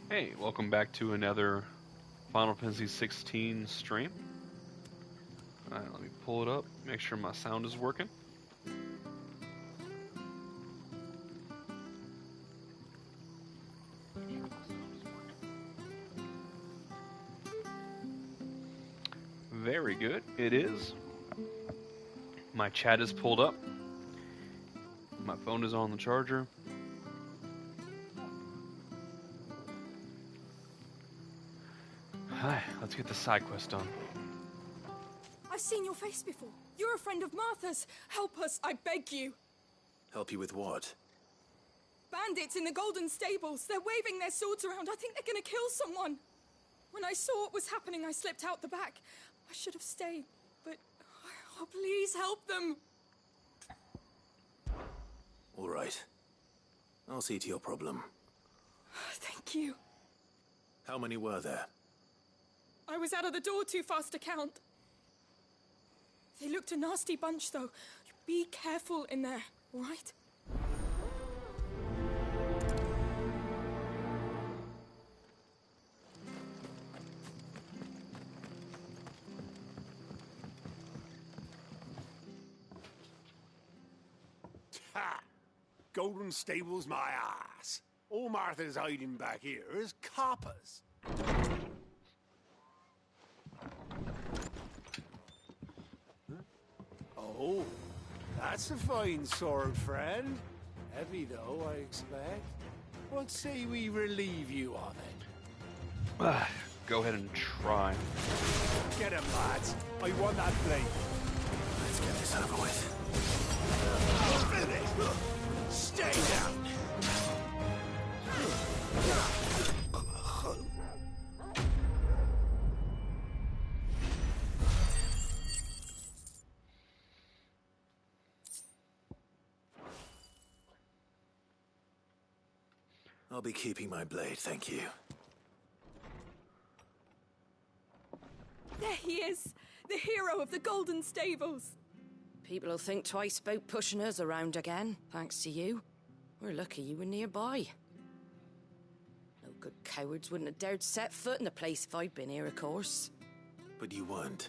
Hey, welcome back to another Final Fantasy 16 stream. Alright, let me pull it up, make sure my sound is working. Very good, it is. My chat is pulled up. My phone is on the charger. Hi, let's get the side quest done. I've seen your face before. You're a friend of Martha's. Help us, I beg you. Help you with what? Bandits in the Golden Stables. They're waving their swords around. I think they're gonna kill someone. When I saw what was happening, I slipped out the back. I should have stayed, but... Oh, please help them. All right. I'll see to your problem. Thank you. How many were there? I was out of the door too fast to count. They looked a nasty bunch, though. Be careful in there, all right? Ha! Golden Stables my ass. All Martha's hiding back here is coppers. Oh, that's a fine sword, friend. Heavy, though, I expect. What say we relieve you of it? Go ahead and try. Get him, lads. I want that blade. Let's get this over with. Finish! Stay down! I'll be keeping my blade, thank you. There he is, the hero of the Golden Stables. People will think twice about pushing us around again, thanks to you. We're lucky you were nearby. No good cowards wouldn't have dared set foot in the place if I'd been here, of course. But you weren't.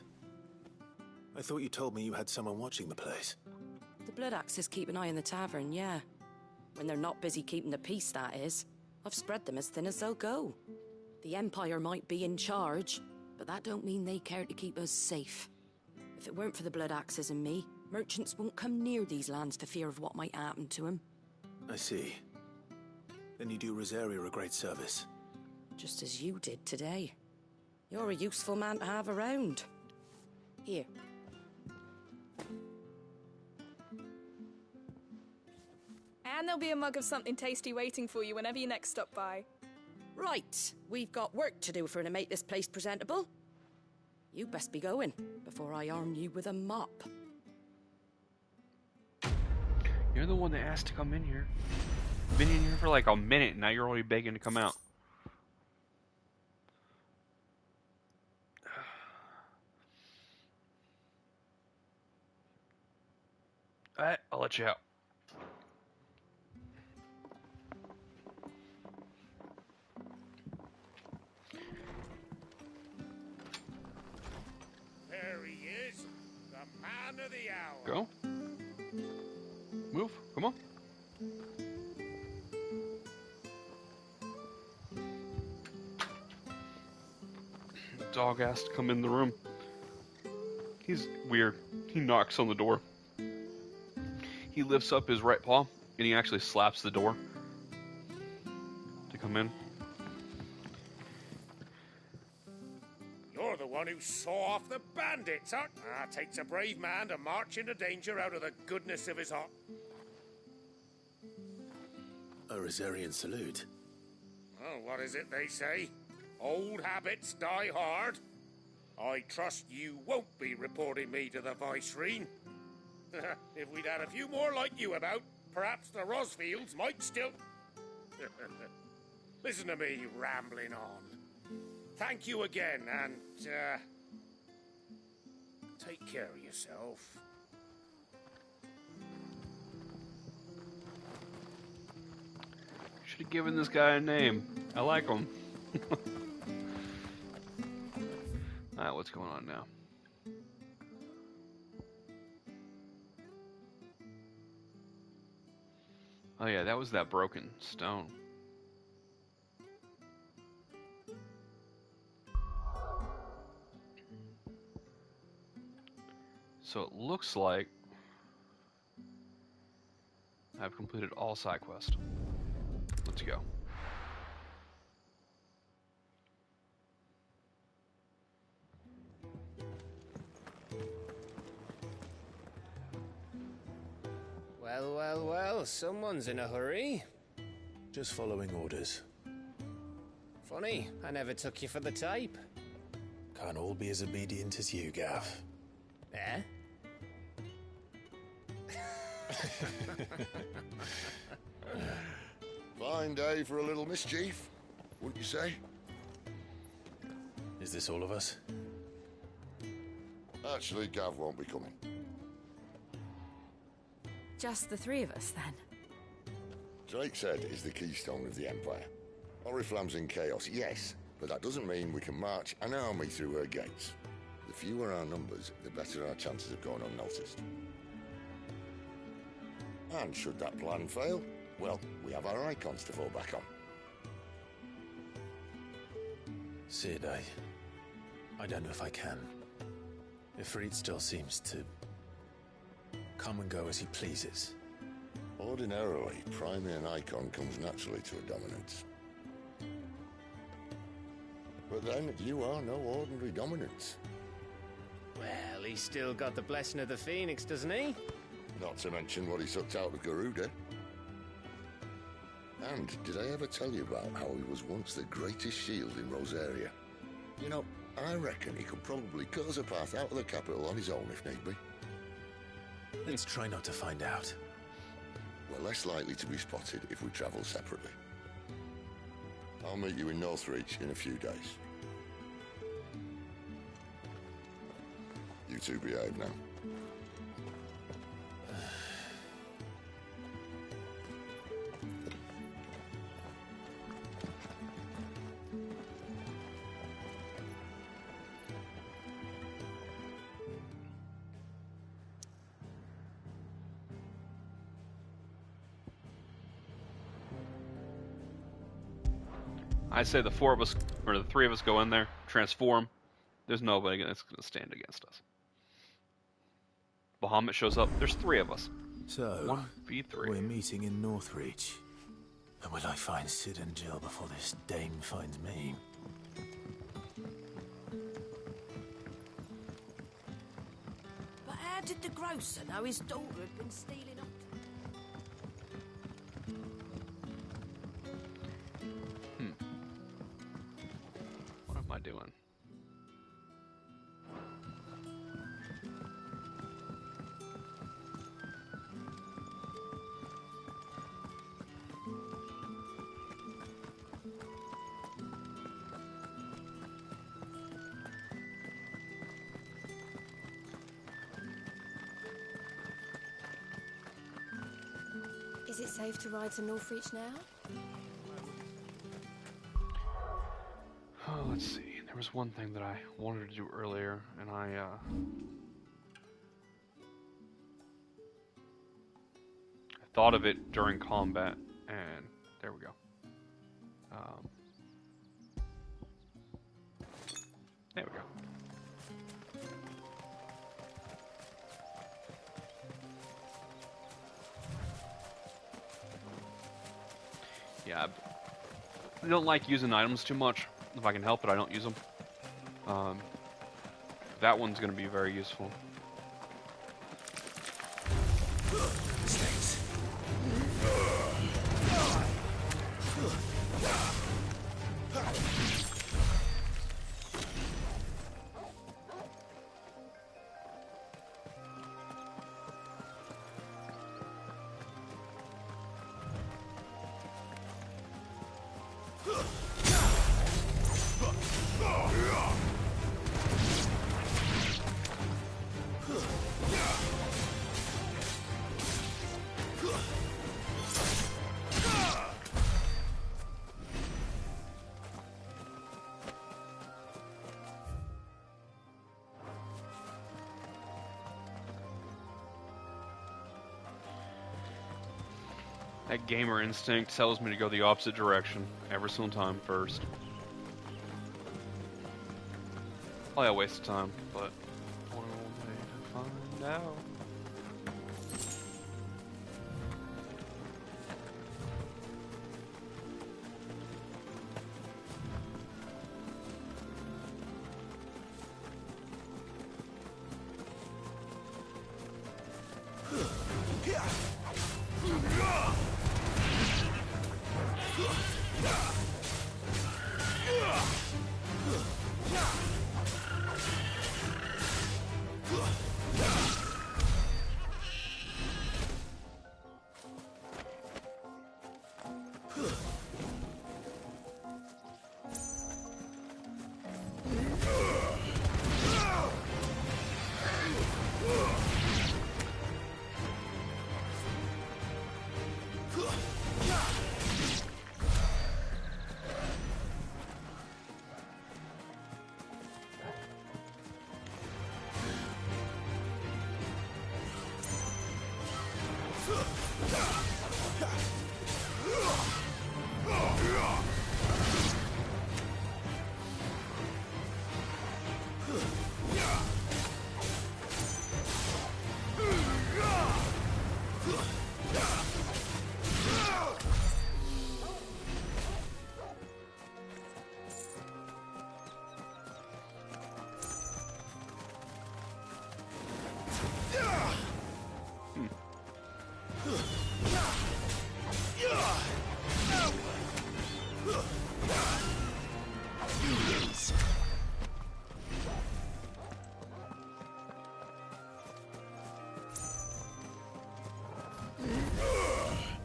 I thought you told me you had someone watching the place. The Blood Axes keep an eye on the tavern, yeah. When they're not busy keeping the peace, that is. I've spread them as thin as they'll go. The Empire might be in charge, but that don't mean they care to keep us safe. If it weren't for the Blood Axes and me, merchants won't come near these lands for fear of what might happen to them. I see. Then you do Rosaria a great service. Just as you did today. You're a useful man to have around. Here. And there'll be a mug of something tasty waiting for you whenever you next stop by. Right, we've got work to do if we're to make this place presentable. You best be going, before I arm you with a mop. You're the one that asked to come in here. Been in here for like a minute, and now you're already begging to come out. Alright, I'll let you out. There he is, the man of the hour. Go. Move, come on. The dog asked to come in the room. He's weird. He knocks on the door. He lifts up his right paw and he actually slaps the door to come in. You're the one who saw off the bandits, huh? Takes a brave man to march into danger out of the goodness of his heart. A Rosarian salute. Oh, what is it they say? Old habits die hard. I trust you won't be reporting me to the Viceroy. If we'd had a few more like you about, perhaps the Rosfields might still... Listen to me rambling on. Thank you again, and, take care of yourself. Should have given this guy a name. I like him. Alright, what's going on now? Oh yeah, that was that broken stone. So it looks like I've completed all side quests. Let's go. Well, well, well, someone's in a hurry. Just following orders. Funny, I never took you for the type. Can't all be as obedient as you, Gav. Eh? Fine day for a little mischief, wouldn't you say? Is this all of us? Actually, Gav won't be coming. Just the three of us, then? Drake's Head is the keystone of the Empire. Oriflamme's in chaos, yes, but that doesn't mean we can march an army through her gates. The fewer our numbers, the better our chances of going unnoticed. And should that plan fail, well, we have our icons to fall back on. Sid, I don't know if I can. Ifrit still seems to come and go as he pleases. Ordinarily, priming an icon comes naturally to a dominance. But then, you are no ordinary dominance. Well, he's still got the blessing of the Phoenix, doesn't he? Not to mention what he sucked out of Garuda. And did I ever tell you about how he was once the greatest shield in Rosaria? You know, I reckon he could probably cut us a path out of the capital on his own if need be. Let's try not to find out. We're less likely to be spotted if we travel separately. I'll meet you in Northreach in a few days. You two behave now. I say the four of us, or the three of us go in there, transform. There's nobody that's going to stand against us. Bahamut shows up. There's three of us. So, 1v3. we're meeting in Northreach. And will I find Sid and Jill before this dame finds me? But how did the grocer know his daughter had been stealing up? What am I doing? Is it safe to ride to Northreach now? Oh, let's see. There was one thing that I wanted to do earlier, and I thought of it during combat, and there we go. There we go. Yeah, I don't like using items too much. If I can help it, I don't use them. That one's going to be very useful. Mistakes. That gamer instinct tells me to go the opposite direction every single time first. Probably a waste of time, but one way to find out.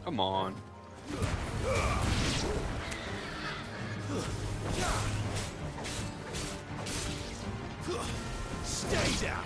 Come on. Stay down.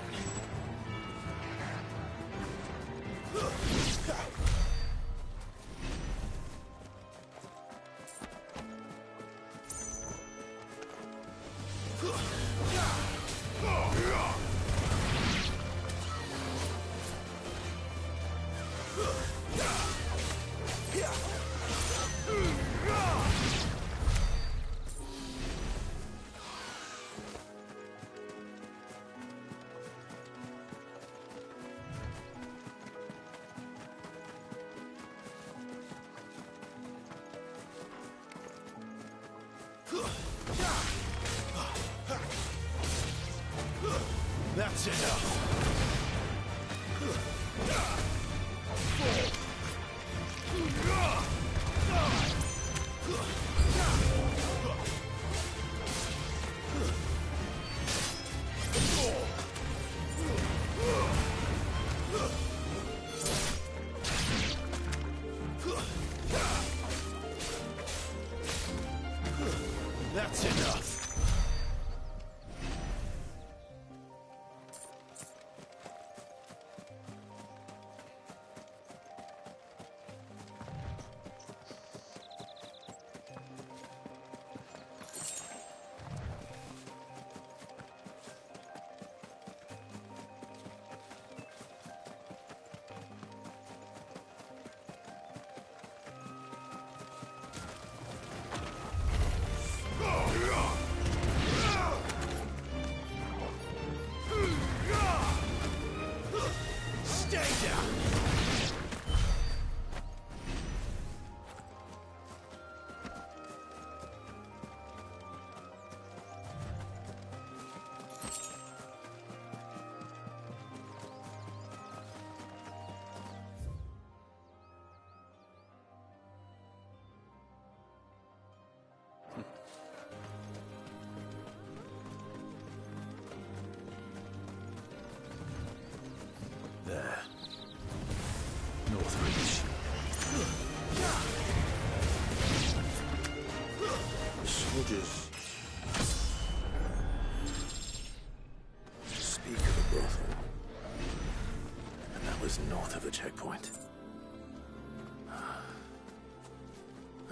That's enough. That's enough. Stay down. There. North Reach. The soldiers speak of a brothel. And that was north of the checkpoint. I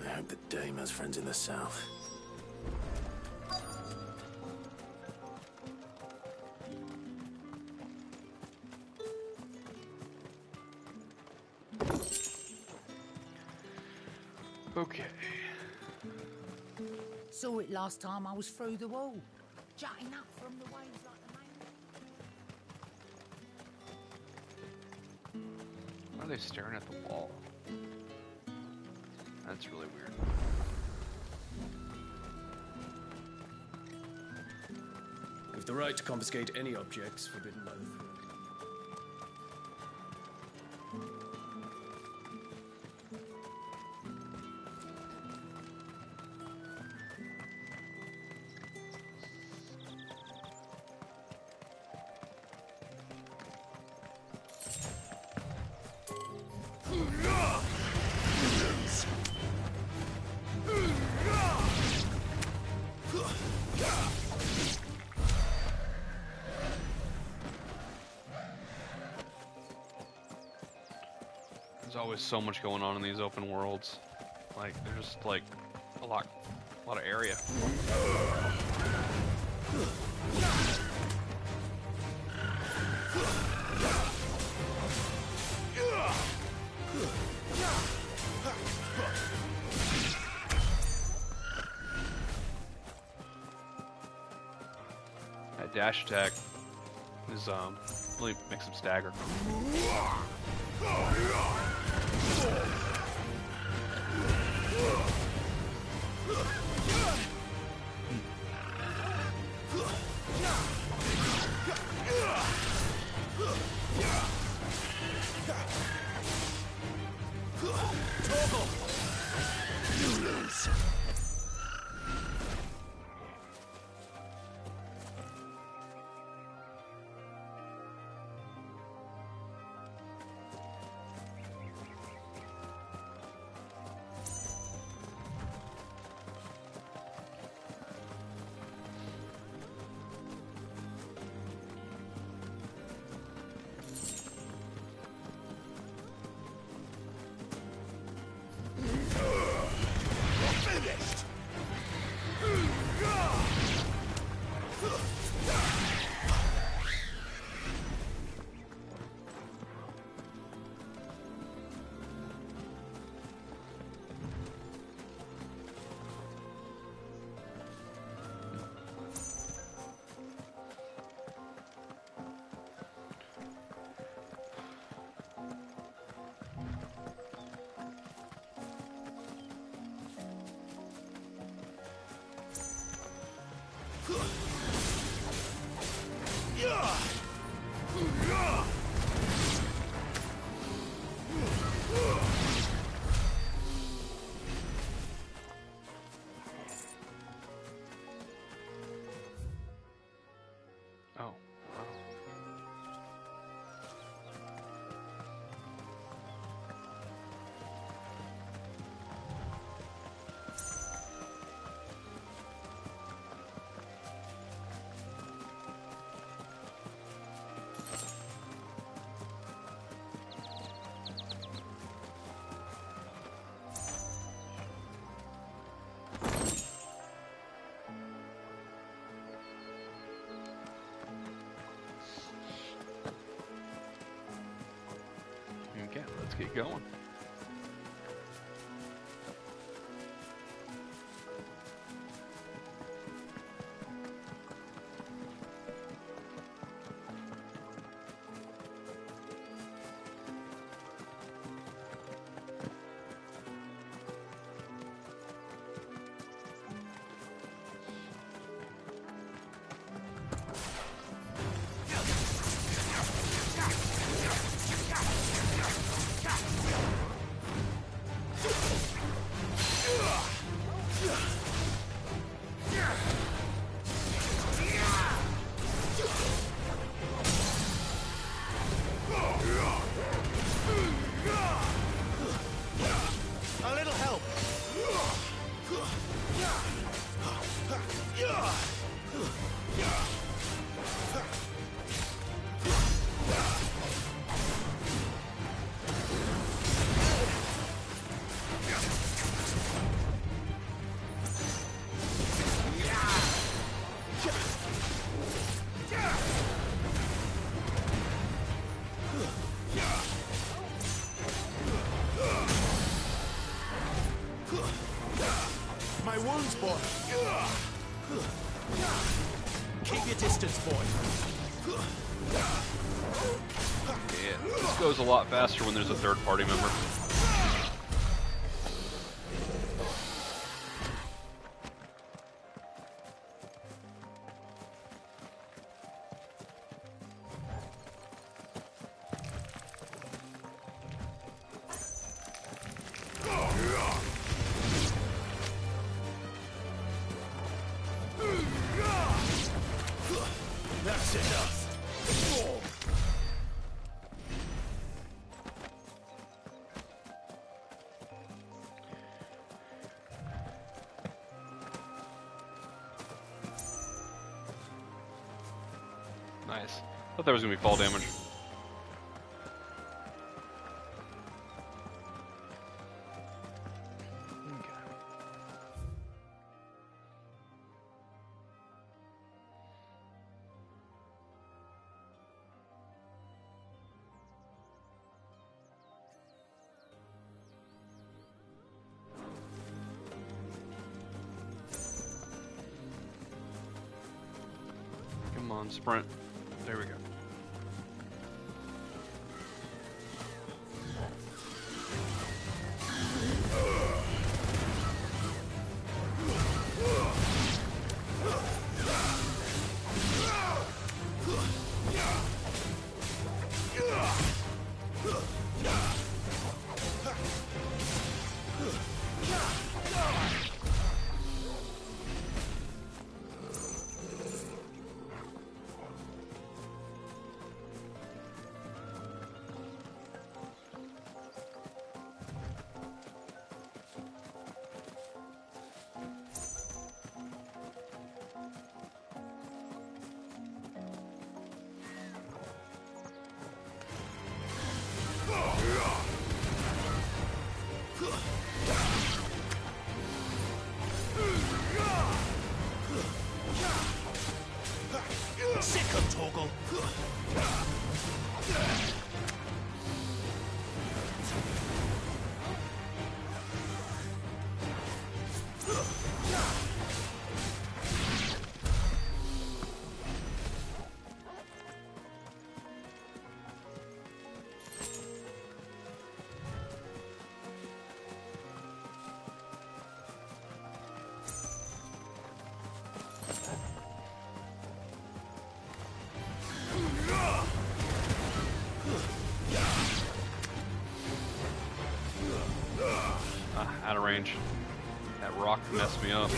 hope that Dame has friends in the south. saw it last time I was through the wall. Jutting up from the waves like the main... Why are they staring at the wall? That's really weird. With the right to confiscate any objects forbidden by the throne. There's always so much going on in these open worlds. Like, there's just like a lot of area. That dash attack is really makes him stagger. Oh, wow. Okay, let's get going. A little help. to my wounds, boy. Keep your distance, boy. Yeah, this goes a lot faster when there's a third party member. That's enough. Nice. Thought there was gonna be fall damage. Come on, sprint. There we go. Sick of Torgal. Out of range. That rock messed me up.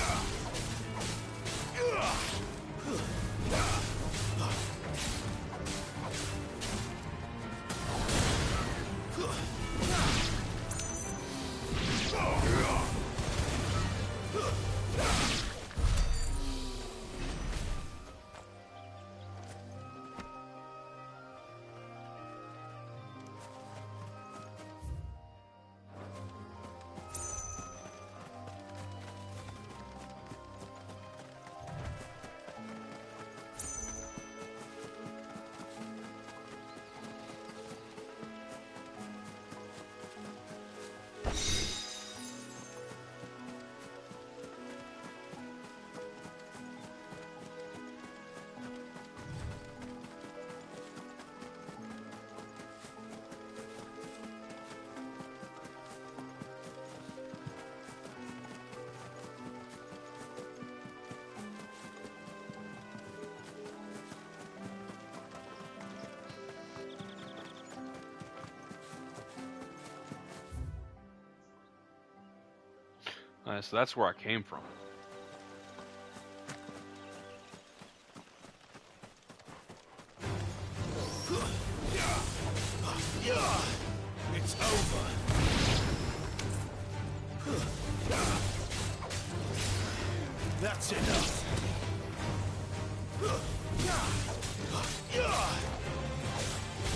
So that's where I came from. It's over. That's enough.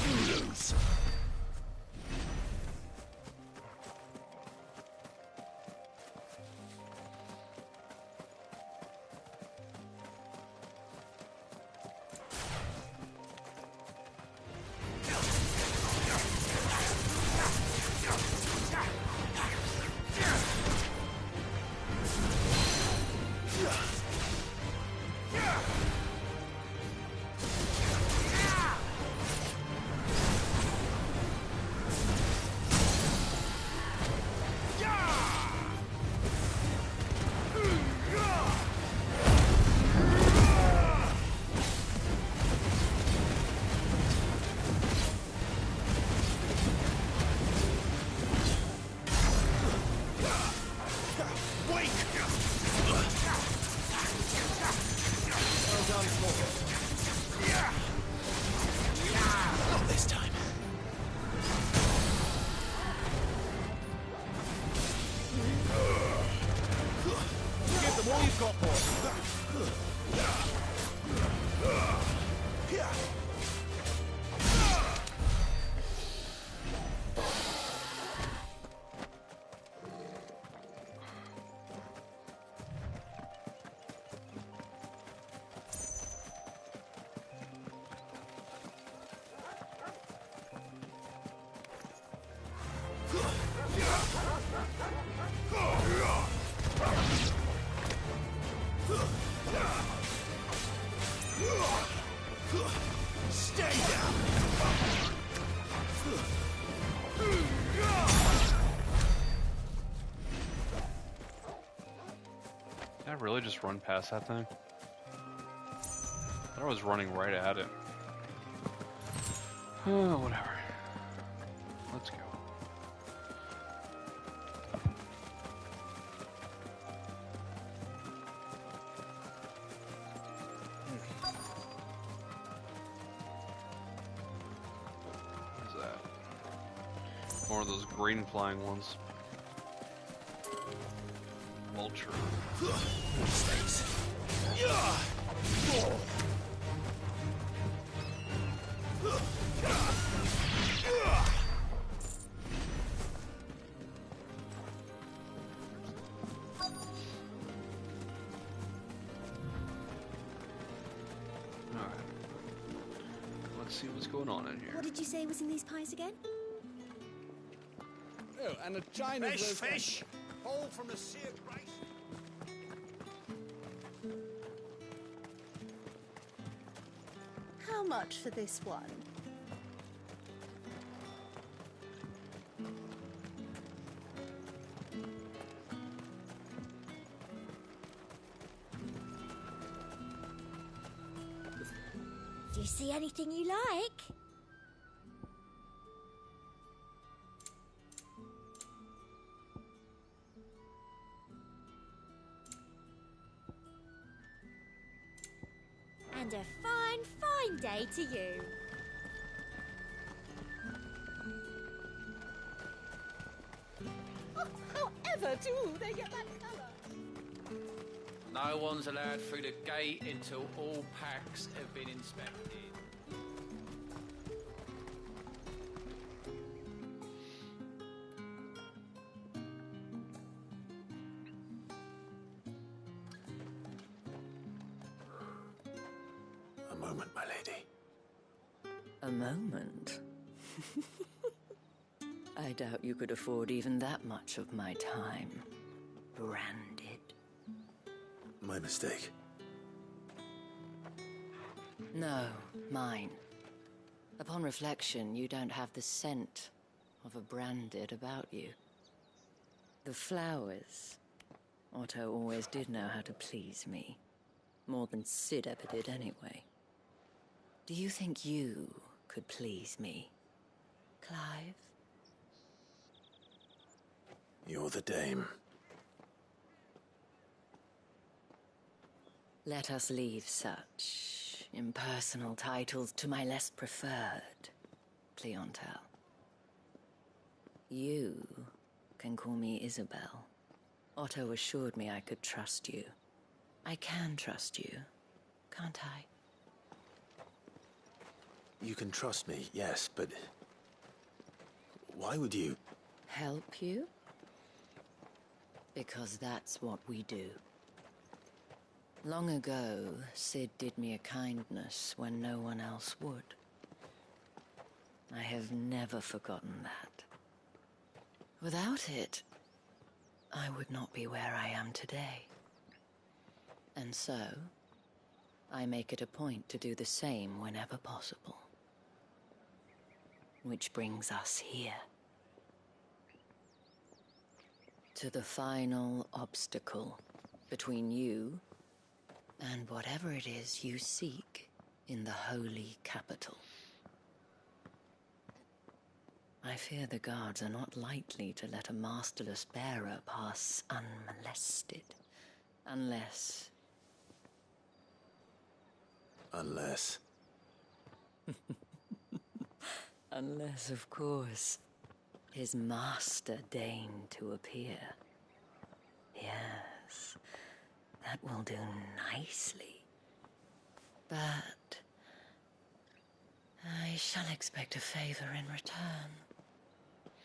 You lose. once more. Not this time. Give them all you've got, boy. Stay down! Did I really just run past that thing? I thought I was running right at it. Oh, whatever. Let's go. What is that? More of those green flying ones. Vulture. Stays. Alright. Let's see what's going on in here. What did you say was in these pies again? Oh, and a china Fresh roast. fish, all from the sea of grace. How much for this one? Do you see anything you like? And a fine, fine day to you. Oh, however, do they get that colour? No one's allowed through the gate until all packs have been inspected. A moment, my lady. A moment? I doubt you could afford even that much of my time. Branded. My mistake. No, mine. Upon reflection, you don't have the scent of a branded about you. The flowers. Otto always did know how to please me. More than Sid ever did anyway. Do you think you could please me, Clive? You're the dame. Let us leave such impersonal titles to my less preferred clientele. You can call me Isabel. Otto assured me I could trust you. I can trust you, can't I? You can trust me, yes, but... why would you... Help you? Because that's what we do. Long ago, Sid did me a kindness when no one else would. I have never forgotten that. Without it, I would not be where I am today. And so, I make it a point to do the same whenever possible. Which brings us here. To the final obstacle between you and whatever it is you seek in the holy capital. I fear the guards are not likely to let a masterless bearer pass unmolested, unless Unless... Unless, of course, his master deigned to appear. Yes, that will do nicely. But I shall expect a favor in return.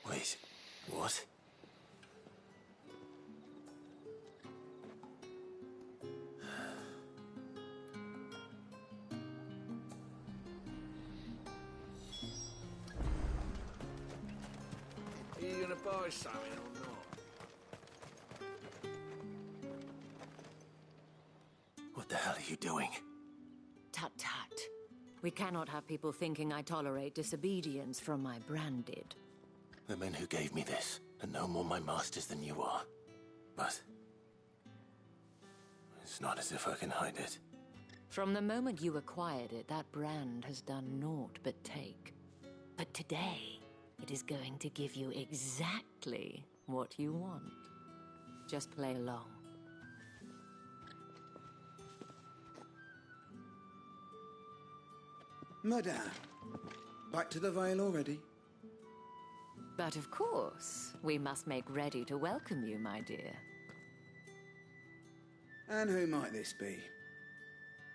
Wait, what? Are you gonna buy something or not? What the hell are you doing? Tut tut. We cannot have people thinking I tolerate disobedience from my branded. The men who gave me this are no more my masters than you are. But... it's not as if I can hide it. From the moment you acquired it, that brand has done naught but take. But today, it is going to give you exactly what you want. Just play along. Madame, back to the Vale already? But of course, we must make ready to welcome you, my dear. And who might this be?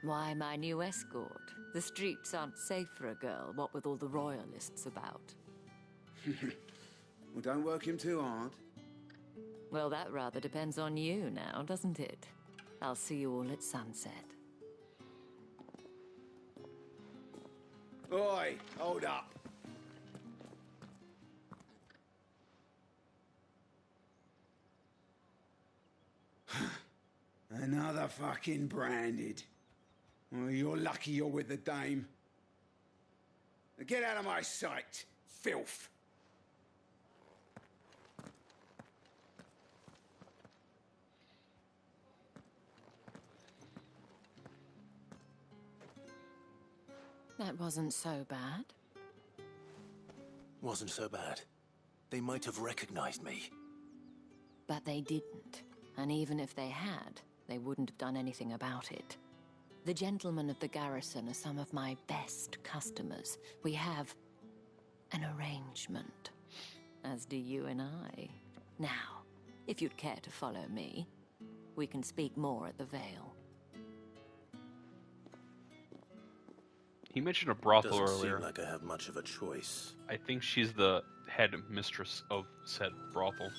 Why, my new escort. The streets aren't safe for a girl, what with all the royalists about. Well, don't work him too hard. Well, that rather depends on you now, doesn't it? I'll see you all at sunset. Oi, hold up. Another fucking branded. Well, you're lucky you're with the dame. Now get out of my sight, filth. That wasn't so bad. Wasn't so bad. They might have recognized me. But they didn't. And even if they had, they wouldn't have done anything about it. The gentlemen of the garrison are some of my best customers. We have an arrangement, as do you and I. Now, if you'd care to follow me, we can speak more at the Vale. He mentioned a brothel Doesn't earlier. seem like I have much of a choice. I think she's the head mistress of said brothel.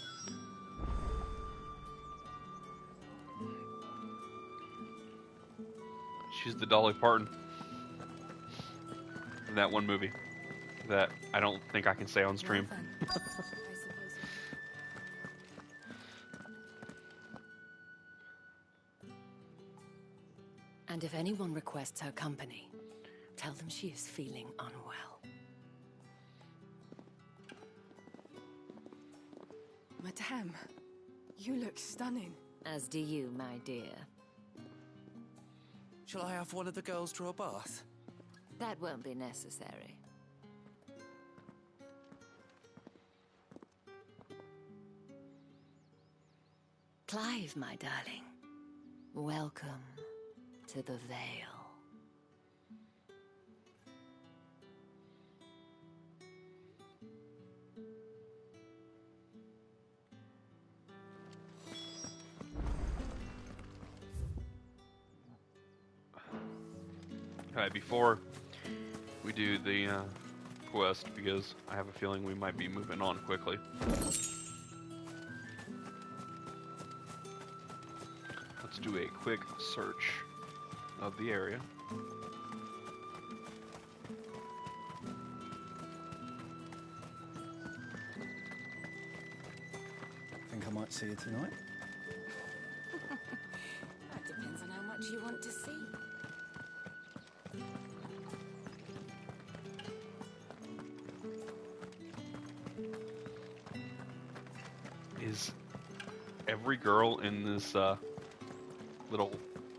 She's the Dolly Parton in that one movie that I don't think I can say on stream. And if anyone requests her company, tell them she is feeling unwell. Madame, you look stunning. As do you, my dear. Shall I have one of the girls draw a bath? That won't be necessary. Clive, my darling. Welcome to the Vale. Alright, before we do the quest, because I have a feeling we might be moving on quickly. Let's do a quick search of the area. Think I might see you tonight? That depends on how much you want to see. Is every girl in this little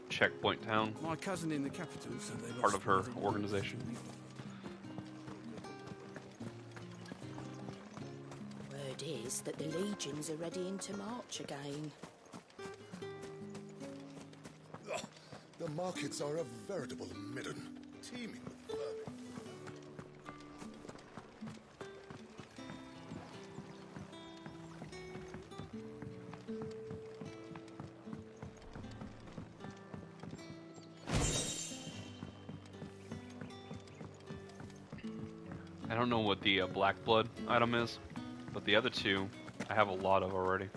checkpoint town My cousin in the capital said they part lost of her another one. organization? Word is that the legions are ready to march again. The markets are a veritable midden, teeming with vermin. I don't know what the black blood item is, but the other two I have a lot of already.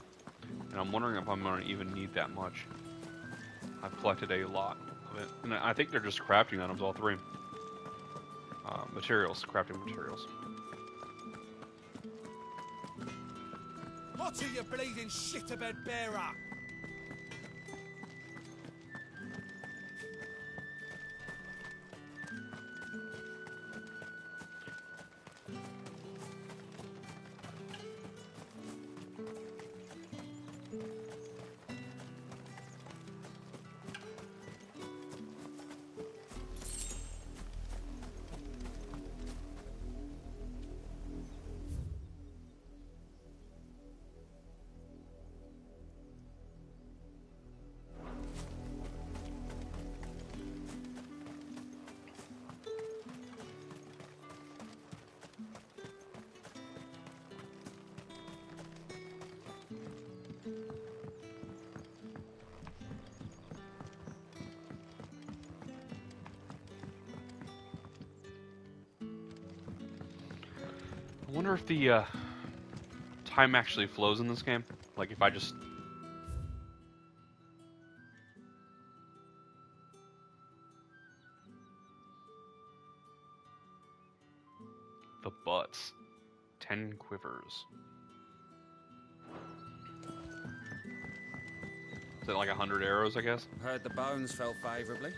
And I'm wondering if I'm going to even need that much. I've collected a lot of it. And I think they're just crafting items, all three. Crafting materials. What are you bleeding shit-a-bed bearer? I wonder if the time actually flows in this game. Like if I just... The butts. 10 quivers. Is it like 100 arrows, I guess? Heard the bones fell favourably.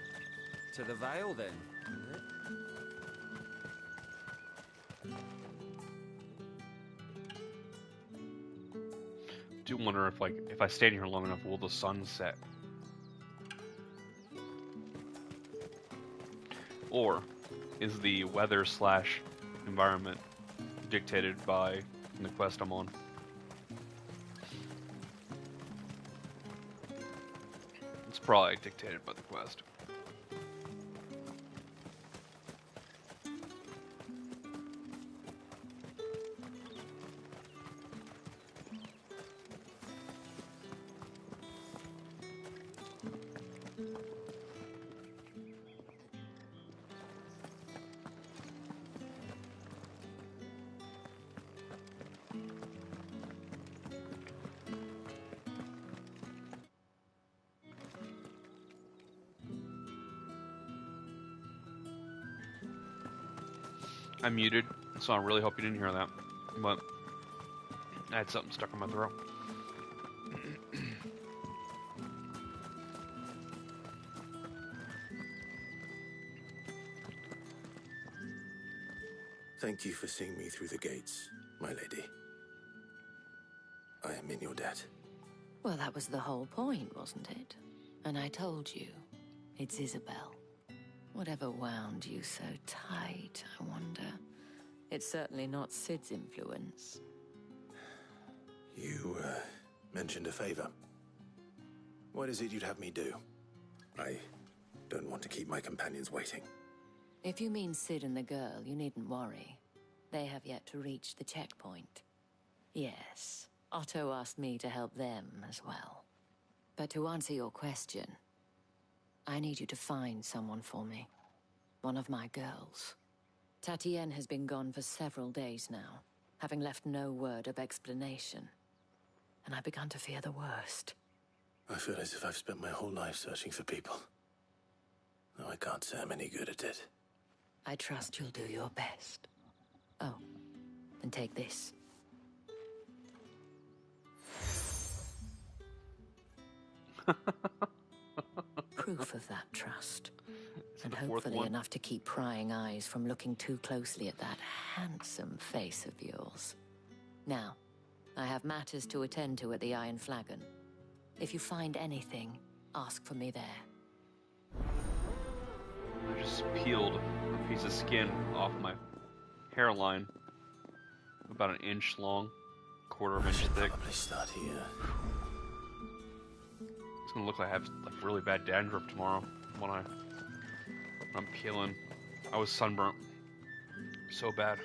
To the Vale, then, is it? I do wonder if, like, if I stay here long enough, will the sun set? Or is the weather / environment dictated by the quest I'm on? It's probably dictated by the quest. I muted, so I really hope you didn't hear that. But I had something stuck in my throat. Thank you for seeing me through the gates, my lady. I am in your debt. Well, that was the whole point, wasn't it? And I told you, it's Isabel. Whatever wound you so tight, I wonder. It's certainly not Sid's influence. You, mentioned a favor. What is it you'd have me do? I don't want to keep my companions waiting. If you mean Sid and the girl, you needn't worry. They have yet to reach the checkpoint. Yes, Otto asked me to help them as well. But to answer your question, I need you to find someone for me. One of my girls. Tatienne has been gone for several days now, having left no word of explanation. And I've begun to fear the worst. I feel as if I've spent my whole life searching for people. No, I can't say I'm any good at it. I trust you'll do your best. Oh, and take this. Proof of that trust. And hopefully enough to keep prying eyes from looking too closely at that handsome face of yours. Now, I have matters to attend to at the Iron Flagon. If you find anything, ask for me there. I just peeled a piece of skin off my hairline, about an inch long, quarter of an inch thick. Probably start here. It's gonna look like I have like really bad dandruff tomorrow. when I'm peeling. I was sunburnt so bad.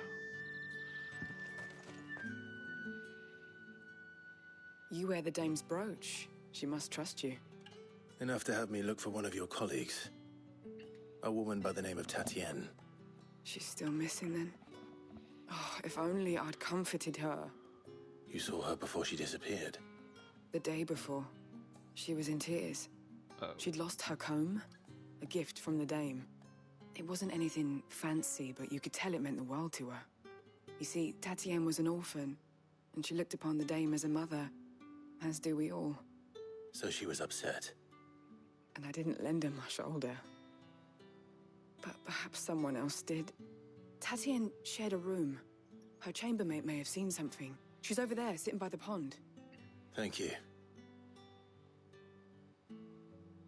You wear the dame's brooch. She must trust you. Enough to have me look for one of your colleagues. A woman by the name of Tatienne. She's still missing then. Oh, if only I'd comforted her. You saw her before she disappeared? The day before. She was in tears. She'd lost her comb, a gift from the dame. It wasn't anything fancy, but you could tell it meant the world to her. You see, Tatienne was an orphan, and she looked upon the dame as a mother, as do we all. So she was upset. And I didn't lend her my shoulder. But perhaps someone else did. Tatienne shared a room. Her chambermaid may have seen something. She's over there, sitting by the pond. Thank you.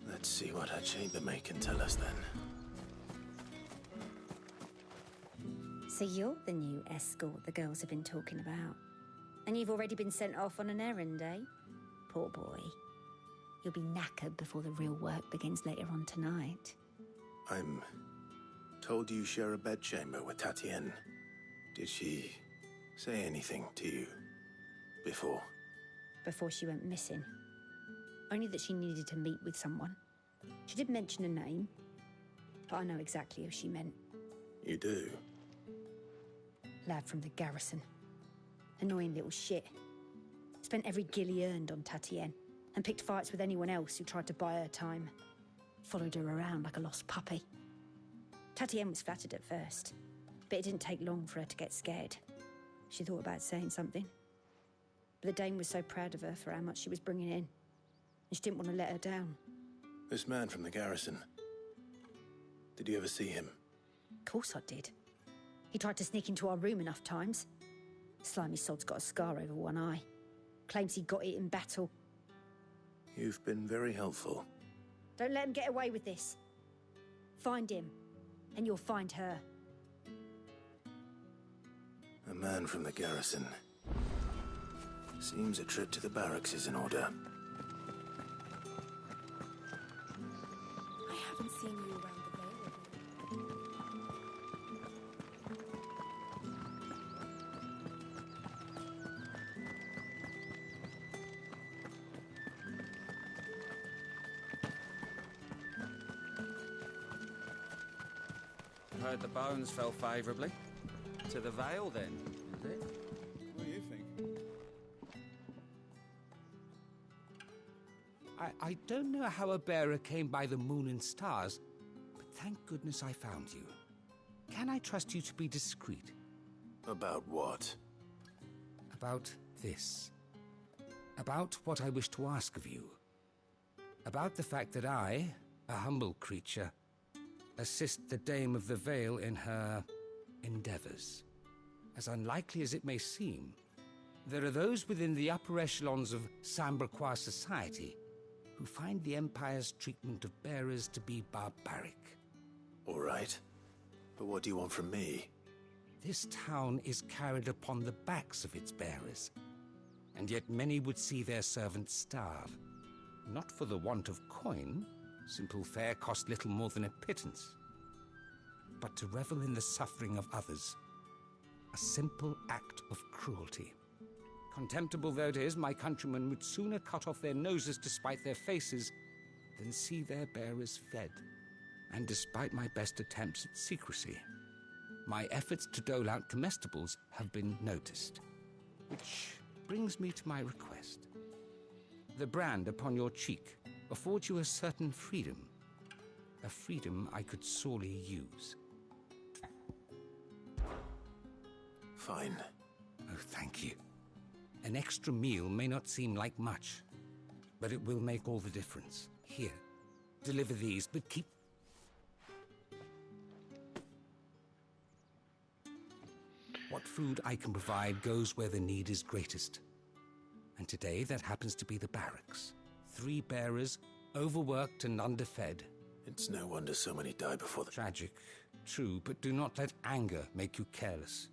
Let's see what her chambermaid can tell us then. So you're the new escort the girls have been talking about. And you've already been sent off on an errand, eh? Poor boy. You'll be knackered before the real work begins later on tonight. I'm told you share a bedchamber with Tatienne. Did she say anything to you before? Before she went missing. Only that she needed to meet with someone. She did mention a name, but I know exactly who she meant. You do? Lad from the garrison. Annoying little shit. Spent every guil he earned on Tatienne, and picked fights with anyone else who tried to buy her time. Followed her around like a lost puppy. Tatienne was flattered at first, but it didn't take long for her to get scared. She thought about saying something. But the dame was so proud of her for how much she was bringing in, and she didn't want to let her down. This man from the garrison. Did you ever see him? Of course I did. He tried to sneak into our room enough times. Slimy sod's got a scar over one eye. Claims he got it in battle. You've been very helpful. Don't let him get away with this. Find him, and you'll find her. A man from the garrison. Seems a trip to the barracks is in order. I haven't seen you around the Vale. Heard the bones fell favourably. To the Vale, then, is it? What do you think? I don't know how a bearer came by the moon and stars, but thank goodness I found you. Can I trust you to be discreet? About what? About this. About what I wish to ask of you. About the fact that I, a humble creature, assist the Dame of the Vale in her endeavors. As unlikely as it may seem, there are those within the upper echelons of Samberquois society who find the Empire's treatment of bearers to be barbaric. All right. But what do you want from me? This town is carried upon the backs of its bearers, and yet many would see their servants starve. Not for the want of coin, simple fare cost little more than a pittance, but to revel in the suffering of others, a simple act of cruelty. Contemptible though it is, my countrymen would sooner cut off their noses to spite their faces than see their bearers fed. And despite my best attempts at secrecy, my efforts to dole out comestibles have been noticed. Which brings me to my request. The brand upon your cheek affords you a certain freedom. A freedom I could sorely use. Fine. Oh, thank you. An extra meal may not seem like much, but it will make all the difference. Here, deliver these, but keep... What food I can provide goes where the need is greatest. And today, that happens to be the barracks. 3 bearers, overworked and underfed. It's no wonder so many die before the... Tragic, true, but do not let anger make you careless.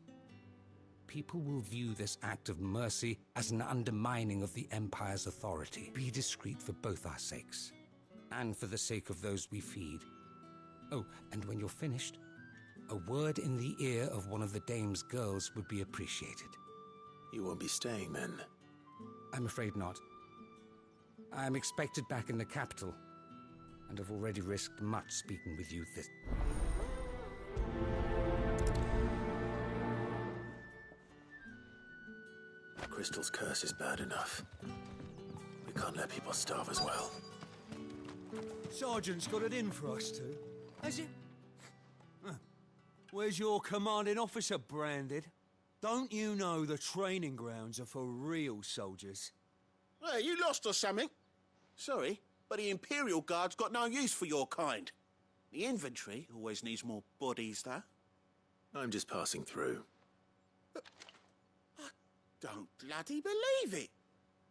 People will view this act of mercy as an undermining of the Empire's authority. Be discreet for both our sakes. and for the sake of those we feed. Oh, and when you're finished, a word in the ear of one of the dame's girls would be appreciated. You won't be staying then? I'm afraid not. I'm expected back in the capital, and have already risked much speaking with you this... Crystal's curse is bad enough. We can't let people starve as well. Sergeant's got it in for us two, has it? Huh. Where's your commanding officer, Branded? Don't you know the training grounds are for real soldiers? Hey, you lost or something? Sorry, but the Imperial Guard's got no use for your kind. The infantry always needs more bodies, though. I'm just passing through. I don't bloody believe it.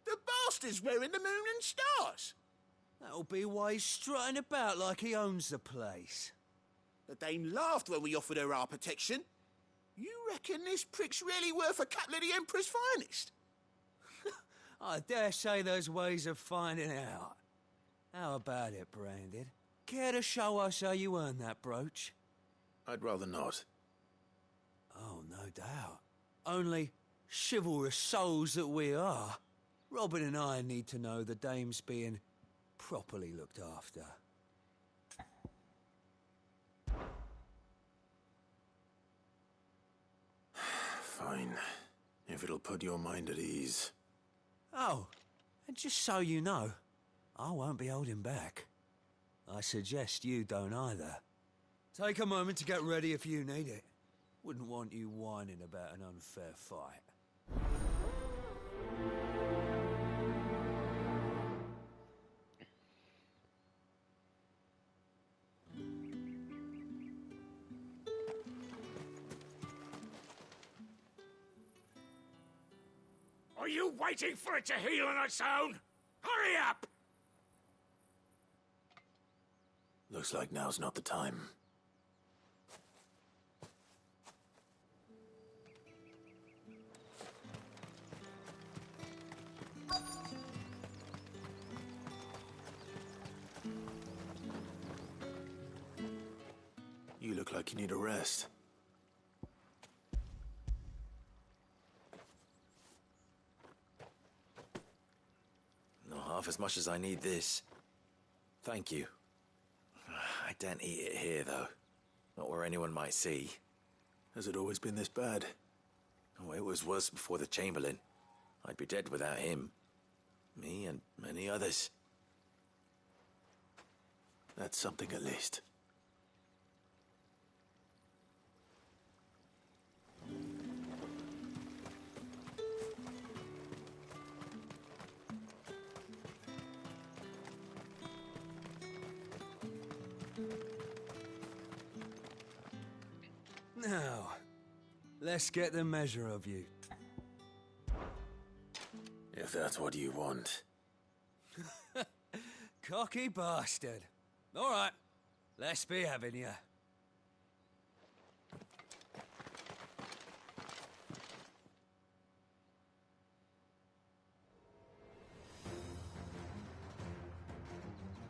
The bastard's wearing the moon and stars. That'll be why he's strutting about like he owns the place. The Dame laughed when we offered her our protection. You reckon this prick's really worth a couple of the Emperor's finest? I dare say there's ways of finding out. How about it, Branded? Care to show us how you earned that brooch? I'd rather not. Oh, no doubt. Only chivalrous souls that we are, Robin and I need to know the Dame's being properly looked after. Fine. If it'll put your mind at ease. Oh, and just so you know, I won't be holding back. I suggest you don't either. Take a moment to get ready if you need it. Wouldn't want you whining about an unfair fight. Are you waiting for it to heal on its own? Hurry up! Looks like now's not the time. You look like you need a rest. Not half as much as I need this. Thank you. I don't eat it here, though. Not where anyone might see. Has it always been this bad? Oh, it was worse before the Chamberlain. I'd be dead without him. Me and many others. That's something at least. Now, let's get the measure of you. If that's what you want. Cocky bastard. All right, let's be having you.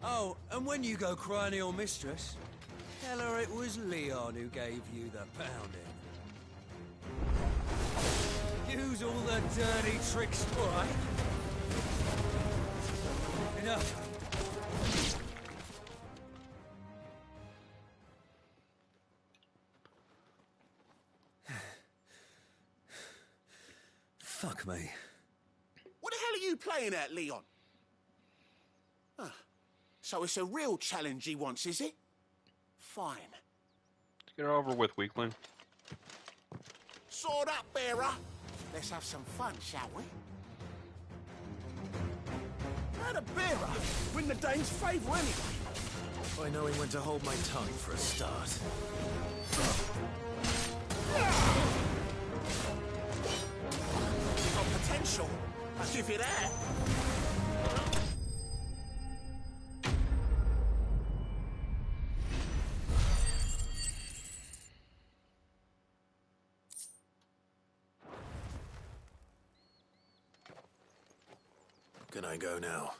Oh, and when you go crying to your mistress, tell her it was Leon who gave you the pounding. Use all the dirty tricks, all right? Enough. Fuck me. What the hell are you playing at, Leon? Ah, so it's a real challenge he wants, is it? Fine. Get it over with, weakling. Sword up, bearer. Let's have some fun, shall we? How the bearer win the Dane's favour anyway? By knowing when to hold my tongue for a start. Got potential. I'll give you that. Can I go now?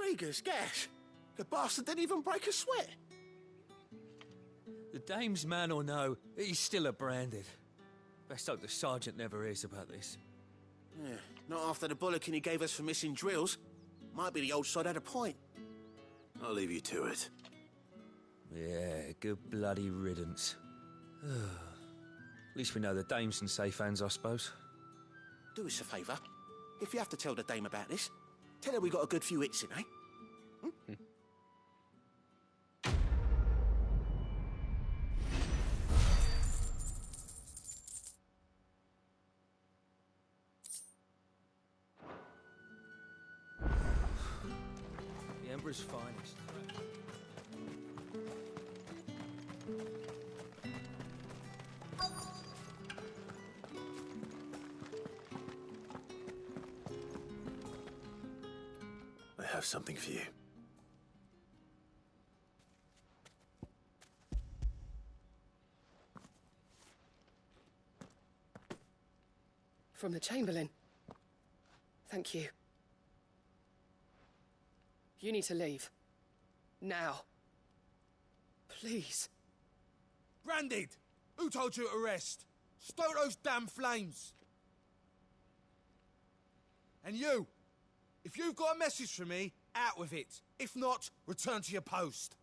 Krieger's gas. The bastard didn't even break a sweat. The dame's man or no, he's still a branded. Best hope the sergeant never hears about this. Yeah, not after the bollocking he gave us for missing drills. Might be the old sod had a point. I'll leave you to it. Yeah, good bloody riddance. At least we know the dame's in safe hands, I suppose. Do us a favour. If you have to tell the dame about this, tell her we got a good few hits in, eh? The Emperor's finest. I have something for you. From the Chamberlain. Thank you. You need to leave. Now. Please. Branded! Who told you to rest? Stoke those damn flames! And you! If you've got a message for me, out with it. If not, return to your post.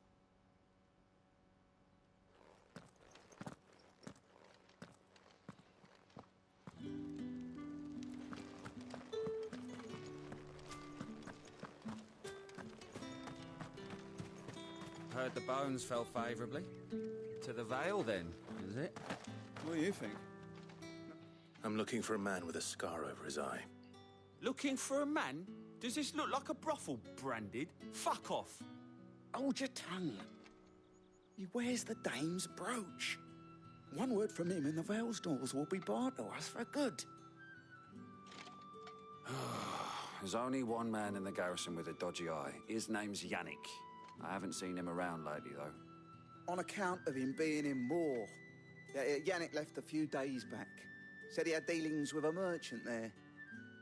Heard the bones fell favourably. To the Vale, then, is it? What do you think? I'm looking for a man with a scar over his eye. Looking for a man? Does this look like a brothel, Branded? Fuck off. Hold your tongue. He wears the dame's brooch. One word from him and the Vale's doors will be barred to us for good. There's only one man in the garrison with a dodgy eye. His name's Yannick. I haven't seen him around lately, though. On account of him being in war. Yannick left a few days back. Said he had dealings with a merchant there.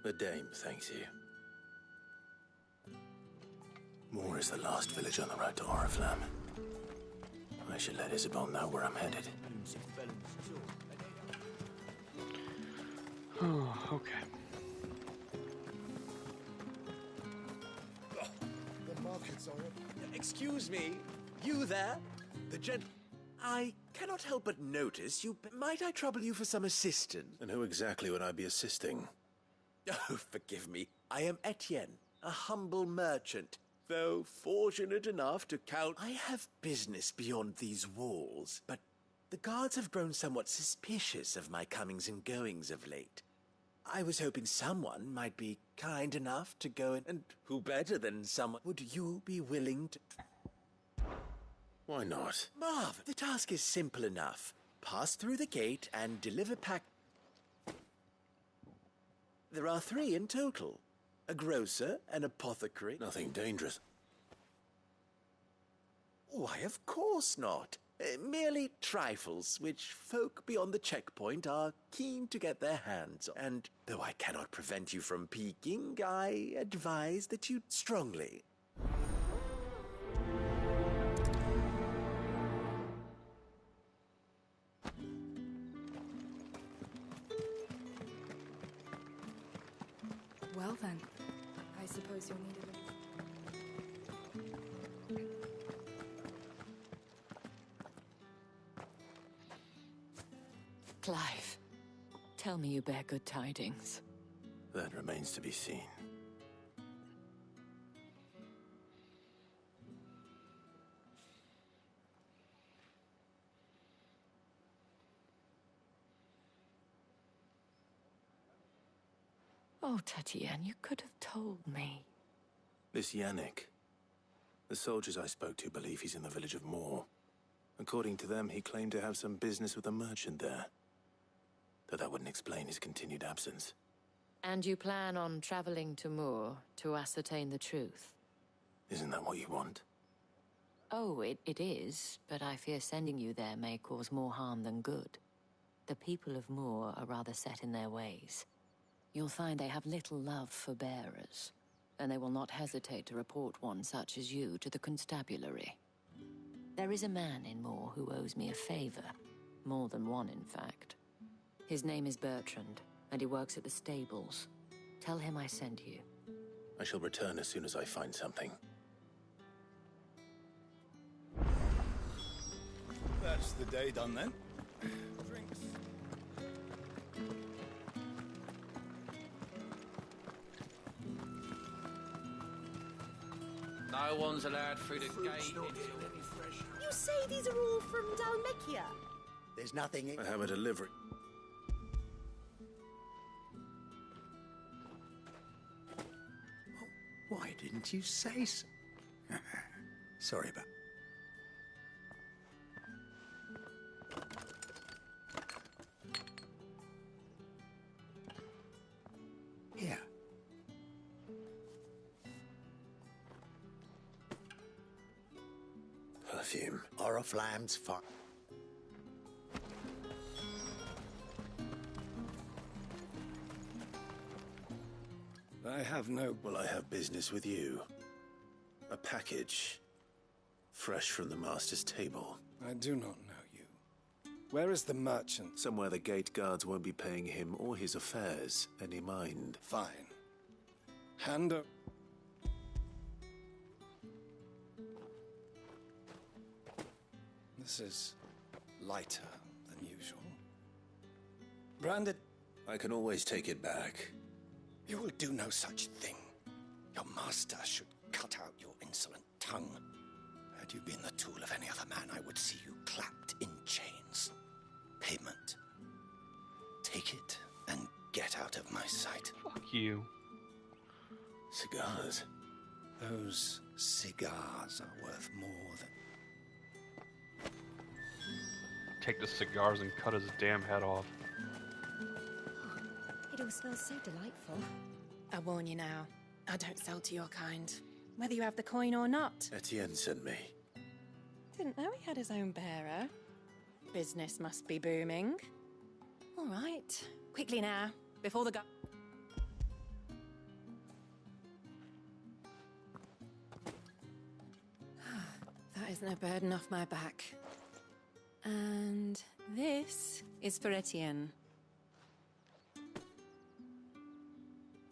The dame thanks you. Moor is the last village on the road to Oriflamme. I should let Isabel know where I'm headed. Oh, okay. The markets are... Excuse me, you there? The I cannot help but notice you... Might I trouble you for some assistance? And who exactly would I be assisting? Oh, forgive me. I am Etienne, a humble merchant. Though fortunate enough to count... I have business beyond these walls, but the guards have grown somewhat suspicious of my comings and goings of late. I was hoping someone might be kind enough to go in, and who better than someone... Would you be willing to... Why not? Marv, the task is simple enough. Pass through the gate and deliver pack... There are 3 in total. A grocer, an apothecary... Nothing dangerous. Why, of course not. Merely trifles, which folk beyond the checkpoint are keen to get their hands on. And though I cannot prevent you from peeking, I advise that you strongly... Well then, I suppose you'll need a lift. Clive, tell me you bear good tidings. That remains to be seen. Oh, Tatienne, you could have told me. This Yannick. The soldiers I spoke to believe he's in the village of Moor. According to them, he claimed to have some business with a merchant there. Though that wouldn't explain his continued absence. And you plan on traveling to Moor to ascertain the truth? Isn't that what you want? Oh, it is, but I fear sending you there may cause more harm than good. The people of Moor are rather set in their ways. You'll find they have little love for bearers. and they will not hesitate to report one such as you to the constabulary. There is a man in Moor who owes me a favor. More than one, in fact. His name is Bertrand, and he works at the stables. Tell him I sent you. I shall return as soon as I find something. That's the day done then. Drinks. No one's allowed through the gate until... You say these are all from Dalmekia? There's nothing... I have a delivery. Why didn't you say so? Sorry about... Here. Perfume. Oriflamme's fine. I have no... Well, I have business with you. A package. Fresh from the master's table. I do not know you. Where is the merchant? Somewhere the gate guards won't be paying him or his affairs any mind. Fine. Hand up. This is lighter than usual. Branded. I can always take it back. You will do no such thing. Your master should cut out your insolent tongue. Had you been the tool of any other man, I would see you clapped in chains. Payment. Take it and get out of my sight. Fuck you. Cigars. Those cigars are worth more than... Take the cigars and cut his damn head off. It all smells so delightful. I warn you now, I don't sell to your kind, whether you have the coin or not. Etienne sent me. Didn't know he had his own bearer. Business must be booming. All right, quickly now, before the gu- That is no burden off my back. And this is for Etienne.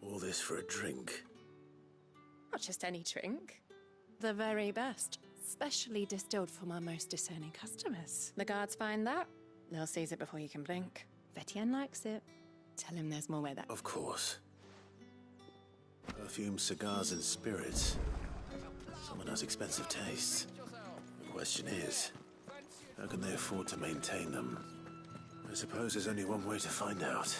All this for a drink. Not just any drink. The very best. Specially distilled for my most discerning customers. The guards find that, they'll seize it before you can blink. If Etienne likes it, tell him there's more where that... Of course. Perfume, cigars, and spirits. Someone has expensive tastes. The question is, how can they afford to maintain them? I suppose there's only one way to find out.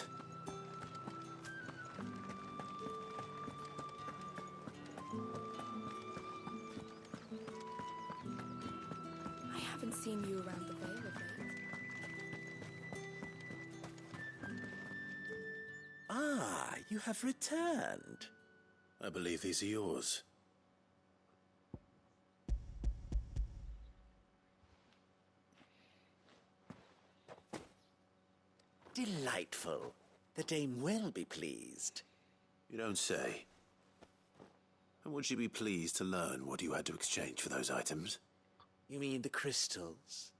I haven't seen you around the Vale of late. Ah, you have returned. I believe these are yours. Delightful. The dame will be pleased. You don't say. And would she be pleased to learn what you had to exchange for those items? You mean the crystals?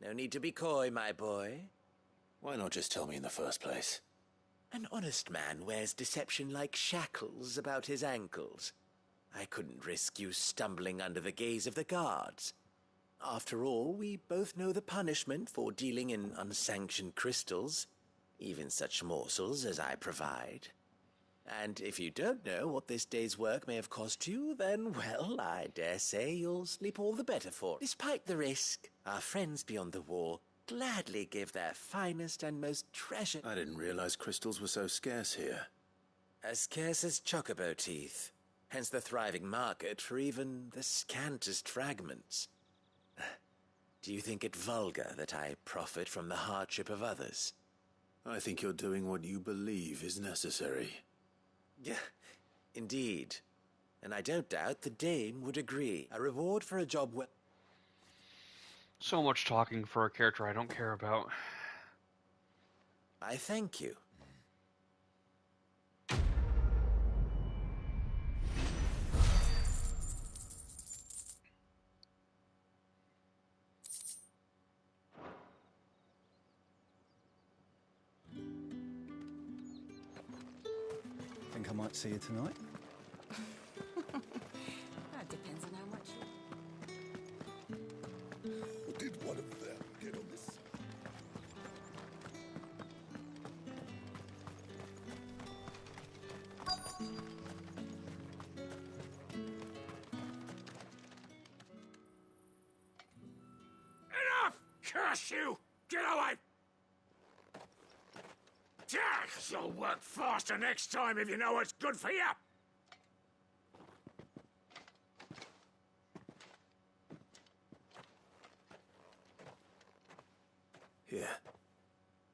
No need to be coy, my boy. Why not just tell me in the first place? An honest man wears deception like shackles about his ankles. I couldn't risk you stumbling under the gaze of the guards. After all, we both know the punishment for dealing in unsanctioned crystals, even such morsels as I provide. And if you don't know what this day's work may have cost you, then, well, I dare say you'll sleep all the better for it. Despite the risk, our friends beyond the wall gladly give their finest and most treasured... I didn't realize crystals were so scarce here. As scarce as chocobo teeth, hence the thriving market for even the scantest fragments. Do you think it vulgar that I profit from the hardship of others? I think you're doing what you believe is necessary. Yeah, indeed. And I don't doubt the dame would agree. A reward for a job well... So much talking for a character I don't care about. I thank you. think I might see you tonight? That depends on how much you... Did one of them get on this? Enough! Curse you! Get away! You'll work faster next time if you know what's good for you! Here.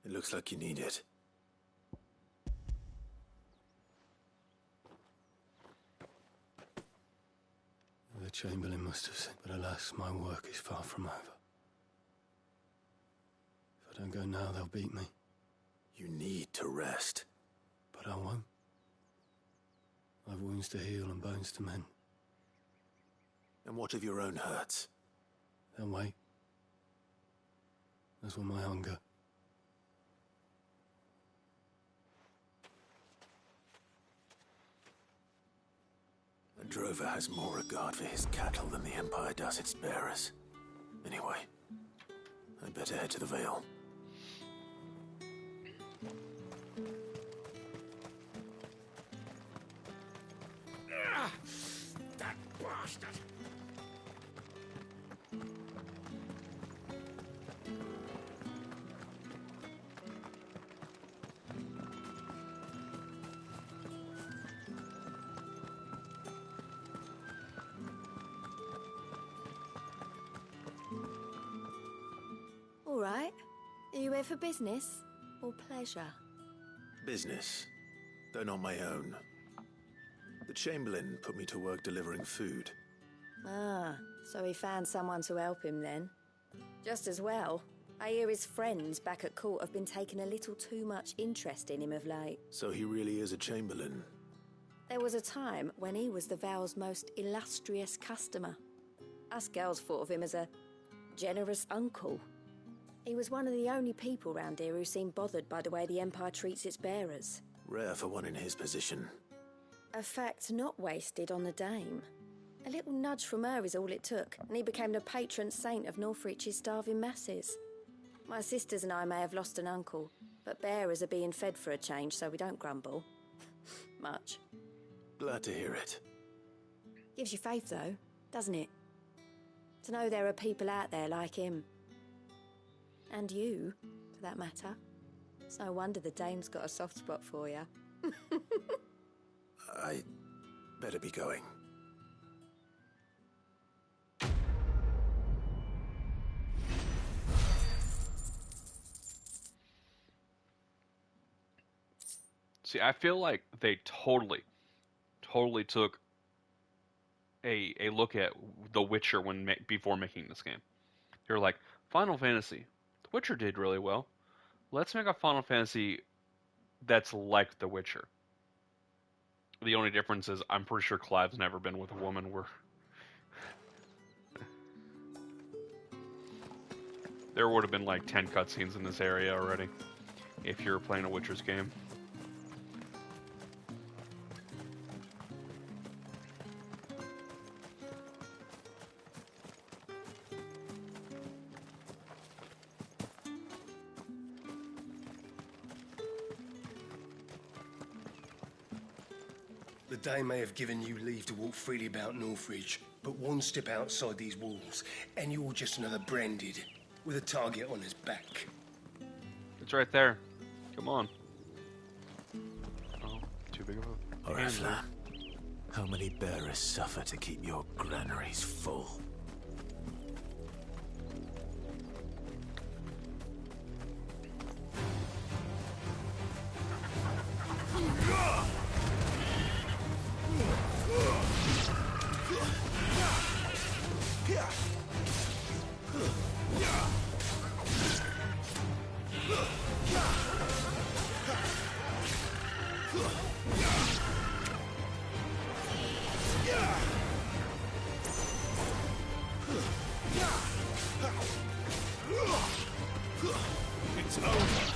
It looks like you need it. The Chamberlain must have said, but alas, my work is far from over. If I don't go now, they'll beat me. You need to rest. But I won't. I've wounds to heal and bones to mend. And what of your own hurts? They'll wait. As will my hunger. A drover has more regard for his cattle than the Empire does its bearers. Anyway, I'd better head to the Vale. That bastard! All right. Are you here for business or pleasure? Business, though not my own. The Chamberlain put me to work delivering food. Ah, so he found someone to help him then. Just as well. I hear his friends back at court have been taking a little too much interest in him of late. So he really is a Chamberlain. There was a time when he was the Vale's most illustrious customer. Us girls thought of him as a generous uncle. He was one of the only people round here who seemed bothered by the way the Empire treats its bearers. Rare for one in his position. A fact not wasted on the dame. A little nudge from her is all it took, and he became the patron saint of Northreach's starving masses. My sisters and I may have lost an uncle, but bearers are being fed for a change, so we don't grumble. Much. Glad to hear it. Gives you faith, though, doesn't it? To know there are people out there like him. And you, for that matter. It's no wonder the dame's got a soft spot for you. I better be going. See, I feel like they totally took a look at The Witcher before making this game. They were like, Final Fantasy, The Witcher did really well. Let's make a Final Fantasy that's like The Witcher. The only difference is I'm pretty sure Clive's never been with a woman. There would have been like 10 cutscenes in this area already if you were playing a Witcher's game. The Dame may have given you leave to walk freely about Northreach, but one step outside these walls, and you're just another branded, with a target on his back. It's right there. Come on. Oh, too big of a... Orifla, how many bearers suffer to keep your granaries full? It's over.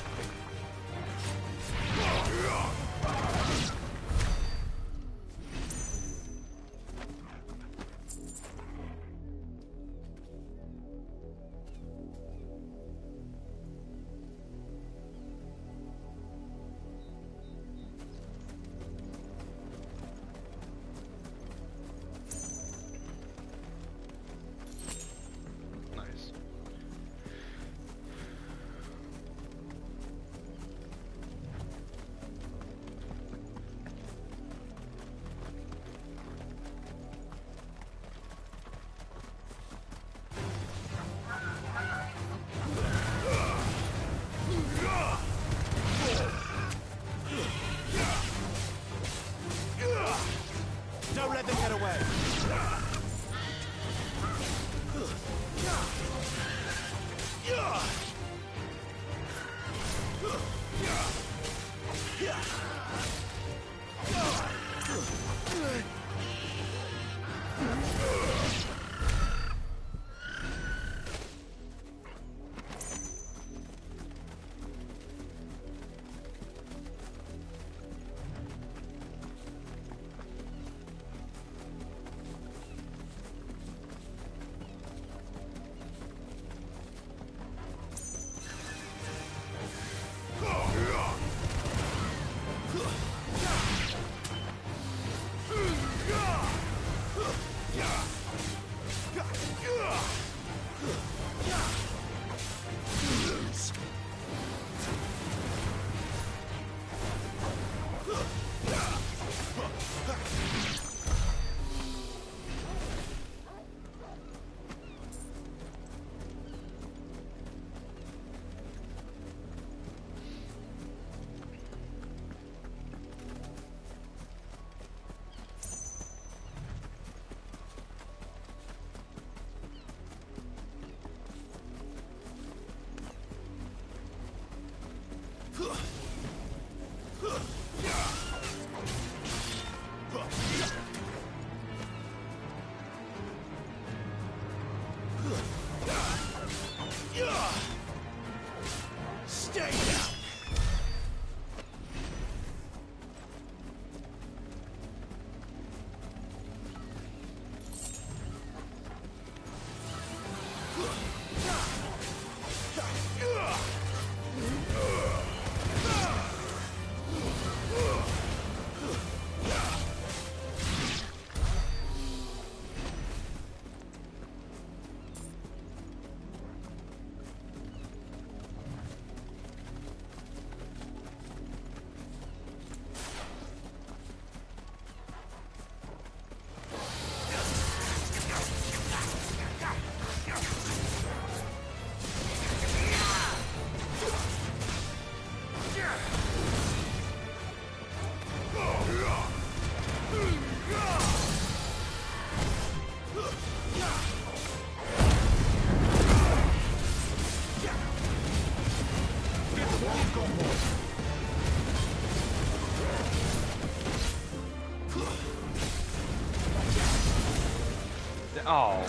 Oh,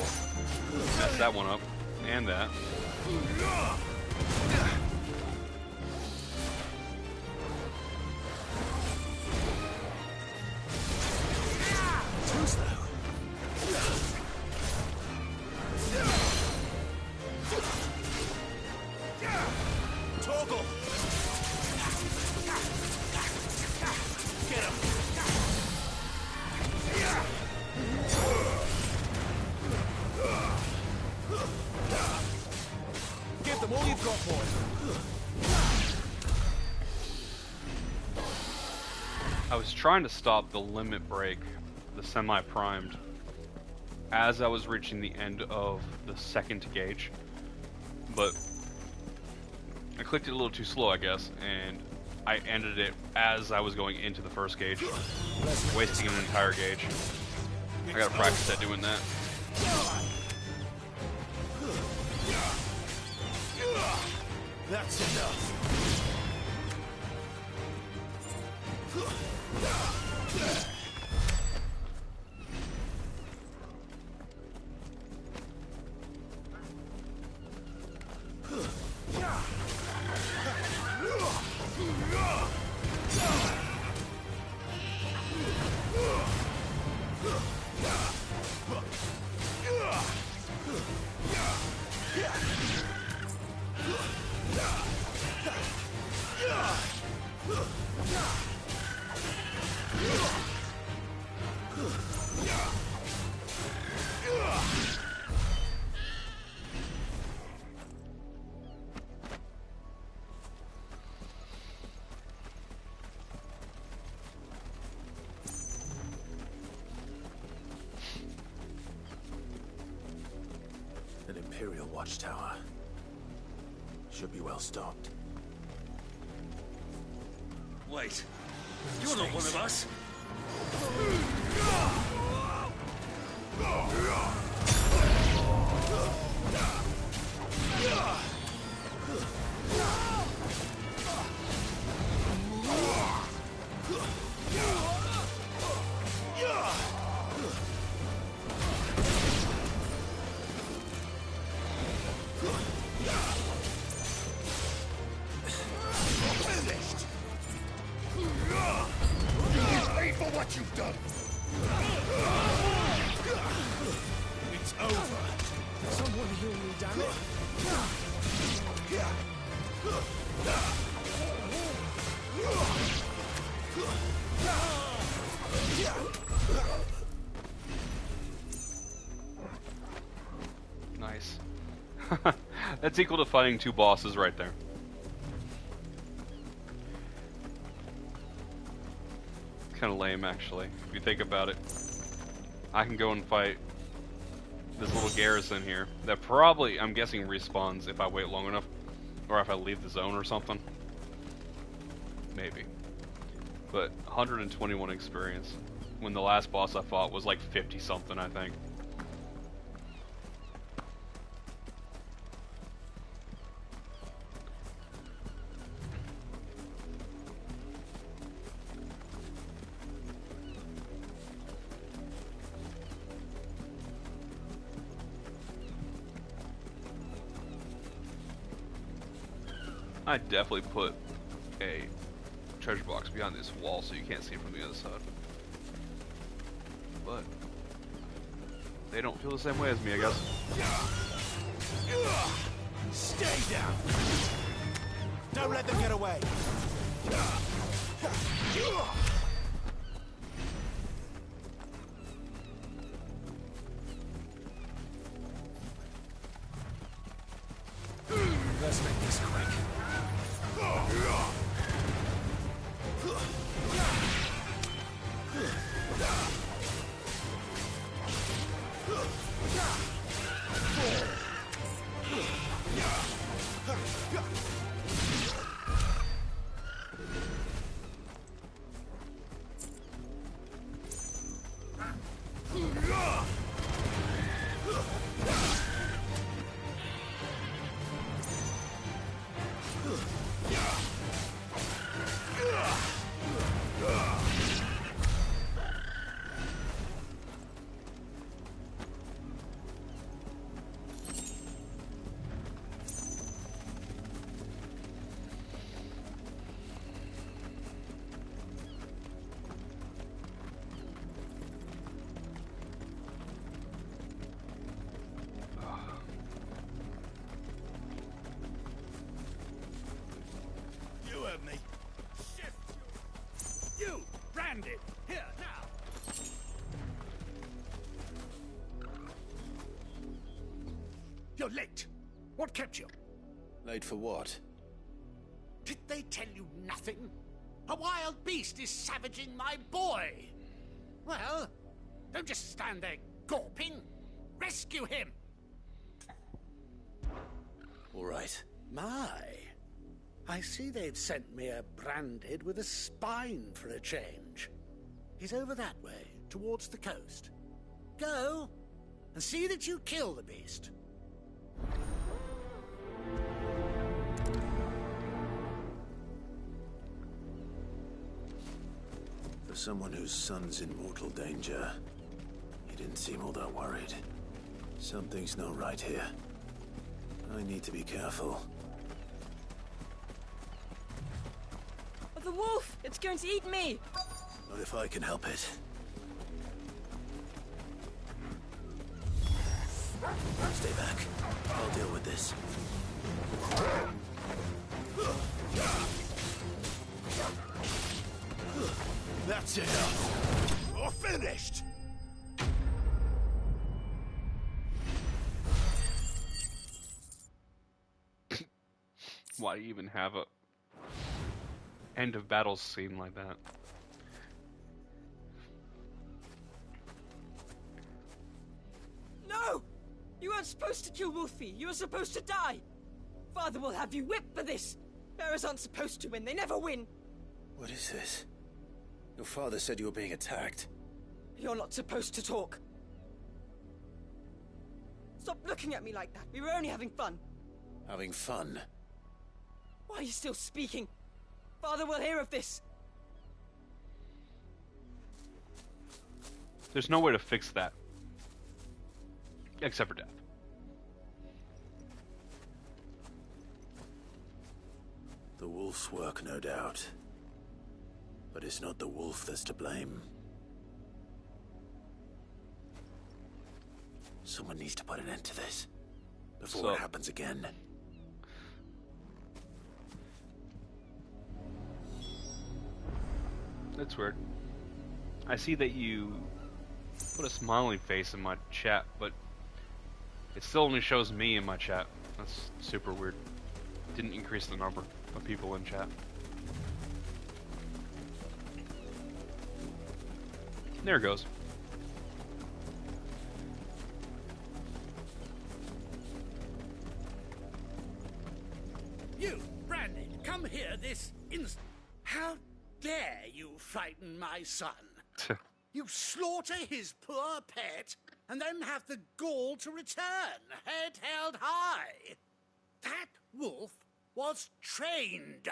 messed that one up, and that. Too slow. Toggle! Get him! Give them all you've got, boy. I was trying to stop the limit break, the semi-primed, as I was reaching the end of the second gauge, but I clicked it a little too slow, I guess, and I ended it as I was going into the first gauge, wasting an entire gauge. I gotta practice at doing that. That's enough. An Imperial watchtower. Should be well stocked. Wait, you're not one of us. Pay for what you've done. It's over. Someone heal me, damn it. Nice. That's equal to fighting 2 bosses right there. Kind of lame, actually, if you think about it. I can go and fight this little garrison here that probably, I'm guessing, respawns if I wait long enough, or if I leave the zone or something. Maybe. But 121 experience, when the last boss I fought was like 50 something, I think. I'd definitely put a treasure box behind this wall so you can't see it from the other side. But they don't feel the same way as me, I guess. Stay down! Don't let them get away! Let's make this quick. Me. Shift you, branded. Here now. You're late. What kept you? Late for what? Did they tell you nothing? A wild beast is savaging my boy. Well, don't just stand there gawping. Rescue him. All right. My. I see they've sent me a branded with a spine for a change. He's over that way, towards the coast. Go, and see that you kill the beast. For someone whose son's in mortal danger, he didn't seem all that worried. Something's not right here. I need to be careful. The wolf! It's going to eat me! Not if I can help it. Stay back. I'll deal with this. That's enough. You're finished! Why even have a end of battle scene like that? No! You weren't supposed to kill Wolfie. You were supposed to die. Father will have you whipped for this. Bearers aren't supposed to win. They never win. What is this? Your father said you were being attacked. You're not supposed to talk. Stop looking at me like that. We were only having fun. Having fun? Why are you still speaking? Father will hear of this. There's no way to fix that. Except for death. The wolf's work, no doubt. But it's not the wolf that's to blame. Someone needs to put an end to this. Before it happens again. That's weird. I see that you put a smiling face in my chat, but it still only shows me in my chat. That's super weird. Didn't increase the number of people in chat. There it goes. You, Brandon, come here this instant. How dare you frighten my son? You slaughter his poor pet, and then have the gall to return, head held high. That wolf was trained.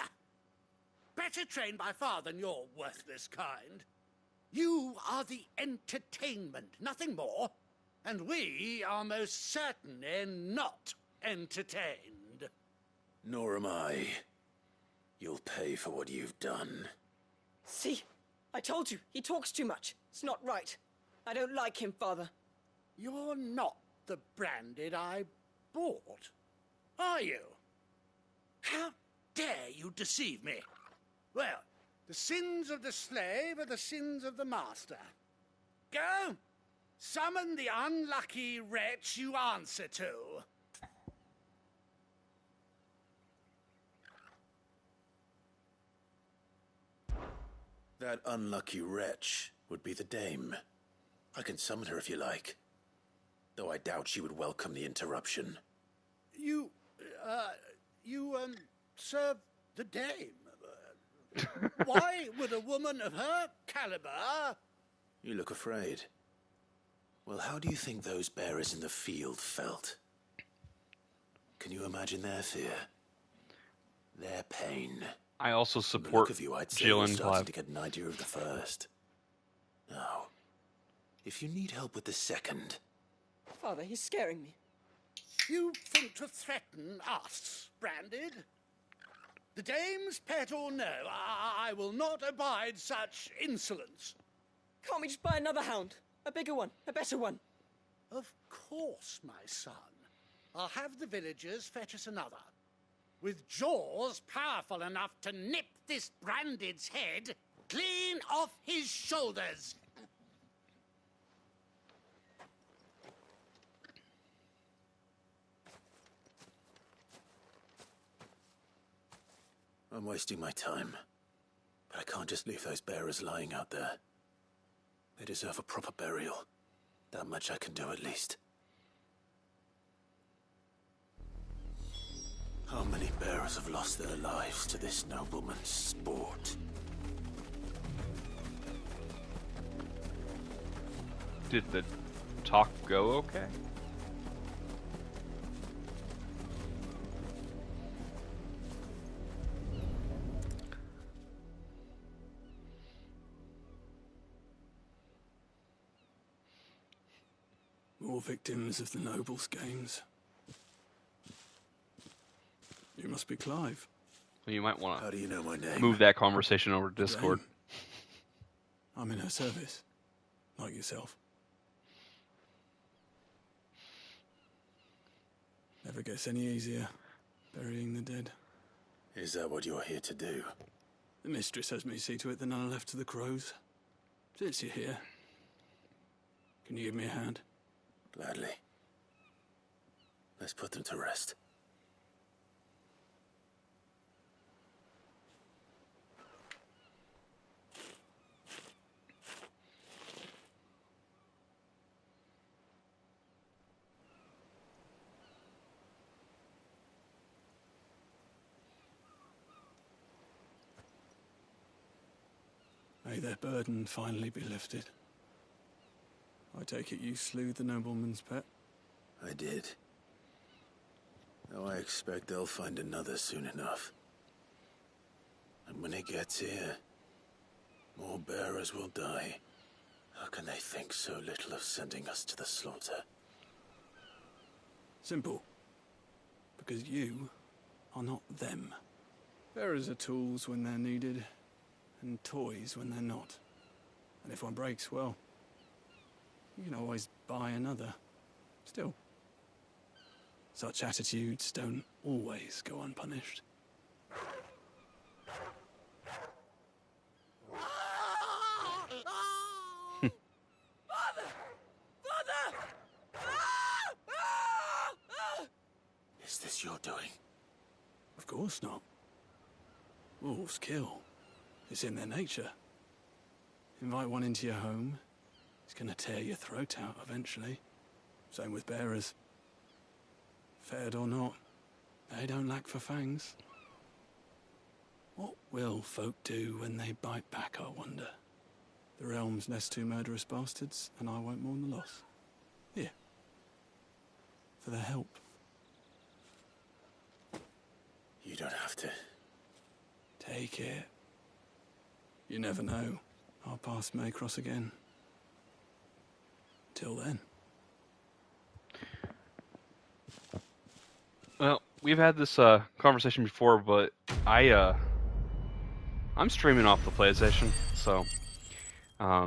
Better trained by far than your worthless kind. You are the entertainment, nothing more. And we are most certainly not entertained. Nor am I. You'll pay for what you've done. See? I told you, he talks too much. It's not right. I don't like him, Father. You're not the Branded I bought, are you? How dare you deceive me? Well, the sins of the slave are the sins of the master. Go! Summon the unlucky wretch you answer to. That unlucky wretch would be the dame. I can summon her if you like. Though I doubt she would welcome the interruption. You serve the dame. Why would a woman of her caliber... You look afraid. Well, how do you think those bearers in the field felt? Can you imagine their fear? Their pain? I also support of you, I'd say Jill you're and starting Clive. to get an idea of the first. Now, if you need help with the second... Father, he's scaring me. You think to threaten us, Branded? The dame's pet or no, I will not abide such insolence. Can't we just buy another hound? A bigger one, a better one. Of course, my son. I'll have the villagers fetch us another. With jaws powerful enough to nip this Branded's head clean off his shoulders. I'm wasting my time. But I can't just leave those bearers lying out there. They deserve a proper burial. That much I can do at least. How many bearers have lost their lives to this nobleman's sport? Did the talk go okay? More victims of the nobles' games. You must be Clive. You might want How do you know my to name? move that conversation over to Discord. I'm in her service, like yourself. Never gets any easier, burying the dead. Is that what you're here to do? The mistress has me see to it that none are left to the crows. Since you're here, can you give me a hand? Gladly. Let's put them to rest. May their burden finally be lifted. I take it you slew the nobleman's pet? I did. Though I expect they'll find another soon enough. And when it gets here, more bearers will die. How can they think so little of sending us to the slaughter? Simple. Because you are not them. Bearers are tools when they're needed, and toys when they're not. And if one breaks, well, you can always buy another. Still, such attitudes don't always go unpunished. Is this your doing? Of course not. Wolves kill. It's in their nature. Invite one into your home, it's gonna tear your throat out eventually. Same with bearers. Fed or not, they don't lack for fangs. What will folk do when they bite back, I wonder? The realm's nest two murderous bastards, and I won't mourn the loss. Here. For their help. You don't have to. Take it. You never know. Our paths may cross again. Till then. Well, we've had this conversation before, but I I'm streaming off the PlayStation, so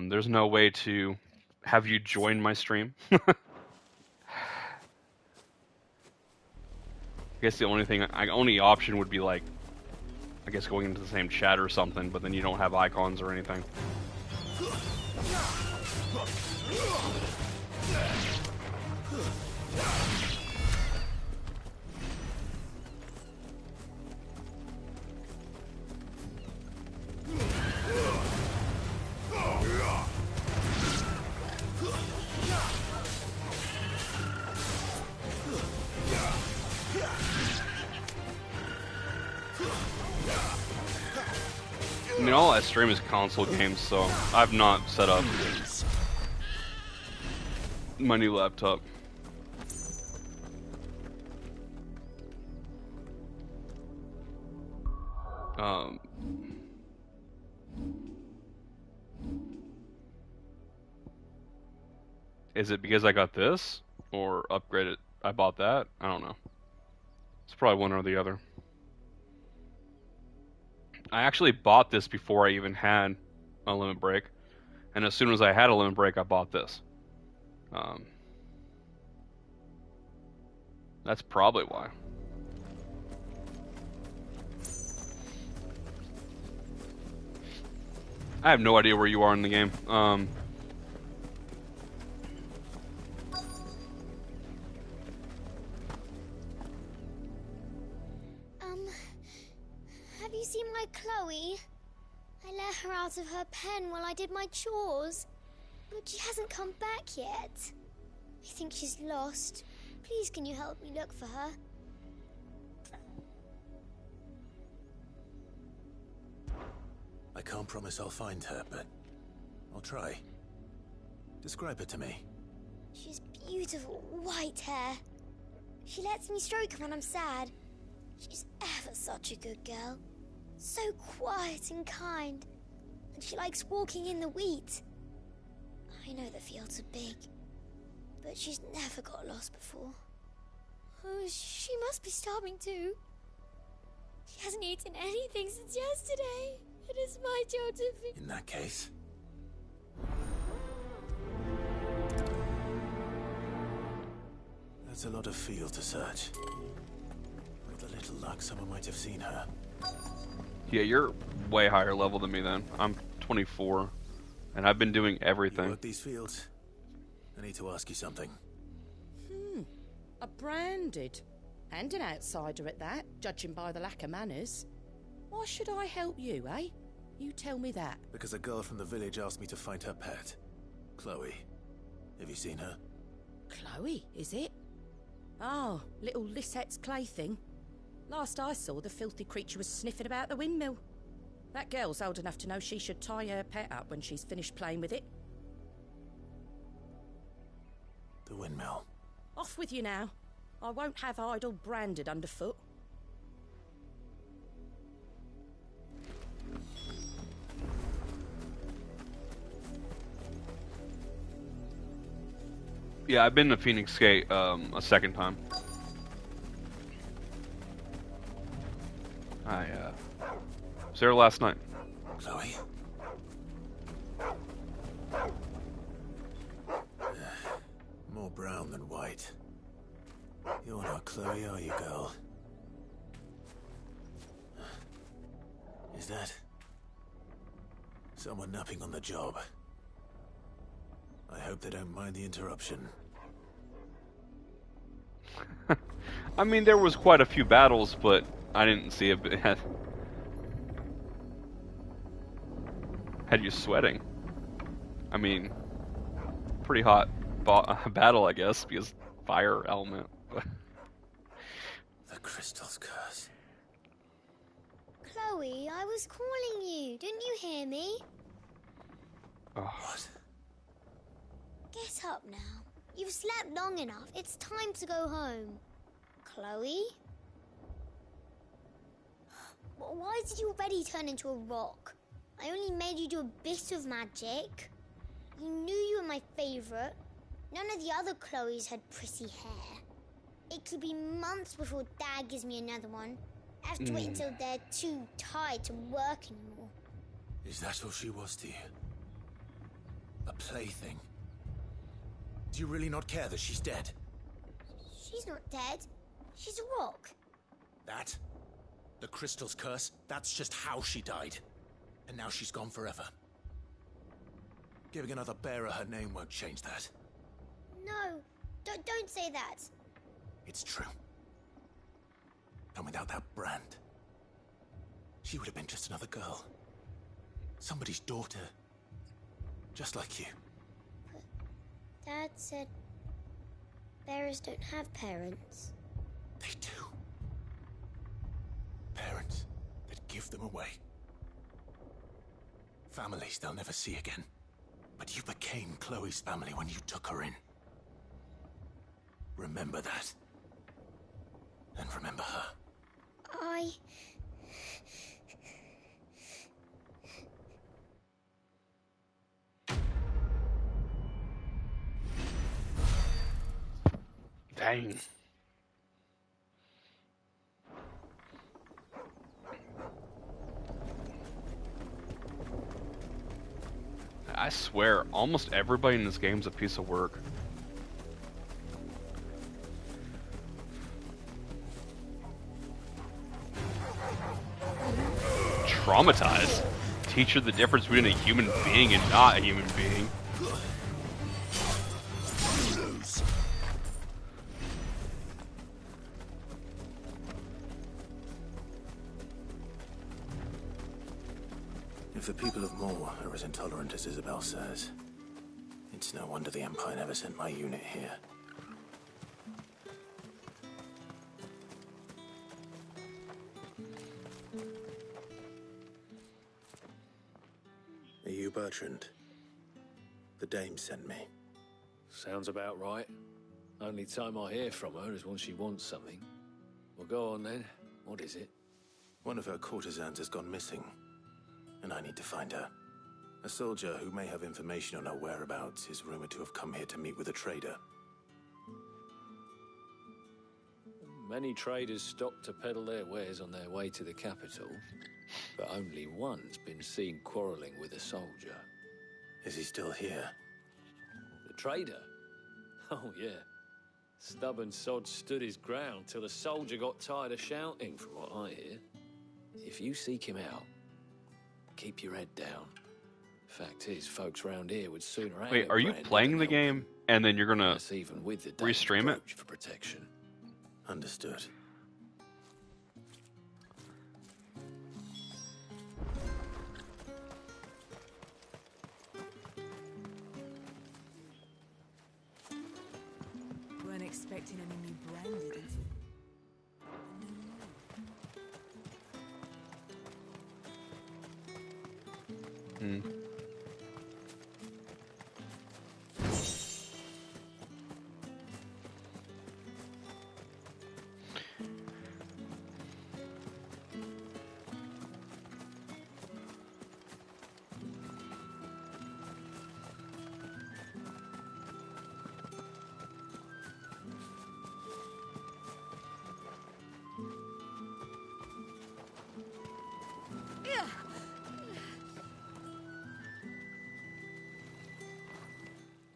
there's no way to have you join my stream. I guess the only option would be like, I guess going into the same chat or something, but then you don't have icons or anything. I mean, all I stream is console games, so I've not set up my new laptop. Is it because I got this? Or upgraded? I bought that? I don't know. It's probably one or the other. I actually bought this before I even had a limit break. And as soon as I had a limit break, I bought this. That's probably why. I have no idea where you are in the game. Have you seen my Chloe? I let her out of her pen while I did my chores, but she hasn't come back yet. I think she's lost. Please, can you help me look for her? I can't promise I'll find her, but I'll try. Describe her to me. She's beautiful white hair. She lets me stroke her when I'm sad. She's ever such a good girl. So quiet and kind. And she likes walking in the wheat. I know the fields are big, but she's never got lost before. Oh, she must be starving too. She hasn't eaten anything since yesterday. It is my job to feed. In that case... That's a lot of field to search. With a little luck, someone might have seen her. Yeah, you're way higher level than me then. I'm 24, and I've been doing everything. You work these fields? I need to ask you something. A branded. And an outsider at that, judging by the lack of manners. Why should I help you, eh? You tell me that. Because a girl from the village asked me to find her pet. Chloe. Have you seen her? Chloe, is it? Oh, little Lisette's plaything. Last I saw, the filthy creature was sniffing about the windmill. That girl's old enough to know she should tie her pet up when she's finished playing with it. The windmill. Off with you now. I won't have idle branded underfoot. Yeah, I've been to Phoenix Gate a second time. I was there last night. Chloe? More brown than white. You're not Chloe, are you, girl? Is that... someone napping on the job? I hope they don't mind the interruption. I mean, there was quite a few battles, but I didn't see it had you sweating. I mean, pretty hot battle, I guess, because fire element. The crystal's curse. Chloe, I was calling you. Didn't you hear me? Oh. What? Get up now. You've slept long enough. It's time to go home. Chloe? Why did you already turn into a rock? I only made you do a bit of magic. You knew you were my favourite. None of the other Chloes had pretty hair. It could be months before Dad gives me another one. Have to wait until they're too tired to work anymore. Is that all she was to you? A plaything? Do you really not care that she's dead? She's not dead. She's a rock. That? The crystal's curse? That's just how she died. And now she's gone forever. Giving another bearer her name won't change that. No, don't say that. It's true. And without that brand, she would have been just another girl. Somebody's daughter. Just like you. But Dad said bearers don't have parents. They do. Parents that give them away. Families they'll never see again. But you became Chloe's family when you took her in. Remember that. And remember her. Dang. I swear, almost everybody in this game is a piece of work. Traumatized. Teach her the difference between a human being and not a human being. If the people of Moor are as intolerant as Isabel says, it's no wonder the Empire never sent my unit here. Are you Bertrand? The dame sent me. Sounds about right. Only time I hear from her is when she wants something. Well, go on then. What is it? One of her courtesans has gone missing, and I need to find her. A soldier who may have information on her whereabouts is rumored to have come here to meet with a trader. Many traders stop to peddle their wares on their way to the capital, but only one's been seen quarrelling with a soldier. Is he still here? The trader? Oh, yeah. Stubborn sod stood his ground till the soldier got tired of shouting, from what I hear. If you seek him out, keep your head down. Fact is, folks round here would sooner have Wait, are you playing the game and then you're gonna restream it? For protection. Understood. Weren't expecting any new branded info.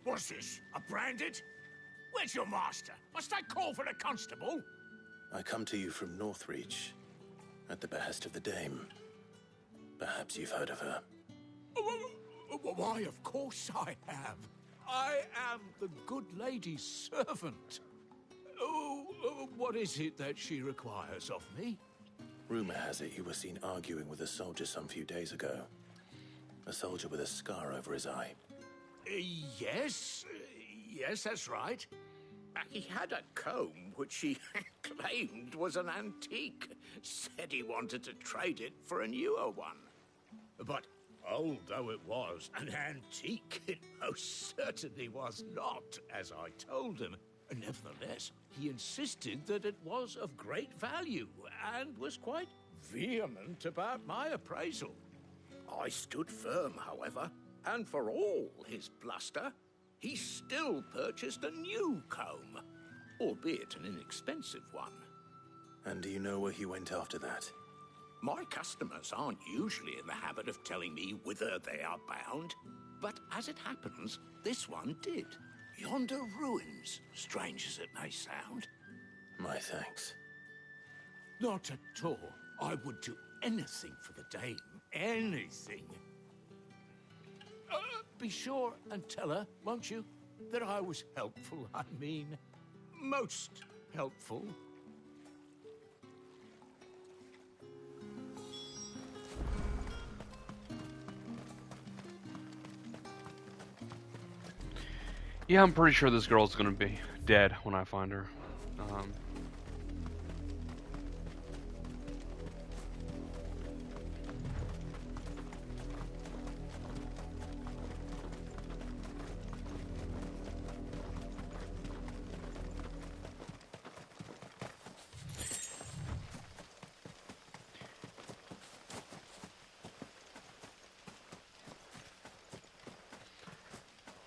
What's this? A branded? Where's your master? Must I call for the constable? I come to you from Northreach, at the behest of the dame. Perhaps you've heard of her. Why, of course I have. I am the good lady's servant. What is it that she requires of me? Rumor has it you were seen arguing with a soldier some few days ago. A soldier with a scar over his eye. Yes, that's right. He had a comb which he claimed was an antique. Said he wanted to trade it for a newer one. But old though it was, an antique it most certainly was not, as I told him. Nevertheless, he insisted that it was of great value and was quite vehement about my appraisal. I stood firm, however, and for all his bluster, he still purchased a new comb, albeit an inexpensive one. And do you know where he went after that? My customers aren't usually in the habit of telling me whither they are bound, but as it happens, this one did. Yonder ruins, strange as it may sound. My thanks. Not at all. I would do anything for the dame. Anything. Be sure and tell her, won't you, that I was helpful. I mean, most helpful. Yeah, I'm pretty sure this girl's gonna be dead when I find her.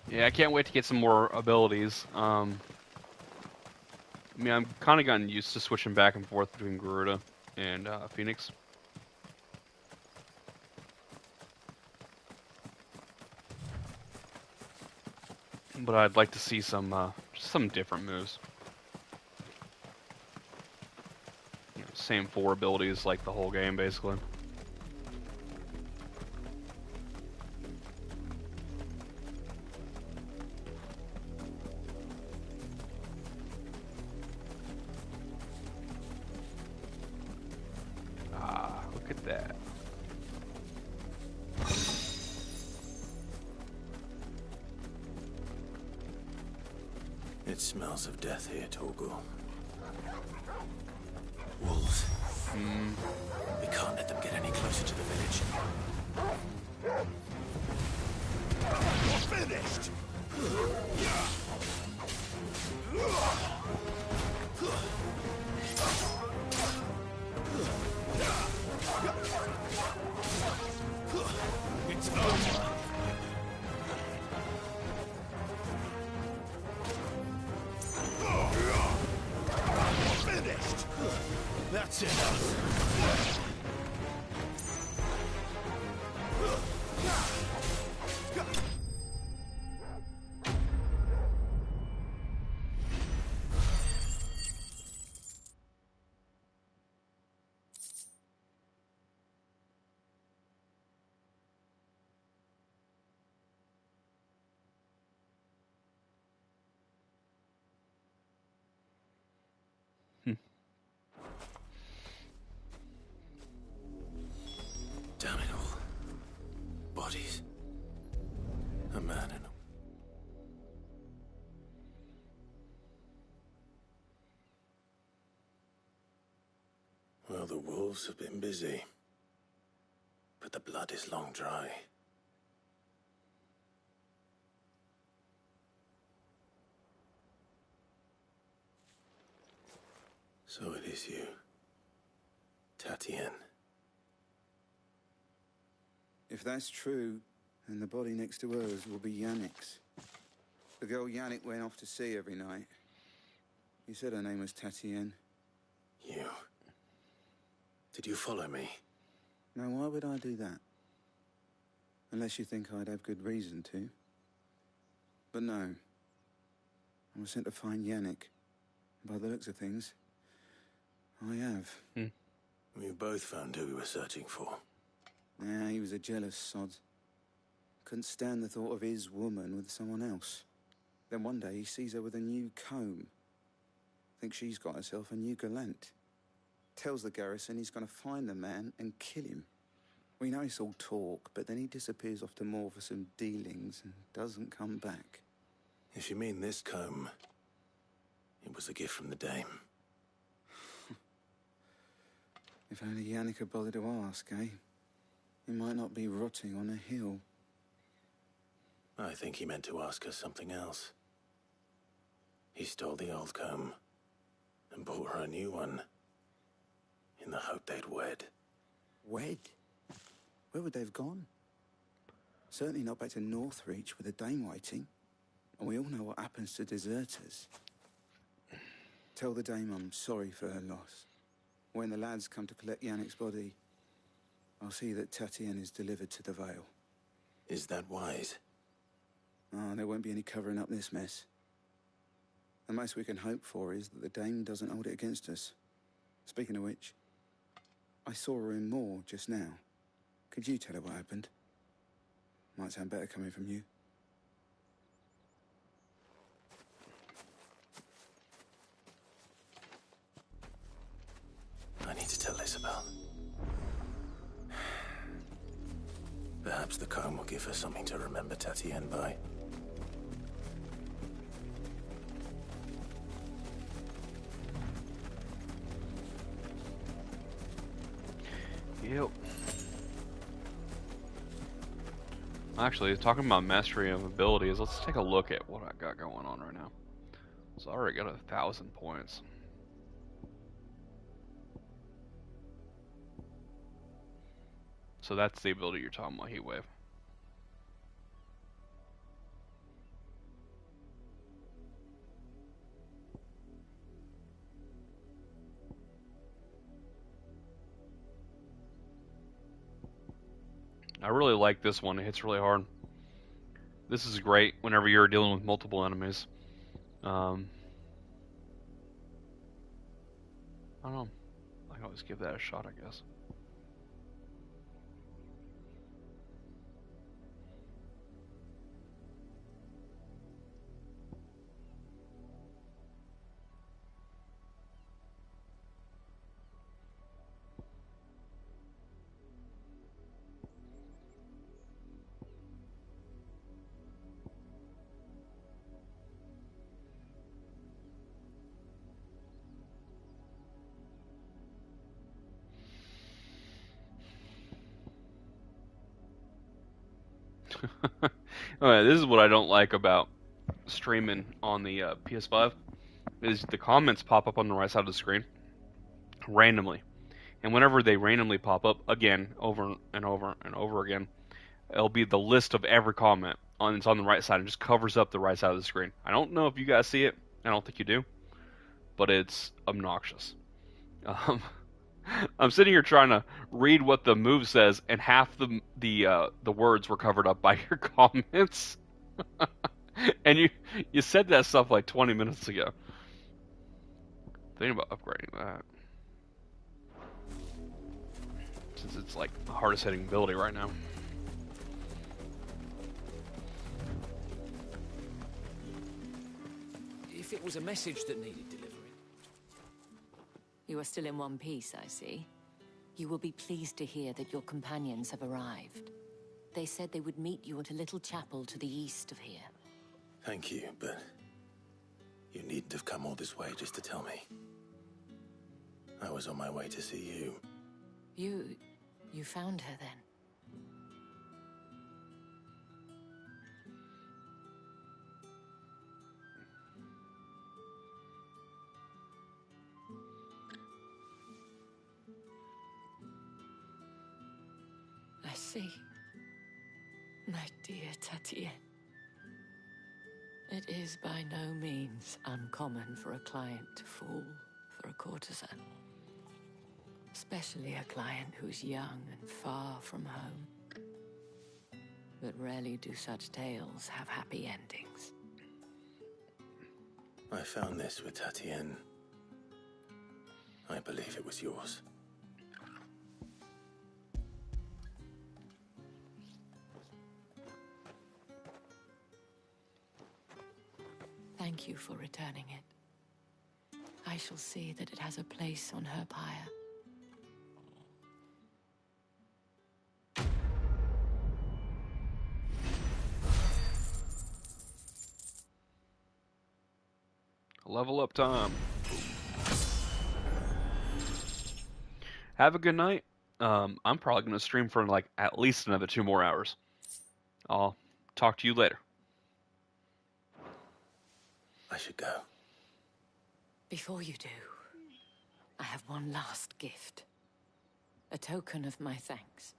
Yeah, I can't wait to get some more abilities. I mean, I'm kind of gotten used to switching back and forth between Garuda and Phoenix. But I'd like to see some just some different moves. You know, same 4 abilities like the whole game, basically. Look at that. It smells of death here, Torgal. Wolves. We can't let them get any closer to the village. You're finished! It's over. Finished. That's enough. Damn it all. Bodies. A man and a... Well, the wolves have been busy. But the blood is long dry. So it is you, Tatienne. If that's true, then the body next to hers will be Yannick's. The girl Yannick went off to sea every night. He said her name was Tatienne. You... Did you follow me? Now, why would I do that? Unless you think I'd have good reason to. But no. I was sent to find Yannick. By the looks of things, I have. We both found who we were searching for. Yeah, he was a jealous sod. Couldn't stand the thought of his woman with someone else. Then one day he sees her with a new comb. Thinks she's got herself a new gallant. Tells the garrison he's going to find the man and kill him. We know it's all talk, but then he disappears off to Moor for some dealings and doesn't come back. If you mean this comb, it was a gift from the dame. If only Yannick had bothered to ask, eh? He might not be rotting on a hill. I think he meant to ask her something else. He stole the old comb and bought her a new one in the hope they'd wed. Wed? Where would they have gone? Certainly not back to Northreach with a dame waiting. And we all know what happens to deserters. Tell the dame I'm sorry for her loss. When the lads come to collect Yannick's body, I'll see that Tatienne is delivered to the Vale. Is that wise? Oh, there won't be any covering up this mess. The most we can hope for is that the Dame doesn't hold it against us. Speaking of which, I saw her in Moor just now. Could you tell her what happened? Might sound better coming from you. I need to tell Isabel. Perhaps the comb will give her something to remember Tatienne by. Yep. Actually, talking about mastery of abilities, let's take a look at what I got going on right now. So I already got 1,000 points. So that's the ability you're talking about, Heat Wave. I really like this one. It hits really hard. This is great whenever you're dealing with multiple enemies. I don't know. I can always give that a shot, I guess. Alright, this is what I don't like about streaming on the PS5 is the comments pop up on the right side of the screen randomly. And whenever they randomly pop up again, over and over and over again, it'll be the list of every comment it's on the right side and just covers up the right side of the screen. I don't know if you guys see it. I don't think you do. But it's obnoxious. I'm sitting here trying to read what the move says, and half the words were covered up by your comments. And you said that stuff like 20 minutes ago. Thinking about upgrading that, since it's like the hardest hitting ability right now. If it was a message that needed delivering. You are still in one piece, I see. You will be pleased to hear that your companions have arrived. They said they would meet you at a little chapel to the east of here. Thank you, but you needn't have come all this way just to tell me. I was on my way to see you. You found her then? I see. My dear Tatienne. It is by no means uncommon for a client to fall for a courtesan. Especially a client who's young and far from home. But rarely do such tales have happy endings. I found this with Tatienne. I believe it was yours. Thank you for returning it. I shall see that it has a place on her pyre. Level up time. Have a good night. I'm probably going to stream for like at least another 2 more hours. I'll talk to you later. I should go. Before you do, I have one last gift. A token of my thanks.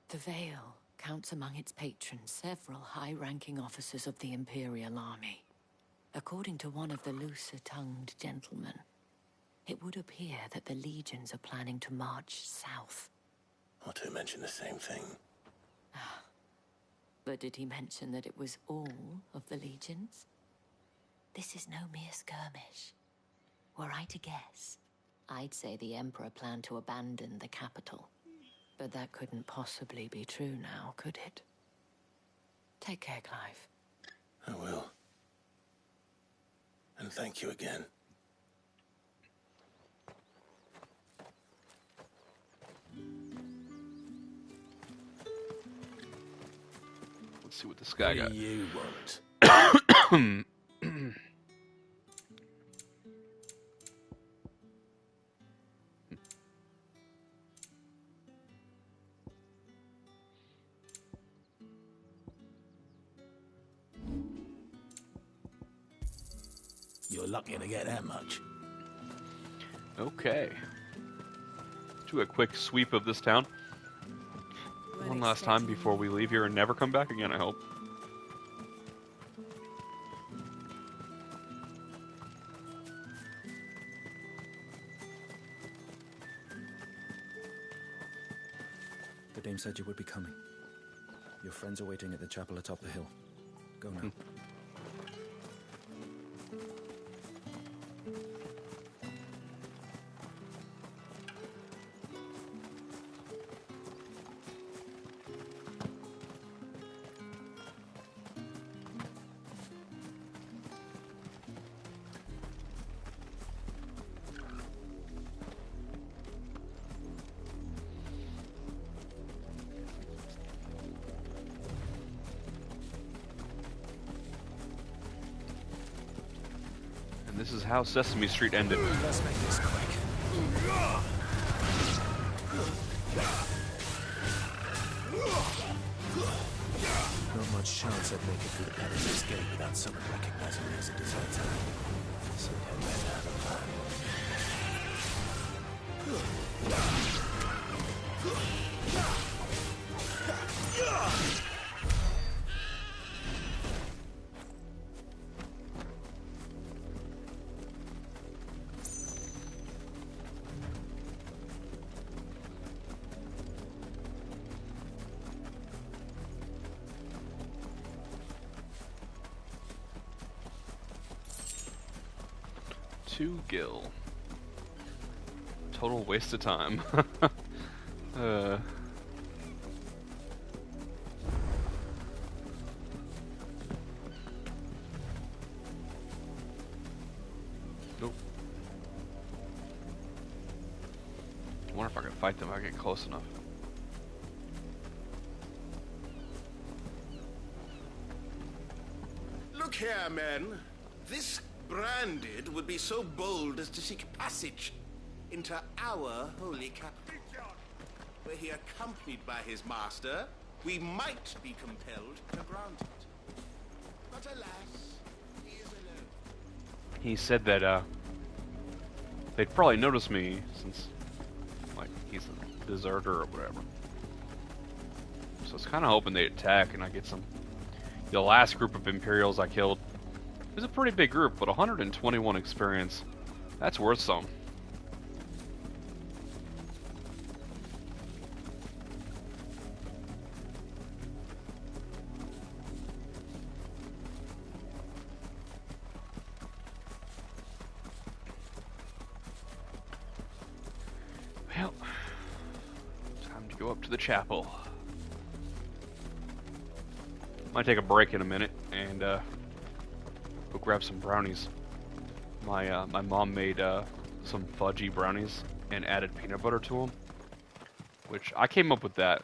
The Vale counts among its patrons several high-ranking officers of the Imperial Army. According to one of the looser-tongued gentlemen, it would appear that the legions are planning to march south. Or to mention the same thing. But did he mention that it was all of the legions? This is no mere skirmish. Were I to guess, I'd say the Emperor planned to abandon the capital. But that couldn't possibly be true now, could it? Take care, Clive. I will. And thank you again. Let's see what this guy got. What do you want? You're lucky to get that much. Okay. Do a quick sweep of this town. One last time before we leave here and never come back again, I hope. The dame said you would be coming. Your friends are waiting at the chapel atop the hill. Go now. And this is how Sesame Street ended. Let's make this quick. Not much chance I'd make it through the palace's gate without someone recognizing me as a deserter. So we had better have a plan. To Gil. Total waste of time. Nope. I wonder if I can fight them if I get close enough. Look here, men. This branded would be so bold as to seek passage into our holy capital. Were he accompanied by his master, we might be compelled to grant it. But alas, he is alone. He said that they'd probably notice me since, like, he's a deserter or whatever. So I was kind of hoping they'd attack and I get some. The last group of Imperials I killed, it was a pretty big group, but 121 experience. That's worth some. Well, time to go up to the chapel. Might take a break in a minute and go grab some brownies. My mom made some fudgy brownies and added peanut butter to them, which I came up with that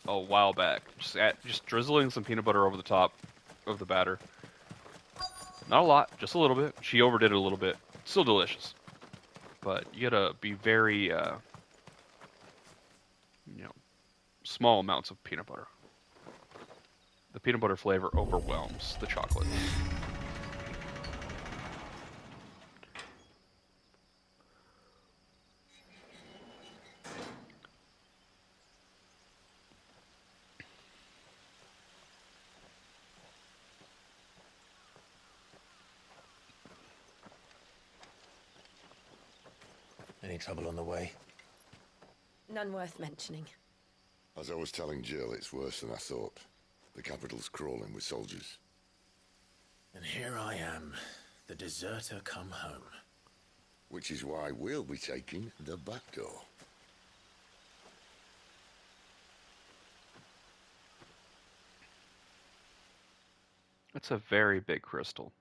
a while back. Just drizzling some peanut butter over the top of the batter. Not a lot, just a little bit. She overdid it a little bit. Still delicious, but you gotta be very small amounts of peanut butter. The peanut butter flavor overwhelms the chocolate. Any trouble on the way? None worth mentioning. As I was telling Jill, it's worse than I thought. The capital's crawling with soldiers. And here I am, the deserter come home. Which is why we'll be taking the back door. That's a very big crystal.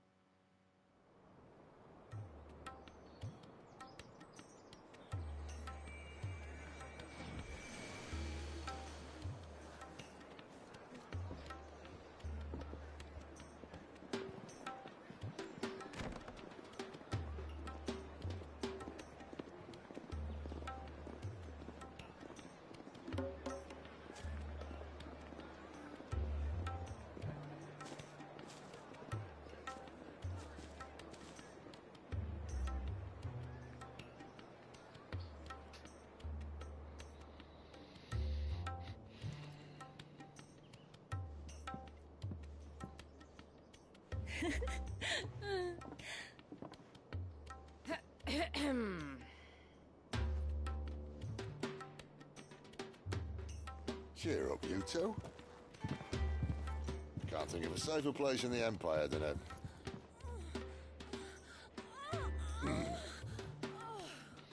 Cheer up, you two. Can't think of a safer place in the Empire than a...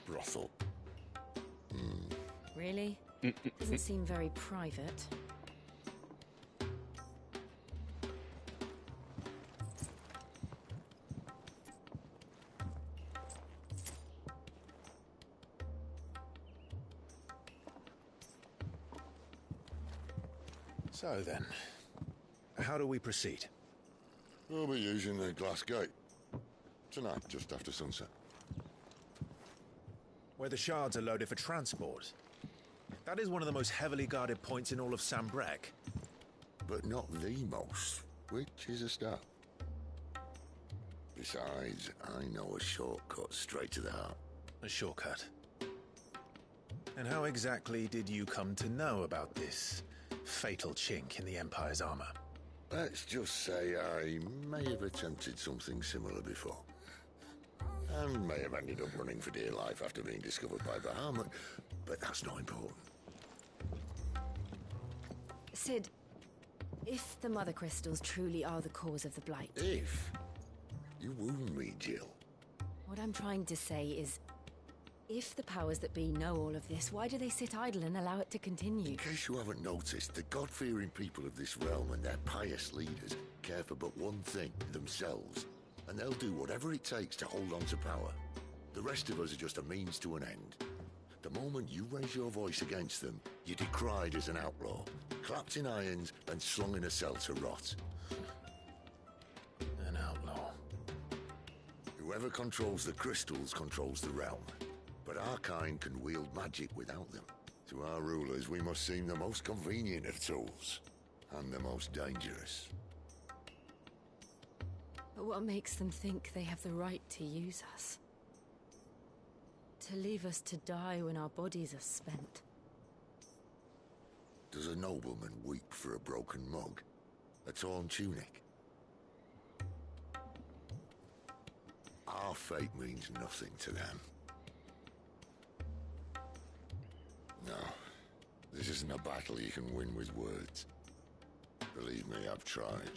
brothel. Really? Doesn't seem very private. So then, how do we proceed? We'll be using the glass gate. Tonight, just after sunset. Where the shards are loaded for transport. That is one of the most heavily guarded points in all of Sambrek. But not the most, which is a start. Besides, I know a shortcut straight to the heart. A shortcut? And how exactly did you come to know about this fatal chink in the Empire's armor? Let's just say I may have attempted something similar before. And may have ended up running for dear life after being discovered by Bahamut, but that's not important. Sid, if the Mother Crystals truly are the cause of the Blight... If? You wound me, Jill. What I'm trying to say is, if the powers that be know all of this, why do they sit idle and allow it to continue? In case you haven't noticed, the God-fearing people of this realm and their pious leaders care for but one thing, themselves. And they'll do whatever it takes to hold on to power. The rest of us are just a means to an end. The moment you raise your voice against them, you're decried as an outlaw, clapped in irons and slung in a cell to rot. An outlaw. Whoever controls the crystals controls the realm. But our kind can wield magic without them. To our rulers, we must seem the most convenient of tools. And the most dangerous. But what makes them think they have the right to use us? To leave us to die when our bodies are spent? Does a nobleman weep for a broken mug? A torn tunic? Our fate means nothing to them. No, this isn't a battle you can win with words. Believe me, I've tried,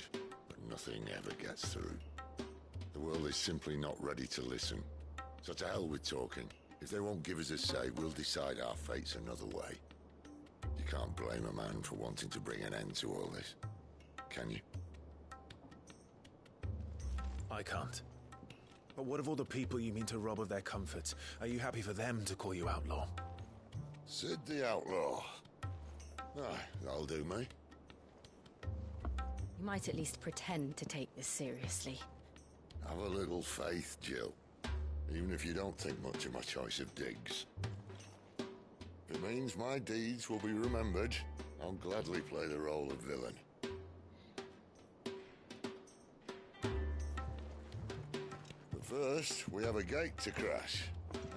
but nothing ever gets through. The world is simply not ready to listen. So to hell with talking. If they won't give us a say, we'll decide our fates another way. You can't blame a man for wanting to bring an end to all this, can you? I can't. But what of all the people you mean to rob of their comforts? Are you happy for them to call you outlaw? Sid the Outlaw. Aye, that'll do me. You might at least pretend to take this seriously. Have a little faith, Jill. Even if you don't think much of my choice of digs. If it means my deeds will be remembered, I'll gladly play the role of villain. But first, we have a gate to crash.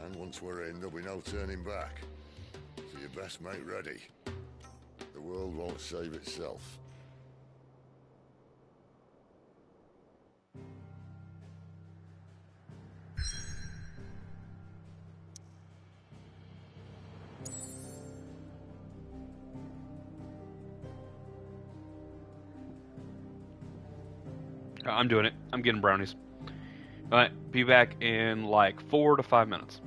And once we're in, there'll be no turning back. So you best make ready. The world won't save itself. I'm doing it. I'm getting brownies. Alright, be back in like 4 to 5 minutes.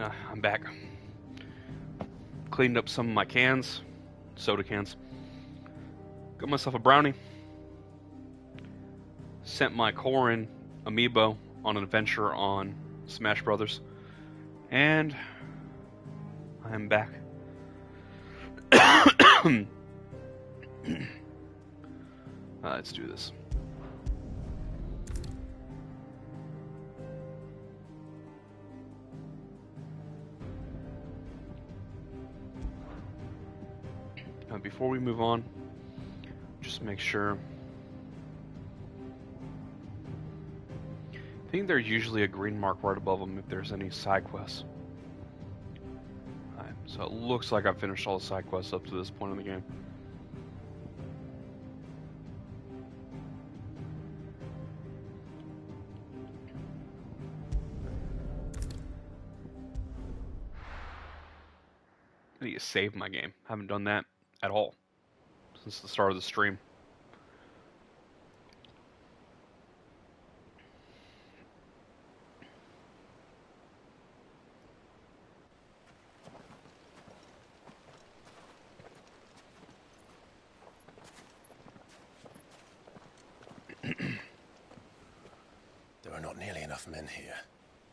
I'm back. Cleaned up some of my cans, soda cans. Got myself a brownie. Sent my Corin amiibo on an adventure on Smash Brothers. And I'm back. Let's do this. Before we move on, just make sure. I think there's usually a green mark right above them if there's any side quests. Alright, so it looks like I've finished all the side quests up to this point in the game. I need to save my game. Haven't done that at all since the start of the stream. There are not nearly enough men here.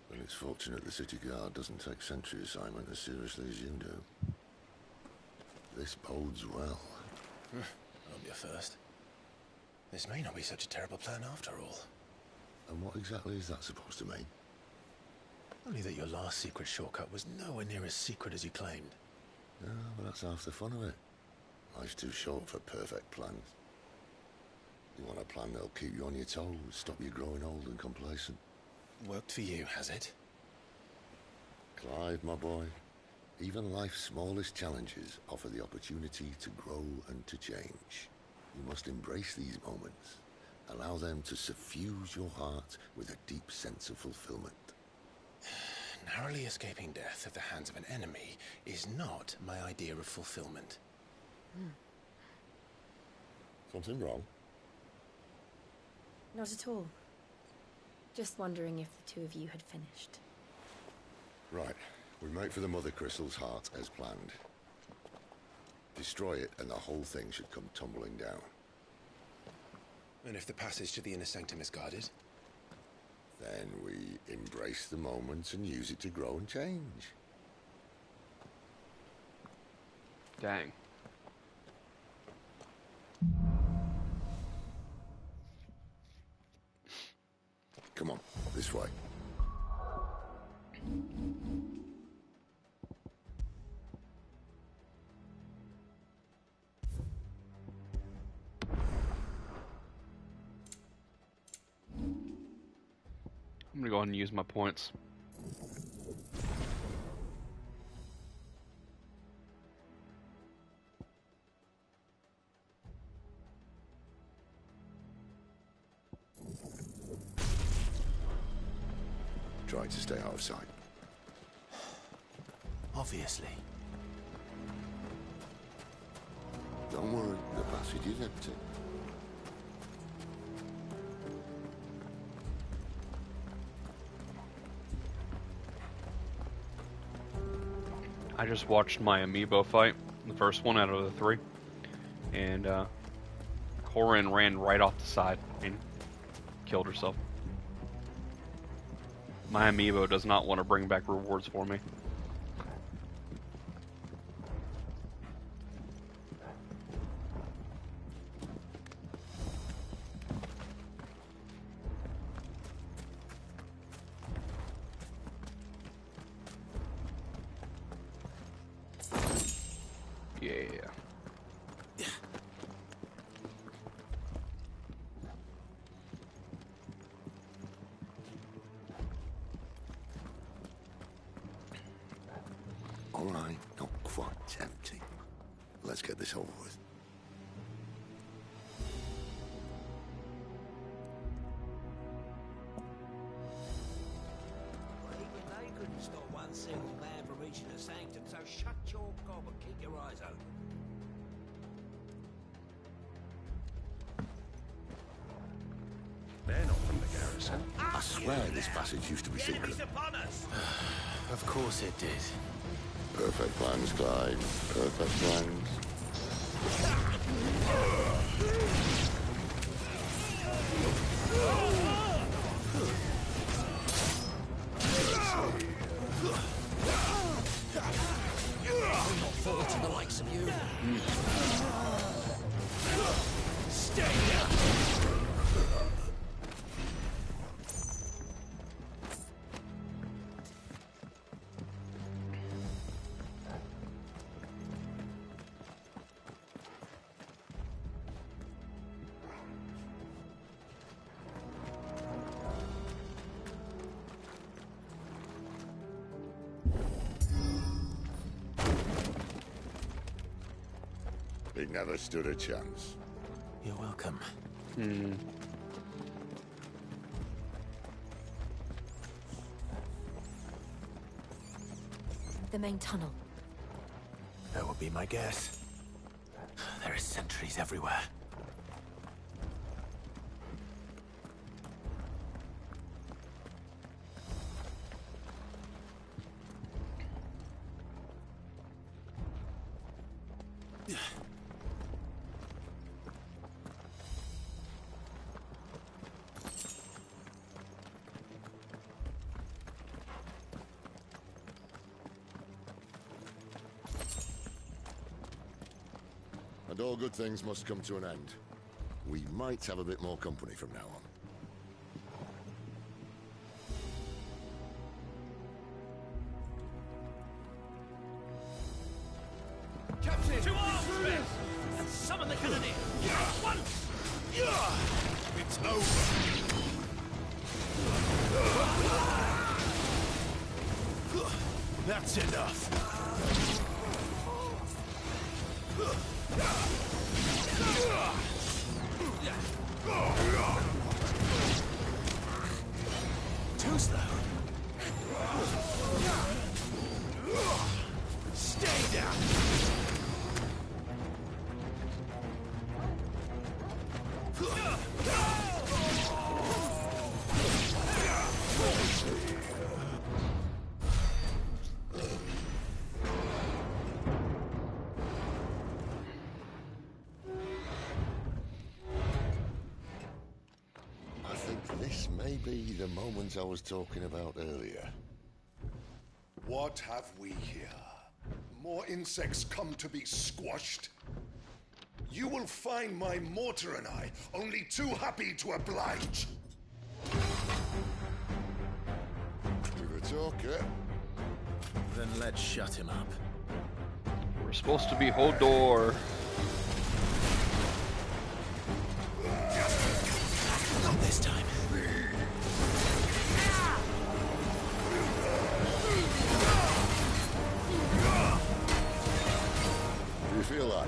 Well, it's fortunate the city guard doesn't take sentry assignment as seriously as you do. This bodes well. Won't be a first. This may not be such a terrible plan after all. And what exactly is that supposed to mean? Only that your last secret shortcut was nowhere near as secret as you claimed. No, but that's half the fun of it. Life's too short for perfect plans. You want a plan that'll keep you on your toes, stop you growing old and complacent. Worked for you, has it? Clive, my boy, even life's smallest challenges offer the opportunity to grow and to change. You must embrace these moments. Allow them to suffuse your heart with a deep sense of fulfillment. Narrowly escaping death at the hands of an enemy is not my idea of fulfillment. Something wrong? Not at all. Just wondering if the two of you had finished. Right. We make for the Mother Crystal's heart as planned. Destroy it and the whole thing should come tumbling down. And if the passage to the inner sanctum is guarded? Then we embrace the moment and use it to grow and change. Dang. Come on, this way. I'm gonna go ahead and use my points. Try to stay out of sight. Obviously. Don't worry, the passage is empty. I just watched my amiibo fight, the first one out of the three, and Corin ran right off the side and killed herself. My amiibo does not want to bring back rewards for me. Yeah. All right, not quite empty. Let's get this over with. Well, even they couldn't stop one single man from reaching the sanctum, so shut your gob and keep your eyes open. They're not from the garrison. I swear this passage used to be secret. Of course it did. Perfect plans, Clyde. Perfect plans. I'll not fall to the likes of you. Stay down! He never stood a chance. You're welcome. The main tunnel. That would be my guess. There are sentries everywhere. And all good things must come to an end. We might have a bit more company from now on. Captain! To arms, men! And summon the cannoneer! At once! It's over. That's enough. Too slow. Stay down. I think this may be the moment I was talking about earlier. What have we here? More insects come to be squashed? You will find my mortar and I only too happy to oblige. You're a talker. Then let's shut him up. We're supposed to be hold door. Not this time. Do you feel that?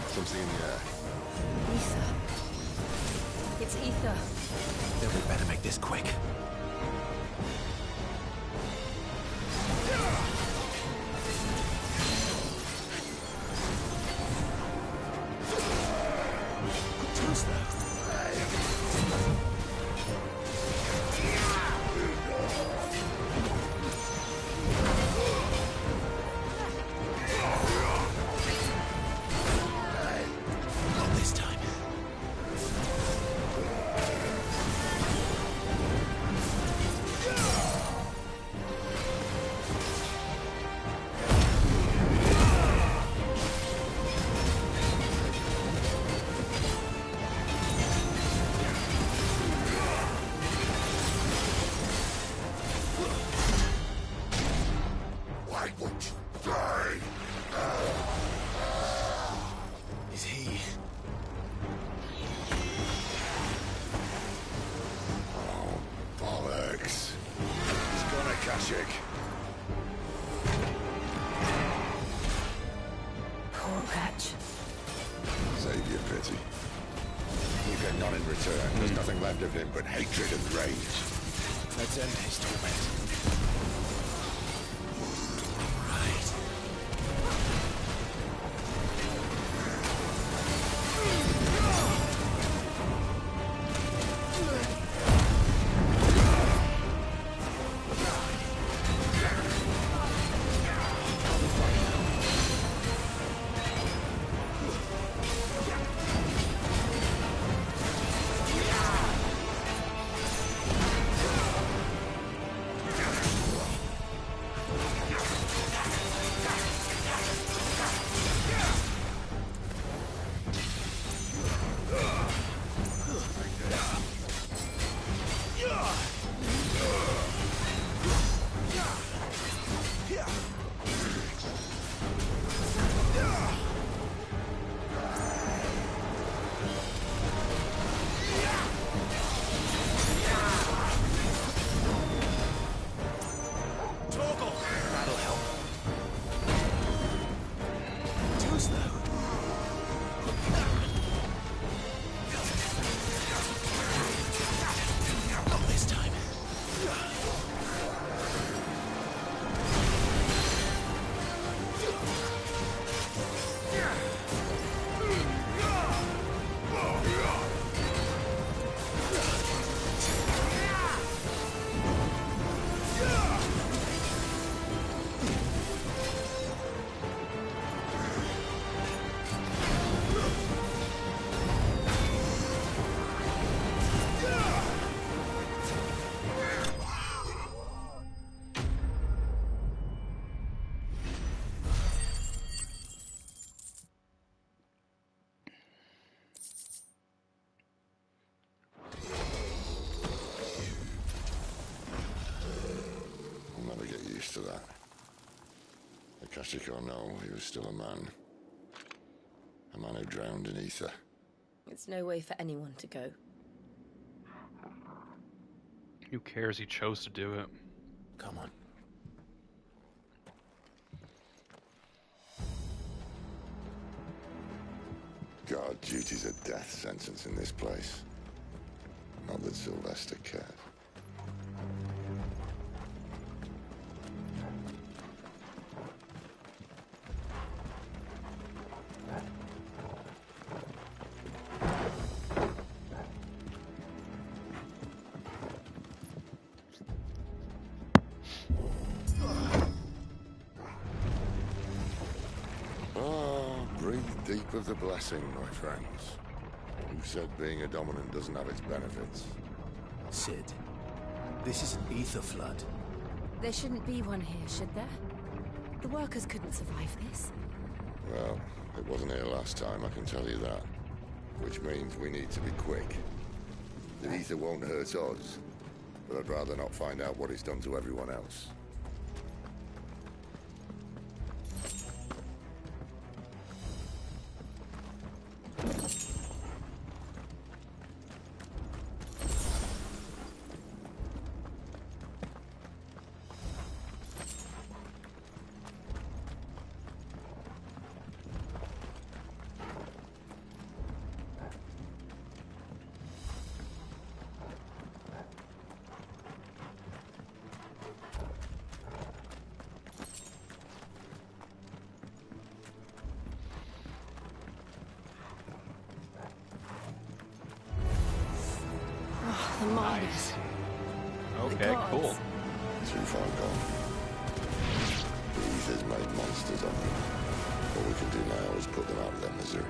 Something in the air. Ether. It's ether. Then we better make this quick. Too slow. Not this time. Why won't you die? Is he? Oh, bollocks. He's gonna Kashyyyk. Poor wretch. Save your pity. You get none in return. There's nothing left of him but hatred and rage. Let's end his torment. Right. Akashic or no, he was still a man. A man who drowned in ether. It's no way for anyone to go. Who cares? He chose to do it. Come on. God, duty's a death sentence in this place. Not that Sylvester cared. Deep of the blessing, my friends. Who said being a dominant doesn't have its benefits? Sid, this is an ether flood. There shouldn't be one here, should there? The workers couldn't survive this. Well, it wasn't here last time, I can tell you that. Which means we need to be quick. The ether won't hurt us, but I'd rather not find out what it's done to everyone else. The miners. Okay, cool. Too far gone. The ether's made monsters of them. All we can do now is put them out of their misery.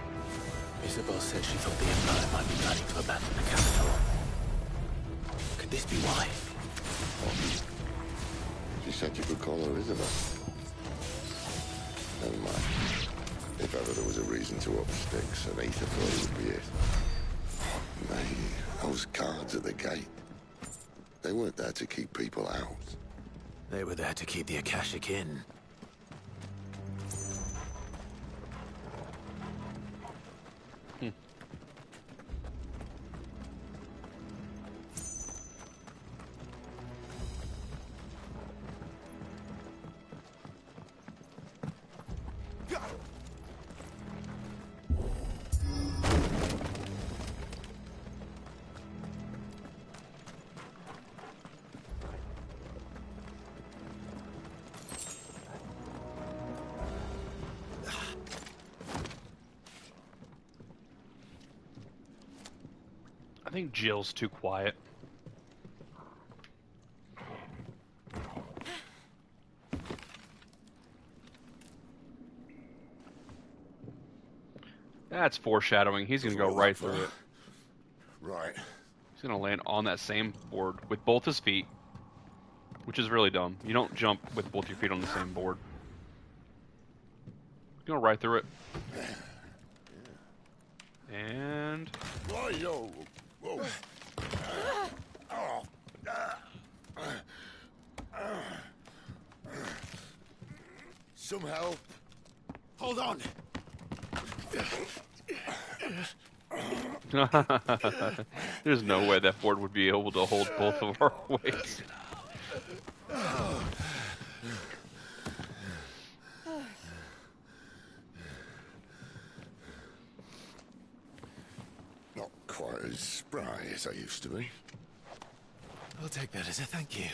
Isabel said she thought the Empire might be planning to abandon the capital. Could this be why? She said you could call her Isabel. Never mind. If ever there was a reason to up sticks, an ether flow would be it. Mate, those guards at the gate. They weren't there to keep people out. They were there to keep the Akashic in. I think Jill's too quiet. That's foreshadowing. He's going to go right through it. Right. He's going to land on that same board with both his feet, which is really dumb. You don't jump with both your feet on the same board. Go right through it. And... Whoa, yo. Whoa. Some help. Hold on. There's no way that board would be able to hold both of our weights. Not quite as spry as I used to be. I'll take that as a thank you.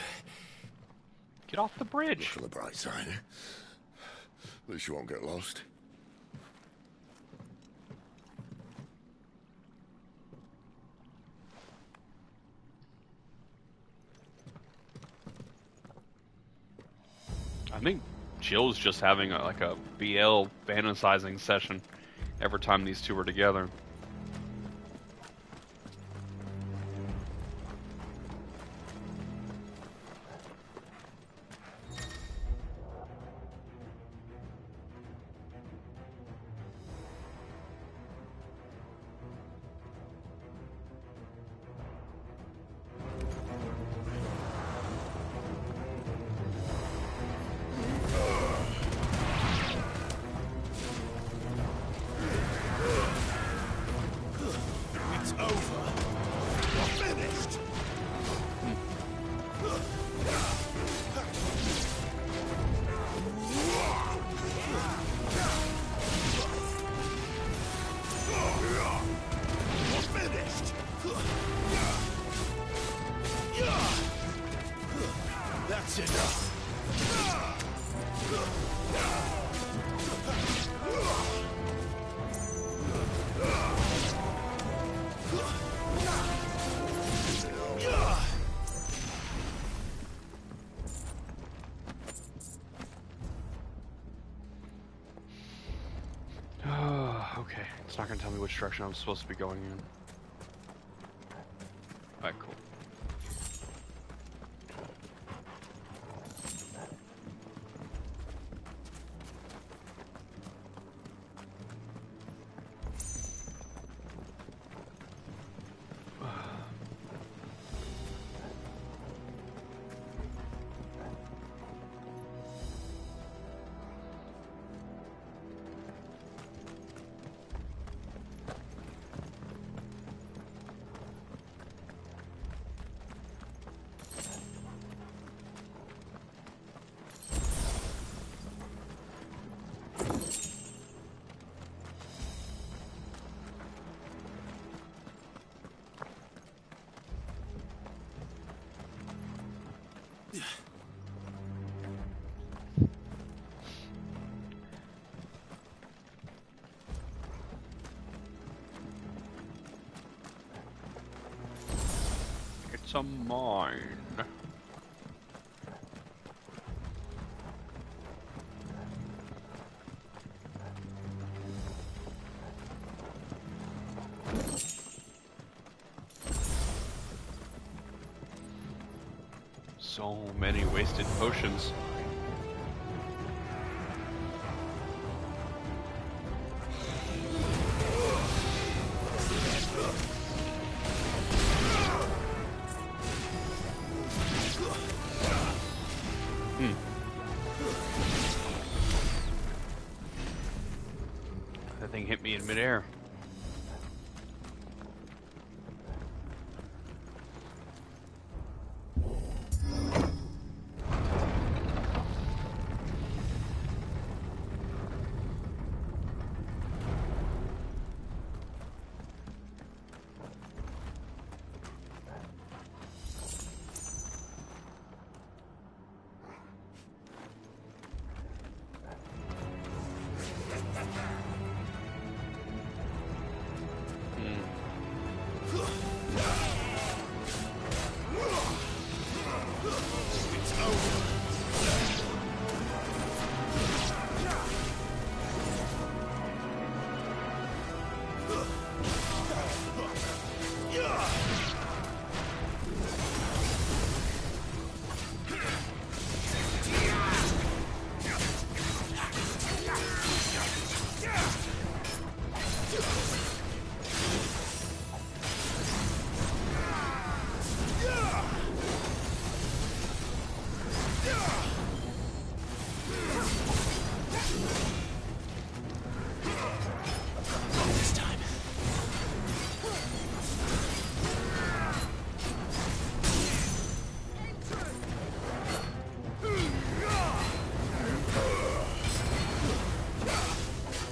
Get off the bridge. Look on the bright side. At least you won't get lost. I think Jill's just having a BL fantasizing session every time these two are together. Okay, it's not gonna tell me which direction I'm supposed to be going in. Alright, cool. It's a mine. So many wasted potions. That thing hit me in midair.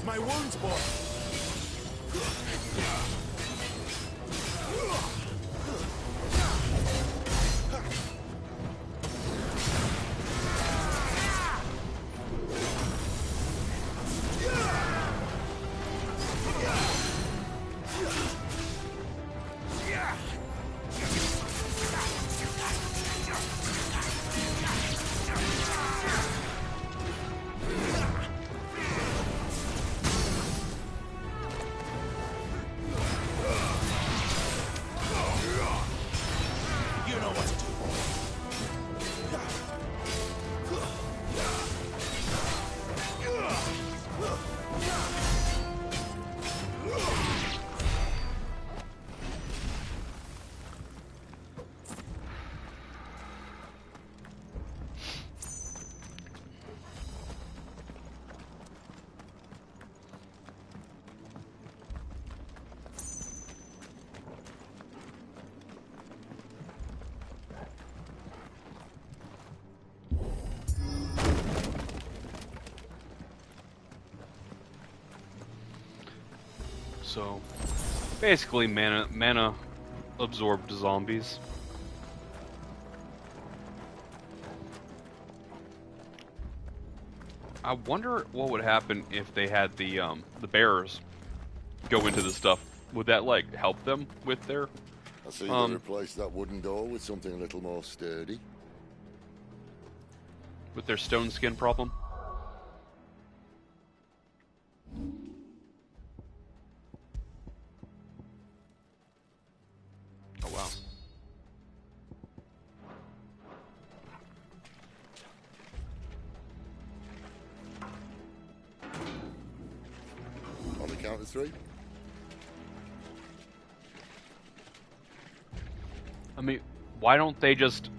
My wounds, boy. So, basically, mana absorbed zombies. I wonder what would happen if they had the bearers go into the stuff. Would that like help them with their? I see they replaced that wooden door with something a little more sturdy. With their stone skin problem. Oh wow. On the count of 3. I mean, why don't they just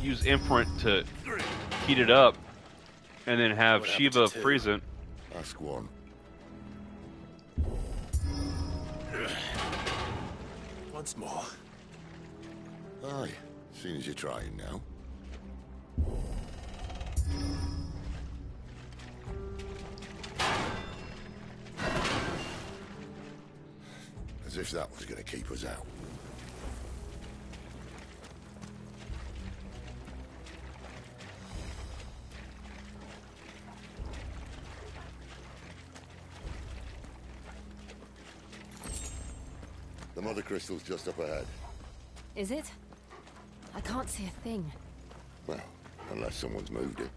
use Imprint to heat it up and then have Shiva freeze it? Ask one. Once more. Aye, seeing as you're trying now. As if that was going to keep us out. The mother crystal's just up ahead. Is it? I can't see a thing. Well, unless someone's moved it.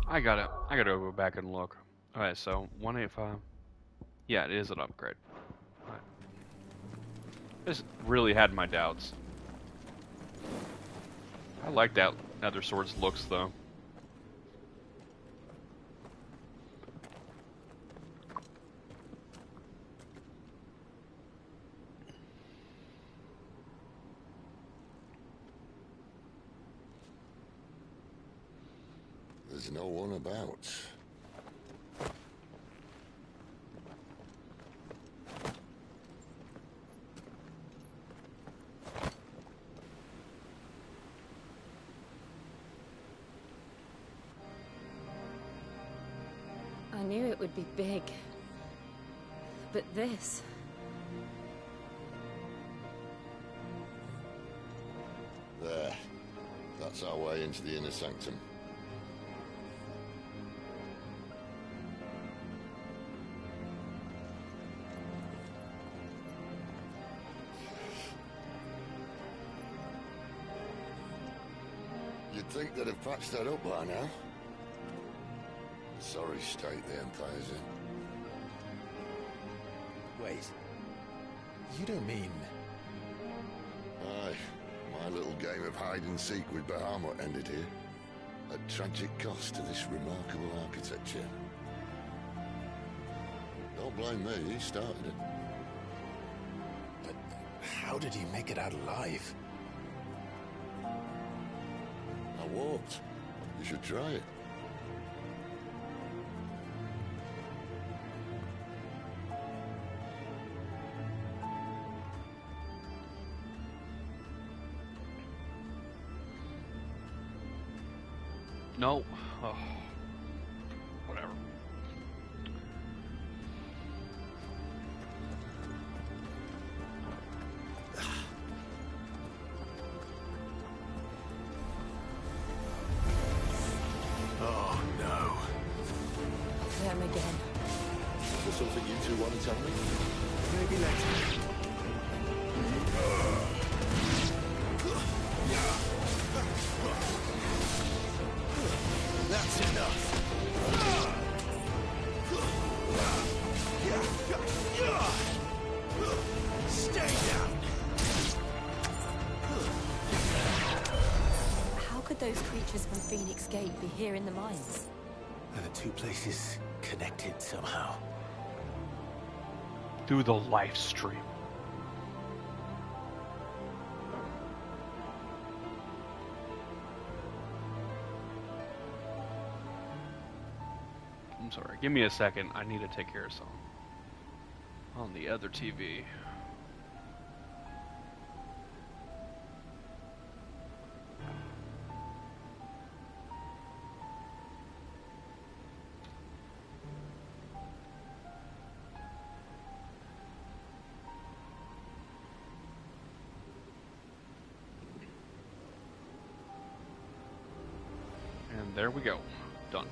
I gotta go back and look. Alright, so 185. Yeah, it is an upgrade. Alright. Just really had my doubts. I like that Nether Sword's looks though. There's no one about. I knew it would be big. But this... There. That's our way into the inner sanctum. You'd think they'd have patched that up by now. Sorry state the Empire's in. Wait. You don't mean... Aye. My little game of hide-and-seek with Bahamut ended here. At tragic cost to this remarkable architecture. Don't blame me, he started it. But how did he make it out alive? I walked. You should try it. No. Oh. Whatever. Oh, no. Them again. Is there something you two want to tell me? Maybe later. That's enough. Stay down. How could those creatures from Phoenix Gate be here in the mines? Are the two places connected somehow? Through the live stream. I'm sorry. Give me a second. I need to take care of something. On the other TV. And there we go. Done.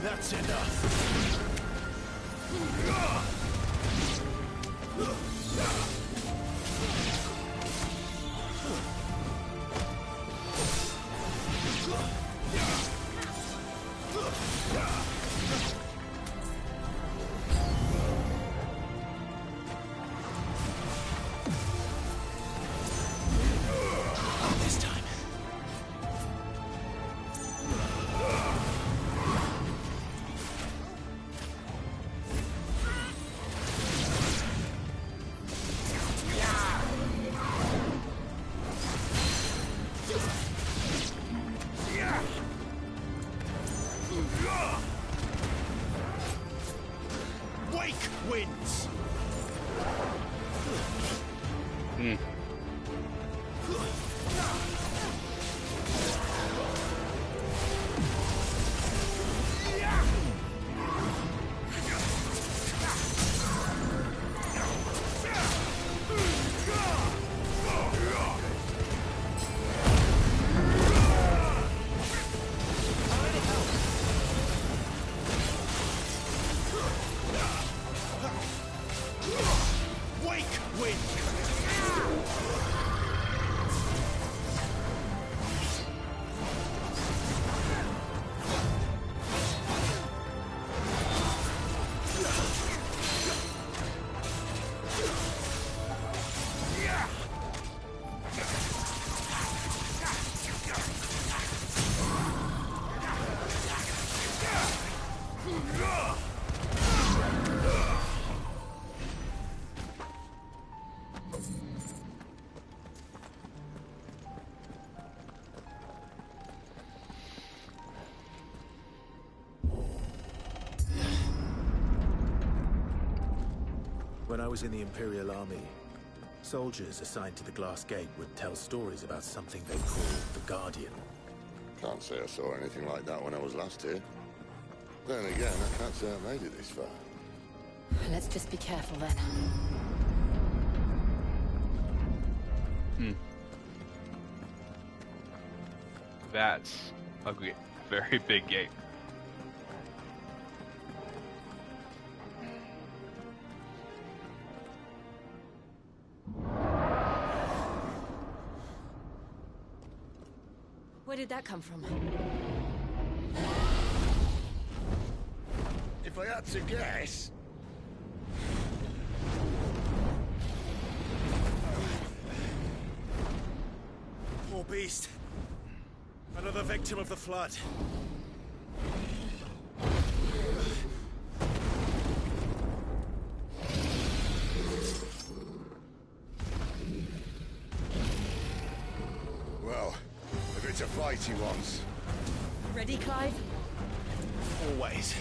That's enough. This time. Wake wins. Wake wins. When I was in the Imperial Army, soldiers assigned to the Glass Gate would tell stories about something they called the Guardian. Can't say I saw anything like that when I was last here. Then again, I can't say I made it this far. Let's just be careful then. That's a very big gate. Where did that come from? If I had to guess... Poor beast. Another victim of the Flood. Well, if it's a fight he wants... Ready, Clive? Always.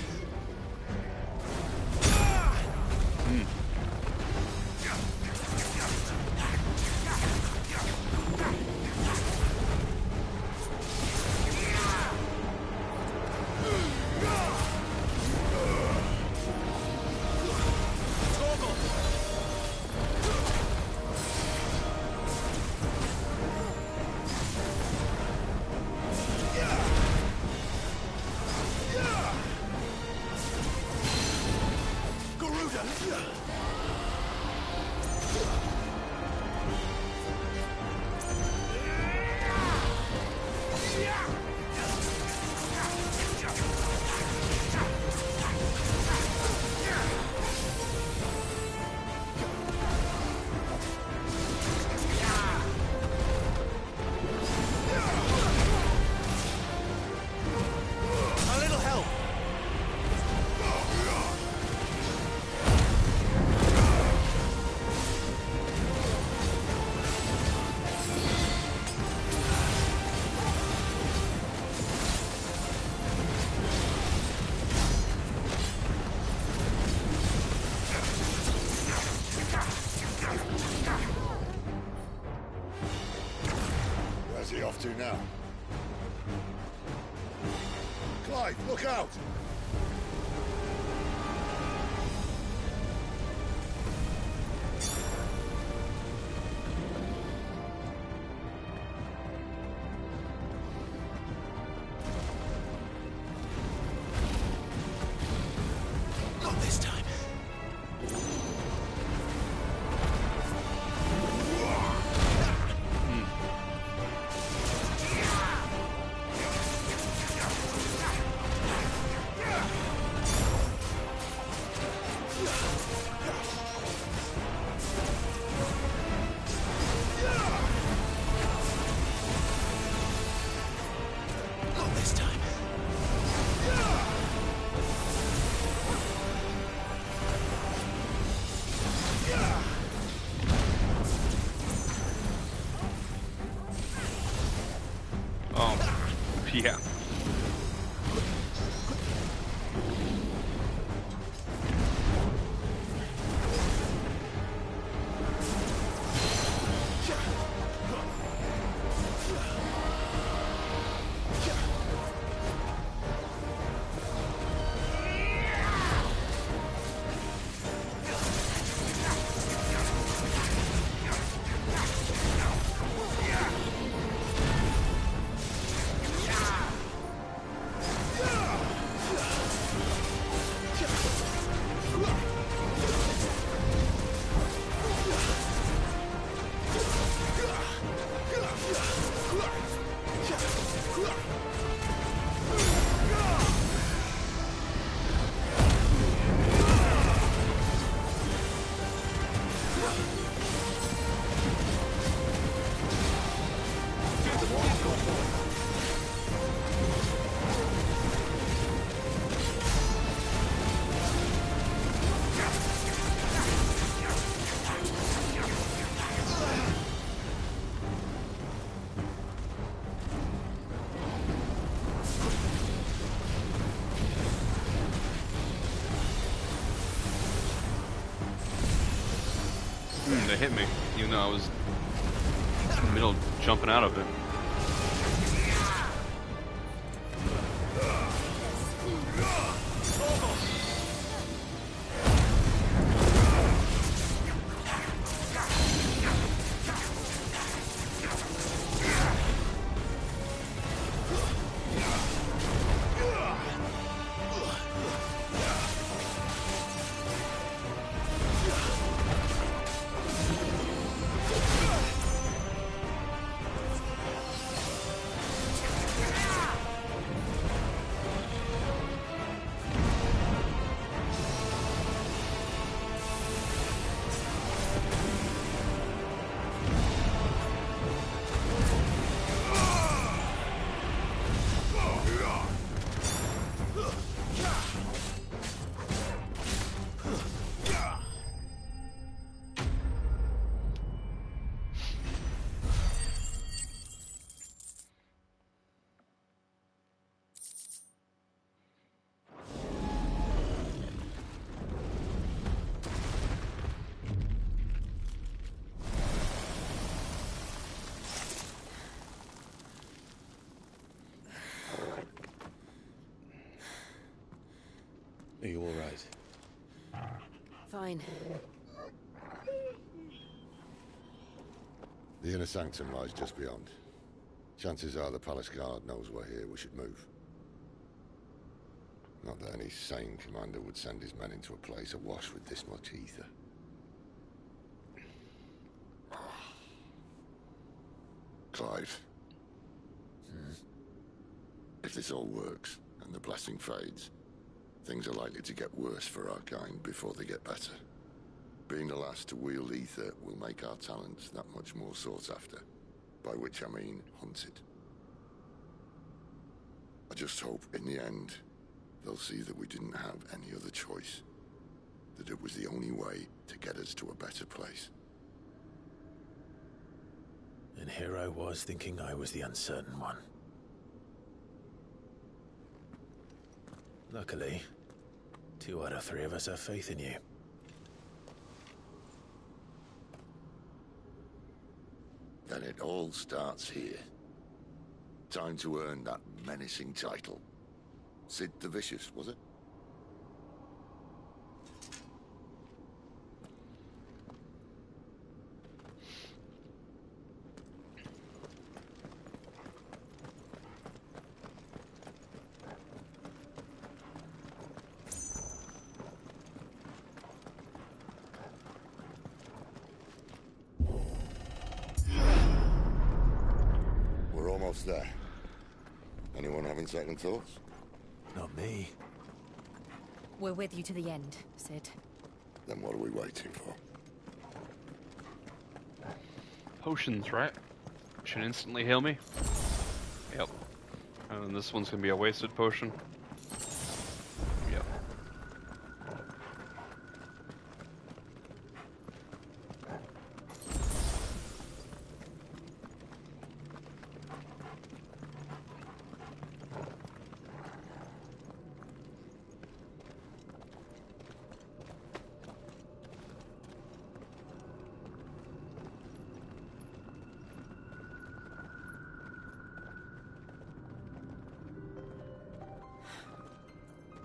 off to now? Clive, look out! Not this time. Not this time. Oh, yeah. They hit me, even though I was in the middle of jumping out of it. Are you all right? Fine. The inner sanctum lies just beyond. Chances are the palace guard knows we're here. We should move. Not that any sane commander would send his men into a place awash with this much ether. Clive. If this all works, and the blessing fades, things are likely to get worse for our kind before they get better. Being the last to wield ether will make our talents that much more sought after. By which I mean hunted. I just hope, in the end, they'll see that we didn't have any other choice. That it was the only way to get us to a better place. And here I was thinking I was the uncertain one. Luckily, 2 out of 3 of us have faith in you. Then it all starts here. Time to earn that menacing title. Sid the Vicious, was it? We're almost there. Anyone having second thoughts? Not me. We're with you to the end, Sid. Then what are we waiting for? Potions, right? Should instantly heal me. Yep. And this one's gonna be a wasted potion. Yep.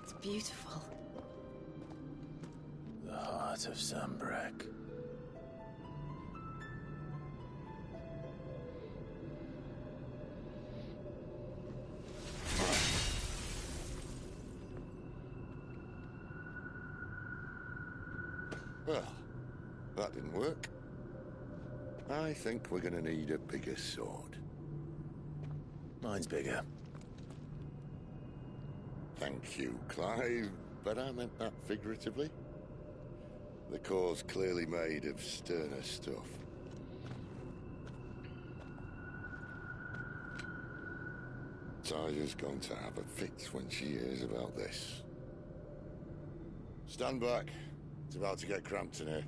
It's beautiful. The heart of Zambrak. Well, that didn't work. I think we're gonna need a bigger sword. Mine's bigger. Thank you, Clive, but I meant that figuratively. The core's clearly made of sterner stuff. Tyler's going to have a fit when she hears about this. Stand back. It's about to get cramped in here.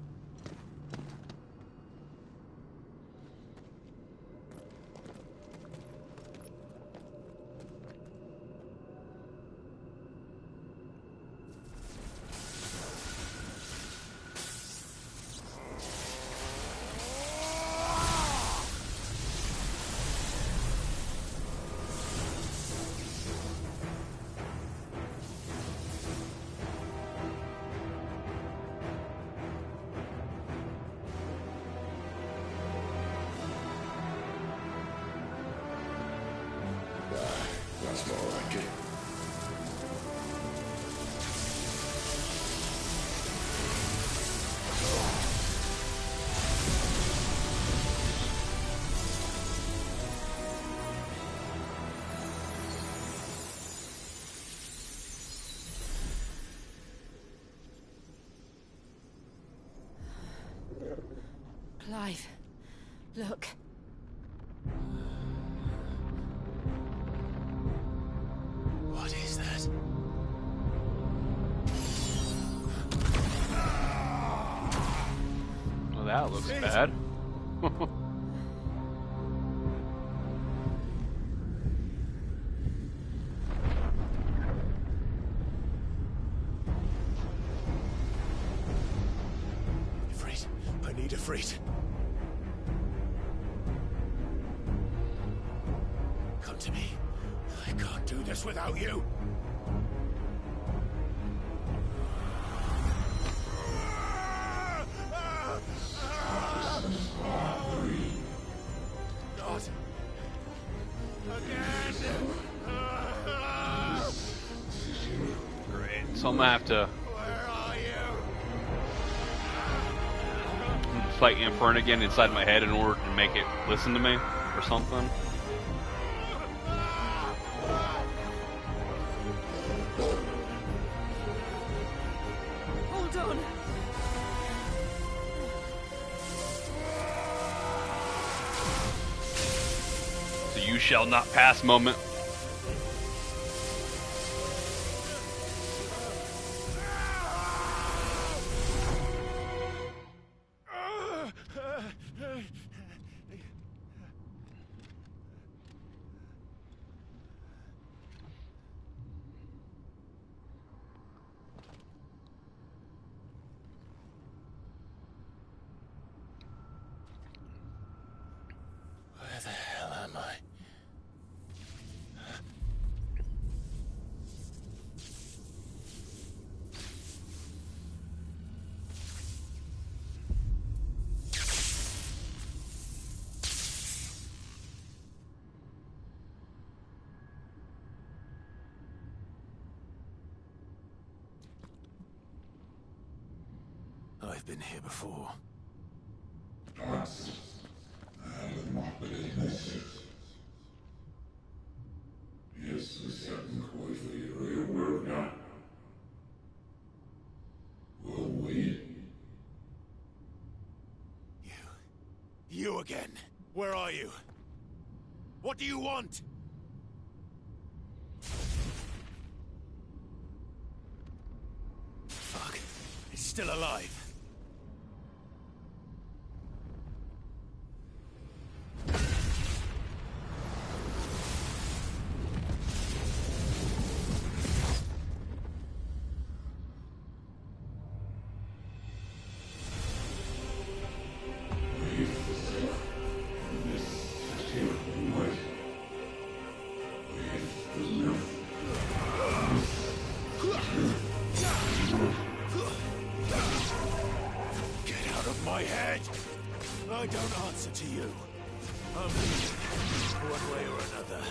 That's more like it. Clive, look. What is that? Well, that looks bad. Ifrit, I need Ifrit. Come to me. I can't do this without you. Not again. Great. So I'm gonna have to fight Infern again inside my head in order to make it listen to me or something. Hold on. So you shall not pass moment. Where the hell am I? I've been here before. You again. Where are you? What do you want? Fuck. It's still alive. My head! I don't answer to you. I'm leaving, one way or another.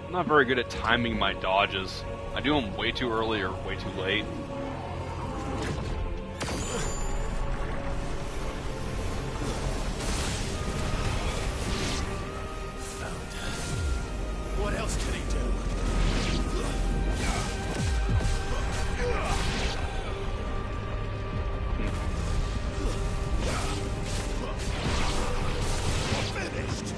I'm not very good at timing my dodges. I do them way too early or way too late. What else can he do? Finished.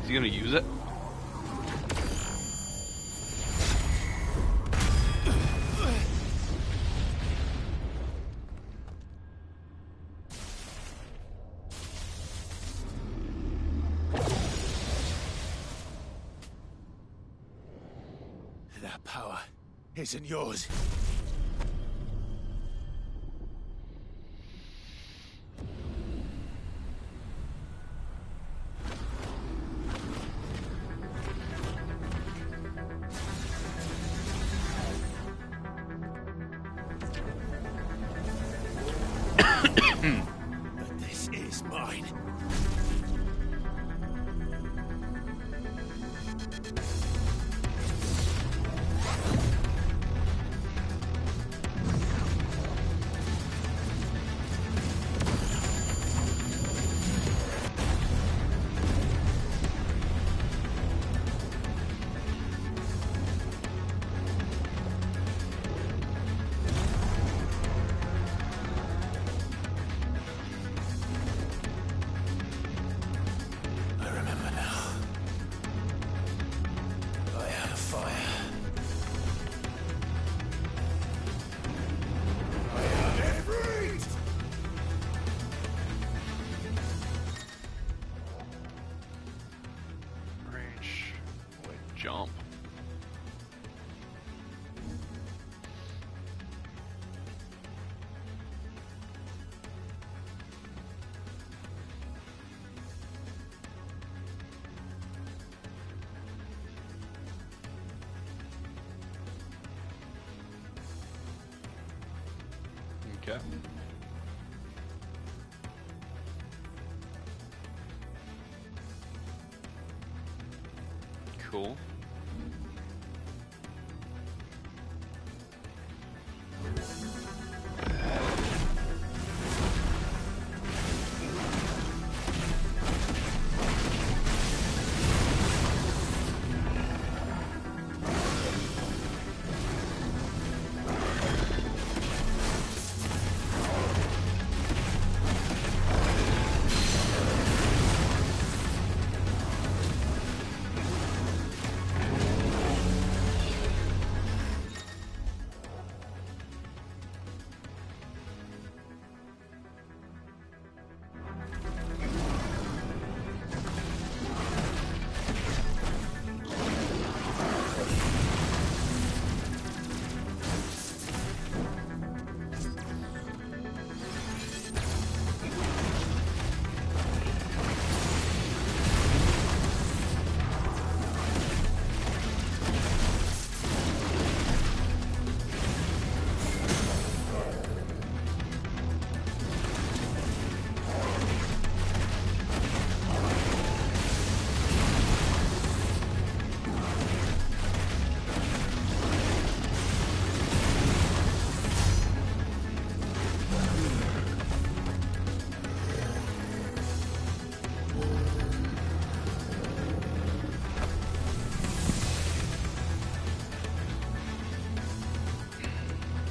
Is he gonna use it? That power isn't yours. But this is mine. Okay. Cool.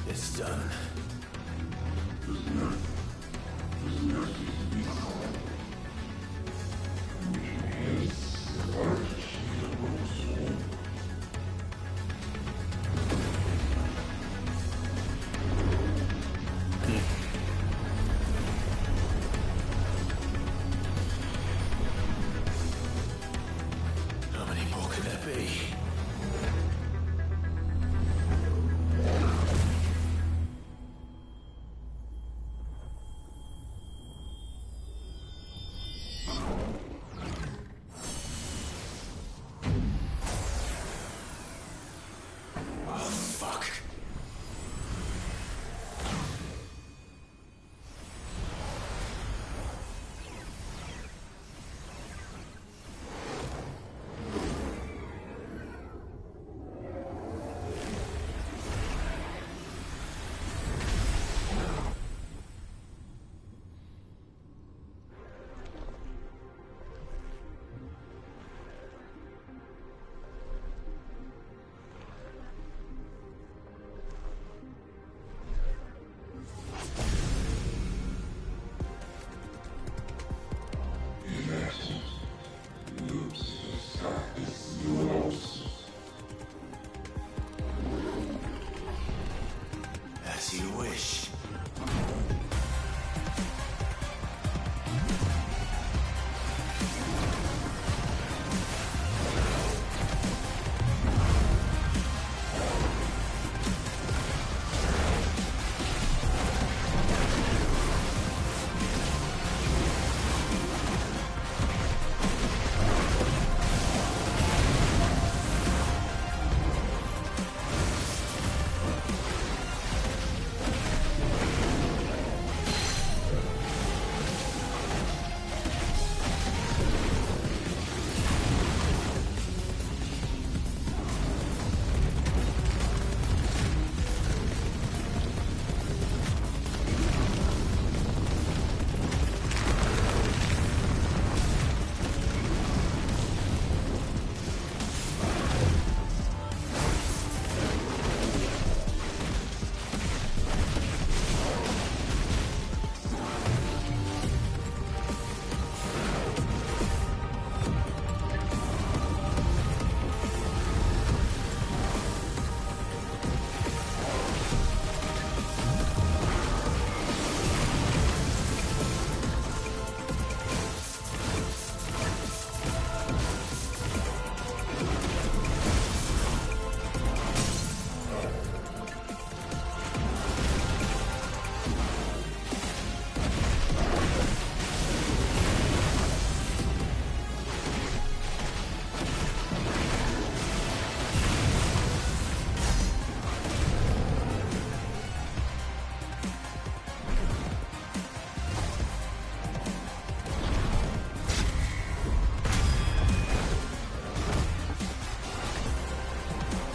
It's done. How many more can there be?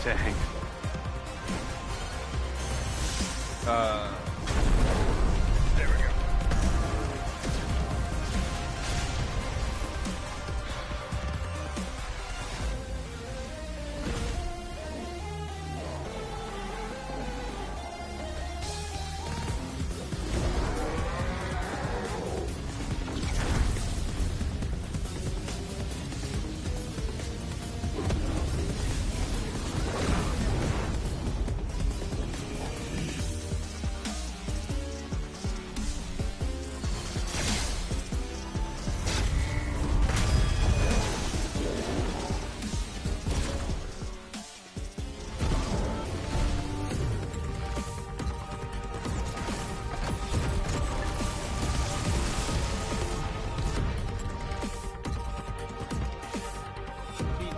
Dang. There we go.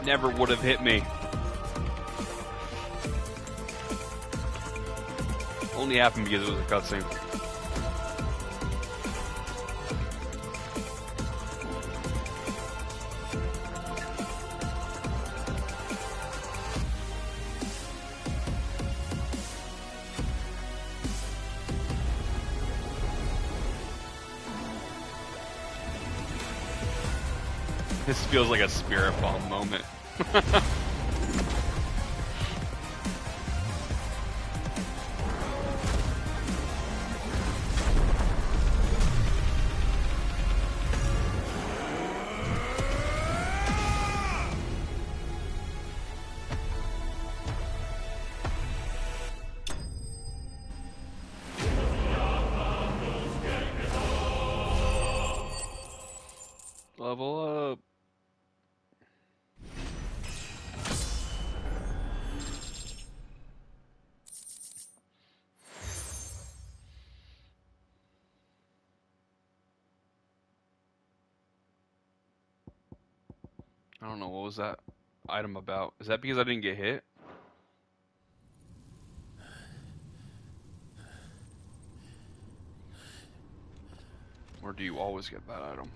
Never would have hit me. Only happened because it was a cutscene. This feels like a spirit bomb moment. Level up. I don't know, what was that item about? Is that because I didn't get hit? Or do you always get that item?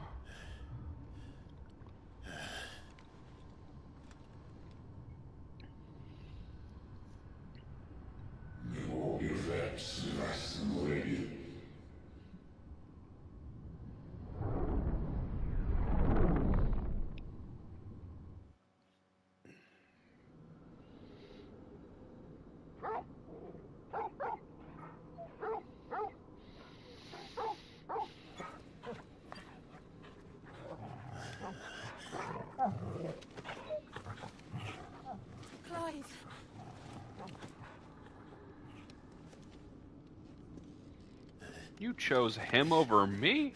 Clive. You chose him over me?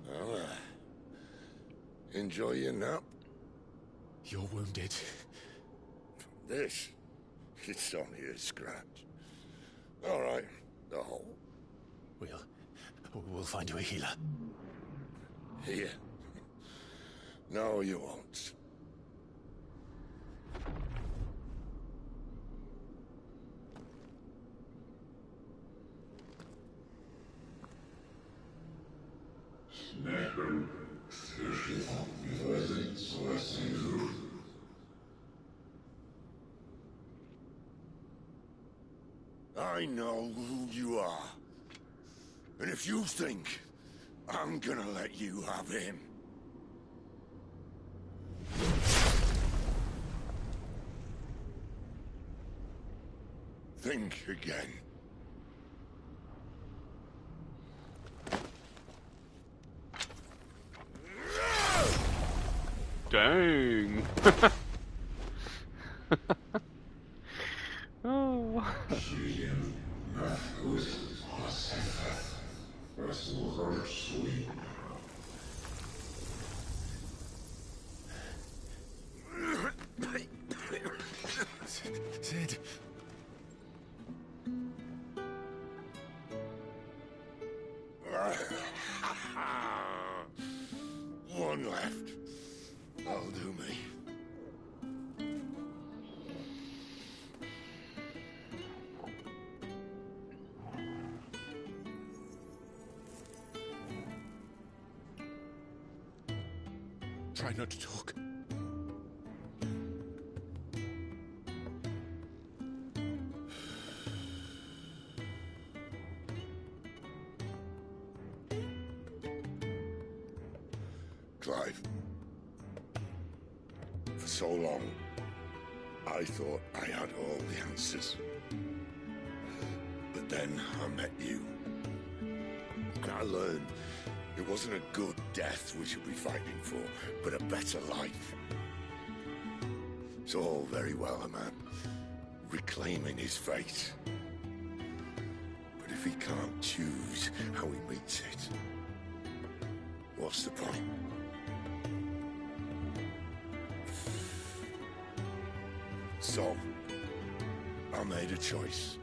Well, enjoy your nap. You're wounded. This, it's only a scratch. All right, the hole. We'll find you a healer. Here. No, you won't. I know who you are. And if you think I'm gonna let you have him... think again. Dang. Oh. Sid. One left. That'll do me. Try not to talk. Clive. For so long, I thought I had all the answers. But then I met you. And I learned it wasn't a good death we should be fighting for, but a better life. It's all very well, a man reclaiming his fate. But if he can't choose how he meets it, what's the point? So, I made a choice.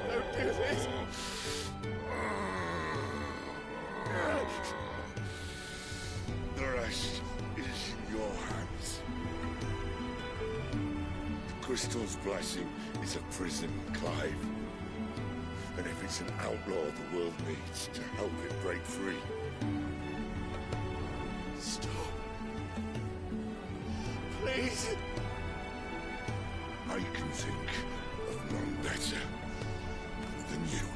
Don't do this. The rest is in your hands. The crystal's blessing is a prison, Clive. And if it's an outlaw the world needs to help it break free. Stop. Please. I can think of none better than you.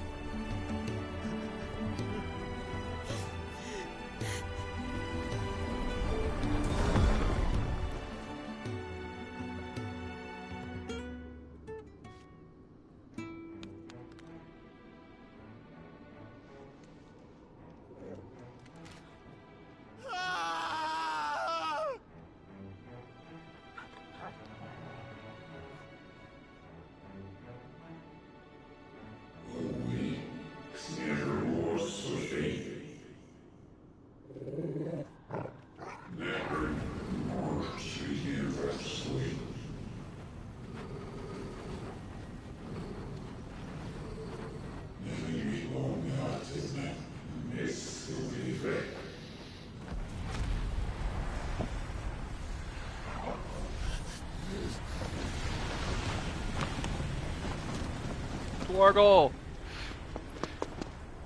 Wargle!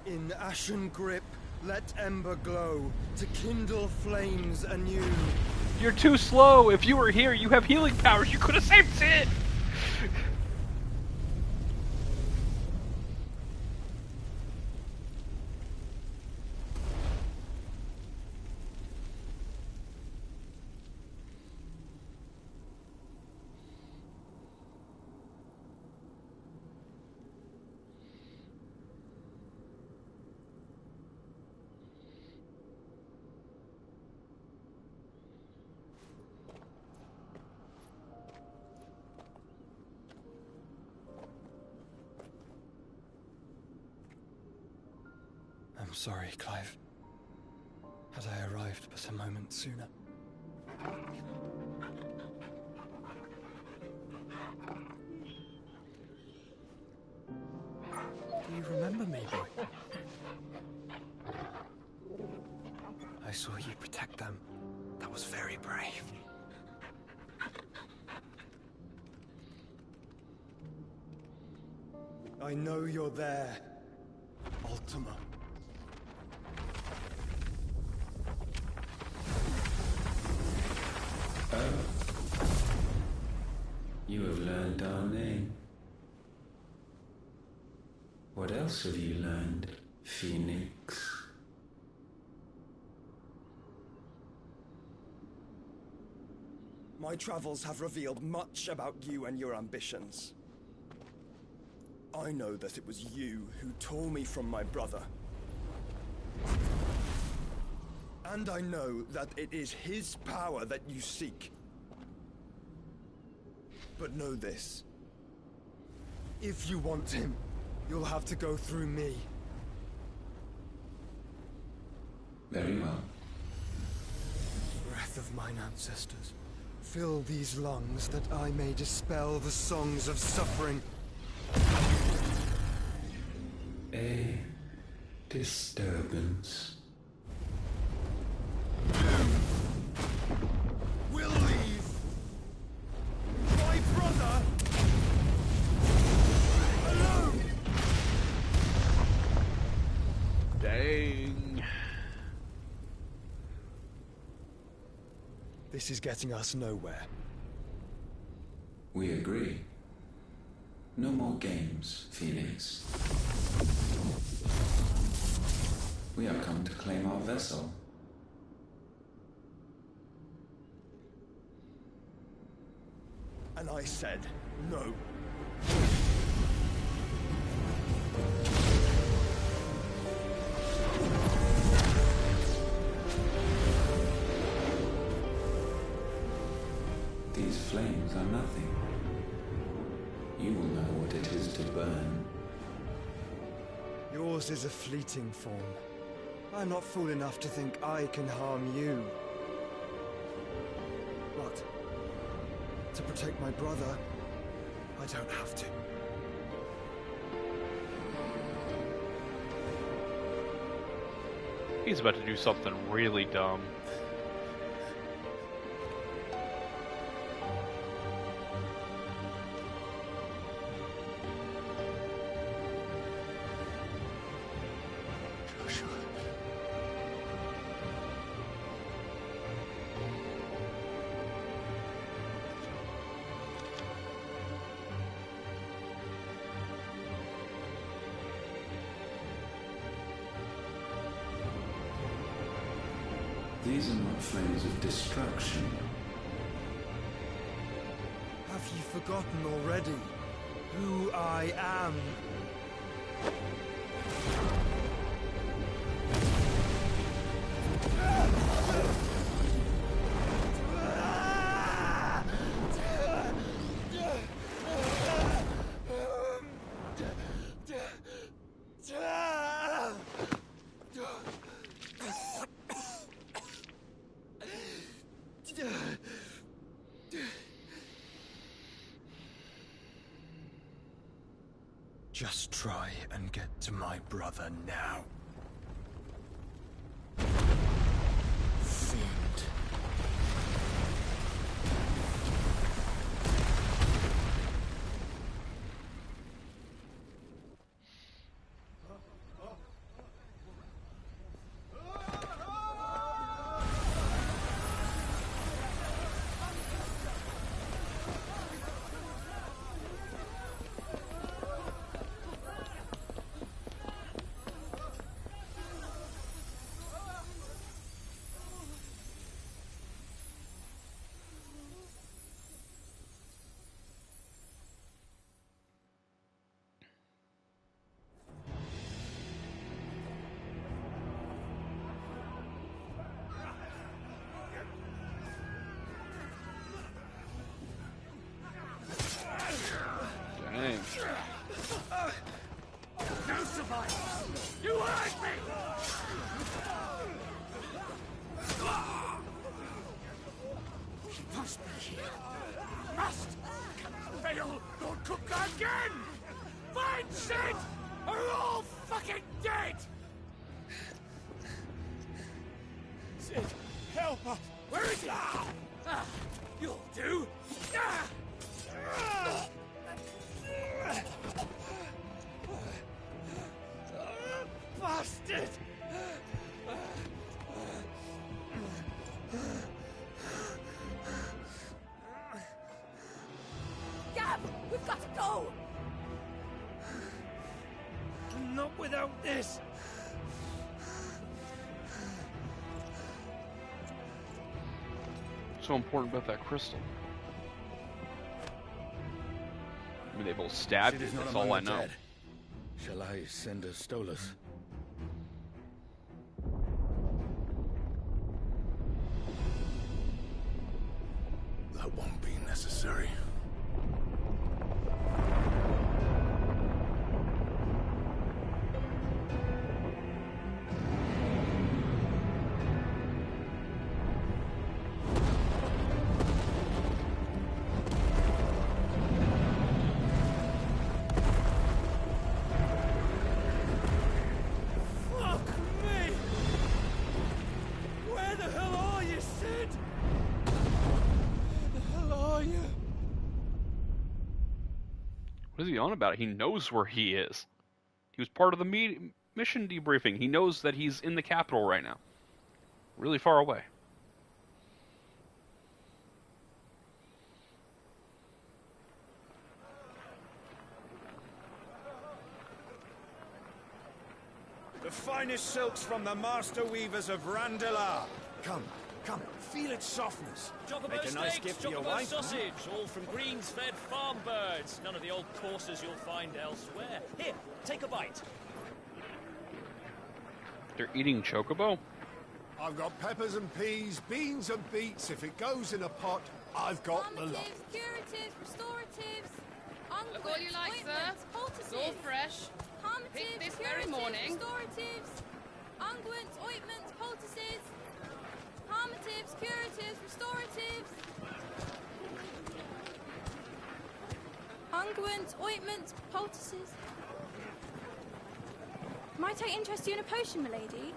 In ashen grip, let ember glow, to kindle flames anew. You're too slow! If you were here, you have healing powers! You could have saved Sid! I'm sorry, Clive. Had I arrived but a moment sooner. Do you remember me, boy? I saw you protect them. That was very brave. I know you're there, Ultima. You have learned our name. What else have you learned, Phoenix? My travels have revealed much about you and your ambitions. I know that it was you who tore me from my brother. And I know that it is his power that you seek. But know this. If you want him, you'll have to go through me. Very well. Breath of mine ancestors, fill these lungs that I may dispel the songs of suffering. A disturbance. We'll leave. My brother alone. Dang. This is getting us nowhere. We agree. No more games, Phoenix. We have come to claim our vessel. And I said no. These flames are nothing. You will know what it is to burn. Yours is a fleeting form. I'm not fool enough to think I can harm you. But to protect my brother, I don't have to. He's about to do something really dumb. These are not flames of destruction. Have you forgotten already who I am? Just try and get to my brother now. Fiend. Dang. No survivors! You hurt me! He must be here. Must! Can fail Lord Cook again! Find Sid! Or we're all fucking dead! Sid, help us! Where is he? You'll do! Bastard! Gab, we've got to go! Not without this! So important about that crystal. I mean, they both stabbed Sid you, is not that's among all I the know. dead. Shall I send a Stolas? That won't be necessary. Fuck me! Where the hell are you, Sid? Where the hell are you? What is he on about? He knows where he is. He was part of the mission debriefing. He knows that he's in the capital right now. Really far away. finest silks from the master weavers of Randalar. Come, come, feel its softness. Chocobo Make a nice steaks, gift for your chocobo wife. sausage, all from greens-fed farm birds. None of the old coursers you'll find elsewhere. Here, take a bite. They're eating chocobo? I've got peppers and peas, beans and beets. If it goes in a pot, I've got the lot. Curatives, restoratives, Look all you like, sir. It's all fresh. Picked this very morning. Restoratives, unguents, ointments, poultices, palmatives, curatives, restoratives, unguents, ointments, poultices. Might I interest you in a potion, milady?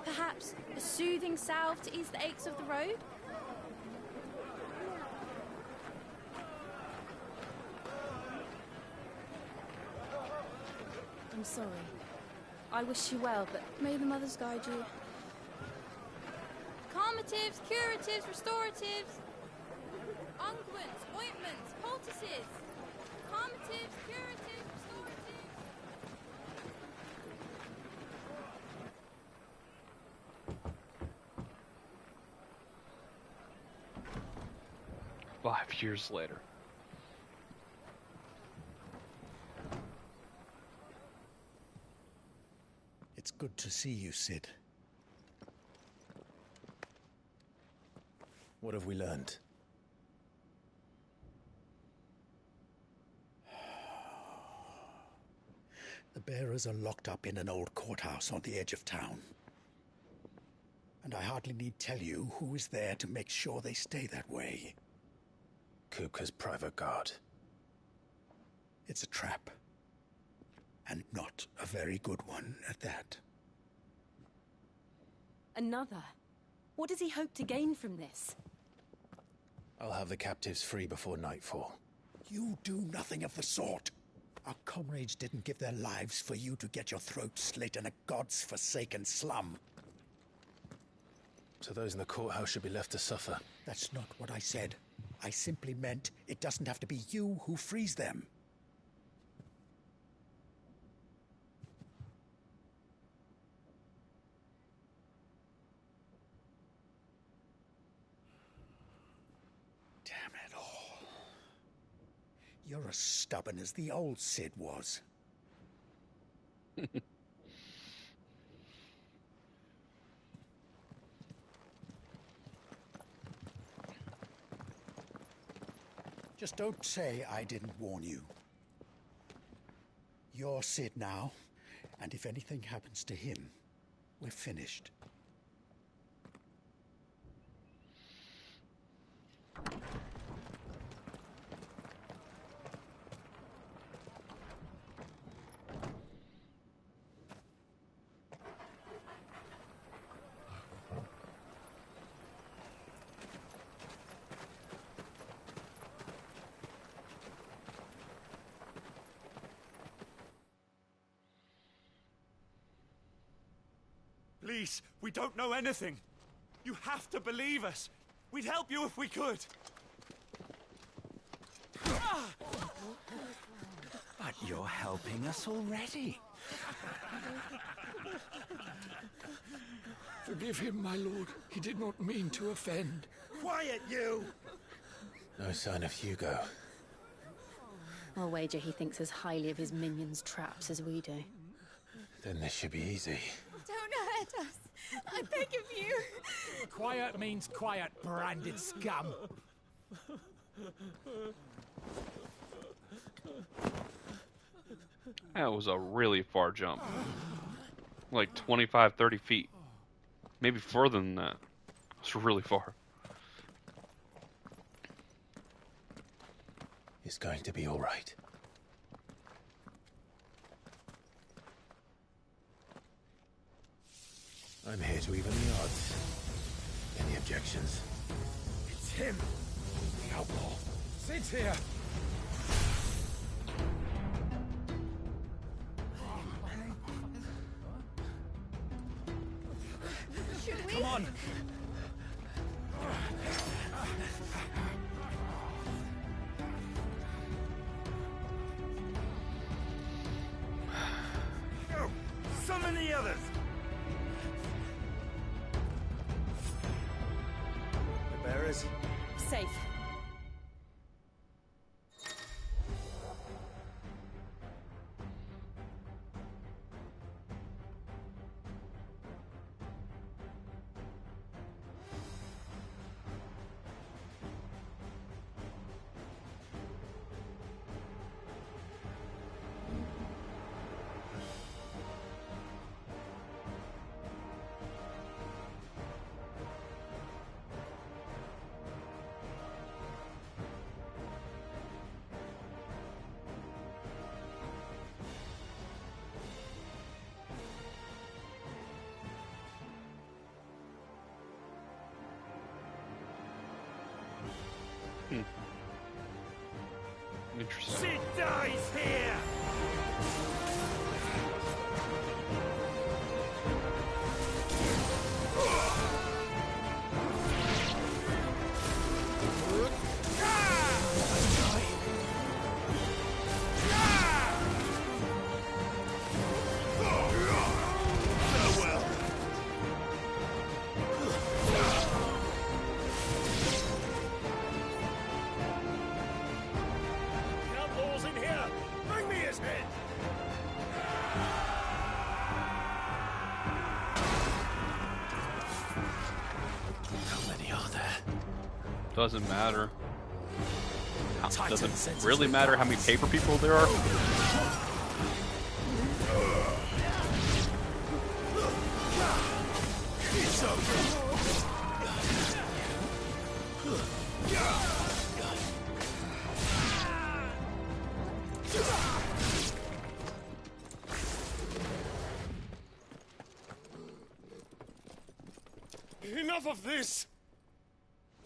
Perhaps a soothing salve to ease the aches of the road? I'm sorry. I wish you well, but may the mothers guide you. Calmatives, curatives, restoratives, unguents, ointments, poultices. Calmatives, curatives, restoratives. 5 years later. It's good to see you, Sid. What have we learned? The bearers are locked up in an old courthouse on the edge of town. And I hardly need tell you who is there to make sure they stay that way. Kupka's private guard. It's a trap. And not a very good one at that. Another? What does he hope to gain from this? I'll have the captives free before nightfall. You do nothing of the sort. Our comrades didn't give their lives for you to get your throat slit in a god's-forsaken slum. So those in the courthouse should be left to suffer. That's not what I said. I simply meant it doesn't have to be you who frees them. Damn it all. You're as stubborn as the old Sid was. Just don't say I didn't warn you. You're Sid now, and if anything happens to him, we're finished. Please, we don't know anything. You have to believe us. We'd help you if we could. But you're helping us already. Forgive him, my lord. He did not mean to offend. Quiet, you! No sign of Hugo. I'll wager he thinks as highly of his minions' traps as we do. Then this should be easy. Don't hurt us. I beg of you. Quiet means quiet, branded scum. That was a really far jump. Like 25, 30 feet. Maybe further than that. It's really far. It's going to be all right. I'm here to even the odds. Any objections? It's him, the outlaw. Sid's here. Should we? Come on. Go! Summon the others! prisoners? Safe. Interesting. She dies here! Outlaws in here! Bring me his head! How many are there? Doesn't matter. Doesn't really matter how many paper people there are. Enough of this!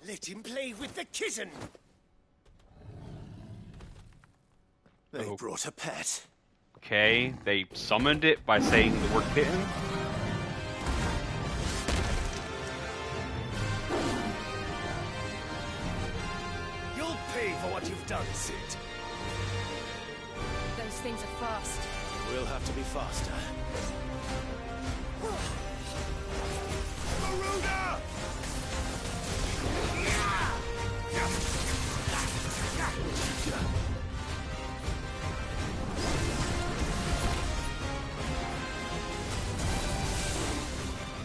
Let him play with the kitten! They brought a pet. Okay, they summoned it by saying the word kitten. You'll pay for what you've done, Sid. Those things are fast. We'll have to be faster. Maruda!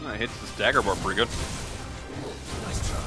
That hits the stagger bar pretty good. Nice try.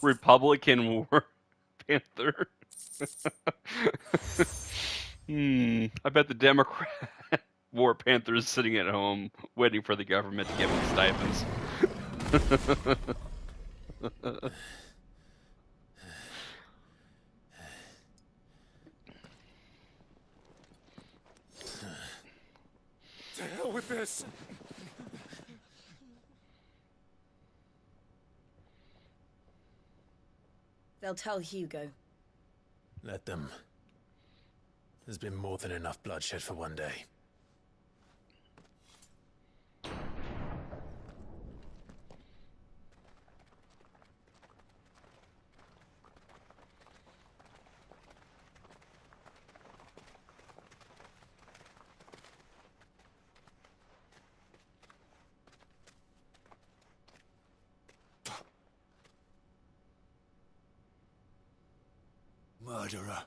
Republican War Panther. I bet the Democrat War Panther is sitting at home waiting for the government to give him stipends. To hell with this! They'll tell Hugo. Let them. There's been more than enough bloodshed for one day. Murderer.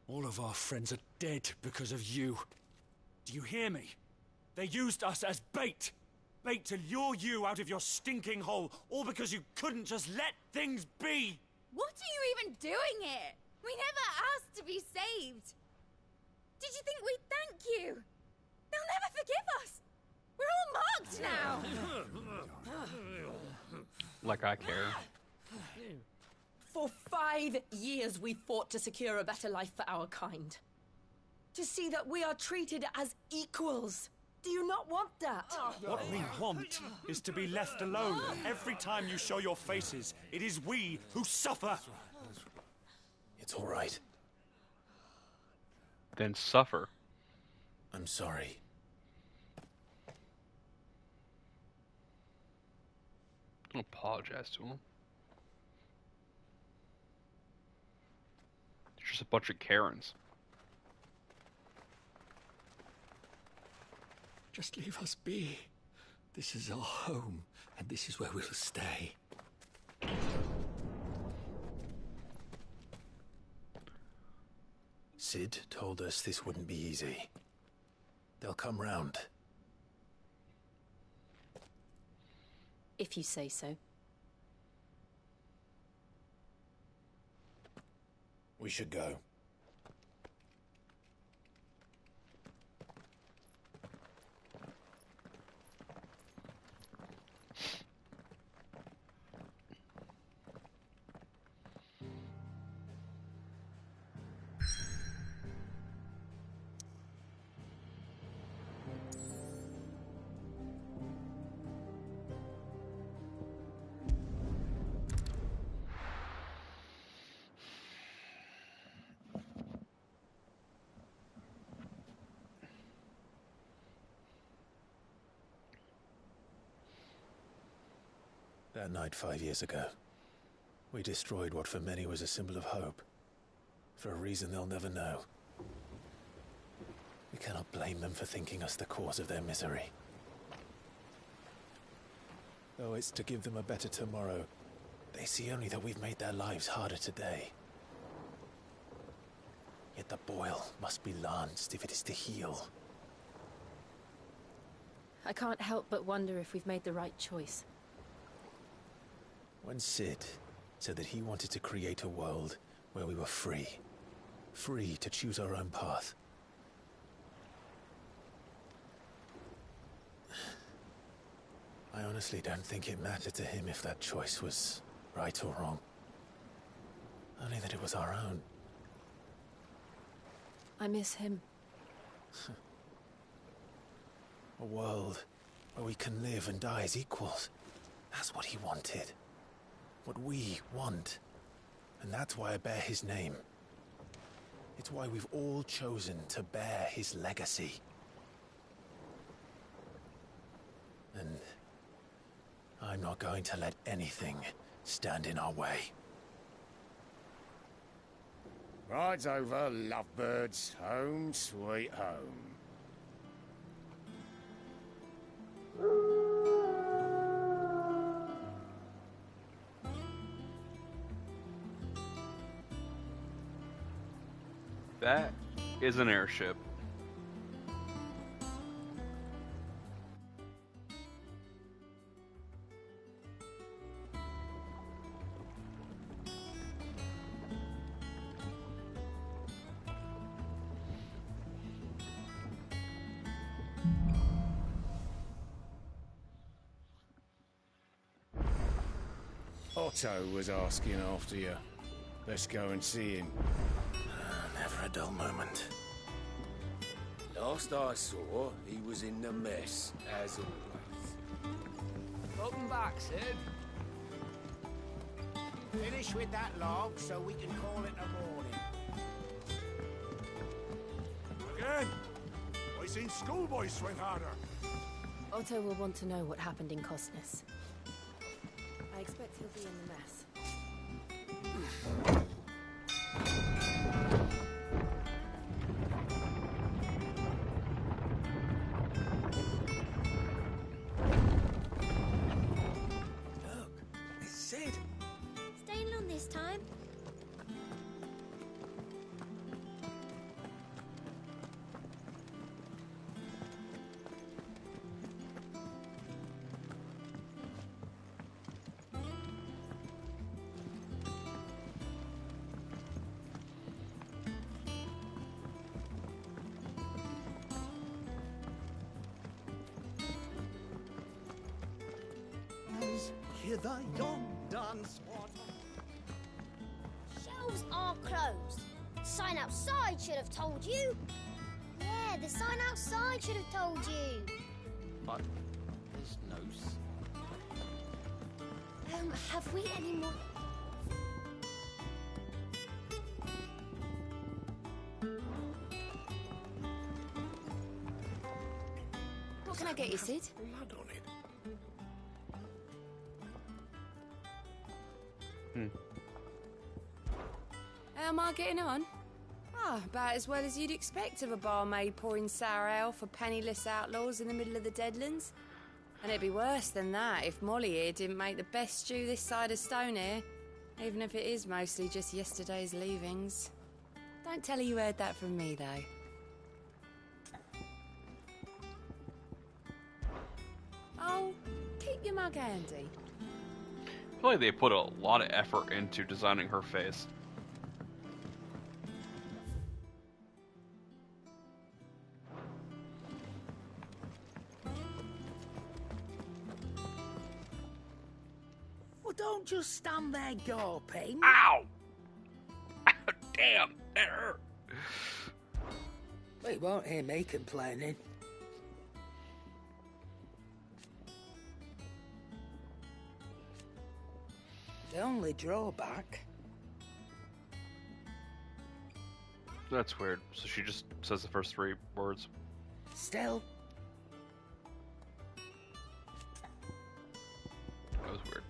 All of our friends are dead because of you. Do you hear me? They used us as bait. Bait to lure you out of your stinking hole, all because you couldn't just let things be. What are you even doing here? We never asked to be saved. Did you think we'd thank you? They'll never forgive us. We're all marked now. Like I care. For 5 years we fought to secure a better life for our kind. To see that we are treated as equals. Do you not want that? What we want is to be left alone. Every time you show your faces, it is we who suffer. It's all right. Then suffer. I'm sorry. Don't apologize to him. They're just a bunch of Karens. Just leave us be. This is our home, and this is where we'll stay. Sid told us this wouldn't be easy. They'll come round. If you say so. We should go. That night 5 years ago, we destroyed what for many was a symbol of hope. For a reason they'll never know. We cannot blame them for thinking us the cause of their misery. Though it's to give them a better tomorrow, they see only that we've made their lives harder today. Yet the boil must be lanced if it is to heal. I can't help but wonder if we've made the right choice. When Sid said that he wanted to create a world where we were free. Free to choose our own path. I honestly don't think it mattered to him if that choice was right or wrong. Only that it was our own. I miss him. A world where we can live and die as equals. That's what he wanted. What we want. And that's why I bear his name. It's why we've all chosen to bear his legacy. And I'm not going to let anything stand in our way. Ride's over, lovebirds. Home sweet home. That is an airship. Otto was asking after you. Let's go and see him. Never a dull moment. Last I saw, he was in the mess, as always. Welcome back, Sid. Finish with that log so we can call it a morning. Again? I seen schoolboys swing harder. Otto will want to know what happened in Costness. I expect he'll be in the mess. Sid! Staying on this time? hear the young dance. Shelves are closed. Sign outside should have told you. Yeah, the sign outside should have told you. But there's no Have we any more? What can I get you, Sid? Blood on it. How am I getting on? Ah, about as well as you'd expect of a barmaid pouring sour ale for penniless outlaws in the middle of the Deadlands. And it'd be worse than that if Molly here didn't make the best stew this side of Stonehair, even if it is mostly just yesterday's leavings. Don't tell her you heard that from me, though. Oh, keep your mug handy. I feel like they put a lot of effort into designing her face. Well, don't just stand there gawping. Ow! Damn, that hurt. Well, you won't hear me complaining. The only drawback... That's weird. So she just says the first 3 words. Still... That was weird.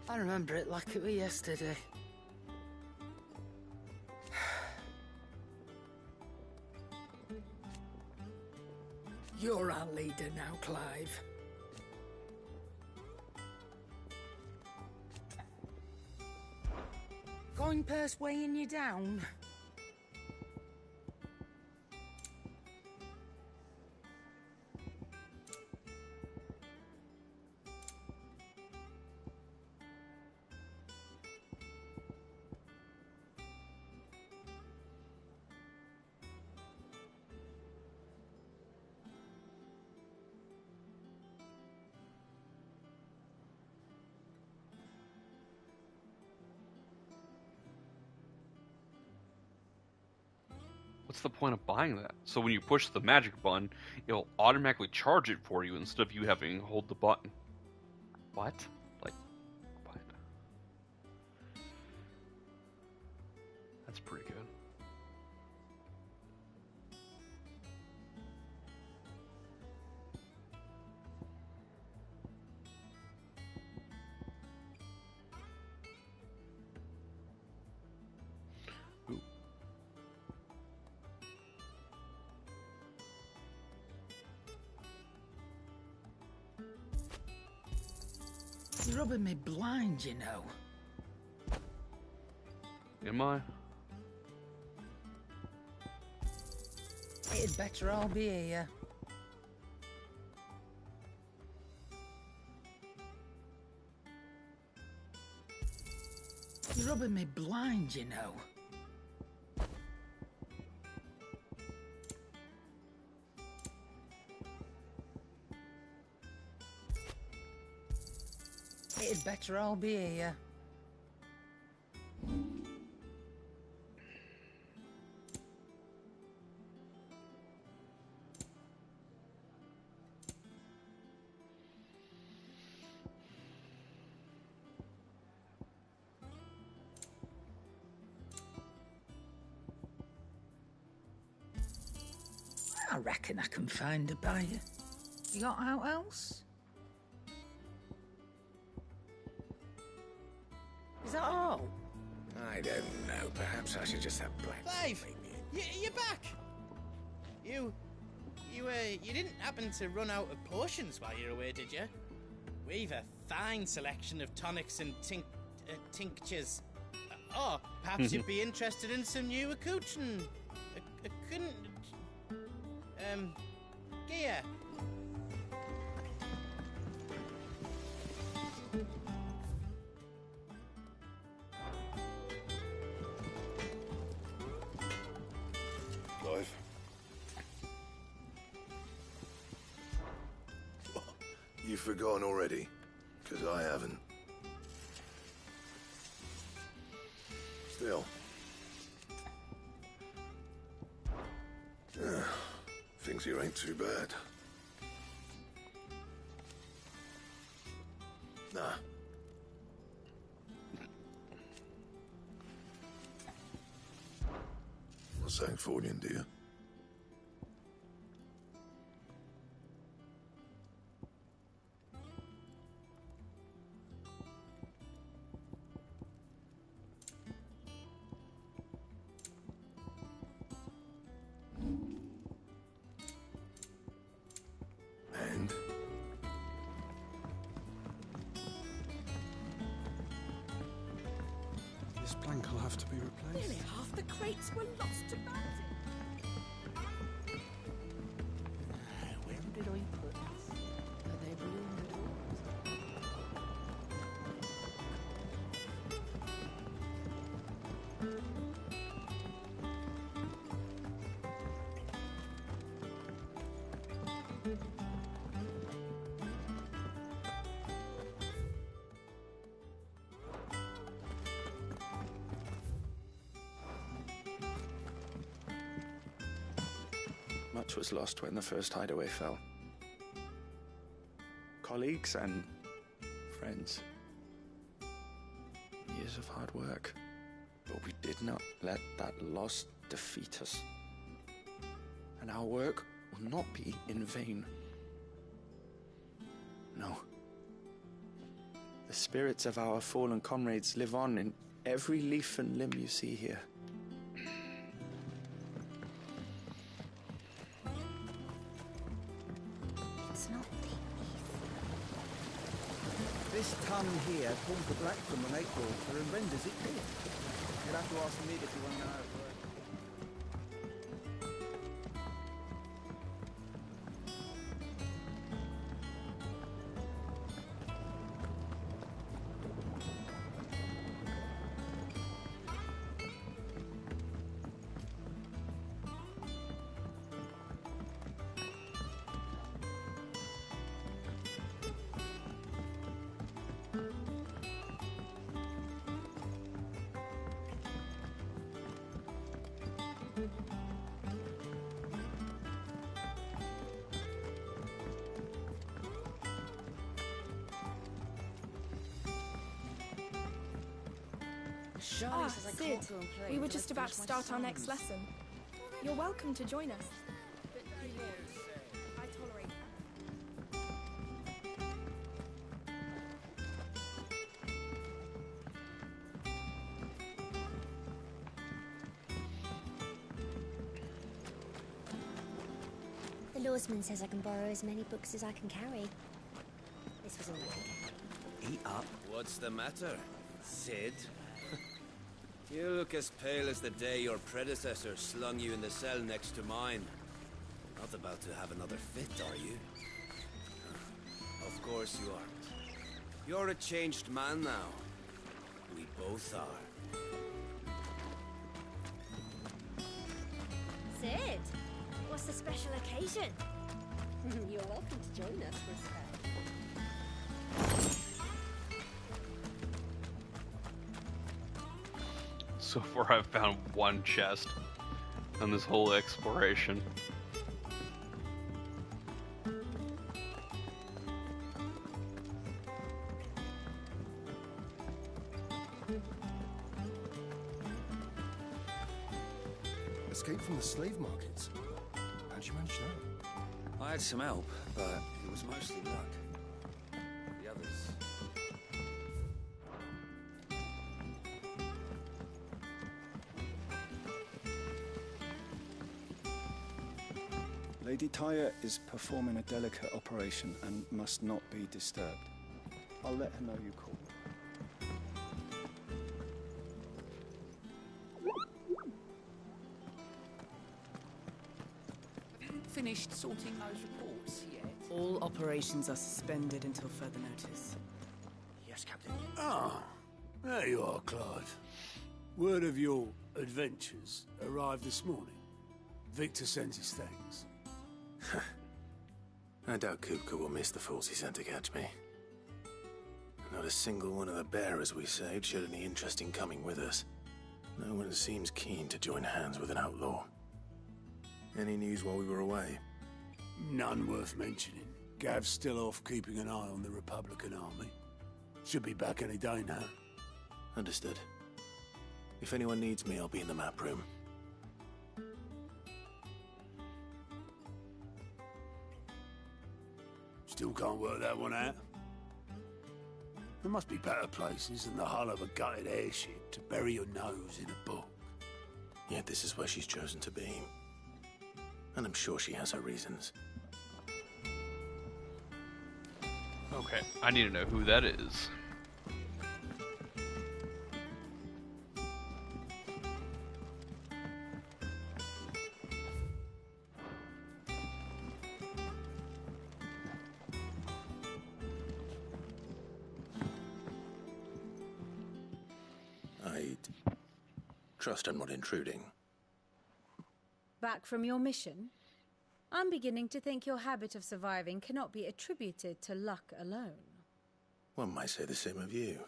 I remember it like it was yesterday. You're our leader now, Clive. Going purse weighing you down? What's the point of buying that? So when you push the magic button, it'll automatically charge it for you instead of you having to hold the button. What? Like, what? That's pretty good. You're rubbing me blind, you know. Am I? It'd better all be here. You're rubbing me blind, you know. It'd better all be here. I reckon I can find a buyer. You got out else? Is that all? I don't know. Perhaps I should just have black. Clive, you're back. You didn't happen to run out of potions while you're away, did you? We've a fine selection of tonics and tinctures. Or perhaps you'd be interested in some new accoutrement. Gear. Clive. You've forgotten already? 'Cause I haven't. Still. Things here ain't too bad. Nah. What's that for you, dear? And? This plank will have to be replaced. Nearly half the crates were lost to bounty. Where did I put this? Are they ruined the doors? Much was lost when the first hideaway fell. Colleagues and friends. Years of hard work. But we did not let that loss defeat us. And our work will not be in vain. No. The spirits of our fallen comrades live on in every leaf and limb you see here. It's not This tongue here pulls the black from the lake water and renders it clear. You'll have to ask me if you want to know how it works. Ah, Sid, we were just about to start our next lesson. You're welcome to join us. I tolerate The lawsman says I can borrow as many books as I can carry. This was all I could carry. Eat up. What's the matter, Sid? You look as pale as the day your predecessor slung you in the cell next to mine. Not about to have another fit, are you? Of course you aren't. You're a changed man now. We both are. Sid, what's the special occasion? You're welcome to join us for a spell. So far, I've found one chest on this whole exploration. Escape from the slave markets. How'd you manage that? I had some help, but it was mostly luck. The others... Lady Tyre is performing a delicate operation and must not be disturbed. I'll let her know you called. Finished sorting those reports yet? All operations are suspended until further notice. Yes, Captain. Ah, there you are, Clive. Word of your adventures arrived this morning. Victor sends his thanks. I doubt Kupka will miss the fools he sent to catch me. Not a single one of the bearers we saved showed any interest in coming with us. No one seems keen to join hands with an outlaw. Any news while we were away? None worth mentioning. Gav's still off keeping an eye on the Republican army. Should be back any day now. Understood. If anyone needs me, I'll be in the map room. Still can't work that one out. There must be better places than the hull of a gutted airship to bury your nose in a book. Yet this is where she's chosen to be. And I'm sure she has her reasons. Okay, I need to know who that is. I'd trust I'm not intruding. Back from your mission? I'm beginning to think your habit of surviving cannot be attributed to luck alone. One might say the same of you,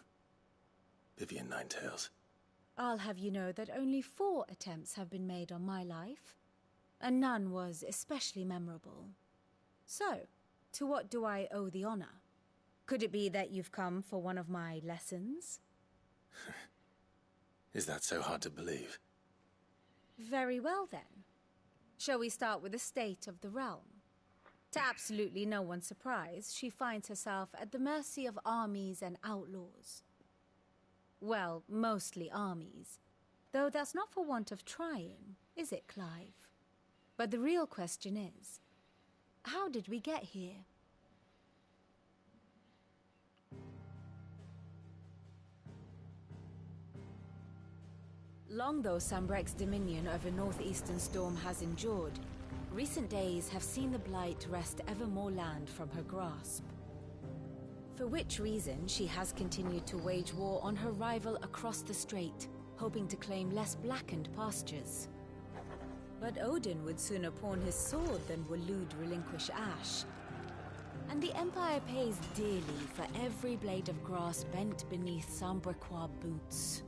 Vivian Ninetails. I'll have you know that only 4 attempts have been made on my life, and none was especially memorable. So, to what do I owe the honor? Could it be that you've come for one of my lessons? Is that so hard to believe? Very well then. Shall we start with the state of the realm? To absolutely no one's surprise, she finds herself at the mercy of armies and outlaws. Well, mostly armies. Though that's not for want of trying, is it, Clive? But the real question is, how did we get here? Long though Sambrek's dominion over northeastern Storm has endured, recent days have seen the Blight wrest ever more land from her grasp. For which reason she has continued to wage war on her rival across the strait, hoping to claim less blackened pastures. But Odin would sooner pawn his sword than Waloed relinquish Ash. And the Empire pays dearly for every blade of grass bent beneath Sambrequois boots.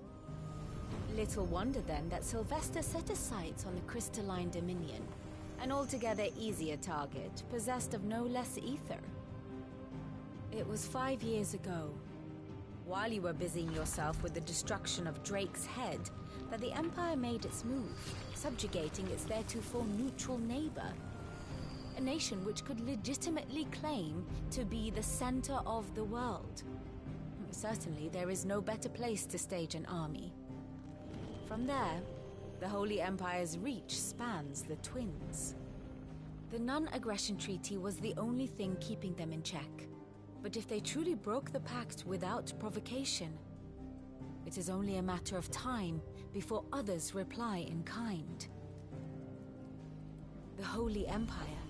Little wonder then that Sylvester set his sights on the crystalline dominion, an altogether easier target, possessed of no less ether. It was 5 years ago, while you were busying yourself with the destruction of Drake's head, that the Empire made its move, subjugating its theretofore neutral neighbor. A nation which could legitimately claim to be the center of the world. Certainly, there is no better place to stage an army. From there, the Holy Empire's reach spans the Twins. The non-aggression treaty was the only thing keeping them in check. But if they truly broke the pact without provocation, it is only a matter of time before others reply in kind. The Holy Empire,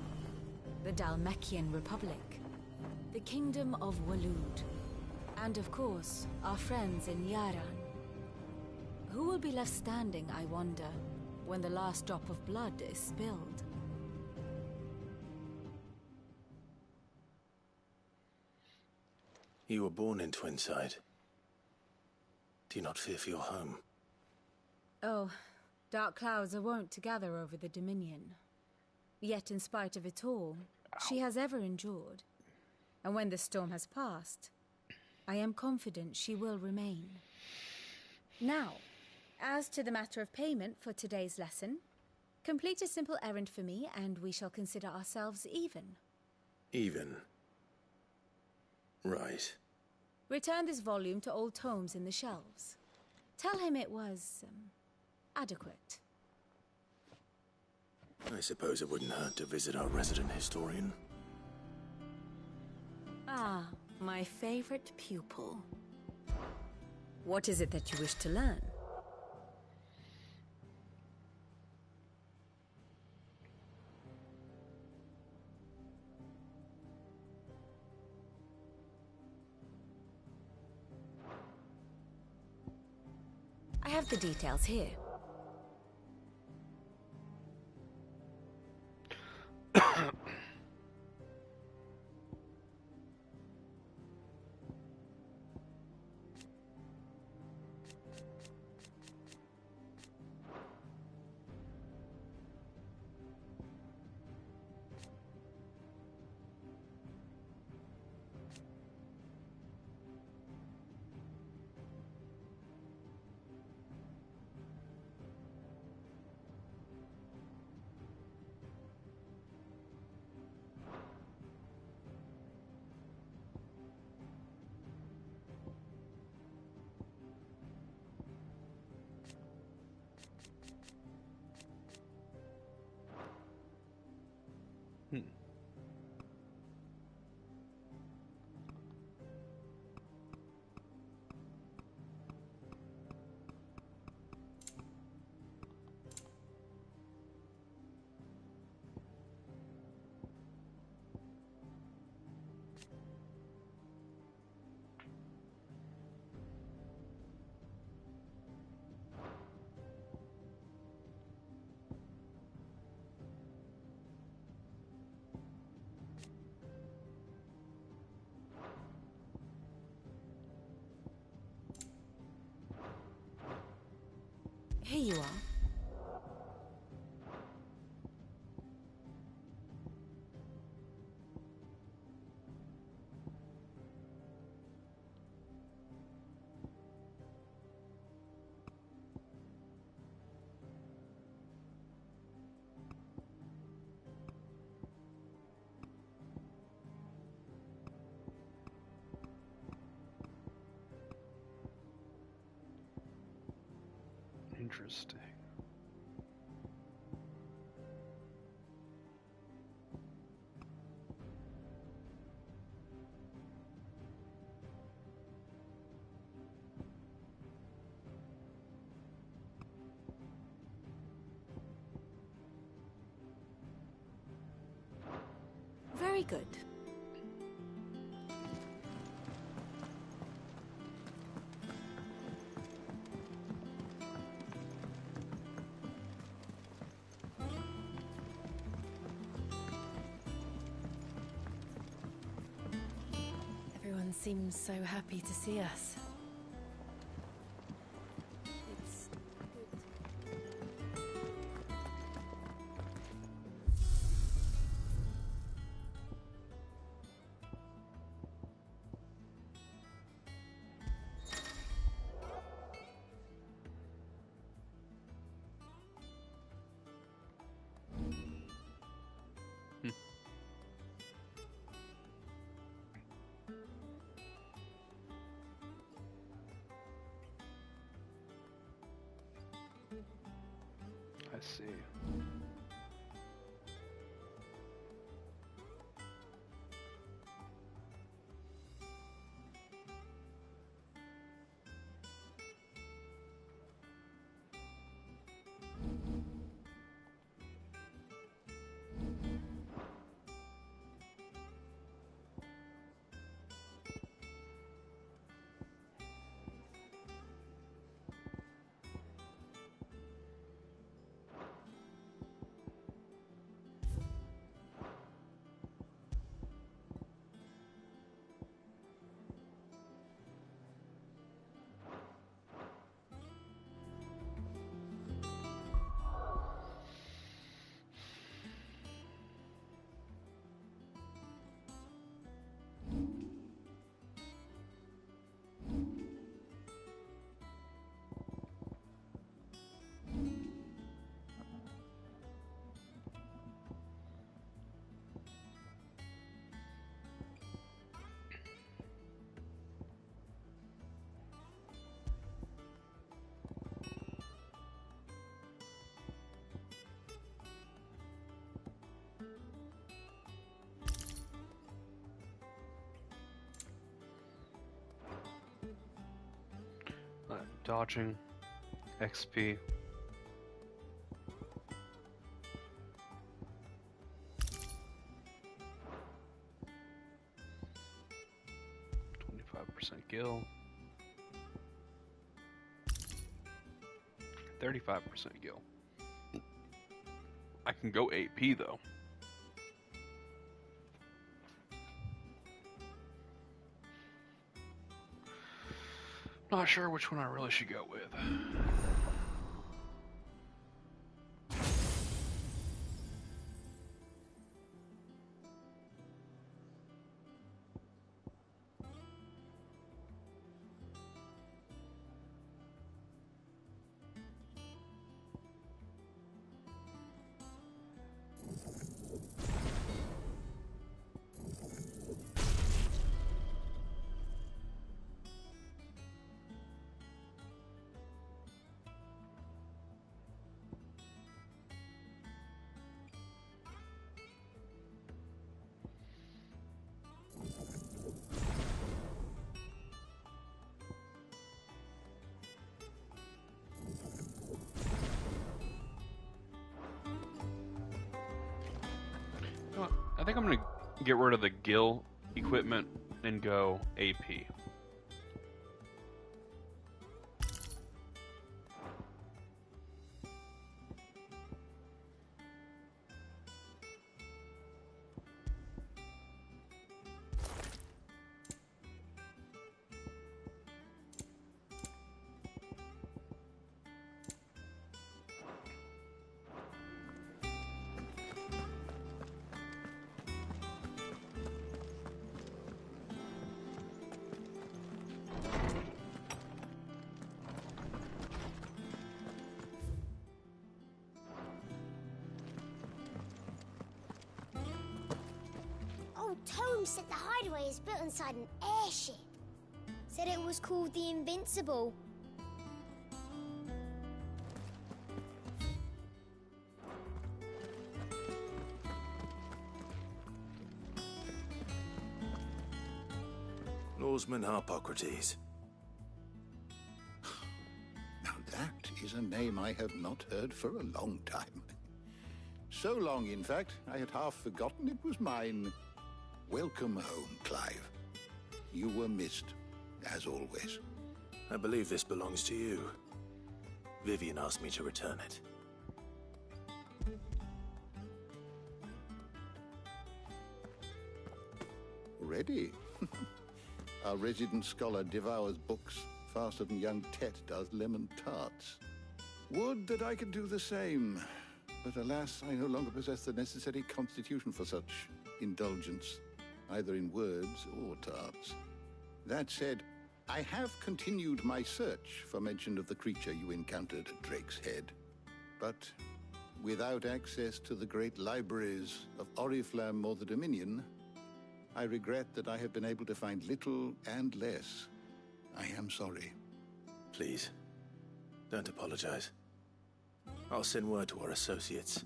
the Dhalmekian Republic, the Kingdom of Waloed, and of course, our friends in Yaran. Who will be left standing, I wonder, when the last drop of blood is spilled? You were born in Twinside. Do you not fear for your home? Oh, dark clouds are wont to gather over the Dominion. Yet in spite of it all, she has ever endured. And when the storm has passed, I am confident she will remain. Now, as to the matter of payment for today's lesson, complete a simple errand for me and we shall consider ourselves even. Even? Right. Return this volume to old tomes in the shelves. Tell him it was, adequate. I suppose it wouldn't hurt to visit our resident historian. Ah, my favorite pupil. What is it that you wish to learn? I have the details here. Here you are. Interesting. Very good. Everyone seems so happy to see us. It's I see. Dodging, XP. Gil. 35% gil. I can go AP though. Not sure which one I really should go with. I think I'm gonna get rid of the Gil equipment and go AP. Holmes said the hideaway is built inside an airship. Said it was called the Invincible. Lawsman Harpocrates. Now that is a name I have not heard for a long time. So long, in fact, I had half forgotten it was mine. Welcome home, Clive. You were missed, as always. I believe this belongs to you. Vivian asked me to return it. Ready? Our resident scholar devours books faster than young Tet does lemon tarts. Would that I could do the same. But alas, I no longer possess the necessary constitution for such indulgence, either in words or tarts. That said, I have continued my search for mention of the creature you encountered at Drake's Head. But without access to the great libraries of Oriflamme or the Dominion, I regret that I have been able to find little and less. I am sorry. Please, don't apologize. I'll send word to our associates.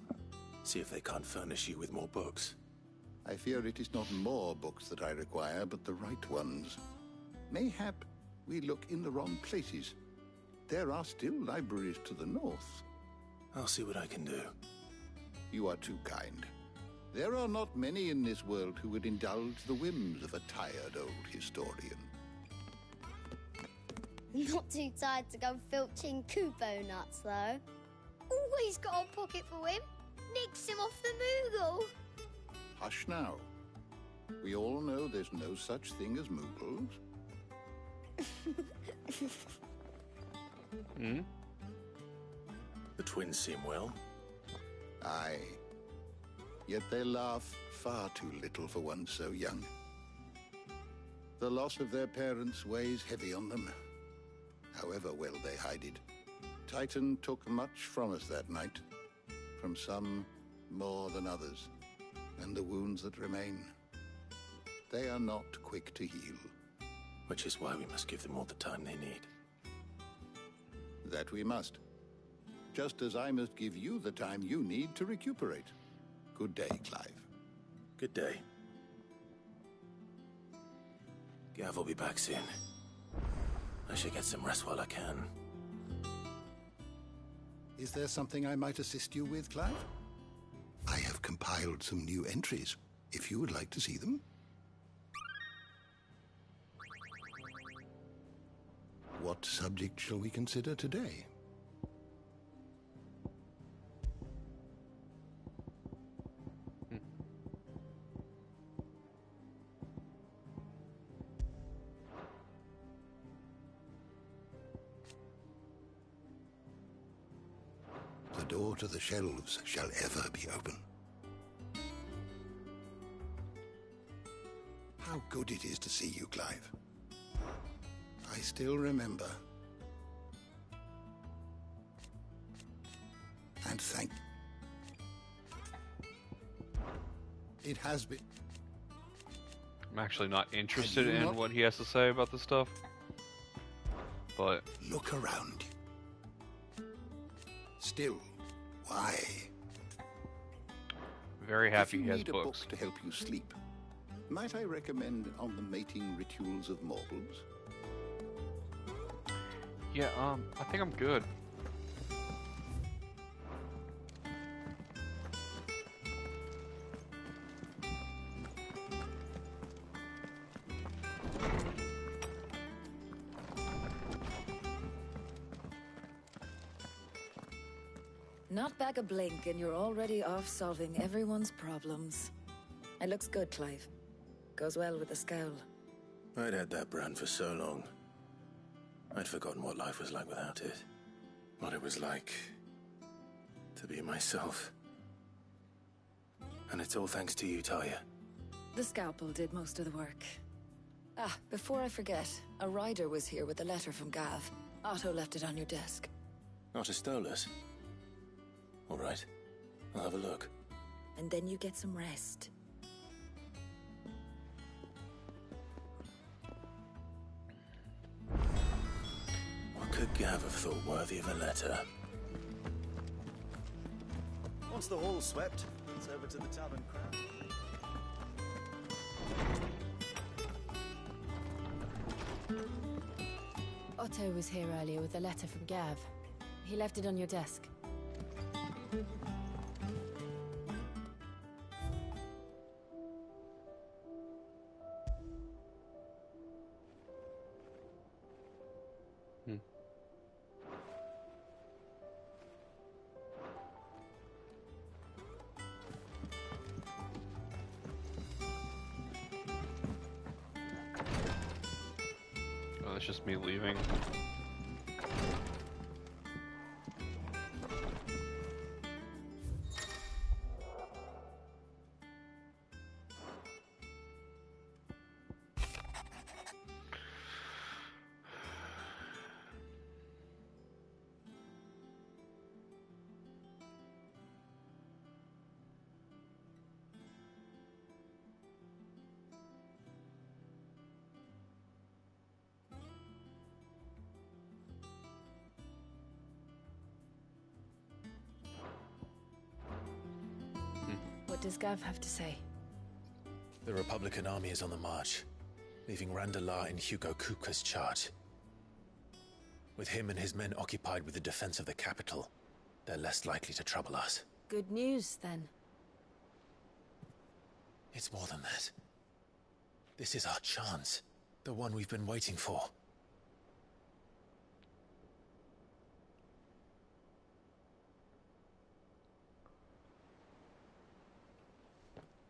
See if they can't furnish you with more books. I fear it is not more books that I require, but the right ones. Mayhap we look in the wrong places. There are still libraries to the north. I'll see what I can do. You are too kind. There are not many in this world who would indulge the whims of a tired old historian. Not too tired to go filching Kupo nuts, though. Always got a pocket for him. Nicks him off the Moogle. Hush now. We all know there's no such thing as Moogles. Hmm? The twins seem well. Aye. Yet they laugh far too little for one so young. The loss of their parents weighs heavy on them, however well they hide it. Titan took much from us that night, from some more than others, and the wounds that remain, they are not quick to heal. Which is why we must give them all the time they need. That we must. Just as I must give you the time you need to recuperate. Good day, Clive. Good day. Gav will be back soon. I should get some rest while I can. Is there something I might assist you with, Clive? I have compiled some new entries, if you would like to see them. What subject shall we consider today? The door to the shelves shall ever be open. How good it is to see you, Clive. I still remember. And thank... It has been... I'm actually not interested in what he has to say about this stuff. But... Look around. Still, why? Very happy he has If you need books. a book to help you sleep, might I recommend On the Mating Rituals of Mortals? Yeah, I think I'm good. Not back a blink and you're already off solving everyone's problems. It looks good, Clive. Goes well with the scowl. I'd had that brand for so long. I'd forgotten what life was like without it. What it was like to be myself. And it's all thanks to you, Talia. The scalpel did most of the work. Ah, before I forget, a rider was here with a letter from Gav. Otto left it on your desk. Otter stole us. All right, I'll have a look. And then you get some rest. could Gav have thought worthy of a letter? Once the hall's swept, it's over to the tavern crowd. Otto was here earlier with a letter from Gav. He left it on your desk. Oh, that's just me leaving. What does Gav have to say? The Republican army is on the march, leaving Randalar in Hugo Kuka's charge. With him and his men occupied with the defense of the capital, they're less likely to trouble us. Good news, then. It's more than that. This is our chance. The one we've been waiting for.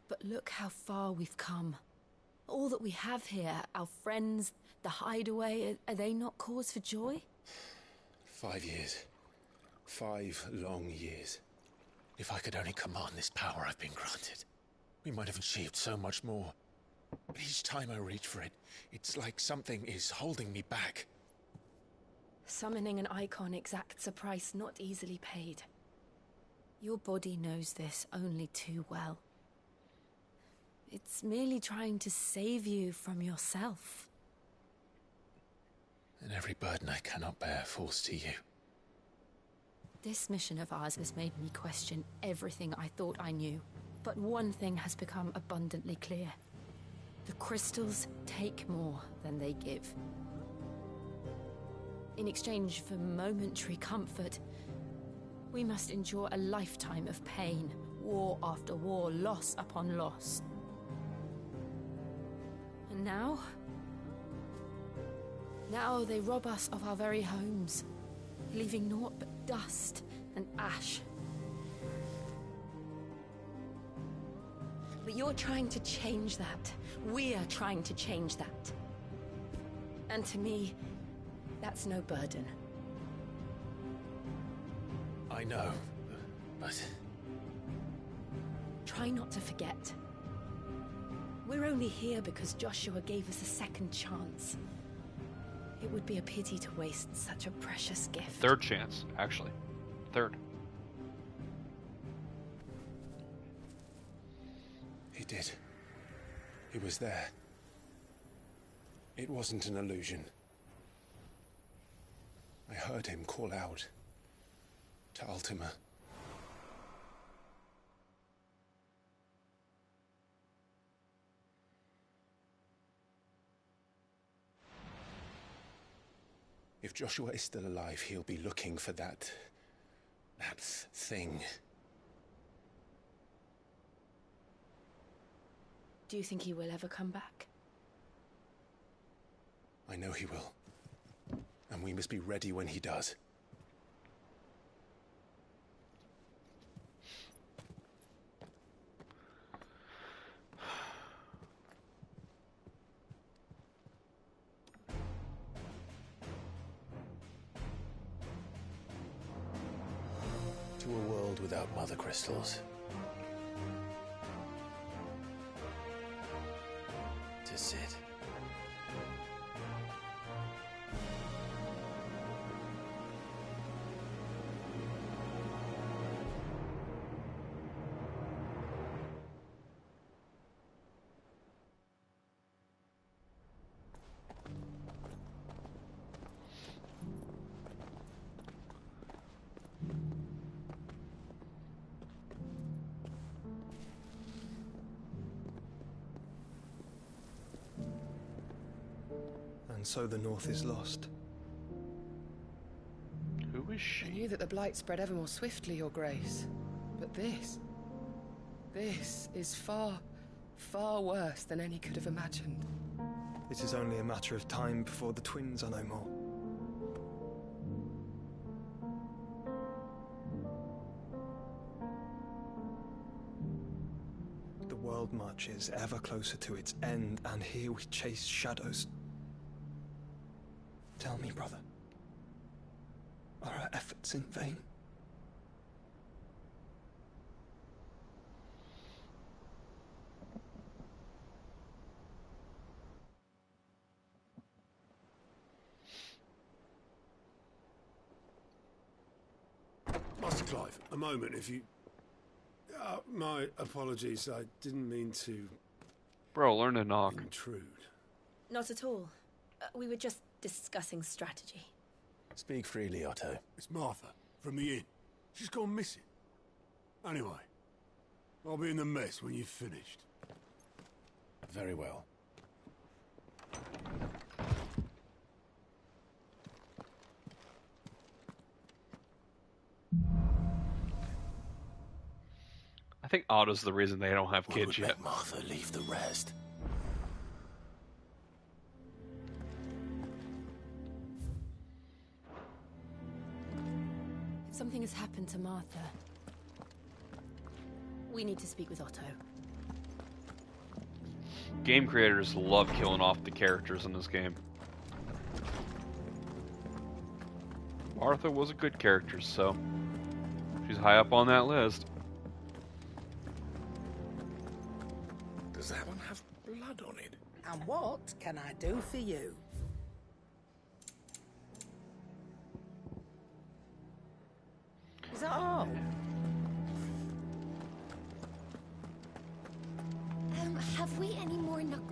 But look how far we've come. All that we have here, our friends, the hideaway, are they not cause for joy? 5 years. 5 long years. If I could only command this power I've been granted, we might have achieved so much more. But each time I reach for it, it's like something is holding me back. Summoning an icon exacts a price not easily paid. Your body knows this only too well. It's merely trying to save you from yourself. And every burden I cannot bear falls to you. This mission of ours has made me question everything I thought I knew. But one thing has become abundantly clear. The crystals take more than they give. In exchange for momentary comfort, we must endure a lifetime of pain, war after war, loss upon loss. And now they rob us of our very homes, leaving naught but dust and ash. But you're trying to change that. We're trying to change that. And to me, that's no burden. I know, but... Try not to forget. We're only here because Joshua gave us a second chance. It would be a pity to waste such a precious gift. Third chance, actually. Third. He did. He was there. It wasn't an illusion. I heard him call out to Ultima. If Joshua is still alive, he'll be looking for that thing. Do you think he will ever come back? I know he will. And we must be ready when he does. To a world without mother crystals. To Sid. And so the North is lost. Who is she? I knew that the blight spread ever more swiftly, Your Grace. But this is far, far worse than any could have imagined. It is only a matter of time before the twins are no more. The world marches ever closer to its end, and here we chase shadows. Tell me, brother, are our efforts in vain? Master Clive, a moment, if you... my apologies, I didn't mean to... Bro, learn to knock. Intrude. Not at all. We were just discussing strategy. Speak freely, Otto. It's Martha, from the inn. She's gone missing. Anyway, I'll be in the mess when you've finished. Very well. I think Otto's the reason they don't have kids yet. Let Martha leave the rest. Something has happened to Martha. We need to speak with Otto. Game creators love killing off the characters in this game. Martha was a good character, so she's high up on that list. Does that one have blood on it? And what can I do for you? Is that all? Have we any more knuckles?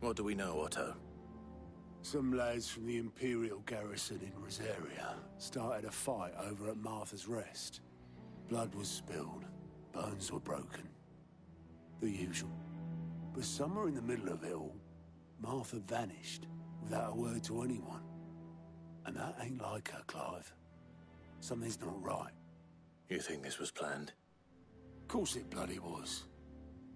What do we know, Otto? Some lads from the Imperial garrison in Rosaria started a fight over at Martha's Rest. Blood was spilled, bones were broken. The usual. But somewhere in the middle of it all, Martha vanished without a word to anyone. And that ain't like her, Clive. Something's not right. You think this was planned? Of course it bloody was.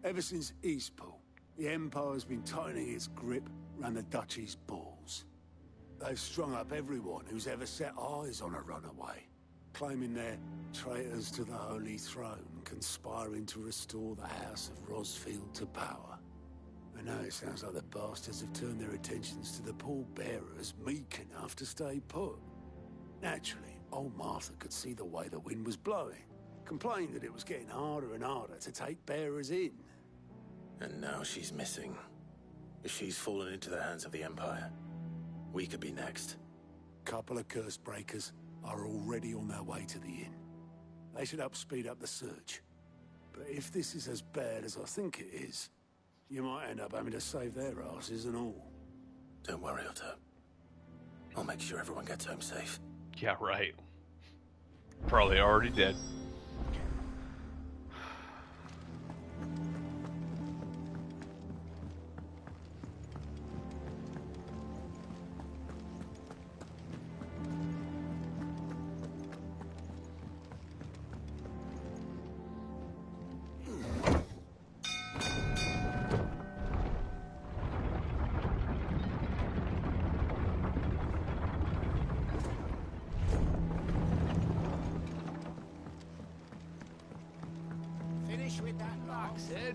Ever since Eastpool, the Empire's been tightening its grip round the Duchy's balls. They've strung up everyone who's ever set eyes on a runaway, claiming they're traitors to the Holy Throne, conspiring to restore the House of Rosfield to power. And now it sounds like the bastards have turned their attentions to the pallbearers meek enough to stay put. Naturally, old Martha could see the way the wind was blowing, complained that it was getting harder and harder to take bearers in. And now she's missing. If she's fallen into the hands of the Empire, we could be next. Couple of curse breakers are already on their way to the inn. They should help speed up the search. But if this is as bad as I think it is, you might end up having to save their asses and all. Don't worry, Otto. I'll make sure everyone gets home safe. Yeah, right. Probably already did. With that lock, Sid.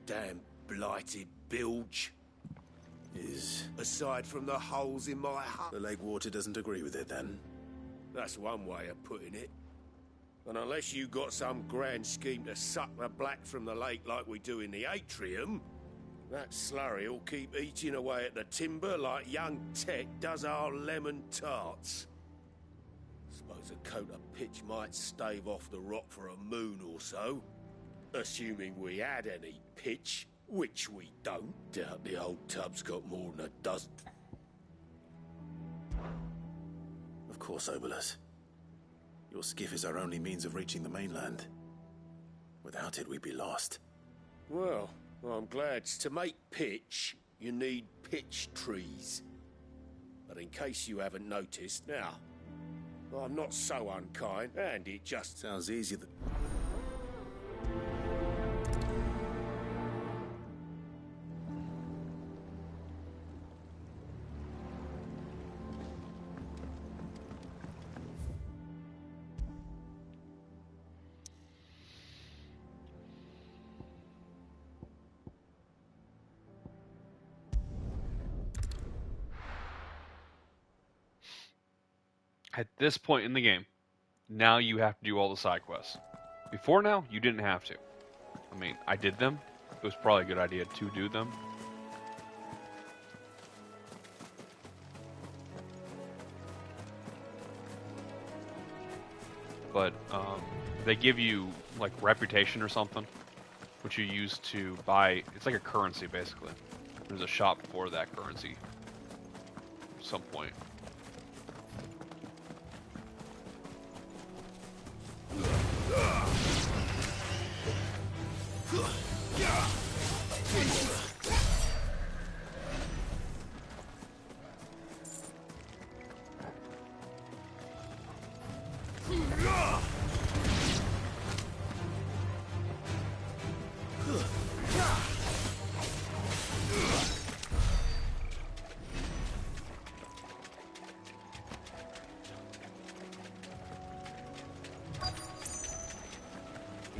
Damn blighted bilge. Aside from the holes in my hut. The lake water doesn't agree with it, then? That's one way of putting it. And unless you got some grand scheme to suck the black from the lake like we do in the atrium, that slurry'll keep eating away at the timber like young Tech does our lemon tarts. Suppose a coat of pitch might stave off the rot for a moon or so. Assuming we had any pitch, which we don't. Doubt the old tub's got more than a dozen. Of course, Obolus. Your skiff is our only means of reaching the mainland. Without it, we'd be lost. Well, I'm glad. To make pitch, you need pitch trees. But in case you haven't noticed, now, I'm not so unkind, and it just sounds easier than... At this point in the game, now you have to do all the side quests. Before now, you didn't have to. I mean, I did them. It was probably a good idea to do them. But they give you like reputation or something, which you use to buy. It's like a currency basically. There's a shop for that currency at some point.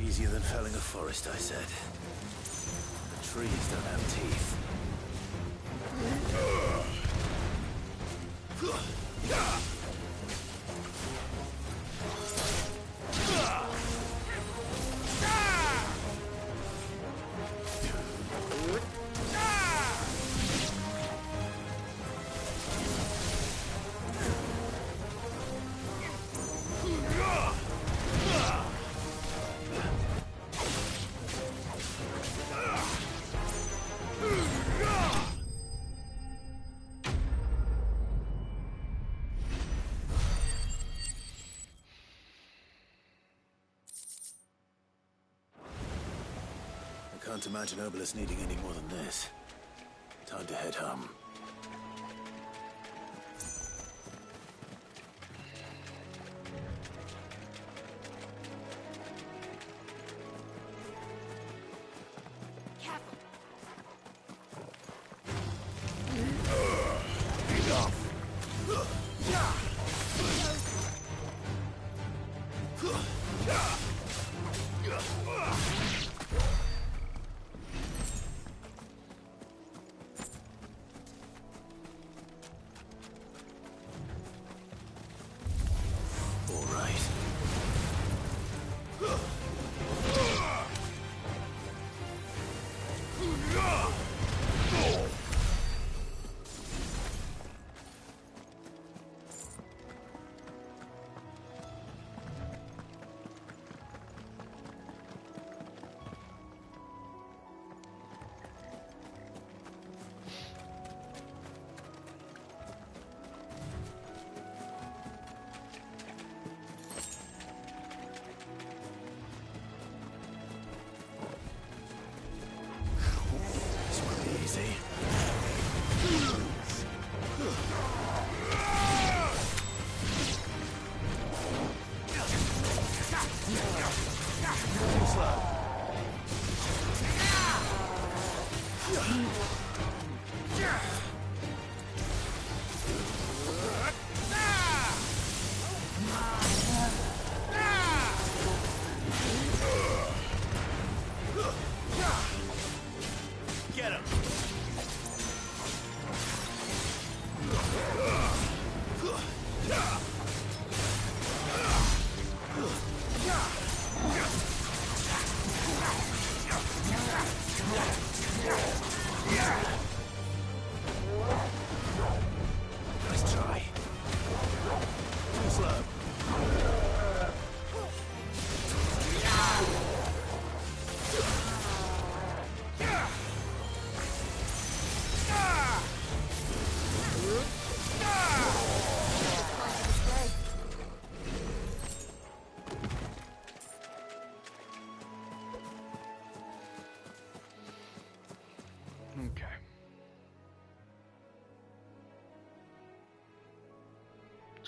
Easier than felling a forest, I said. The trees don't have teeth. Can't imagine Obolus needing any more than this. Time to head home.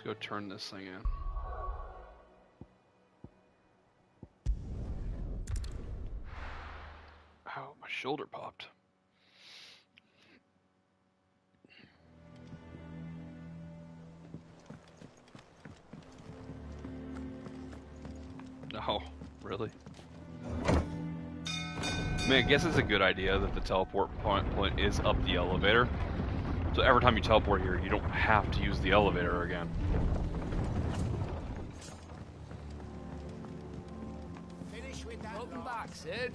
go turn this thing in. Oh, my shoulder popped. Oh, really? I mean, I guess it's a good idea that the teleport point is up the elevator. So every time you teleport here, you don't have to use the elevator again. Finish with that. Welcome back, Sid.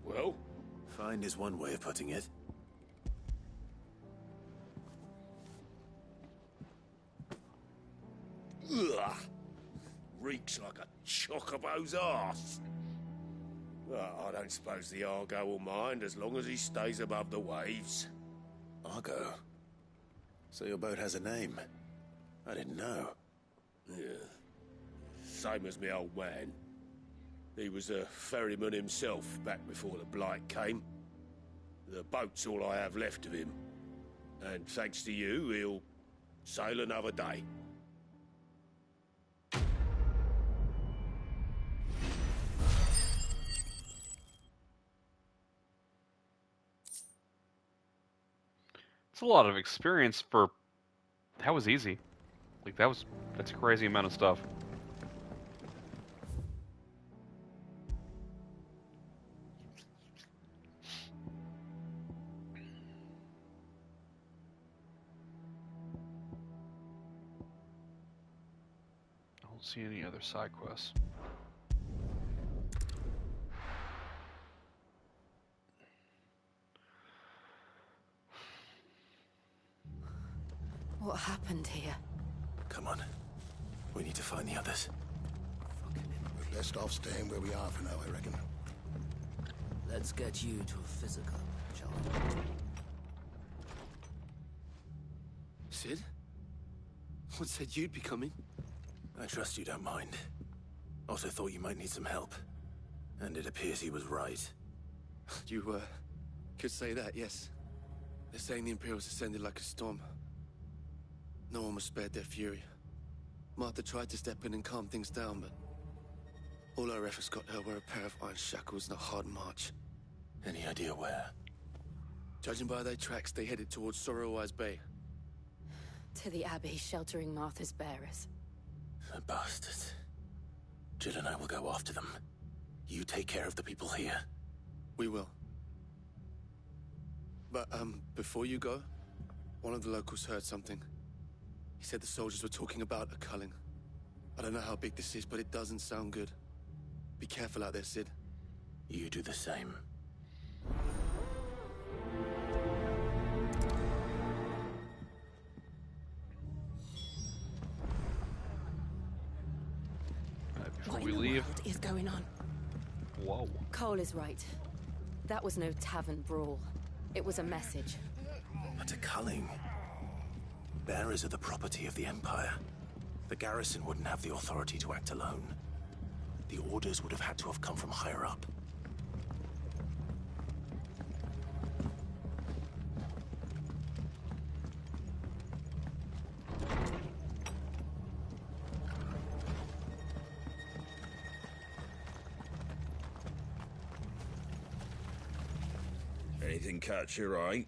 Well? Find is one way of putting it. Ugh. Reeks like a chocobo's arse. Well, I don't suppose the Argo will mind as long as he stays above the waves. Argo? So your boat has a name? I didn't know. Yeah. Same as me old man. He was a ferryman himself back before the Blight came. The boat's all I have left of him. And thanks to you, he'll sail another day. It's a lot of experience for... That was easy. Like, that's a crazy amount of stuff. I don't see any other side quests. What happened here? Come on. We need to find the others. We're best off staying where we are for now, I reckon. Let's get you to a physical, shall we? Sid? What said you'd be coming? I trust you don't mind. Also thought you might need some help. And it appears he was right. You, could say that, yes. They're saying the Imperials ascended like a storm. No one was spared their fury. Martha tried to step in and calm things down, but all our efforts got her were a pair of iron shackles and a hard march. Any idea where? Judging by their tracks, they headed towards Sorrowwise Bay. To the Abbey, sheltering Martha's bearers. The bastards. Jill and I will go after them. You take care of the people here. We will. But, before you go, one of the locals heard something. He said the soldiers were talking about a culling. I don't know how big this is, but it doesn't sound good. Be careful out there, Sid. You do the same. Before What we in the leave... world is going on? Whoa. Cole is right. That was no tavern brawl. It was a message. But a culling. Bearers are the property of the Empire. The garrison wouldn't have the authority to act alone. The orders would have had to have come from higher up. Anything catch your eye?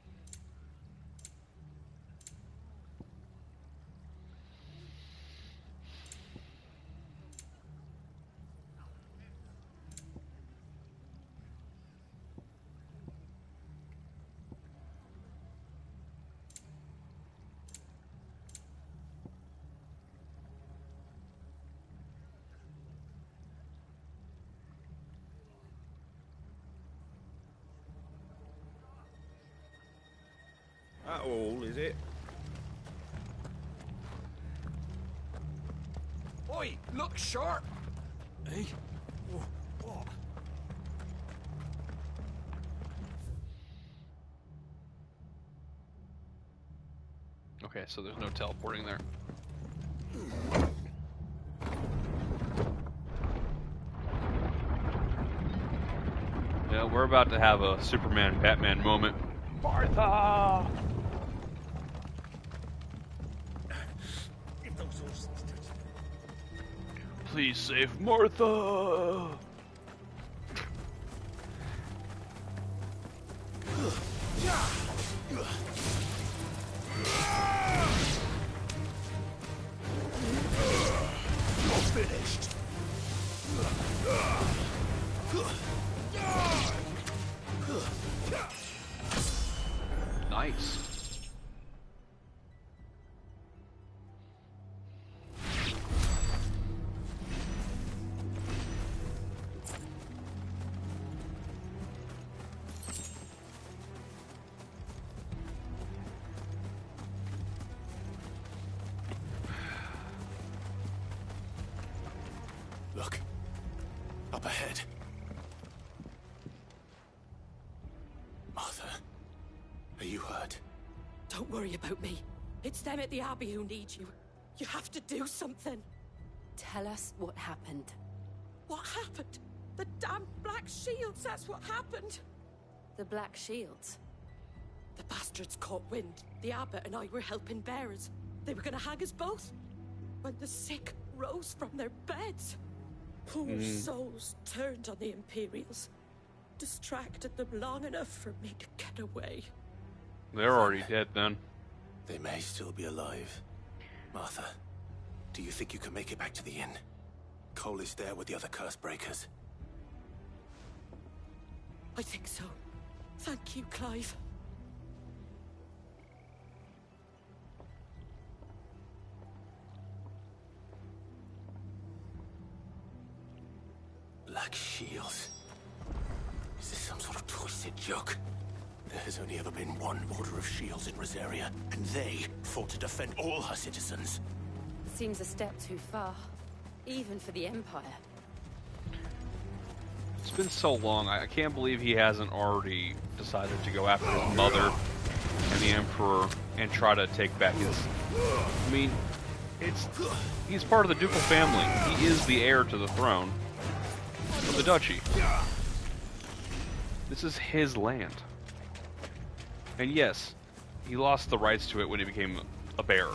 That all, is it? Oi, look sharp! Hey? What? Okay, so there's no teleporting there. Yeah, we're about to have a Superman-Batman moment. Martha! Please save Martha! You're finished. Nice. Look. Up ahead. Martha, are you hurt? Don't worry about me. It's them at the Abbey who need you. You have to do something. Tell us what happened. What happened? The damn Black Shields, that's what happened. The Black Shields? The bastards caught wind. The Abbot and I were helping bearers. They were gonna hang us both. When the sick rose from their beds. Poor souls turned on the Imperials. Distracted them long enough for me to get away. They're already dead then. They may still be alive. Martha, do you think you can make it back to the inn? Cole is there with the other curse breakers. I think so. Thank you, Clive. Black Shields. Is this some sort of twisted joke? There has only ever been one Order of Shields in Rosaria, and they fought to defend all her citizens. Seems a step too far, even for the Empire. It's been so long, I can't believe he hasn't already decided to go after his mother and the Emperor and try to take back his... I mean, he's part of the ducal family. He is the heir to the throne of the duchy. This is his land. And yes, he lost the rights to it when he became a bearer.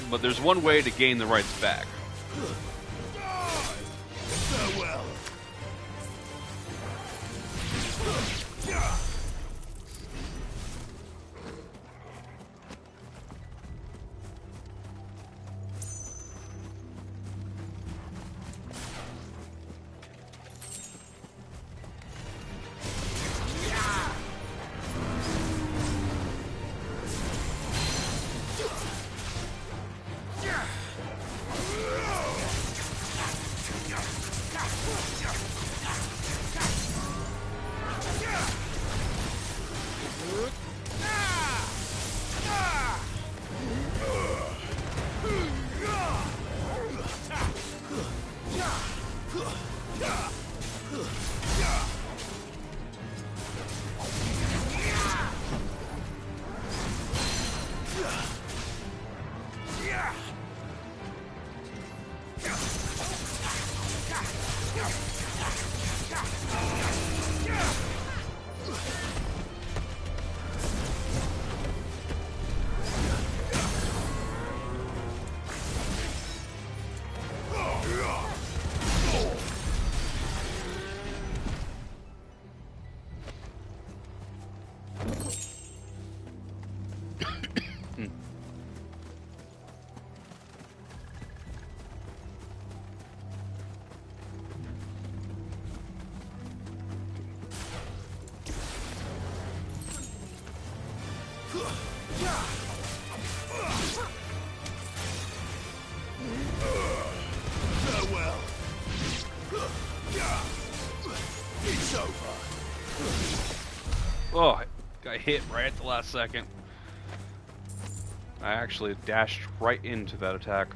But there's one way to gain the rights back. Farewell. Farewell. It's over. Oh, I got hit right at the last second. I actually dashed right into that attack.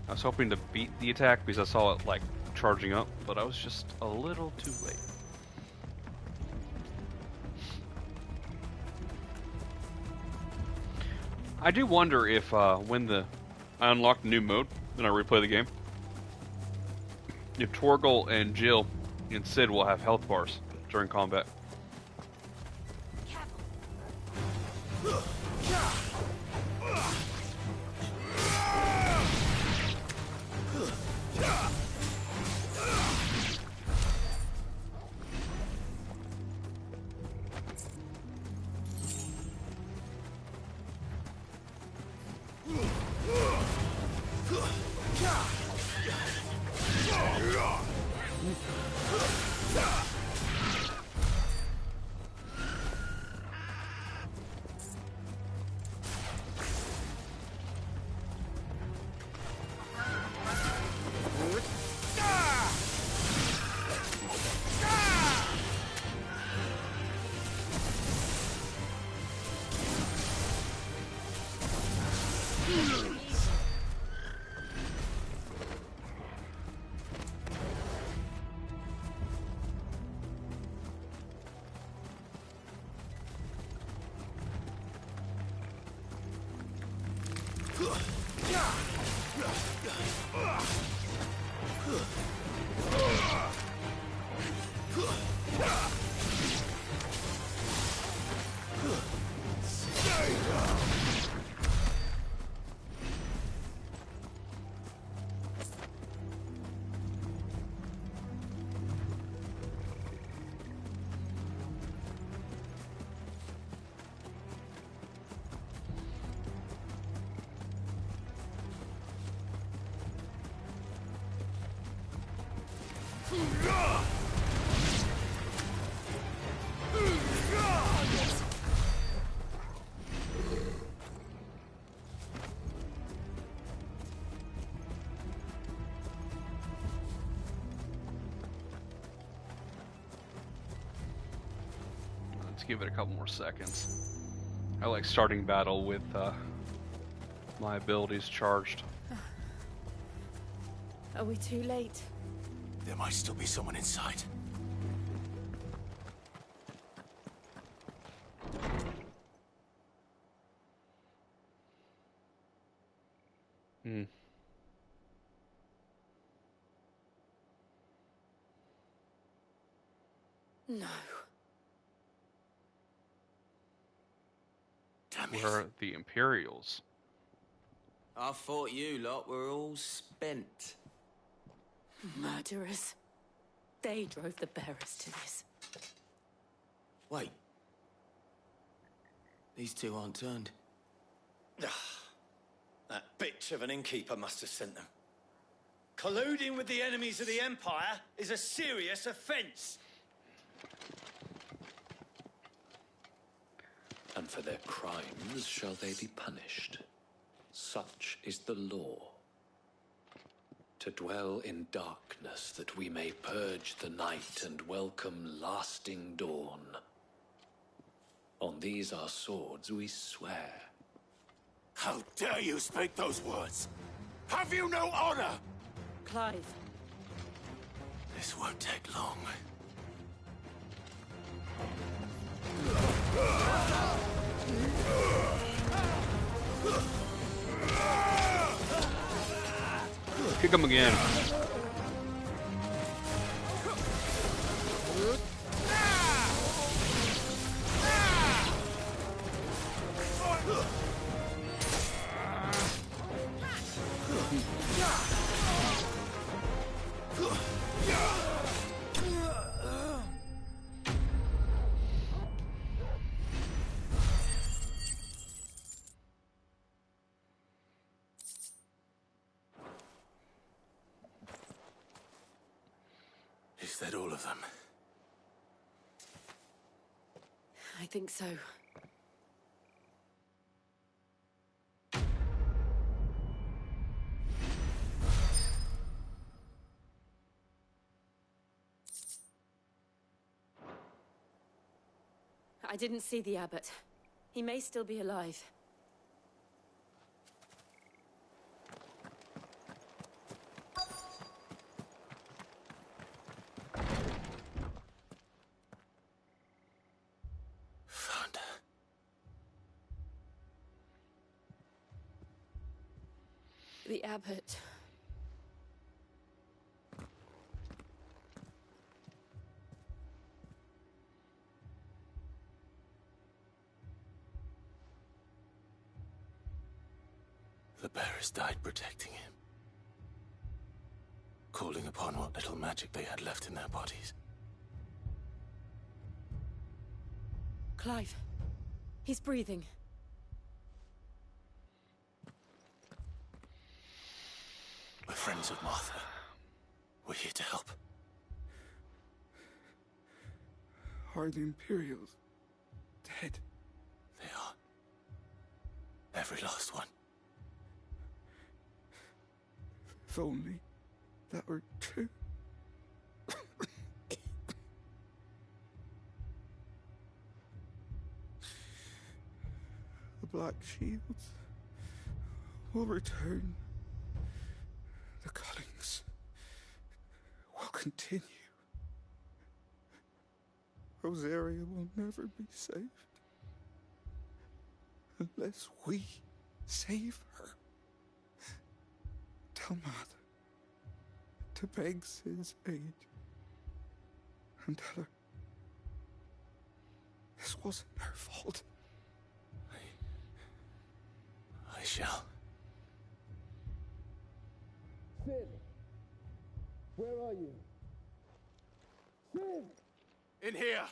I was hoping to beat the attack because I saw it like charging up, but I was just a little too late. I do wonder if when I unlock the new mode and I replay the game, if Torgal and Jill and Sid will have health bars during combat. Let's give it a couple more seconds. I like starting battle with my abilities charged. Are we too late? There might still be someone inside. No. Where are the Imperials? I thought you lot were all spent. Murderers. They drove the bearers to this. Wait. These two aren't turned. That bitch of an innkeeper must have sent them. Colluding with the enemies of the Empire is a serious offense. And for their crimes shall they be punished. Such is the law. To dwell in darkness that we may purge the night and welcome lasting dawn. On these our swords we swear. How dare you speak those words? Have you no honor? Clive. This won't take long. Kick him again. Is that all of them? I think so. I didn't see the abbot. He may still be alive. Found her. The abbot. The bearers died protecting him. Calling upon what little magic they had left in their bodies. Clive. He's breathing. We're friends of Martha. We're here to help. Are the Imperials dead? They are. Every last one. If only that were true. The Black Shields will return. The cuttings will continue. Rosaria will never be saved unless we save her. Tell Mother to beg Sid's aid and tell her this wasn't her fault. I shall. Sid! Where are you? Sid! In here!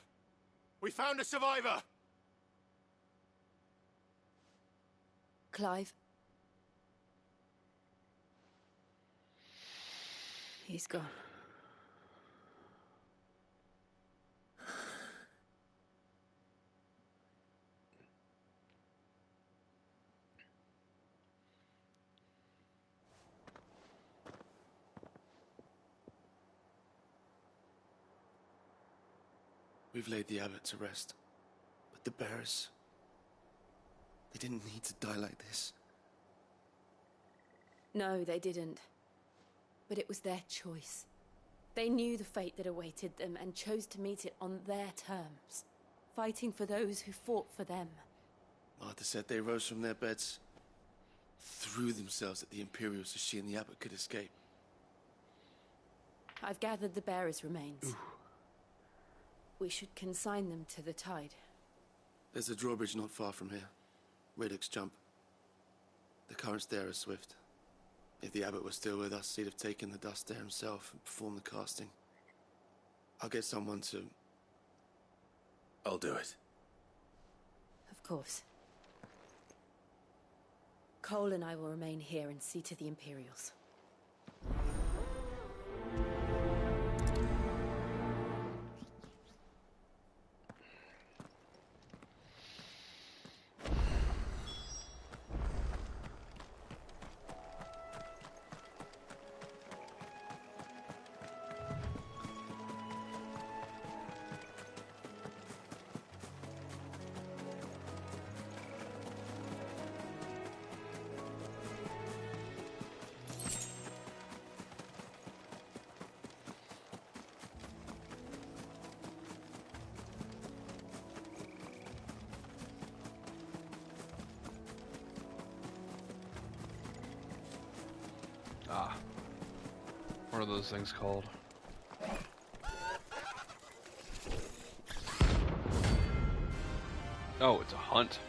We found a survivor! Clive. He's gone. We've laid the abbot to rest. But the bearers... they didn't need to die like this. No, they didn't. But it was their choice. They knew the fate that awaited them and chose to meet it on their terms, fighting for those who fought for them. Martha said they rose from their beds, threw themselves at the Imperials so she and the abbot could escape. I've gathered the bearers' remains. We should consign them to the tide. There's a drawbridge not far from here. Radix Jump. The currents there are swift. If the abbot was still with us, he'd have taken the dust there himself and performed the casting. I'll get someone to... I'll do it. Of course. Cole and I will remain here and see to the Imperials. Ah. What are those things called? Oh, it's a hunt.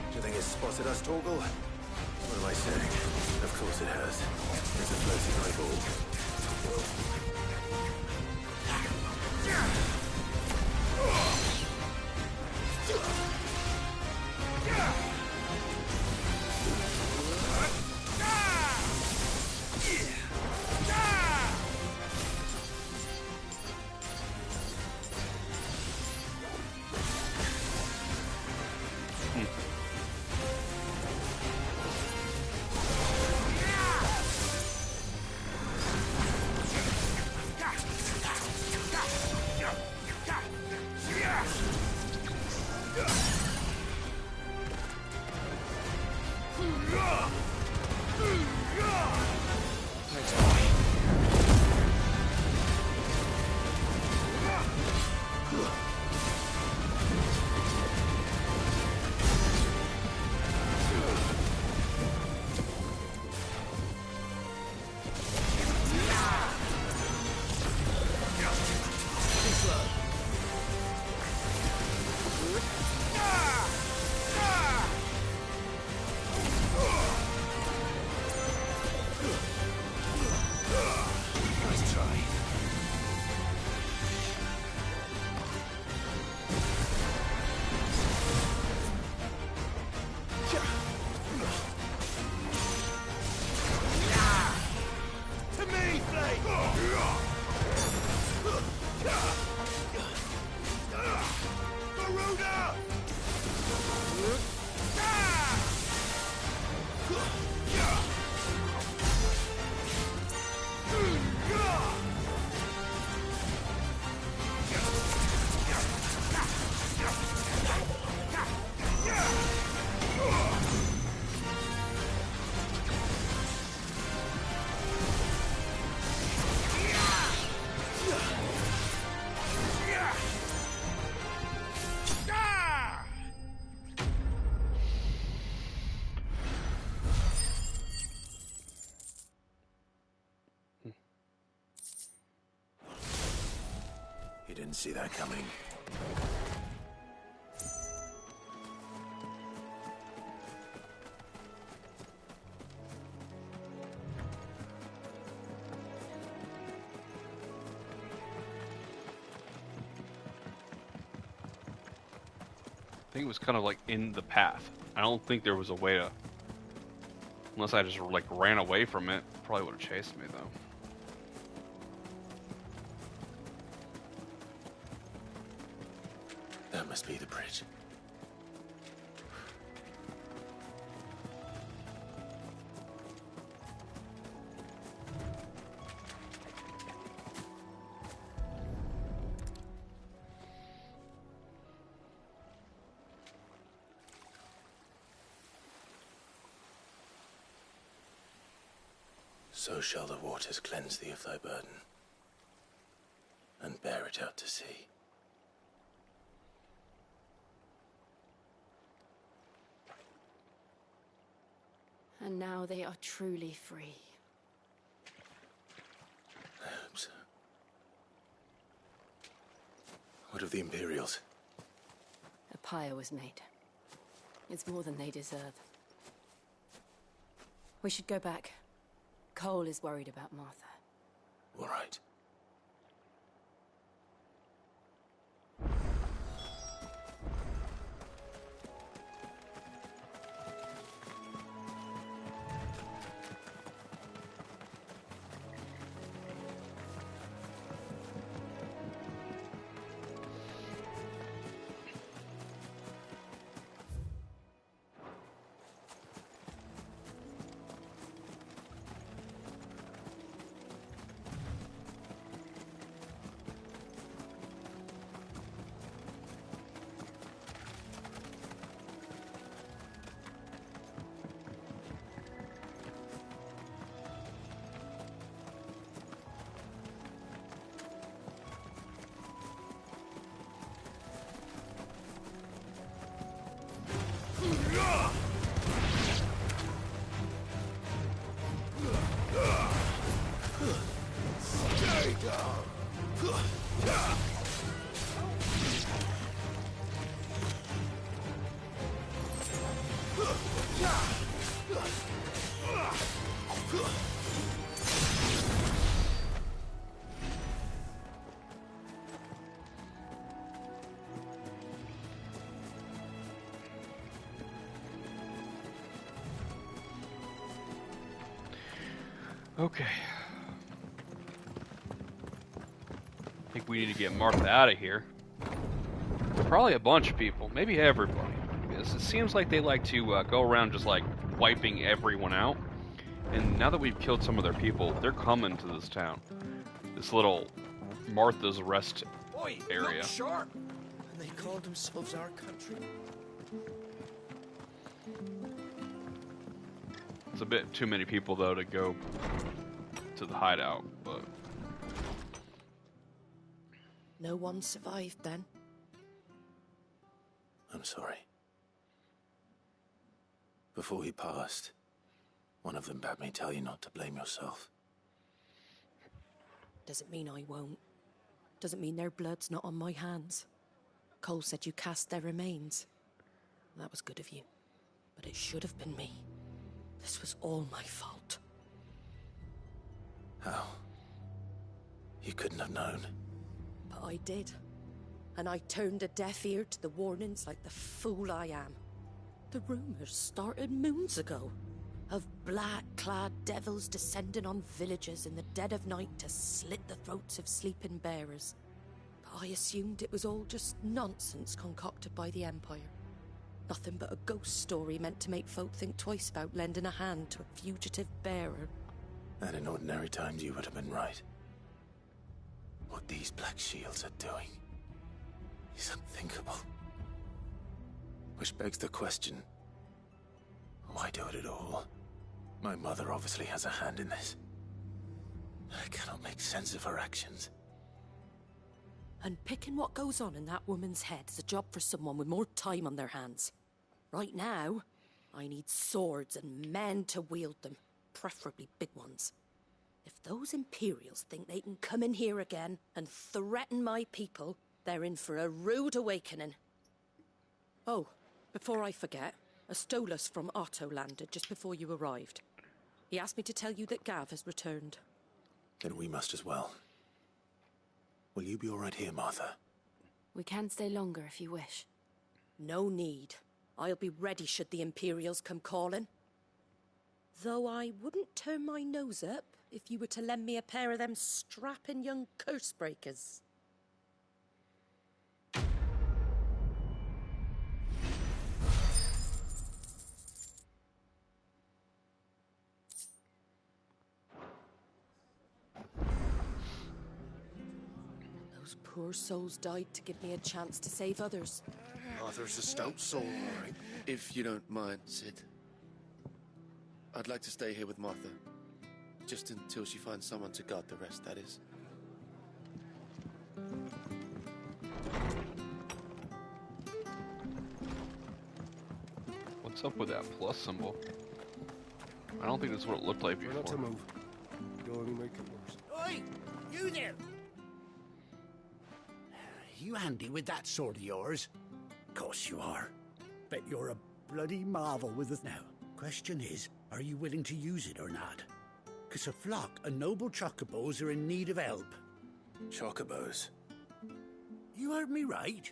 Do you think it's spotted us, Torgal? What am I saying? Of course it has. It's a floating eyeball. You didn't see that coming. I think it was kind of like in the path. I don't think there was a way to... Unless I just like ran away from it. Probably would have chased me though. That must be the bridge. So shall the waters cleanse thee of thy burden, and bear it out to sea. And now they are truly free. I hope so. What of the Imperials? A pyre was made. It's more than they deserve. We should go back. Cole is worried about Martha. All right. Okay. I think we need to get Martha out of here. Probably a bunch of people, maybe everybody. Because it seems like they like to go around just like wiping everyone out. And now that we've killed some of their people, they're coming to this town. This little Martha's Rest area. Look sharp! And they called themselves our country. It's a bit too many people though to go to the hideout, but no one survived then. I'm sorry. Before he passed, one of them bade me tell you not to blame yourself. Doesn't mean I won't. Doesn't mean their blood's not on my hands. Cole said you cast their remains. That was good of you. But it should have been me. This was all my fault. How? You couldn't have known. But I did. And I turned a deaf ear to the warnings like the fool I am. The rumors started moons ago. Of black-clad devils descending on villages in the dead of night to slit the throats of sleeping bearers. But I assumed it was all just nonsense concocted by the Empire. Nothing but a ghost story meant to make folk think twice about lending a hand to a fugitive bearer. And in ordinary times, you would have been right. What these Black Shields are doing is unthinkable. Which begs the question, why do it at all? My mother obviously has a hand in this. I cannot make sense of her actions. And picking what goes on in that woman's head is a job for someone with more time on their hands. Right now, I need swords and men to wield them, preferably big ones. If those Imperials think they can come in here again and threaten my people, they're in for a rude awakening. Oh, before I forget, a Stolas from Otto landed just before you arrived. He asked me to tell you that Gav has returned. Then we must as well. Will you be all right here, Martha? We can stay longer if you wish. No need. I'll be ready should the Imperials come calling. Though I wouldn't turn my nose up if you were to lend me a pair of them strapping young curse breakers. Those poor souls died to give me a chance to save others. Arthur's a stout soul, all right. If you don't mind, Sid. I'd like to stay here with Martha. Just until she finds someone to guard the rest, that is. What's up with that plus symbol? I don't think that's what it looked like before. Try not to move. You'll only make it worse. Oi! You there! You handy with that sword of yours? Course you are. Bet you're a bloody marvel with it now. Question is, are you willing to use it or not? 'Cause a flock of noble chocobos are in need of help. Chocobos? You heard me right.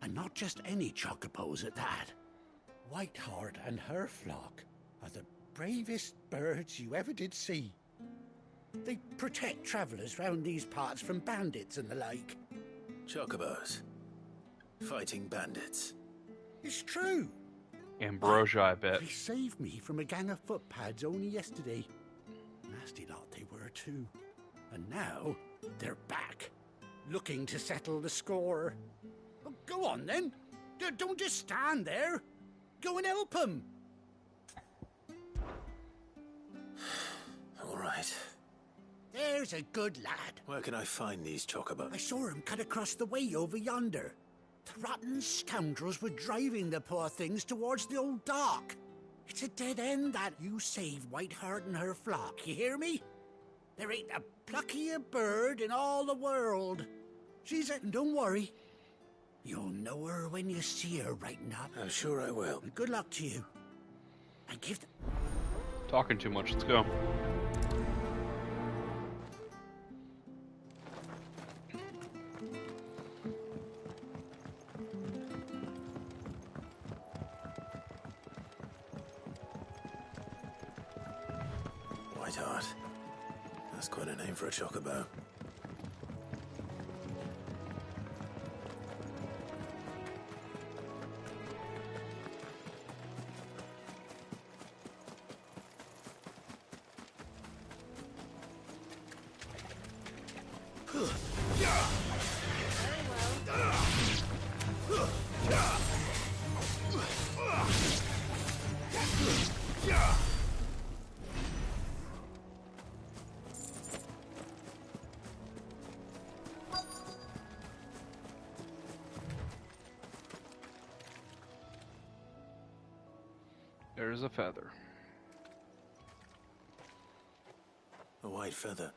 And not just any chocobos at that. Whiteheart and her flock are the bravest birds you ever did see. They protect travellers round these parts from bandits and the like. Chocobos? Fighting bandits? It's true. Ambrosia, I bet. They saved me from a gang of footpads only yesterday. Nasty lot they were too. And now they're back, looking to settle the score. Oh, go on then. Don't just stand there. Go and help them. All right. There's a good lad. Where can I find these chocobos? I saw him cut across the way over yonder. The rotten scoundrels were driving the poor things towards the old dock. It's a dead end that you save Whiteheart and her flock, you hear me? There ain't a pluckier bird in all the world. And don't worry. You'll know her when you see her riding up. I'm sure I will. And good luck to you. And give Talking too much, let's go. Whiteheart. That's quite a name for a chocobo. There's a feather. A white feather.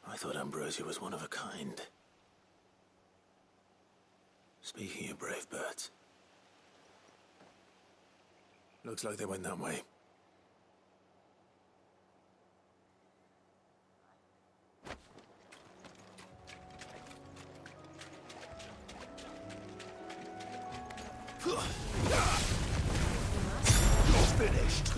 I thought Ambrosia was one of a kind. Speaking of brave birds, looks like they went that way. You're finished.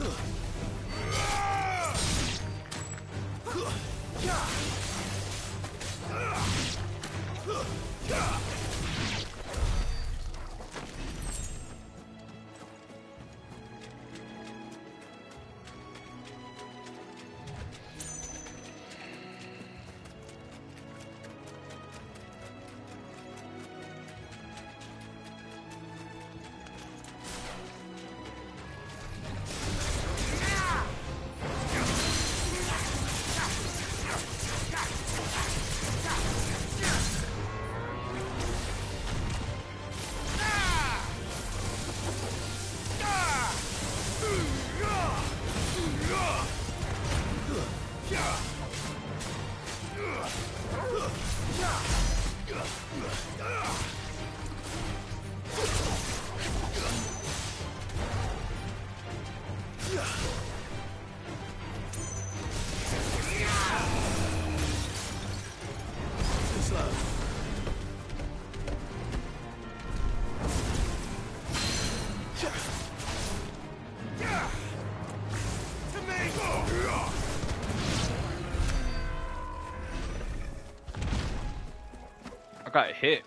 I got hit.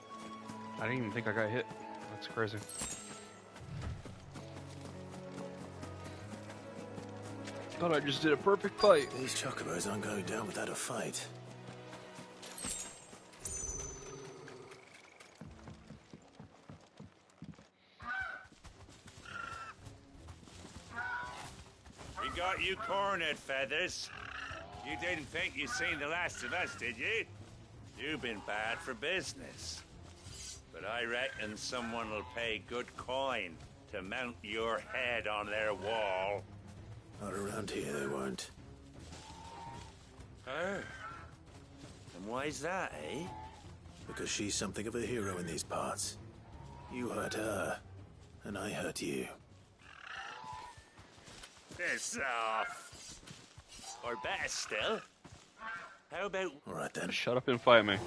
I didn't even think I got hit. That's crazy. Thought I just did a perfect fight. These chocobos aren't going down without a fight. We got you cornered, Feathers. You didn't think you'd seen the last of us, did you? You've been bad for business. But I reckon someone will pay good coin to mount your head on their wall. Not around here, they won't. Oh. And why's that, eh? Because she's something of a hero in these parts. You hurt her, and I hurt you. Piss off. Or better still, how about... All right, then. Shut up and fight me.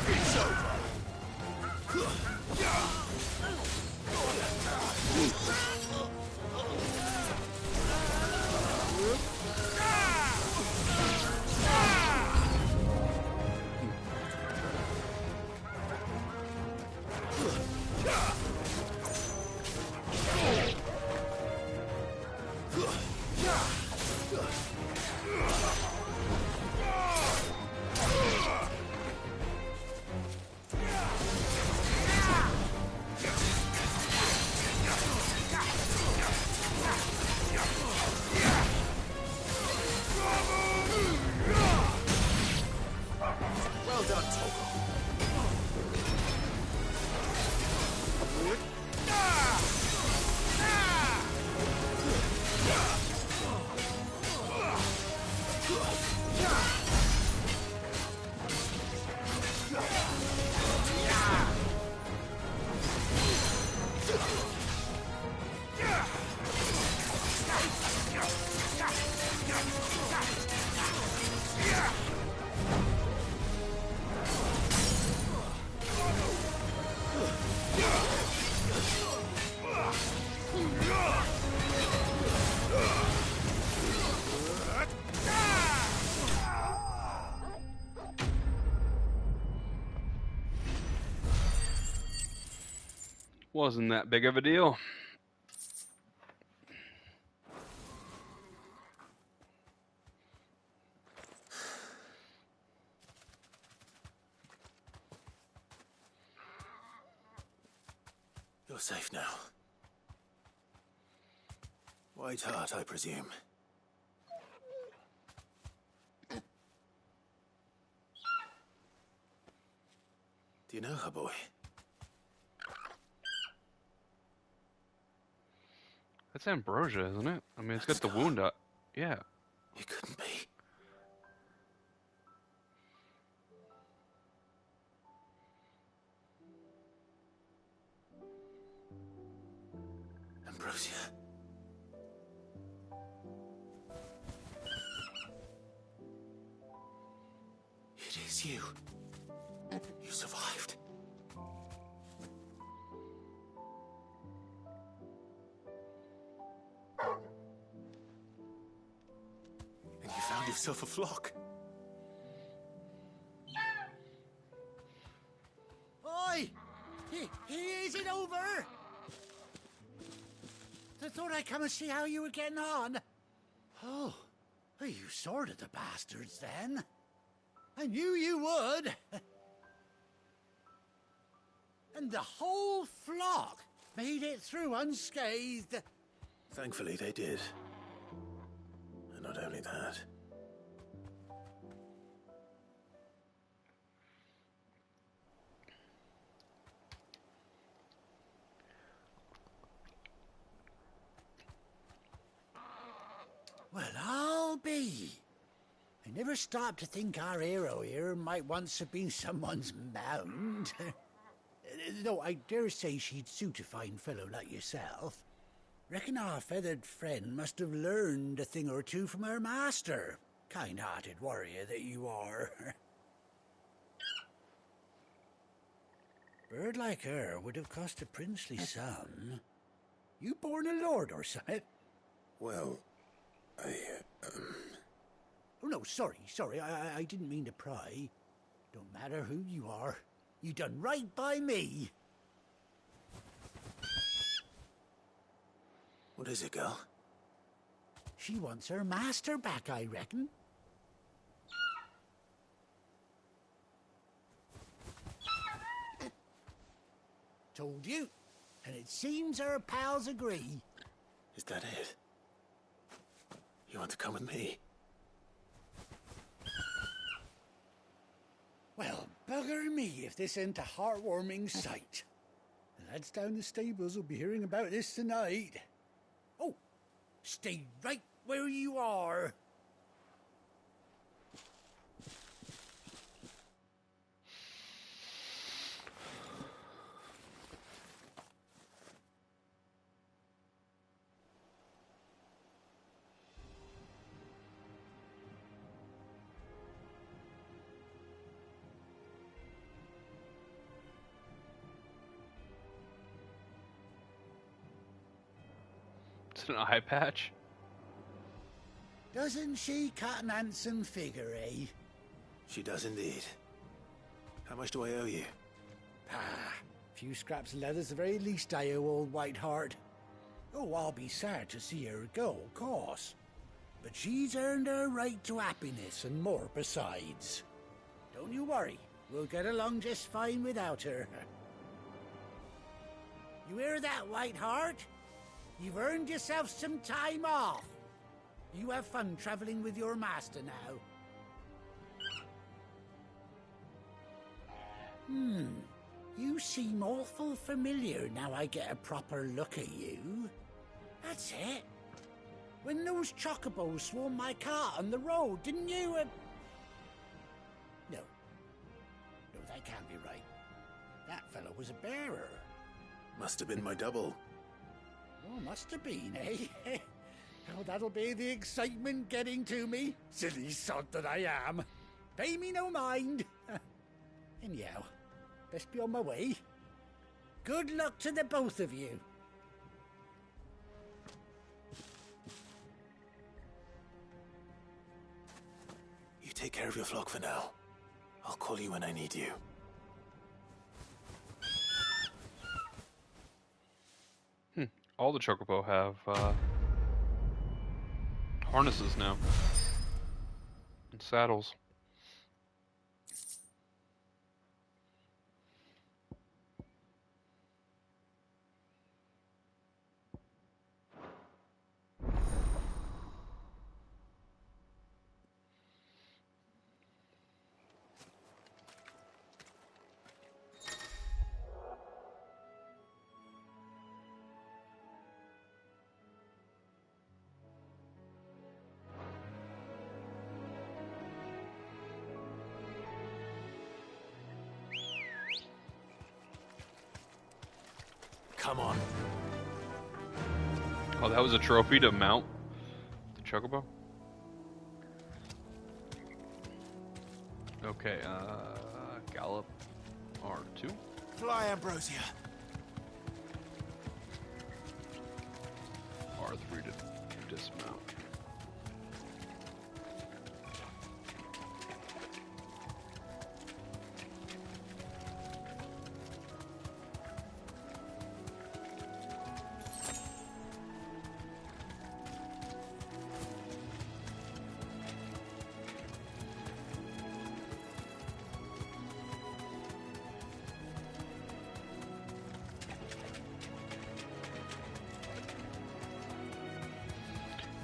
It's over. Well done, Togo. Wasn't that big of a deal. You're safe now. White Heart, I presume. Do you know her, boy? That's Ambrosia, isn't it? I mean, it's got the wound up. Yeah. It couldn't be. Ambrosia. It is you. You survived. found himself a flock. Oi! Is it over? I thought I'd come and see how you were getting on. Oh, you sorted the bastards then. I knew you would. And the whole flock made it through unscathed. Thankfully, they did. And not only that. Well, I'll be. I never stopped to think our hero here might once have been someone's mount. Though I dare say she'd suit a fine fellow like yourself. Reckon our feathered friend must have learned a thing or two from her master. Kind-hearted warrior that you are. Bird like her would have cost a princely sum. You born a lord or something? Well, Oh, no, sorry. I didn't mean to pry. Don't matter who you are. You done right by me. What is it, girl? She wants her master back, I reckon. Told you. And it seems her pals agree. Is that it? You want to come with me? Well, bugger me if this ain't a heartwarming sight. The lads down the stables will be hearing about this tonight. Oh, stay right where you are. Is it an eye patch? Doesn't she cut an handsome figure, eh? She does indeed. How much do I owe you? Ah, a few scraps of leather's the very least I owe old Whiteheart. Oh, I'll be sad to see her go, of course. But she's earned her right to happiness and more besides. Don't you worry, we'll get along just fine without her. You hear that, Whiteheart? You've earned yourself some time off. You have fun traveling with your master now. You seem awful familiar now I get a proper look at you. That's it. When those chocobos swarmed my cart on the road, didn't you? No, that can't be right. That fellow was a bearer. Must have been my double. Oh, must have been, eh? Oh, that'll be the excitement getting to me. Silly sod that I am. Pay me no mind. Anyhow, best be on my way. Good luck to the both of you. You take care of your flock for now. I'll call you when I need you. All the Chocobo have harnesses now and saddles. Come on. Oh, that was a trophy to mount the Chocobo? Okay, Gallop R2. Fly, Ambrosia. R3 to dismount.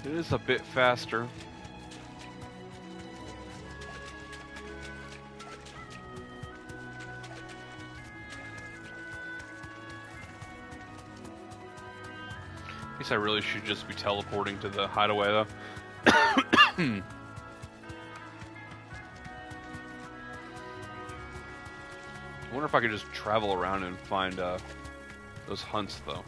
It is a bit faster. I guess I really should just be teleporting to the hideaway, though. I wonder if I could just travel around and find those hunts, though.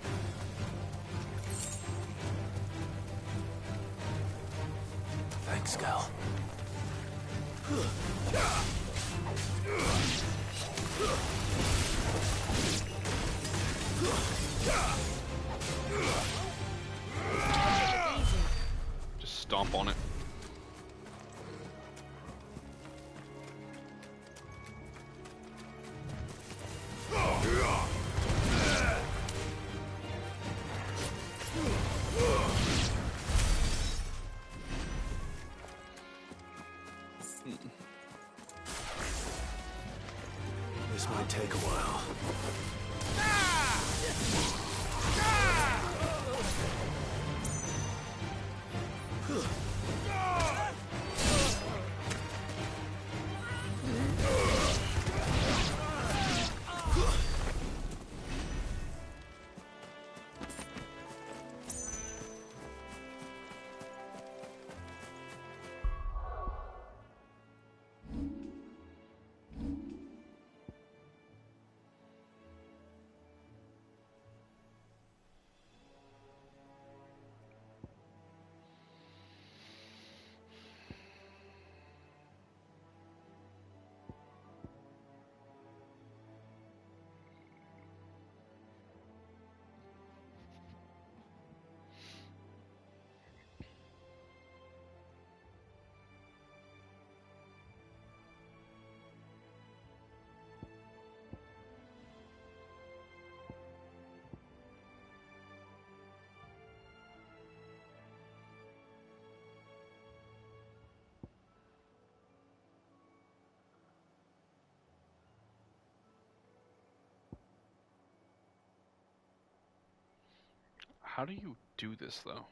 Thanks, Gal. Just stomp on it. This might take a while. How do you do this, though?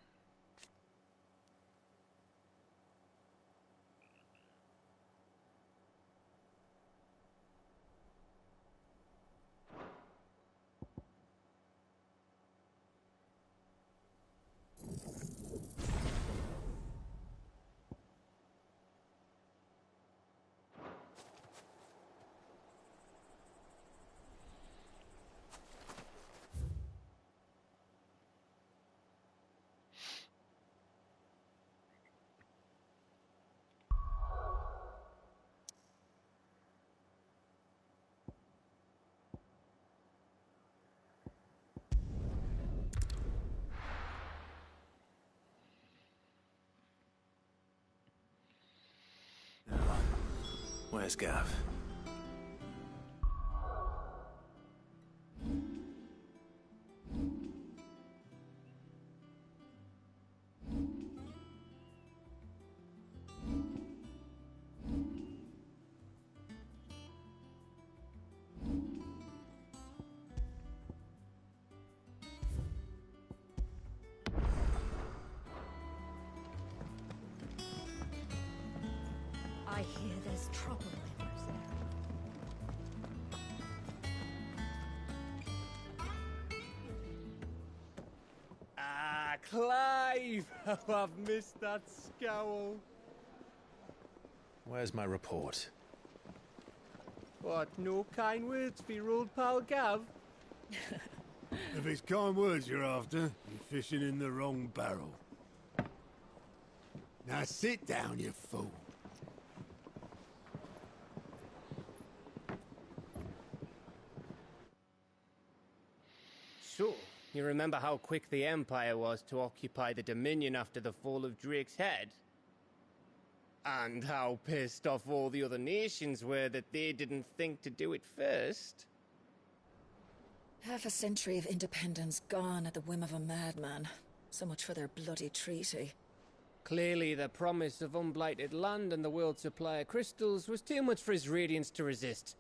Where's Gav? I hear there's trouble with us there. Ah, Clive! How I've missed that scowl. Where's my report? What, no kind words for your old pal Gav? If it's kind words you're after, you're fishing in the wrong barrel. Now sit down, you fool. So, you remember how quick the Empire was to occupy the Dominion after the fall of Drake's head? And how pissed off all the other nations were that they didn't think to do it first? Half a century of independence gone at the whim of a madman. So much for their bloody treaty. Clearly, the promise of unblighted land and the world's supply of crystals was too much for his radiance to resist.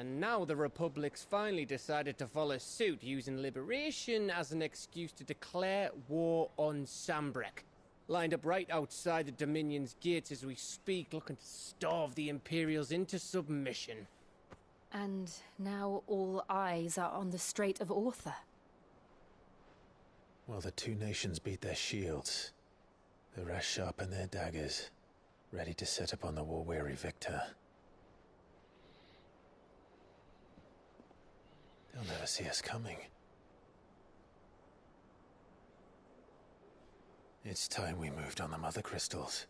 And now the Republic's finally decided to follow suit, using liberation as an excuse to declare war on Sambrek. Lined up right outside the Dominion's gates as we speak, looking to starve the Imperials into submission. And now all eyes are on the Strait of Author. While the two nations beat their shields, the rest sharpen their daggers, ready to set upon the war-weary victor. They'll never see us coming. It's time we moved on the Mother Crystals.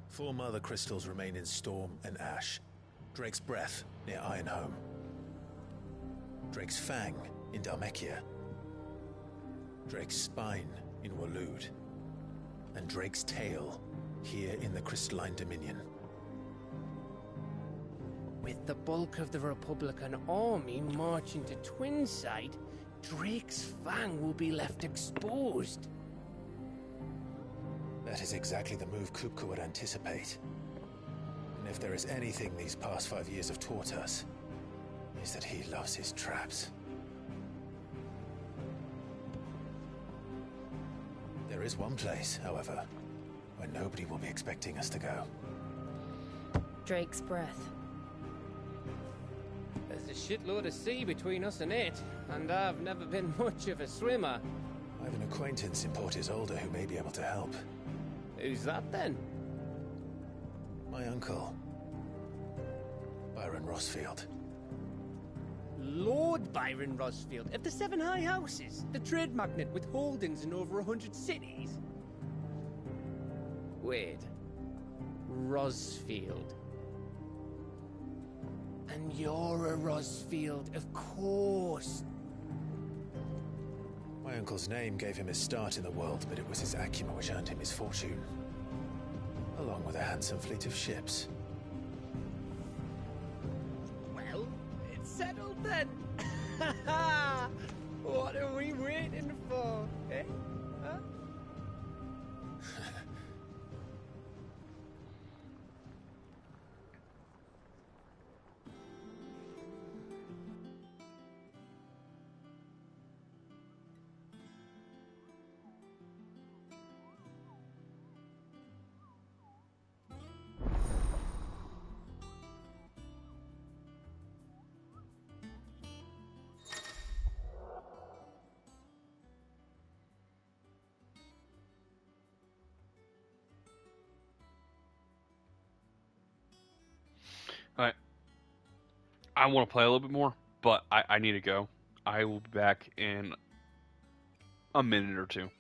Four Mother Crystals remain in Storm and Ash. Drake's Breath near Ironhome. Drake's Fang in Dhalmekia. Drake's Spine in Waloed. And Drake's Tail here in the Crystalline Dominion. With the bulk of the Republican army marching to Twinside, Drake's Fang will be left exposed. That is exactly the move Kupka would anticipate. And if there is anything these past 5 years have taught us, is that he loves his traps. There is one place, however, where nobody will be expecting us to go. Drake's Breath. There's a shitload of sea between us and it, and I've never been much of a swimmer. I have an acquaintance in Port Isolde who may be able to help. Who's that then? My uncle, Byron Rosfield. Lord Byron Rosfield of the Seven High Houses, the trade magnate with holdings in over 100 cities. Wait, Rosfield. And you're a Rosfield, of course. My uncle's name gave him his start in the world, but it was his acumen which earned him his fortune. Along with a handsome fleet of ships. Well, it's settled then. What are we waiting for, eh? Huh? Alright. I want to play a little bit more, but I need to go. I will be back in a minute or two.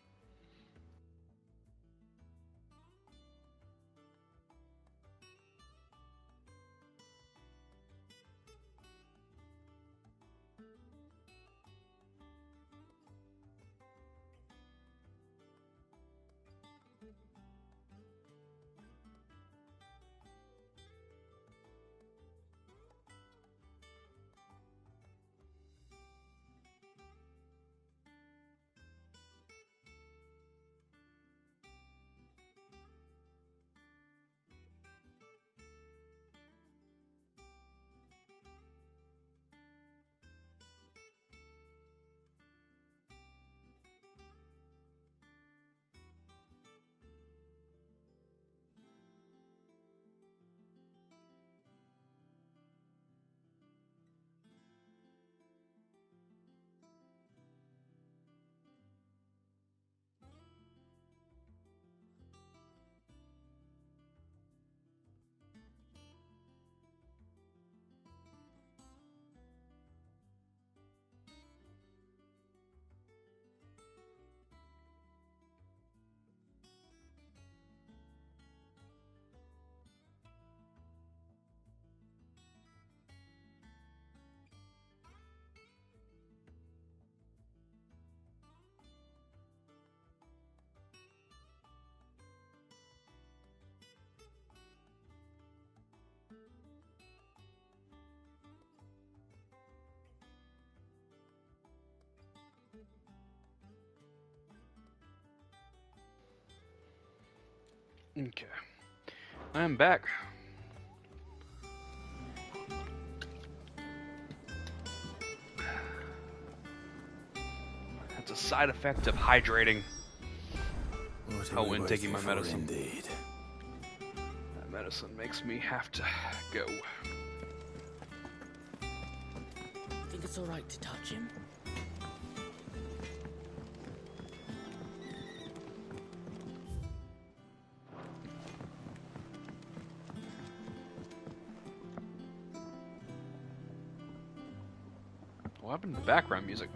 Okay. I'm back. That's a side effect of hydrating. Oh, and taking my medicine. Indeed. That medicine makes me have to go. Think it's alright to touch him? What happened to the background music?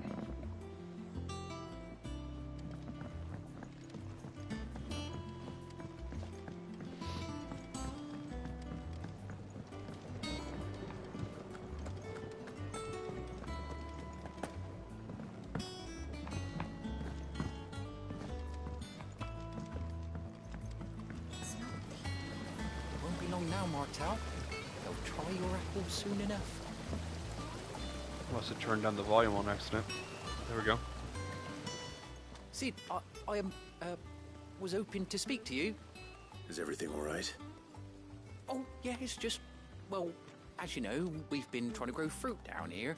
Won't be long now, Martel. They'll try your apples soon enough. Must have turned down the volume on accident. There we go. Sid, I was hoping to speak to you. Is everything all right? Oh, yeah, it's just, well, as you know, we've been trying to grow fruit down here.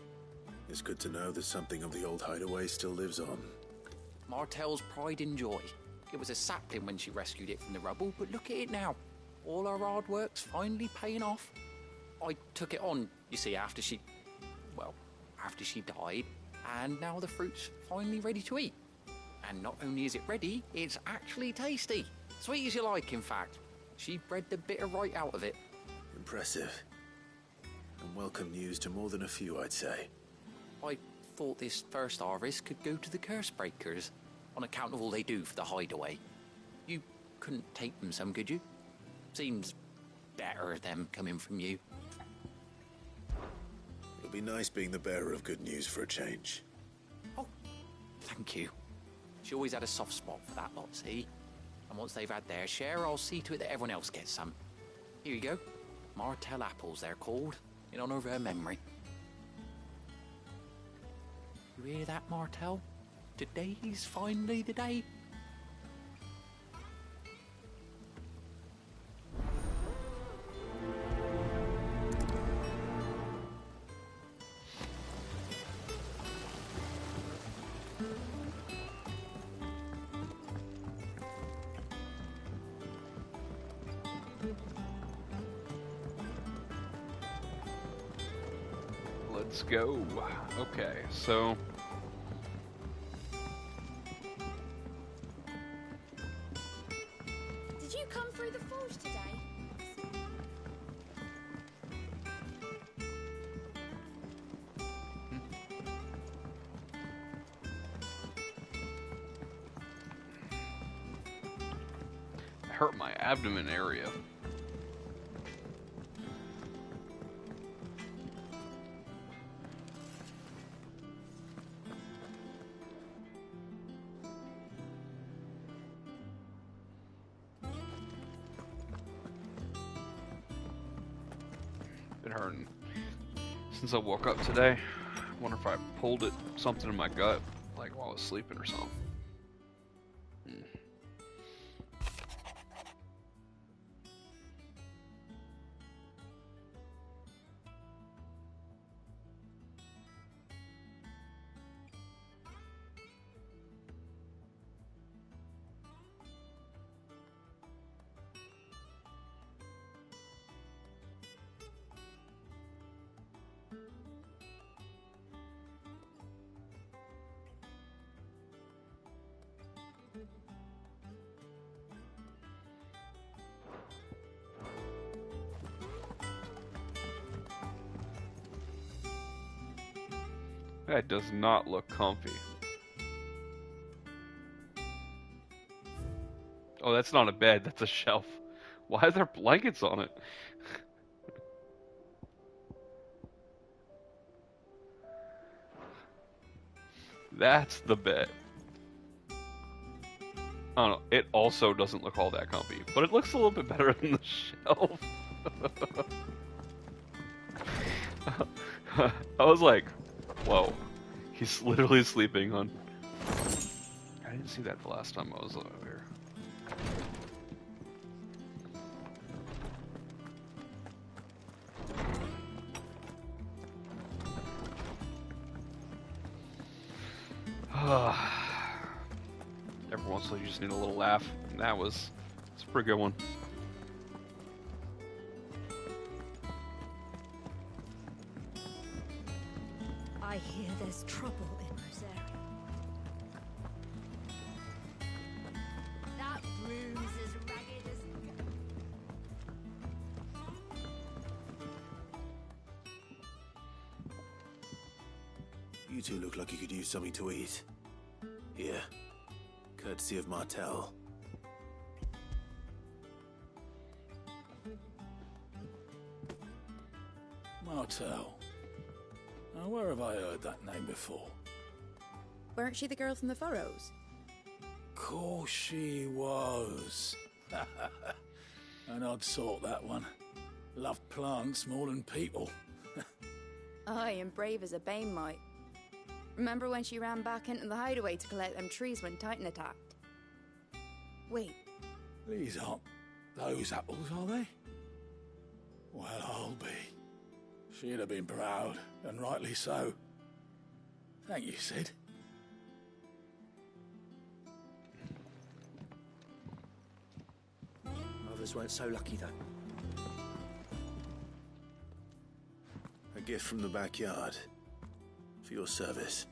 It's good to know that something of the old hideaway still lives on. Martel's pride and joy. It was a sapling when she rescued it from the rubble, but look at it now. All our hard work's finally paying off. I took it on, you see, after she died, and now the fruit's finally ready to eat. And not only is it ready, it's actually tasty. Sweet as you like, in fact. She bred the bitter right out of it. Impressive. And welcome news to more than a few, I'd say. I thought this first harvest could go to the curse breakers, on account of all they do for the hideaway. You couldn't take them some, could you? Seems better them coming from you. It'll be nice being the bearer of good news for a change. Oh, thank you. She always had a soft spot for that lot, see? And once they've had their share, I'll see to it that everyone else gets some. Here you go. Martel apples, they're called, in honor of her memory. You hear that, Martel? Today's finally the day. Let's go. Okay, so Did you come through the forge today? it hurt my abdomen area. Been hurting since I woke up today. I wonder if I pulled something in my gut, like while I was sleeping or something. That does not look comfy. Oh, that's not a bed, that's a shelf. Why are there blankets on it? That's the bed. I don't know, it also doesn't look all that comfy, but it looks a little bit better than the shelf. I was like, whoa, he's literally sleeping on... I didn't see that the last time I was over here. Every once in a while, you just need a little laugh. And it's a pretty good one. I hear there's trouble in Rosaria. That room's as ragged as... You two look like you could use something to eat. Here. Courtesy of Martel. Martel. Now, where have I heard that name before? Weren't she the girl from the Furrows? Course she was. An odd sort, that one. Loved plants more than people. Aye, and brave as a bane might. Remember when she ran back into the hideaway to collect them trees when Titan attacked? Wait. These aren't those apples, are they? Well, I'll be. She'd have been proud, and rightly so. Thank you, Sid. Others weren't so lucky, though. A gift from the backyard. For your service.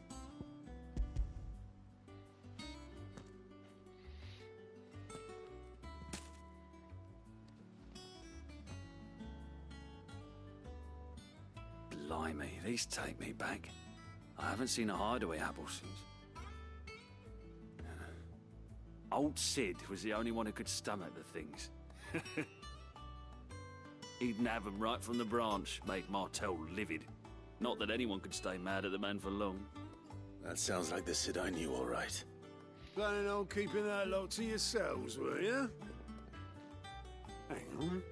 Blimey, these take me back. I haven't seen a hideaway apple since. Old Sid was the only one who could stomach the things. He'd nab 'em right from the branch, make Martel livid. Not that anyone could stay mad at the man for long. That sounds like the Sid I knew, all right. Planning on keeping that lot to yourselves, were you? Hang on.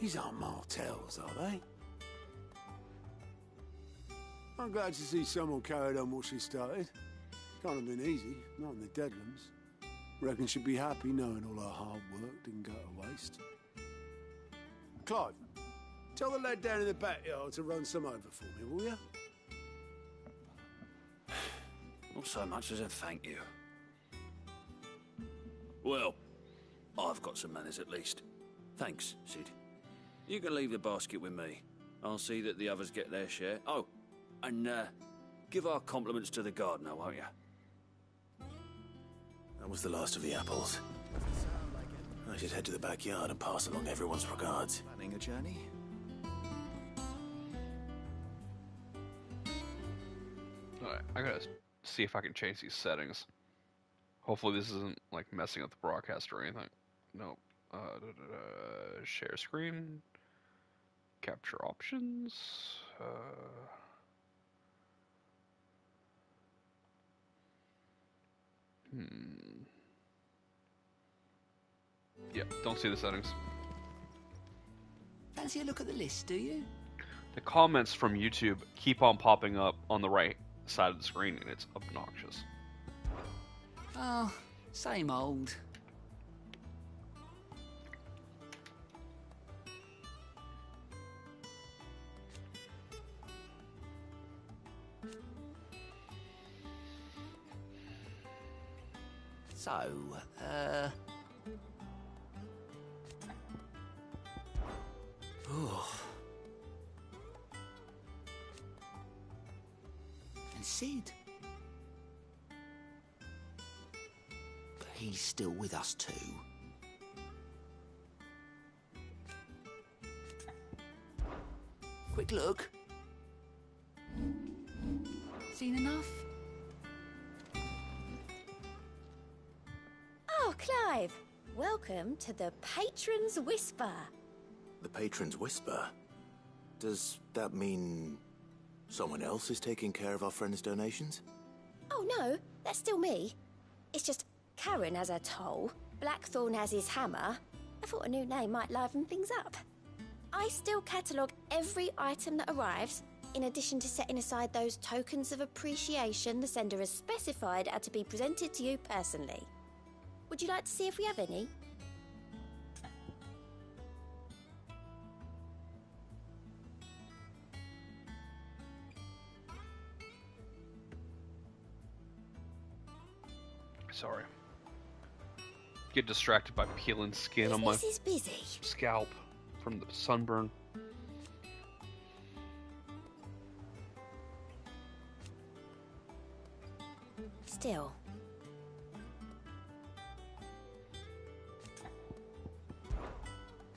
These aren't Martels, are they? I'm glad to see someone carried on what she started. Can't have been easy, not in the Deadlands. Reckon she'd be happy knowing all her hard work didn't go to waste. Clive, tell the lad down in the backyard to run some over for me, will you? Not so much as a thank you. Well, I've got some manners at least. Thanks, Sid. You can leave the basket with me. I'll see that the others get their share. Oh, and give our compliments to the gardener, won't you? That was the last of the apples. I should head to the backyard and pass along everyone's regards. Planning a journey? Alright, I gotta see if I can change these settings. Hopefully this isn't like messing up the broadcast or anything. Nope. Share screen. Capture options. Yep, don't see the settings. Fancy a look at the list, do you? The comments from YouTube keep on popping up on the right side of the screen, and it's obnoxious. Oh, same old. So, oh. And Sid. But he's still with us too. Quick look. Seen enough? Oh, Clive! Welcome to the Patron's Whisper. The Patron's Whisper? Does that mean someone else is taking care of our friend's donations? Oh, no, that's still me. It's just Karen has her toll, Blackthorn has his hammer. I thought a new name might liven things up. I still catalogue every item that arrives, in addition to setting aside those tokens of appreciation the sender has specified are to be presented to you personally. Would you like to see if we have any? Sorry. Get distracted by peeling skin on my Business is busy. scalp from the sunburn. Still.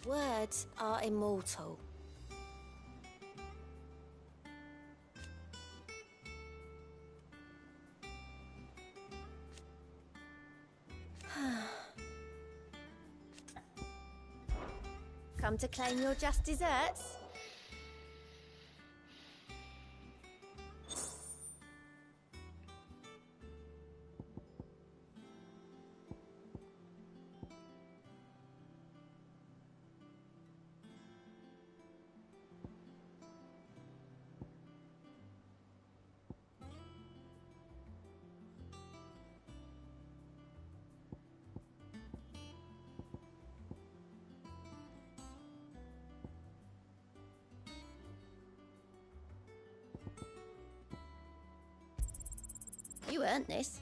Words are immortal. Come to claim your just desserts? You earned this.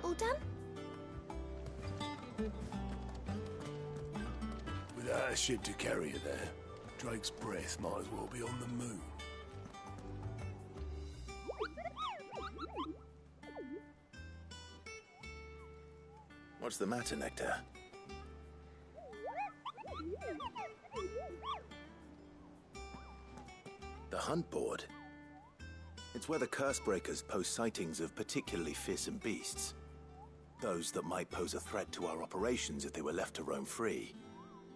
All done? Without a ship to carry you there, Drake's breath might as well be on the moon. What's the matter, Nectar? The hunt board. It's where the Cursebreakers post sightings of particularly fearsome beasts. Those that might pose a threat to our operations if they were left to roam free.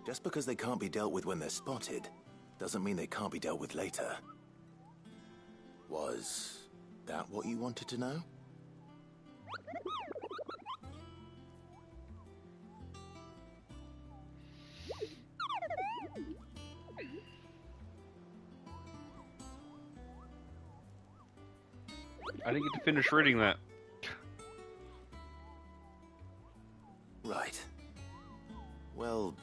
Just because they can't be dealt with when they're spotted, doesn't mean they can't be dealt with later. Was that what you wanted to know? I didn't get to finish reading that. Right. Well,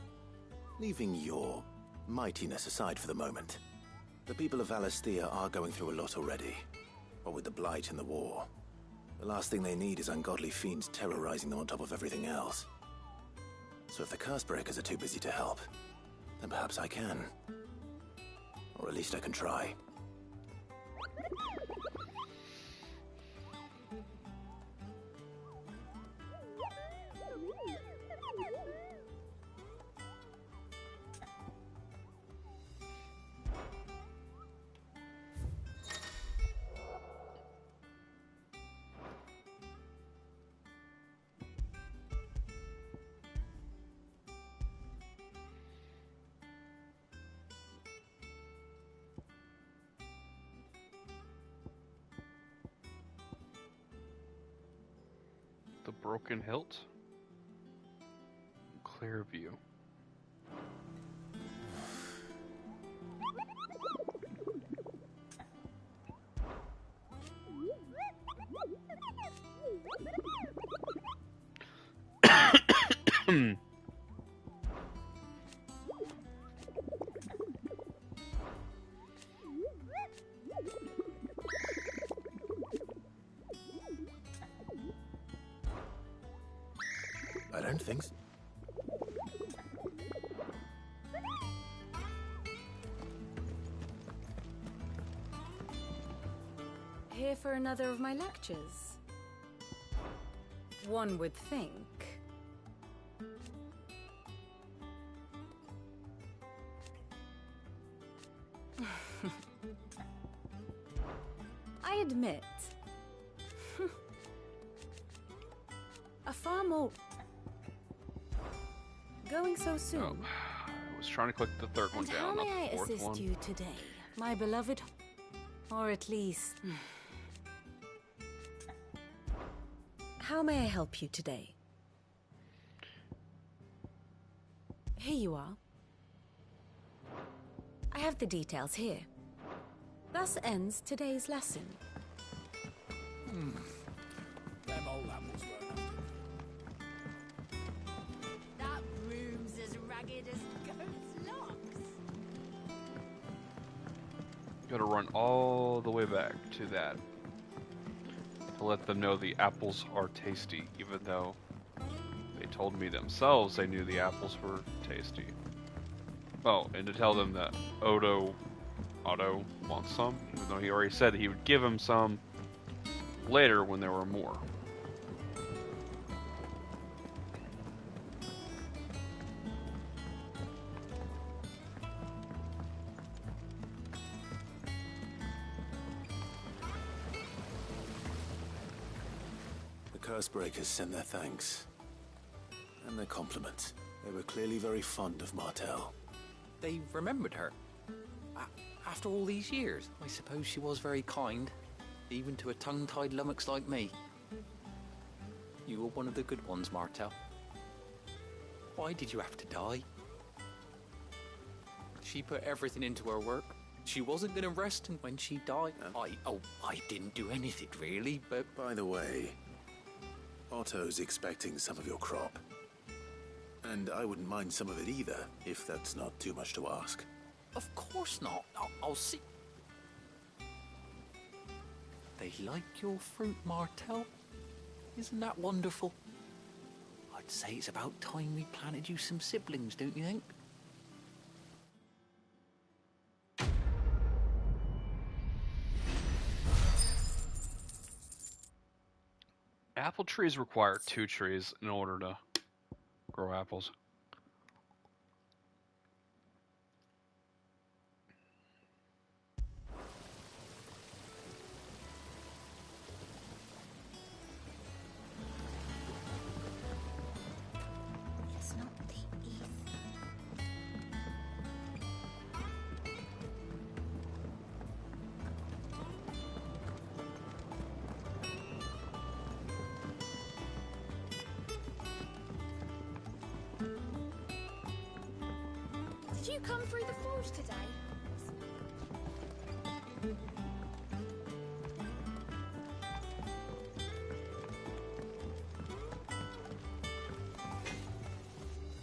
leaving your mightiness aside for the moment, the people of Valisthea are going through a lot already. What with the Blight and the war, the last thing they need is ungodly fiends terrorizing them on top of everything else. So if the Cursebreakers are too busy to help, then perhaps I can. Or at least I can try. The Broken Hilt. Clear view. I don't think so. Here for another of my lectures? One would think. I admit. A far more... Going so soon. Oh, I was trying to click the third one And down, how not may I the fourth assist one. you today, my beloved? Or at least... How may I help you today? Here you are. I have the details here. Thus ends today's lesson. Them old apples weren't That room's as ragged as goat's locks. Gotta run all the way back to that to let them know the apples are tasty, even though they told me themselves they knew the apples were tasty. Oh, and to tell them that Otto wants some, even though he already said that he would give him some later when there were more. The Cursebreakers sent their thanks. And their compliments. They were clearly very fond of Martel. They remembered her. After all these years, I suppose she was very kind, even to a tongue-tied lummox like me. You were one of the good ones, Martel. Why did you have to die? She put everything into her work. She wasn't going to rest, and when she died, I didn't do anything really, but... By the way, Otto's expecting some of your crop. And I wouldn't mind some of it either, if that's not too much to ask. Of course not. I'll see. They like your fruit, Martel. Isn't that wonderful? I'd say it's about time we planted you some siblings, don't you think? Apple trees require 2 trees in order to grow apples. It's not the ether. Did you come through the forge today?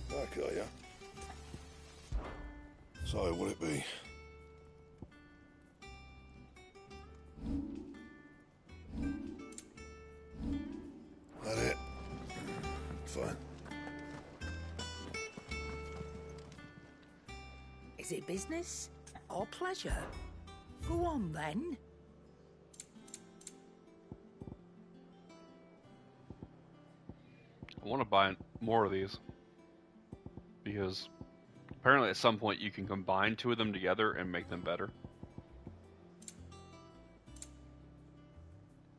Back, are ya? So, what'll it be? That it? Fine. Is it business or pleasure? Go on then. I want to buy more of these because apparently at some point you can combine 2 of them together and make them better.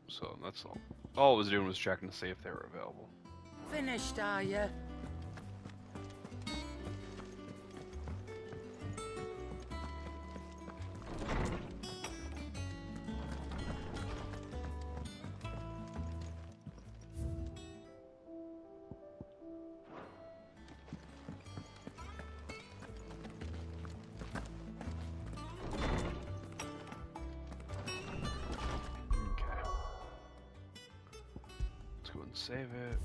So that's all. All I was doing was checking to see if they were available. Finished, are you? Let's go and save it.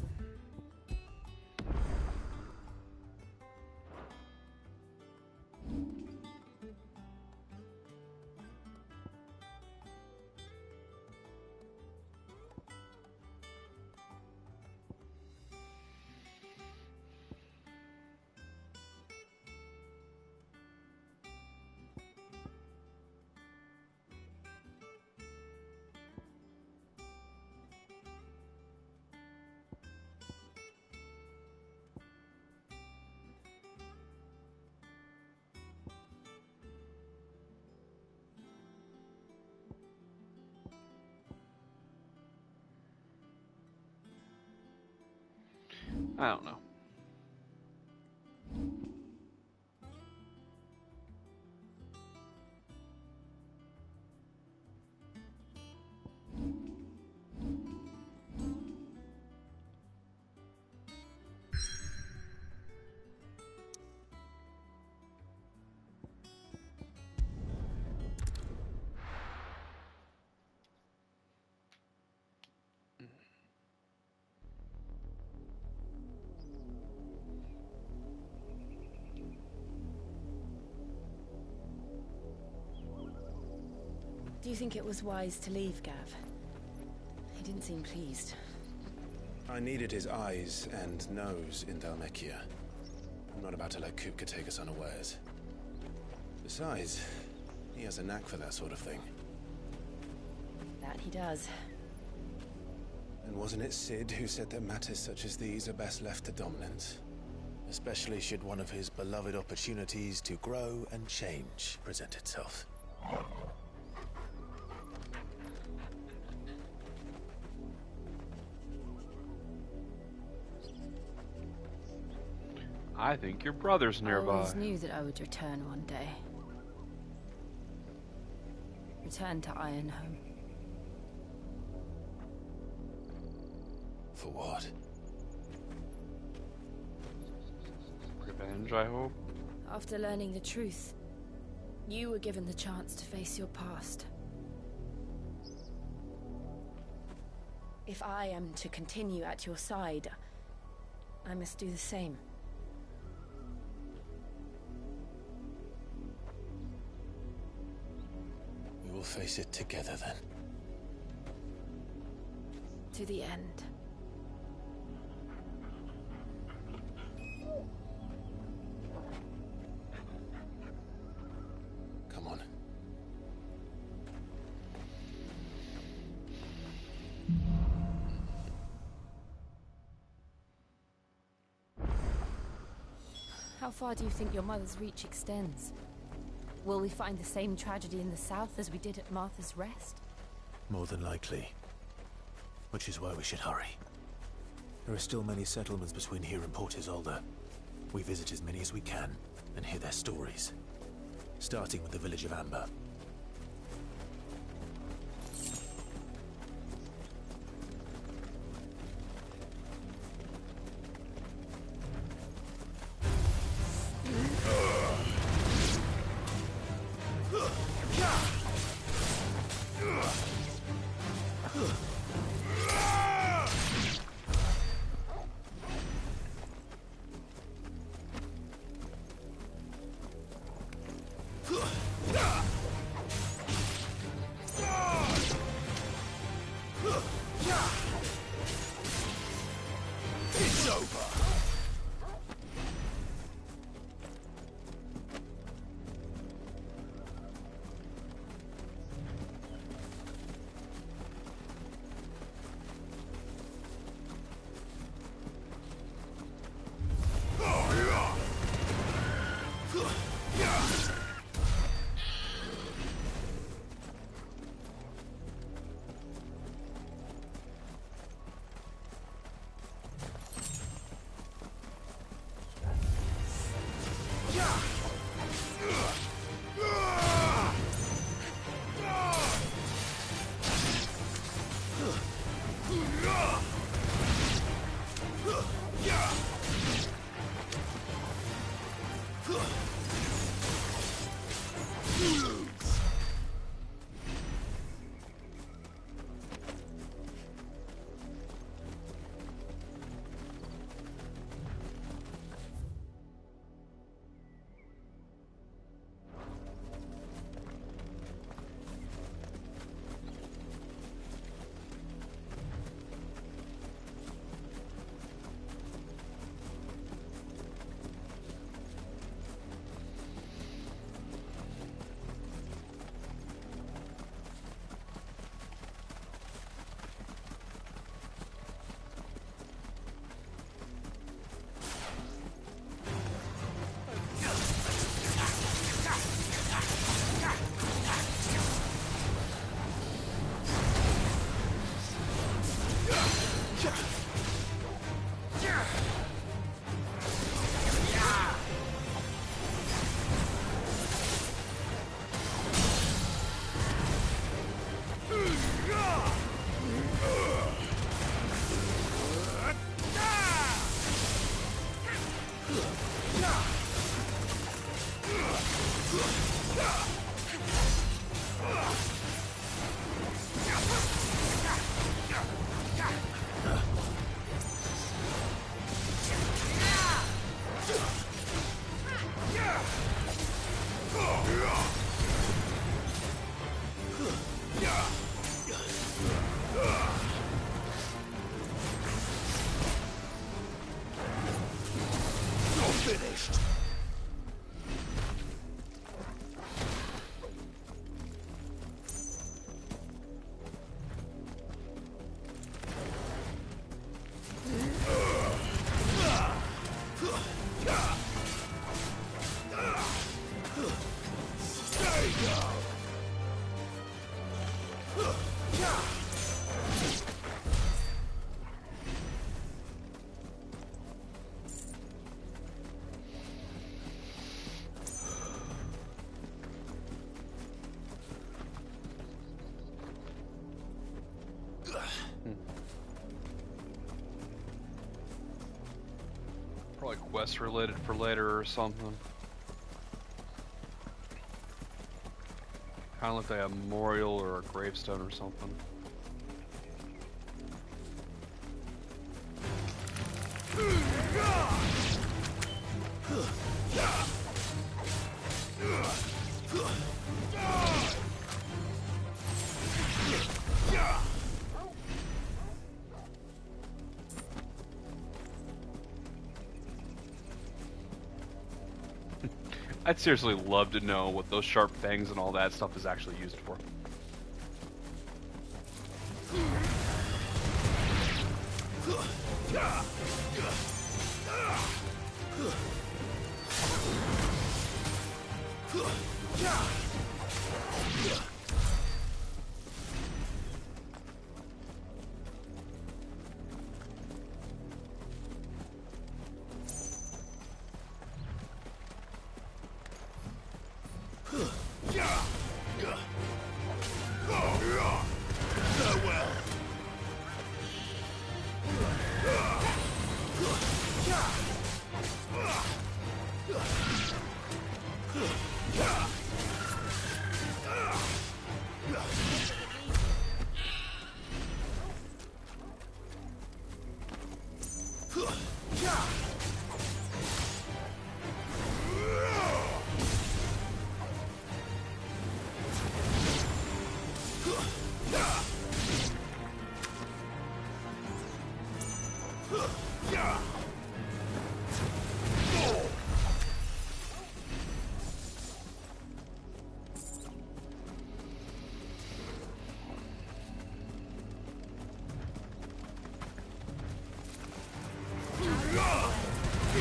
I don't know. Do you think it was wise to leave, Gav? He didn't seem pleased. I needed his eyes and nose in Dhalmekia. I'm not about to let Kupka take us unawares. Besides, he has a knack for that sort of thing. That he does. And wasn't it Sid who said that matters such as these are best left to dominance? Especially should one of his beloved opportunities to grow and change present itself. I think your brother's nearby. I always knew that I would return one day. Return to Ironhome. For what? Revenge, I hope. After learning the truth, you were given the chance to face your past. If I am to continue at your side, I must do the same. We will face it together then. To the end. Come on. How far do you think your mother's reach extends? Will we find the same tragedy in the south as we did at Martha's Rest? More than likely. Which is why we should hurry. There are still many settlements between here and Port Isolde. We visit as many as we can and hear their stories. Starting with the village of Amber. It's over. quest related for later or something. Kind of looked like a memorial or a gravestone or something. I'd seriously love to know what those sharp fangs and all that stuff is actually used for.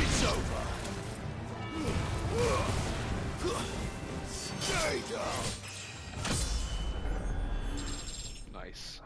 It's over. Stay down. Nice.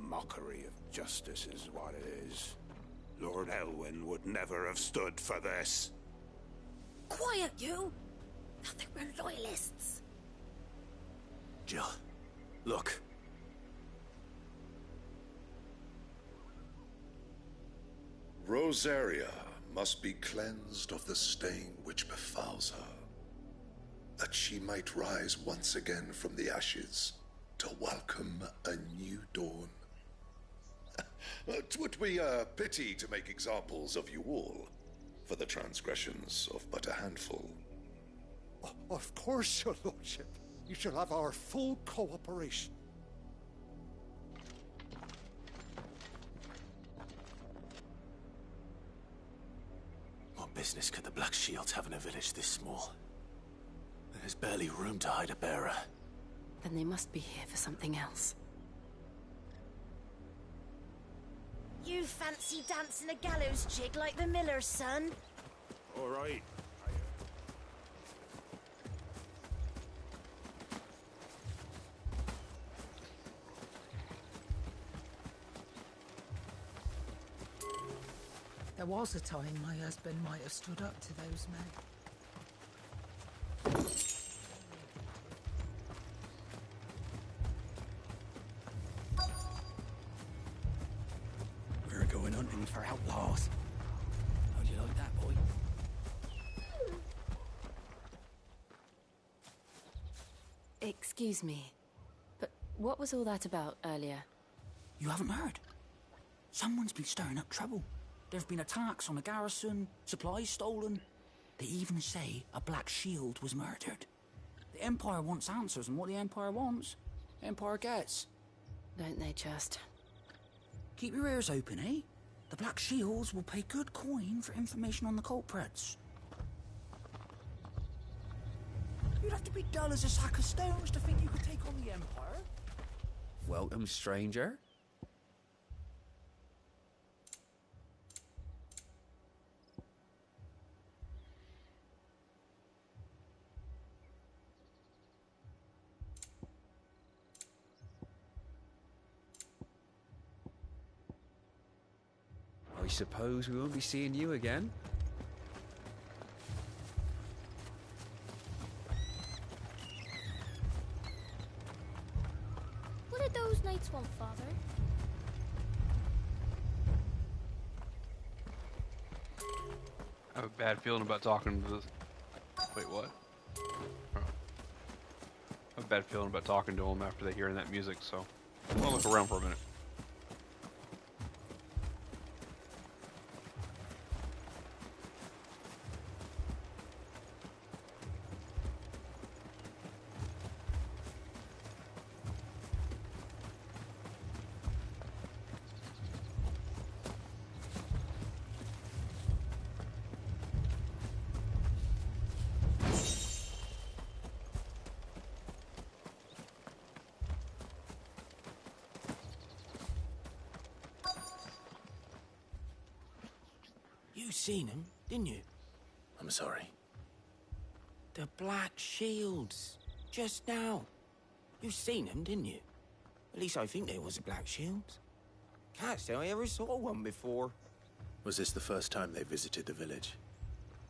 Mockery of justice is what it is. Lord Elwyn would never have stood for this. Quiet, you! Thought they were loyalists. Jill, look. Rosaria must be cleansed of the stain which befouls her, that she might rise once again from the ashes to welcome a new dawn. 'Twould be a pity to make examples of you all, for the transgressions of but a handful. Of course, your lordship. You shall have our full cooperation. What business could the Black Shields have in a village this small? There's barely room to hide a bearer. Then they must be here for something else. You fancy dancing a gallows jig like the miller's son? All right. There was a time my husband might have stood up to those men. We're going hunting for outlaws. How'd you like that, boy? Excuse me, but what was all that about earlier? You haven't heard? Someone's been stirring up trouble. There've been attacks on the garrison, supplies stolen. They even say a Black Shield was murdered. The Empire wants answers, and what the Empire wants, the Empire gets. Don't they just? Keep your ears open, eh? The Black Shields will pay good coin for information on the culprits. Who'd have have to be dull as a sack of stones to think you could take on the Empire? Welcome, stranger. I suppose we won't be seeing you again. What did those knights want, Father? I have a bad feeling about talking to this. Wait, what? Oh. I have a bad feeling about talking to them after they hearing that music, so I'll look around for a minute. You seen him, didn't you? I'm sorry. The Black Shields. Just now. You seen them, didn't you? At least I think they was the Black Shields. Can't say I ever saw one before. Was this the first time they visited the village?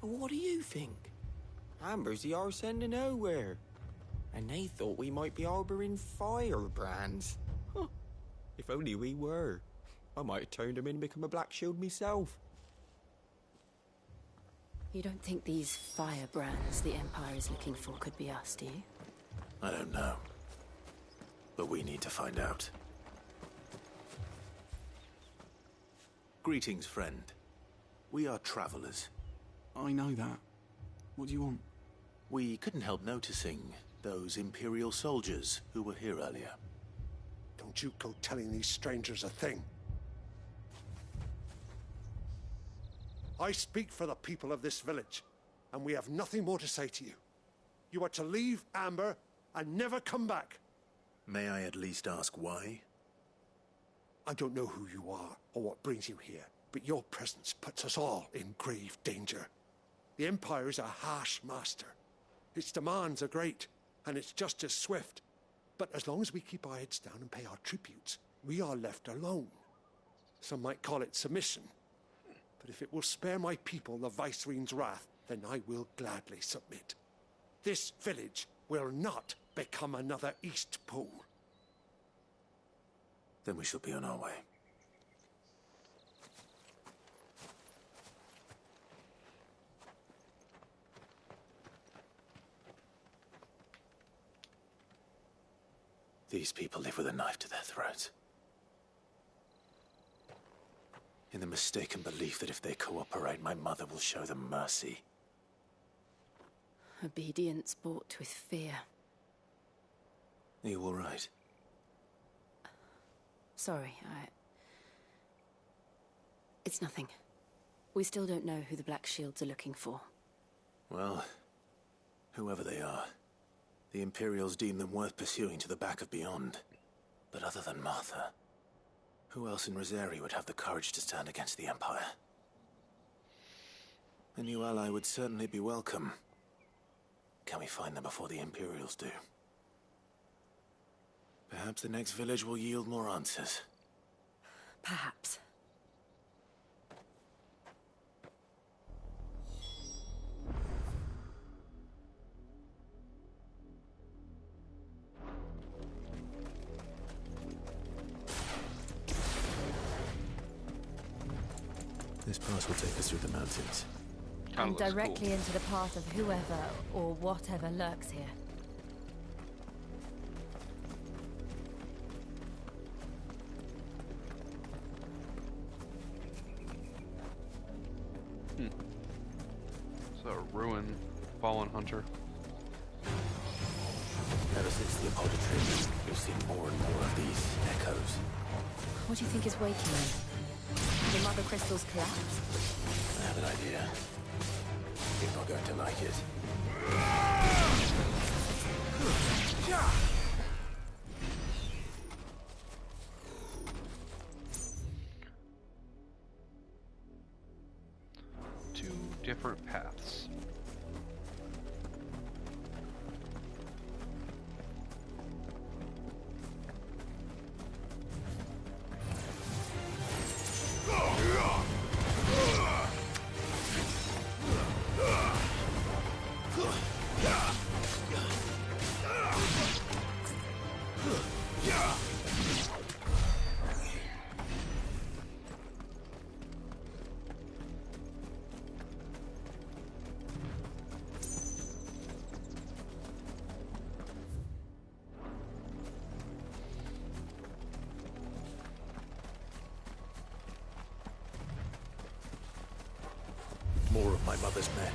What do you think? Amber's the arse end of nowhere. And they thought we might be harboring firebrands. Huh. If only we were. I might have turned them in and become a Black Shield myself. You don't think these firebrands the Empire is looking for could be us, do you? I don't know. But we need to find out. Greetings, friend. We are travelers. I know that. What do you want? We couldn't help noticing those Imperial soldiers who were here earlier. Don't you go telling these strangers a thing. I speak for the people of this village, and we have nothing more to say to you. You are to leave Amber and never come back. May I at least ask why? I don't know who you are or what brings you here, but your presence puts us all in grave danger. The Empire is a harsh master. Its demands are great, and it's just as swift. But as long as we keep our heads down and pay our tributes, we are left alone. Some might call it submission. But if it will spare my people the Viceroy's wrath, then I will gladly submit. This village will not become another Eastpool. Then we shall be on our way. These people live with a knife to their throats. In the mistaken belief that if they cooperate, my mother will show them mercy. Obedience bought with fear. Are you all right? Sorry, It's nothing. We still don't know who the Black Shields are looking for. Well, whoever they are, the Imperials deem them worth pursuing to the back of beyond. But other than Martha, who else in Rosari would have the courage to stand against the Empire? A new ally would certainly be welcome. Can we find them before the Imperials do? Perhaps the next village will yield more answers. Perhaps. This pass will take us through the mountains. And directly into the path of whoever or whatever lurks here. It's a ruin, fallen hunter. Ever since the Apollo trip, we've seen more and more of these echoes. What do you think is waking them? The mother crystals collapse? I have an idea. You're not going to like it. Two different paths. More of my mother's men.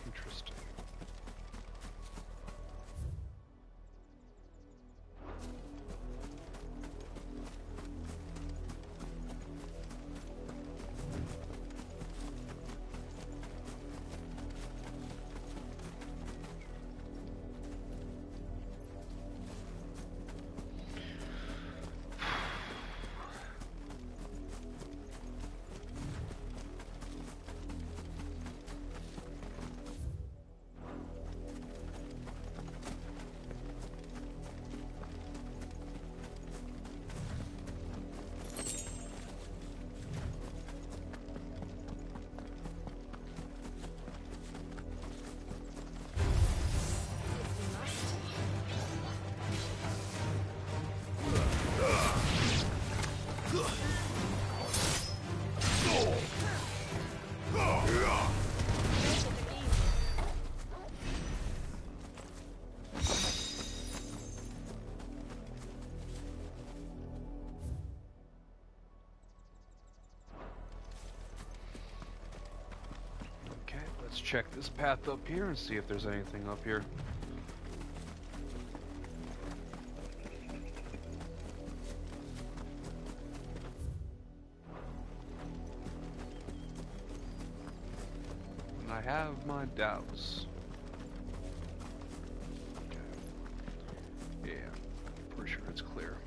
Interesting. Let's check this path up here and see if there's anything up here. And I have my doubts. Okay. Yeah, pretty sure it's clear.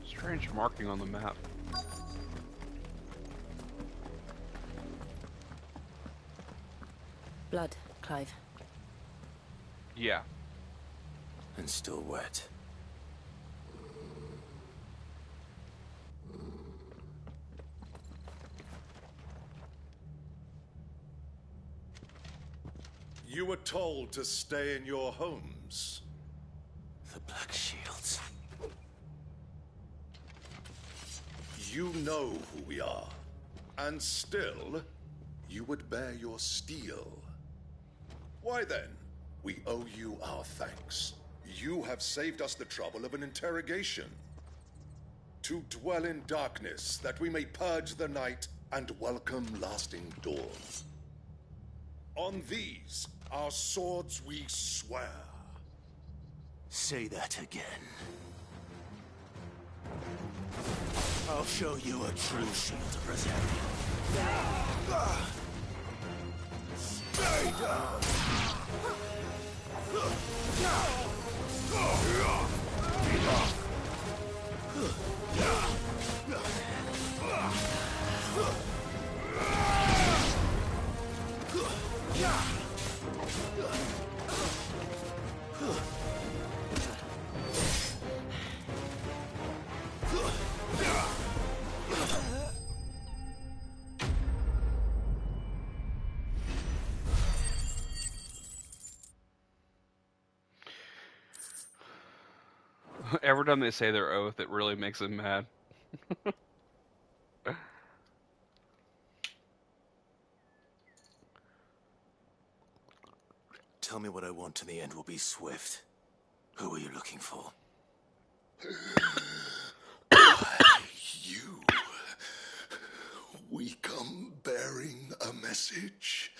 Strange marking on the map. Blood, Clive. Yeah. And still wet. You were told to stay in your homes. The Black Shields. You know who we are. And still, you would bear your steel. Why then, we owe you our thanks. You have saved us the trouble of an interrogation. To dwell in darkness, that we may purge the night and welcome lasting dawn. On these, our swords we swear. Say that again. I'll show you a true shield Brazilian. Stay down! Every time they say their oath, it really makes them mad. Tell me what I want and the end will be swift. Who are you looking for? You. We come bearing a message.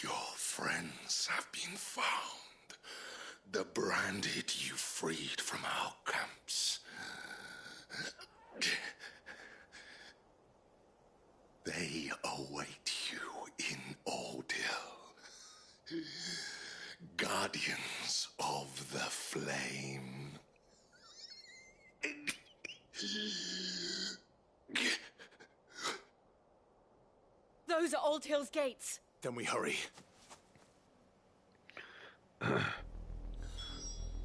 Your friends have been found. The branded you freed from our camps. They await you in Ordeal. Guardians of the Flame. Those are Old Hill's gates. Then we hurry.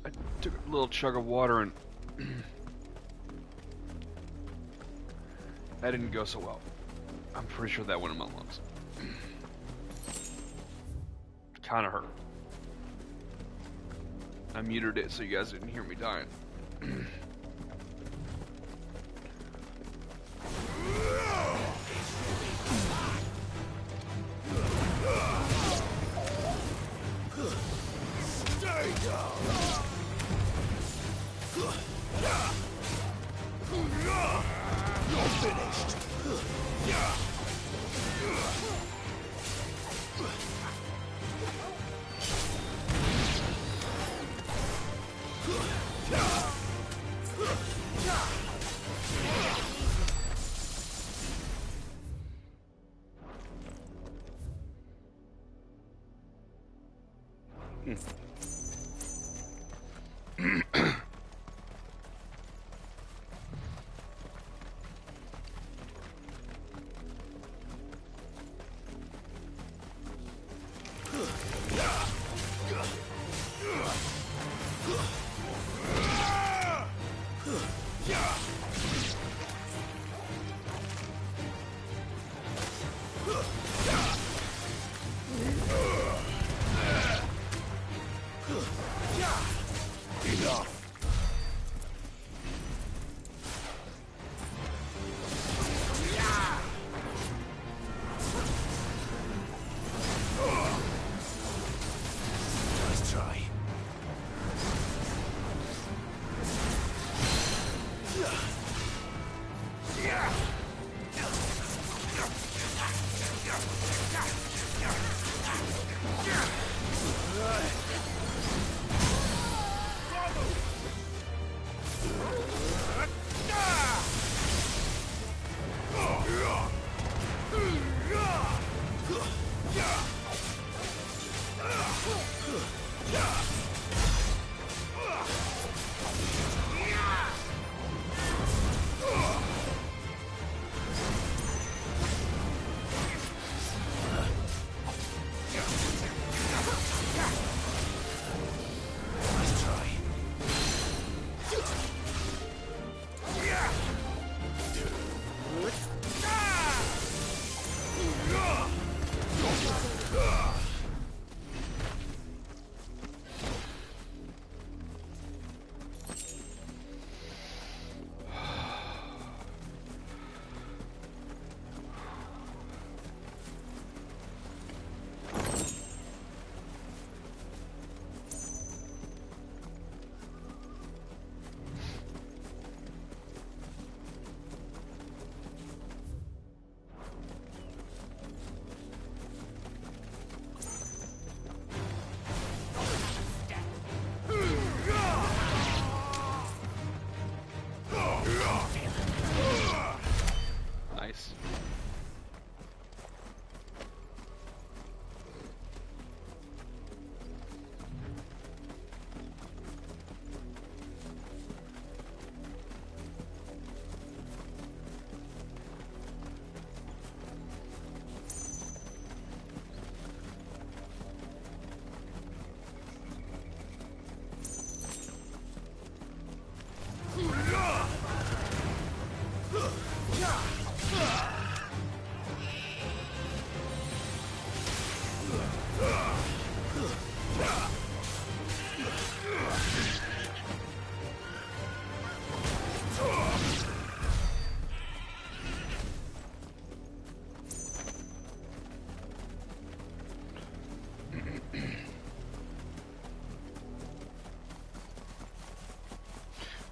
I took a little chug of water and that didn't go so well. I'm pretty sure that went in my lungs. Kinda hurt. I muted it so you guys didn't hear me dying. Stay down! You're finished!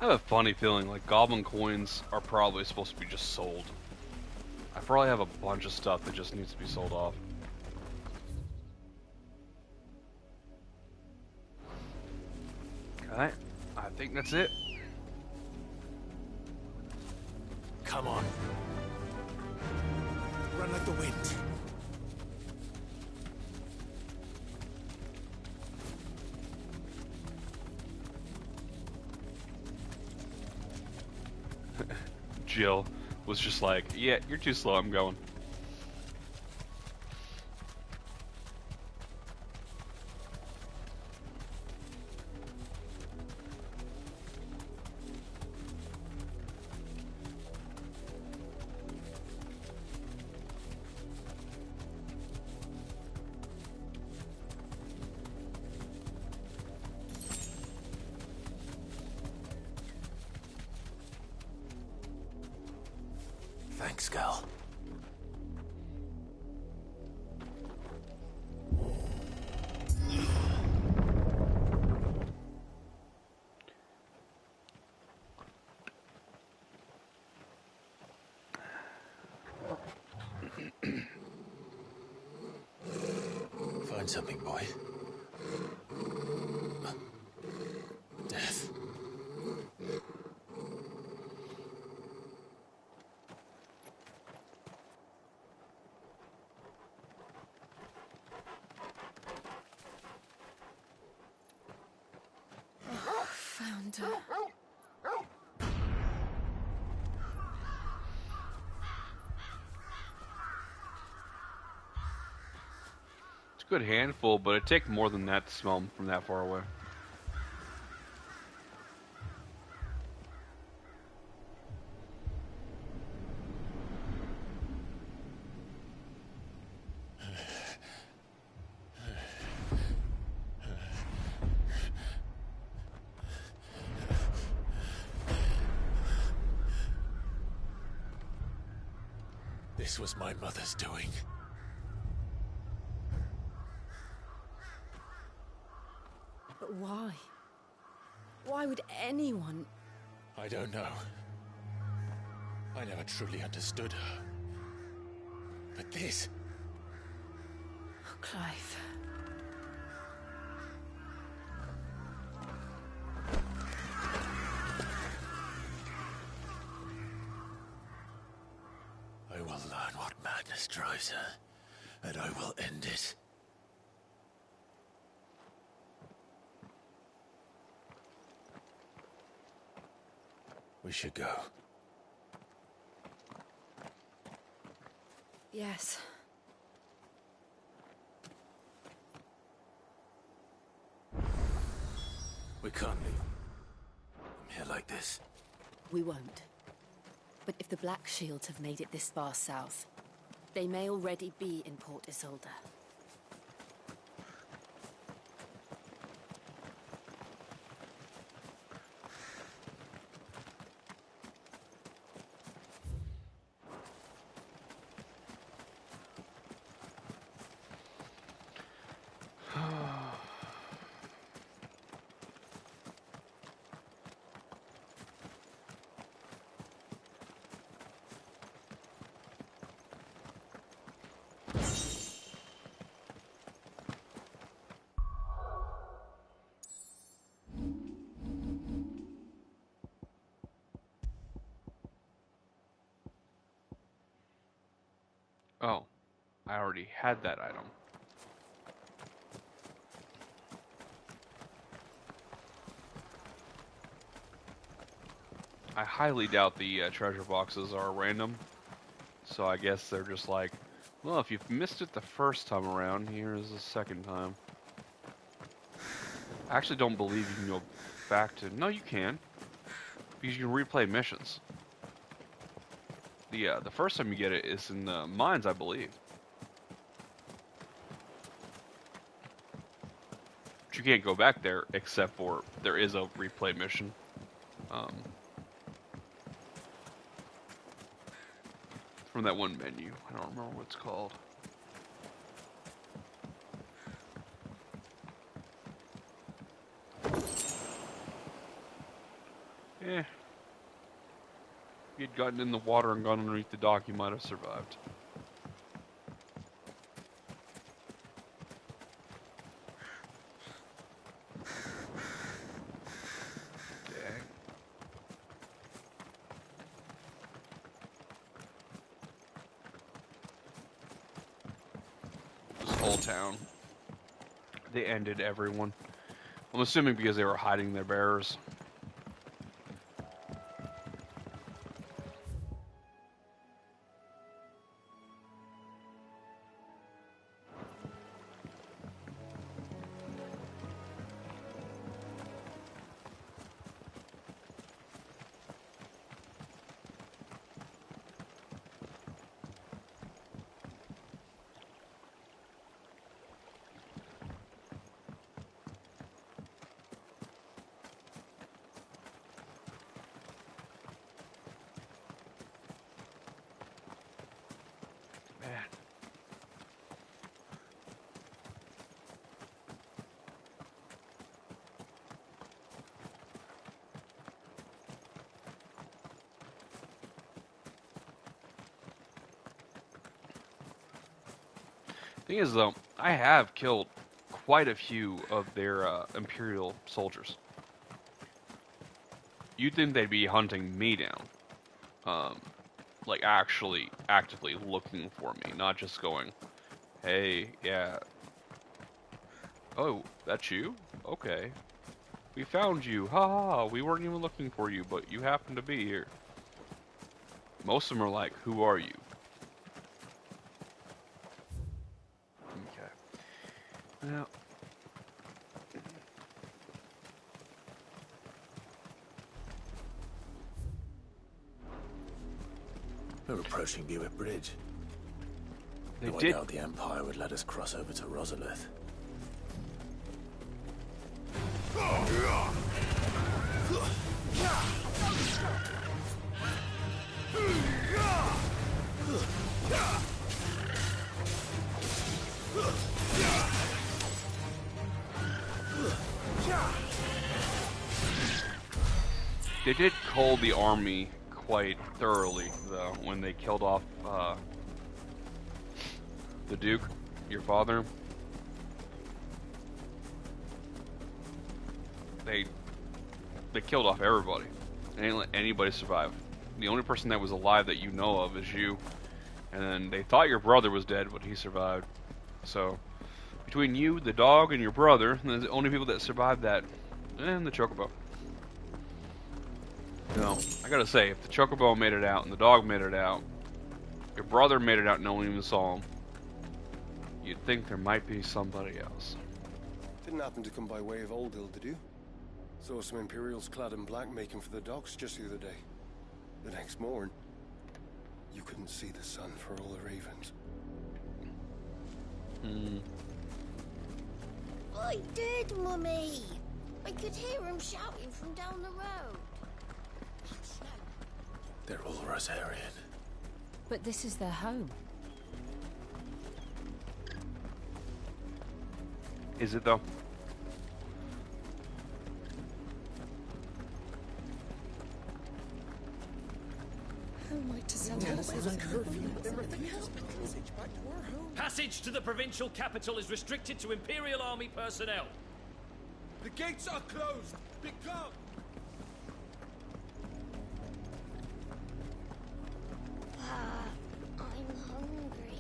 I have a funny feeling like goblin coins are probably supposed to be just sold. I probably have a bunch of stuff that just needs to be sold off. Alright, I think that's it. Come on. Run like the wind. Jill was just like, yeah, you're too slow, I'm going. Thanks, girl. Find something, boy. Death. Found her. It's a good handful, but it'd take more than that to smell them from that far away. This was my mother's doing. But why? Why would anyone? I don't know. I never truly understood her. But this... Oh, Clive. I will learn what madness drives her, and I will end it. We should go. Yes. We can't leave. I'm here like this. We won't. But if the Black Shields have made it this far south, they may already be in Port Isolde. Oh, I already had that item. I highly doubt the treasure boxes are random, so I guess they're just like, well, if you've missed it the first time around, here's the second time. I actually don't believe you can go back to... No, you can. Because you can replay missions. The first time you get it is in the mines, I believe. But you can't go back there, except for there is a replay mission. From that one menu. I don't remember what it's called. If you'd gotten in the water and gone underneath the dock, you might have survived. Dang. This whole town. They ended everyone. I'm assuming because they were hiding their bearers. Thing is, though, I have killed quite a few of their Imperial soldiers. You'd think they'd be hunting me down. Like, actually, actively looking for me, not just going, hey, yeah. Oh, that's you? Okay. We found you. Ha ha, we weren't even looking for you, but you happen to be here. Most of them are like, who are you? Yeah. We're approaching Buick Bridge. They I did. doubt the Empire would let us cross over to Rosalith. They did cull the army quite thoroughly, though, when they killed off the Duke, your father. They killed off everybody. They didn't let anybody survive. The only person that was alive that you know of is you. And then they thought your brother was dead, but he survived. So, between you, the dog, and your brother, the only people that survived that, and the Chocobo. No, I gotta say, if the Chocobo made it out and the dog made it out, your brother made it out and no one even saw him, you'd think there might be somebody else. Didn't happen to come by way of Oldhill, did you? Saw some Imperials clad in black making for the docks just the other day. The next morn, you couldn't see the sun for all the ravens. I did, Mummy. I could hear him shouting from down the road. They're all Rosarian. But this is their home. Is it, though? Passage to the provincial capital is restricted to Imperial Army personnel. The gates are closed. Become. I'm hungry.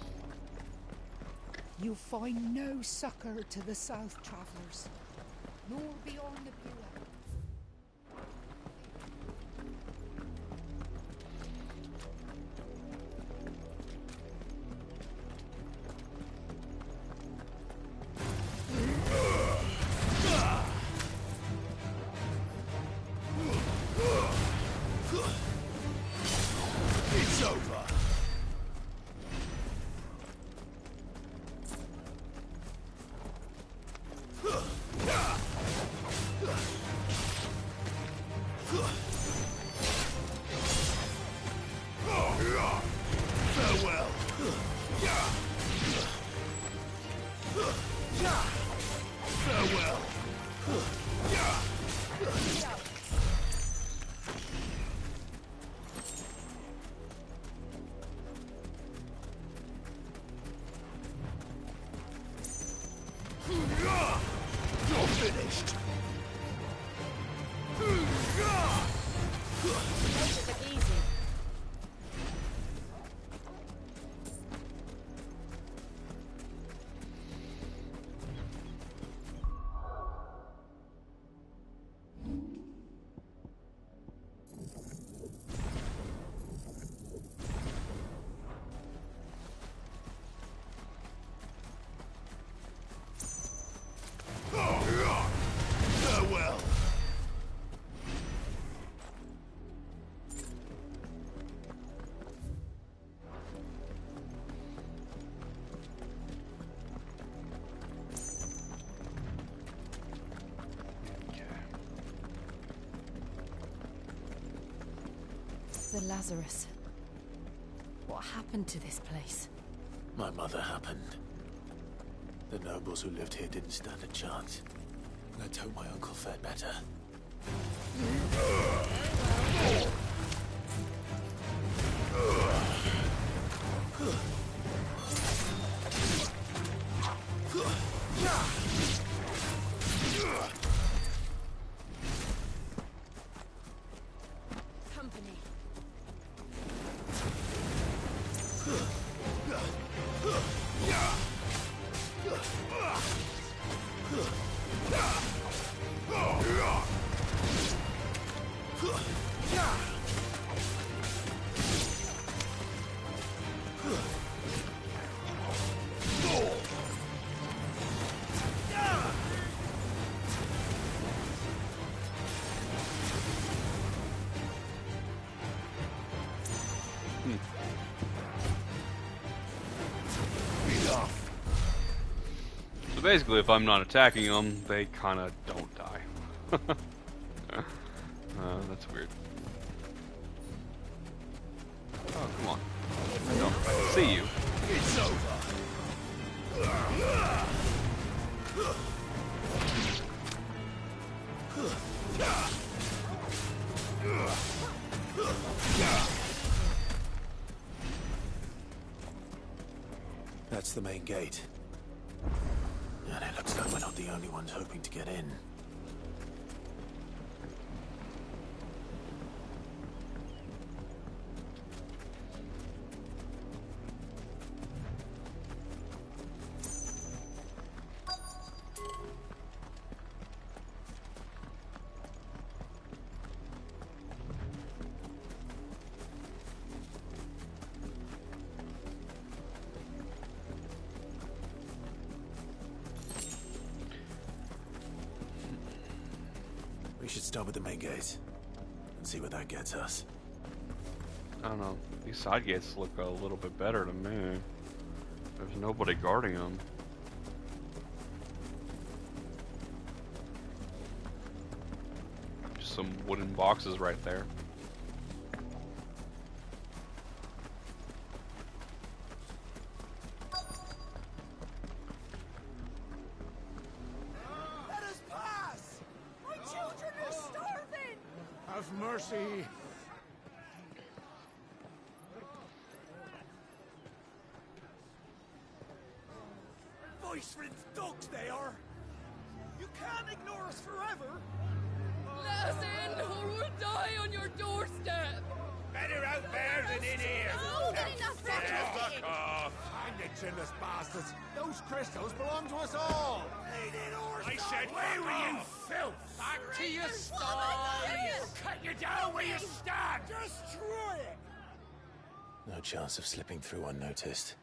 You find no succor to the south travellers, nor beyond the Bureau. It's over. The Lazarus. What happened to this place? My mother happened. The nobles who lived here didn't stand a chance. Let's hope my uncle fared better. Company. So basically, if I'm not attacking them, they kind of don't die. That's weird. Oh, come on. I don't see you. It's over. That's the main gate. And it looks like we're not the only ones hoping to get in. We should start with the main gate and see where that gets us. I don't know. These side gates look a little bit better to me. There's nobody guarding them. Just some wooden boxes right there. Let us pass! My children are starving! Have mercy. Viceland's dogs they are! You can't ignore us forever! Let us in, or we'll die on your doorstep! Better out there than in here. No, Fuck off. Hang the chinless bastards. Those crystals belong to us all. I said, where were you, filth? Back to your sties! Cut you down where you stand. Destroy it! No chance of slipping through unnoticed.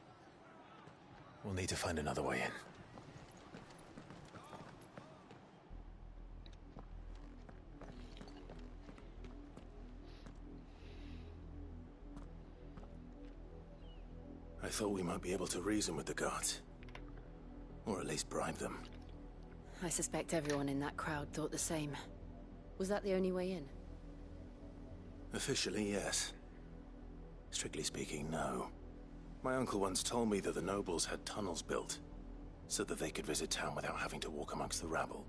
We'll need to find another way in. I thought we might be able to reason with the guards. Or at least bribe them. I suspect everyone in that crowd thought the same. Was that the only way in? Officially, yes. Strictly speaking, no. My uncle once told me that the nobles had tunnels built, so that they could visit town without having to walk amongst the rabble.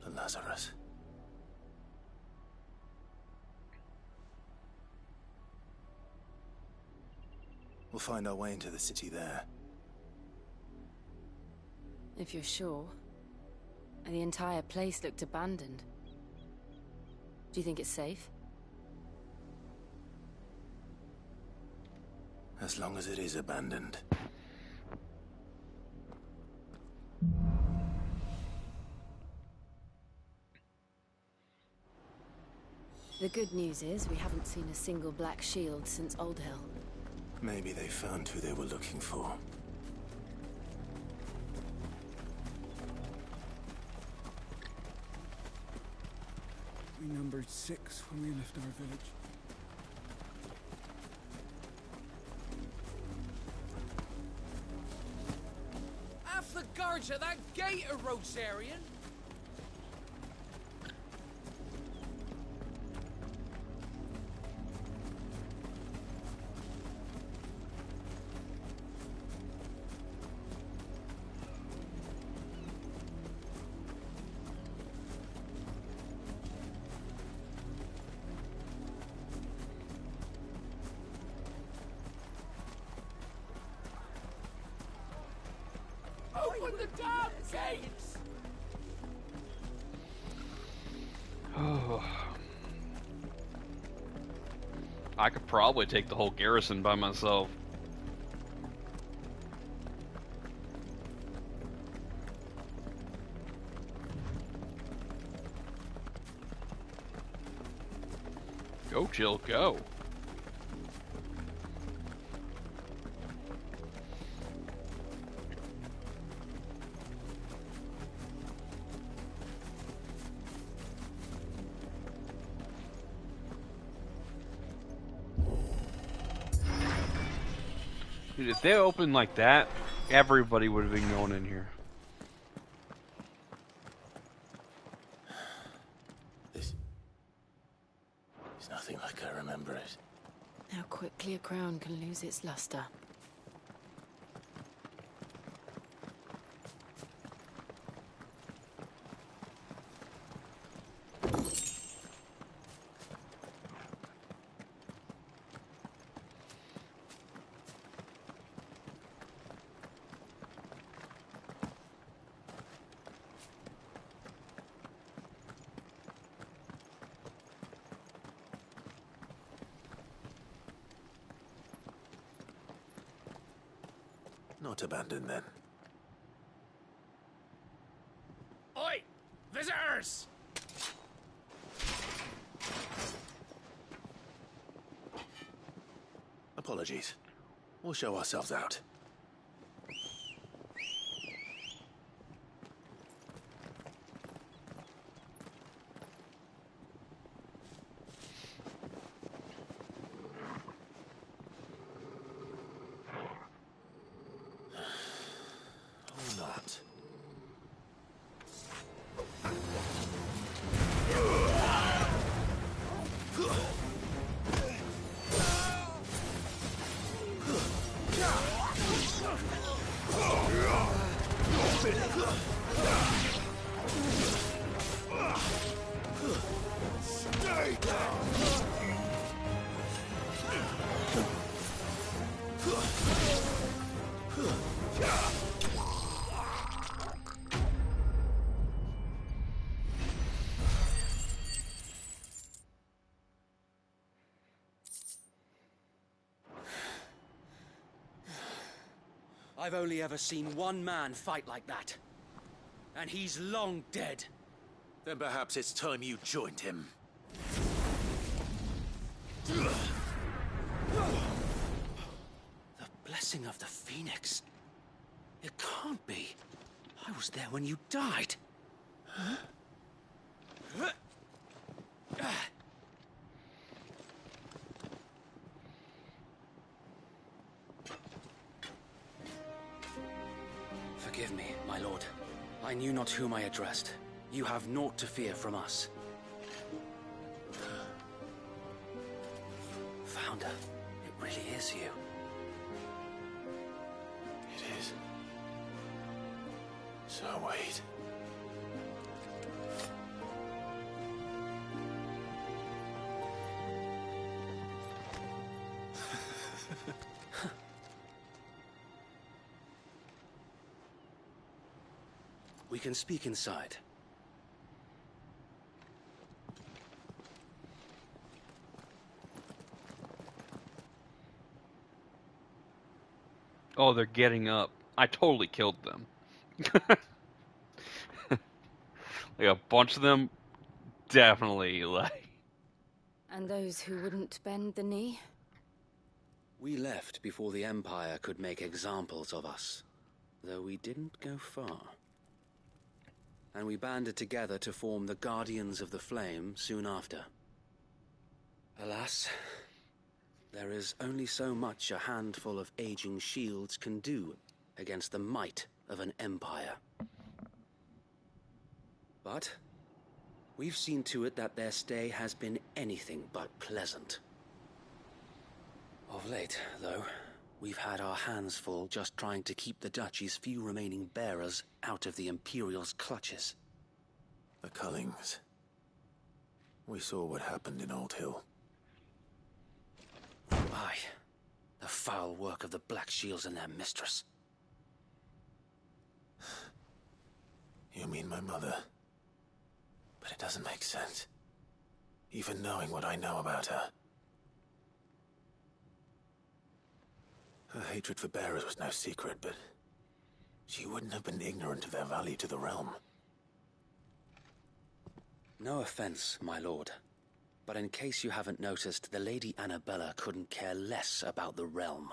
The Lazarus. We'll find our way into the city there. If you're sure. And the entire place looked abandoned. Do you think it's safe? As long as it is abandoned. The good news is we haven't seen a single black shield since Old Hill. Maybe they found who they were looking for. We numbered 6 when we left our village. Half the guards at that gate are Rosarian. the damn gates! Oh. I could probably take the whole garrison by myself. Go, Jill, go. Dude, if they opened like that, everybody would have been going in here. It's nothing like I remember it. How quickly a crown can lose its luster. Not abandoned then. Oi! Visitors! Apologies. We'll show ourselves out. Or not. I've only ever seen one man fight like that. And he's long dead. Then perhaps it's time you joined him. The blessing of the Phoenix. It can't be. I was there when you died. Huh? Forgive me, my lord. I knew not whom I addressed. You have naught to fear from us. Founder, it really is you. It is. So wait. We can speak inside. Oh, they're getting up. I totally killed them. Like a bunch of them, definitely, like... And those who wouldn't bend the knee? We left before the Empire could make examples of us, though we didn't go far. And we banded together to form the Guardians of the Flame soon after. Alas, there is only so much a handful of aging shields can do against the might of an empire. But we've seen to it that their stay has been anything but pleasant. Of late, though, we've had our hands full just trying to keep the Duchy's few remaining bearers out of the Imperial's clutches. The Cullings. We saw what happened in Old Hill. Aye. The foul work of the Black Shields and their mistress. You mean my mother? But it doesn't make sense. Even knowing what I know about her. Her hatred for bearers was no secret, but she wouldn't have been ignorant of their value to the realm. No offense, my lord. But in case you haven't noticed, the Lady Annabella couldn't care less about the realm.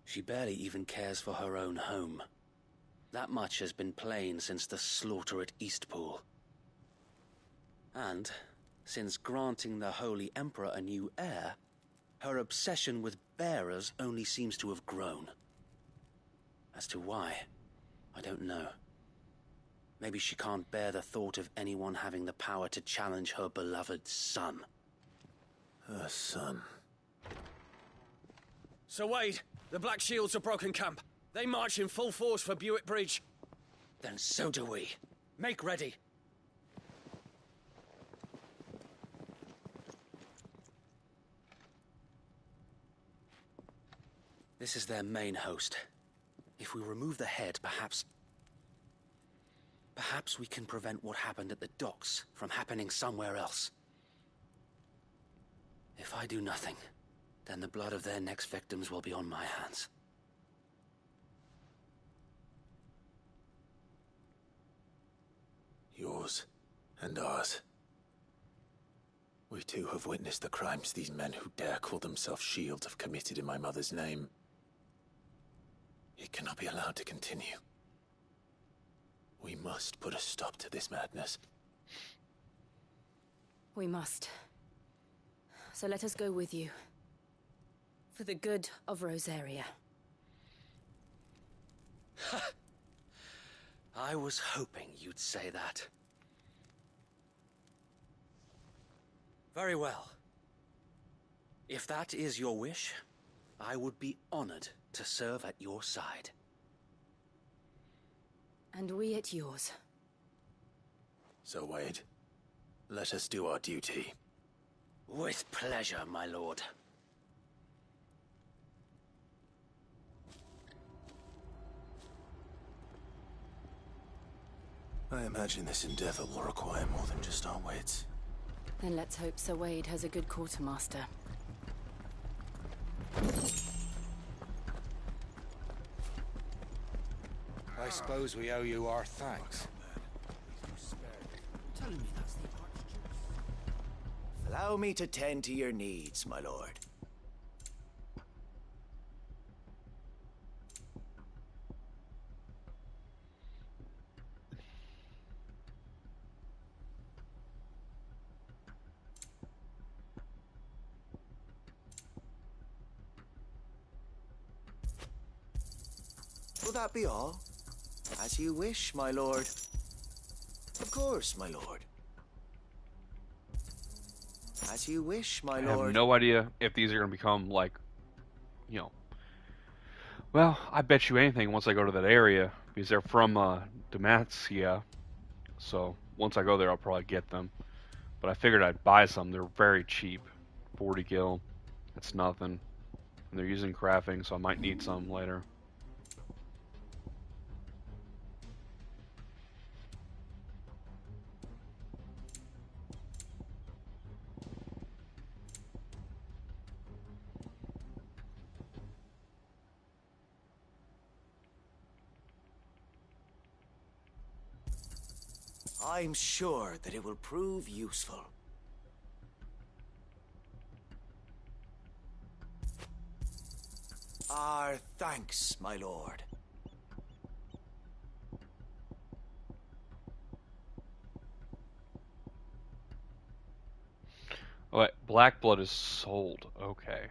She barely even cares for her own home. That much has been plain since the slaughter at Eastpool. And, since granting the Holy Emperor a new heir, her obsession with bearers only seems to have grown. As to why, I don't know. Maybe she can't bear the thought of anyone having the power to challenge her beloved son. Her son. Sir Wade, the Black Shields have broken camp. They march in full force for Buick Bridge. Then so do we. Make ready. This is their main host. If we remove the head, perhaps we can prevent what happened at the docks from happening somewhere else. If I do nothing, then the blood of their next victims will be on my hands. Yours and ours. We too have witnessed the crimes these men who dare call themselves shields have committed in my mother's name. It cannot be allowed to continue. We must put a stop to this madness. We must. So let us go with you. For the good of Rosaria. I was hoping you'd say that. Very well. If that is your wish, I would be honored to serve at your side. And we at yours. So, Wade, let us do our duty. With pleasure, my lord. I imagine this endeavor will require more than just our wits. Then let's hope Sir Wade has a good quartermaster. I suppose we owe you our thanks. Telling me that's the Archduke's. Allow me to tend to your needs, my lord. Will that be all? As you wish, my lord. Of course, my lord. As you wish, my lord. I have no idea if these are going to become, like, you know... Well, I bet you anything once I go to that area, because they're from Demacia, so once I go there I'll probably get them. But I figured I'd buy some. They're very cheap. 40 gil. That's nothing. And they're using crafting, so I might need some later. I'm sure that it will prove useful. Our thanks, my lord. Oh, wait, black blood is sold. Okay.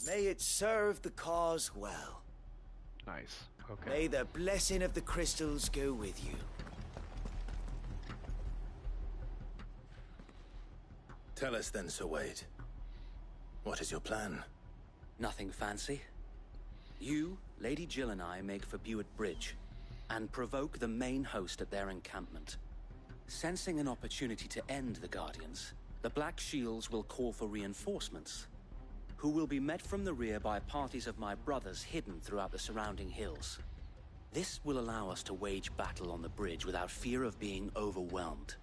May it serve the cause well. Nice. Okay. May the blessing of the crystals go with you. Tell us then, Sir Wade. What is your plan? Nothing fancy. You, Lady Jill and I make for Buick Bridge, and provoke the main host at their encampment. Sensing an opportunity to end the Guardians, the Black Shields will call for reinforcements. who will be met from the rear by parties of my brothers hidden throughout the surrounding hills. This will allow us to wage battle on the bridge without fear of being overwhelmed.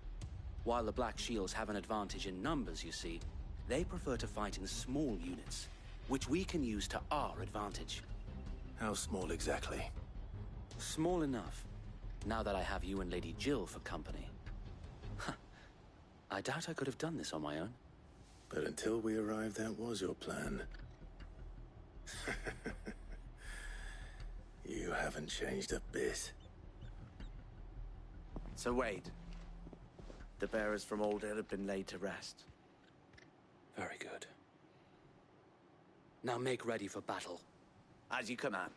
While the Black Shields have an advantage in numbers, you see, they prefer to fight in small units, which we can use to our advantage. How small exactly? Small enough, now that I have you and Lady Jill for company. I doubt I could have done this on my own. But until we arrived, that was your plan. You haven't changed a bit. So wait. The bearers from Old Hill have been laid to rest. Very good. Now make ready for battle. As you command.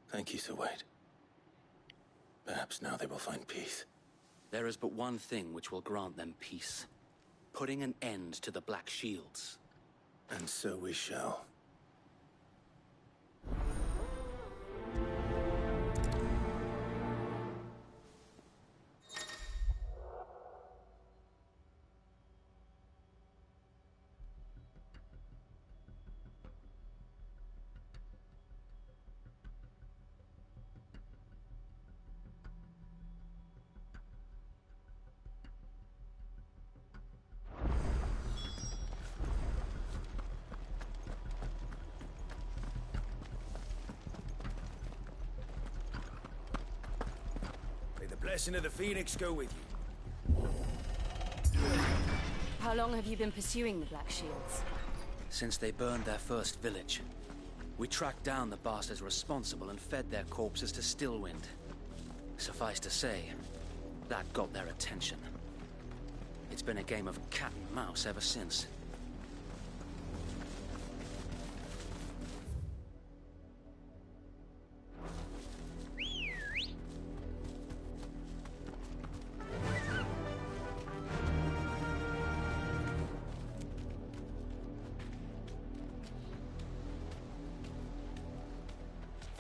Thank you, Sir Wade. Perhaps now they will find peace. There is but one thing which will grant them peace. Putting an end to the Black Shields. And so we shall. Blessing of the Phoenix go with you. How long have you been pursuing the Black Shields? Since they burned their first village. We tracked down the bastards responsible and fed their corpses to Stillwind. Suffice to say, that got their attention. It's been a game of cat and mouse ever since.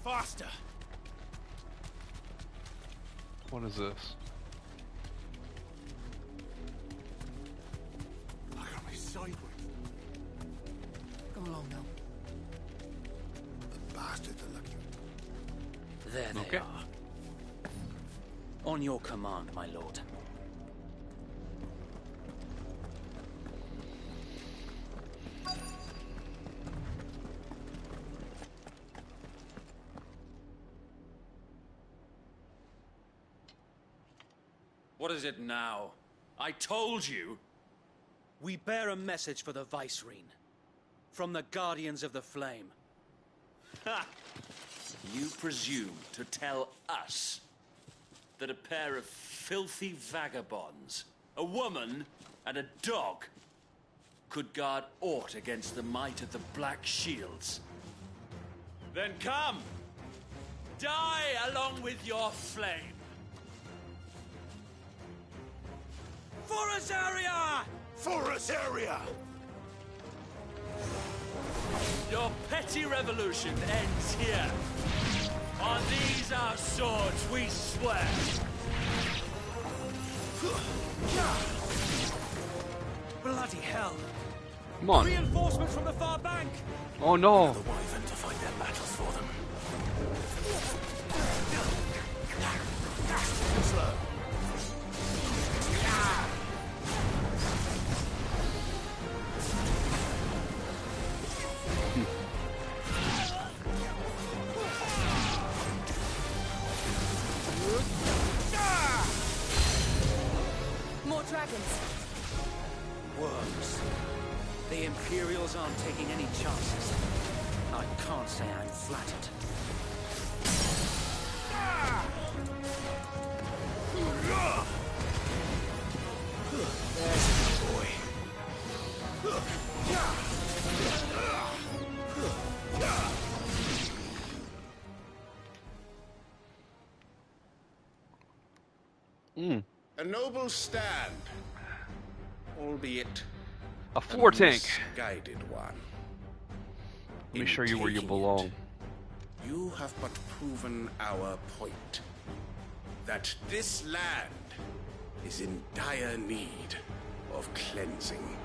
Faster! What is this? Look at me sideways. Go along now. The bastards are looking. There they are. On your command, my lord. What is it now? I told you! We bear a message for the Vicereine. From the Guardians of the Flame. Ha! You presume to tell us that a pair of filthy vagabonds, a woman and a dog, could guard aught against the might of the Black Shields? Then come! Die along with your flame! For Azaria! For Azaria! Your petty revolution ends here. On these our swords we swear. Bloody hell! Come on. Reinforcements from the far bank! Oh no! The Wyvern to fight their battles for them. Slow. More dragons. Worms. The Imperials aren't taking any chances. I can't say I'm flattered. There's a boy. A noble stand, albeit A floor a tank. misguided one. Let me show you where you belong. You have but proven our point. that this land is in dire need of cleansing.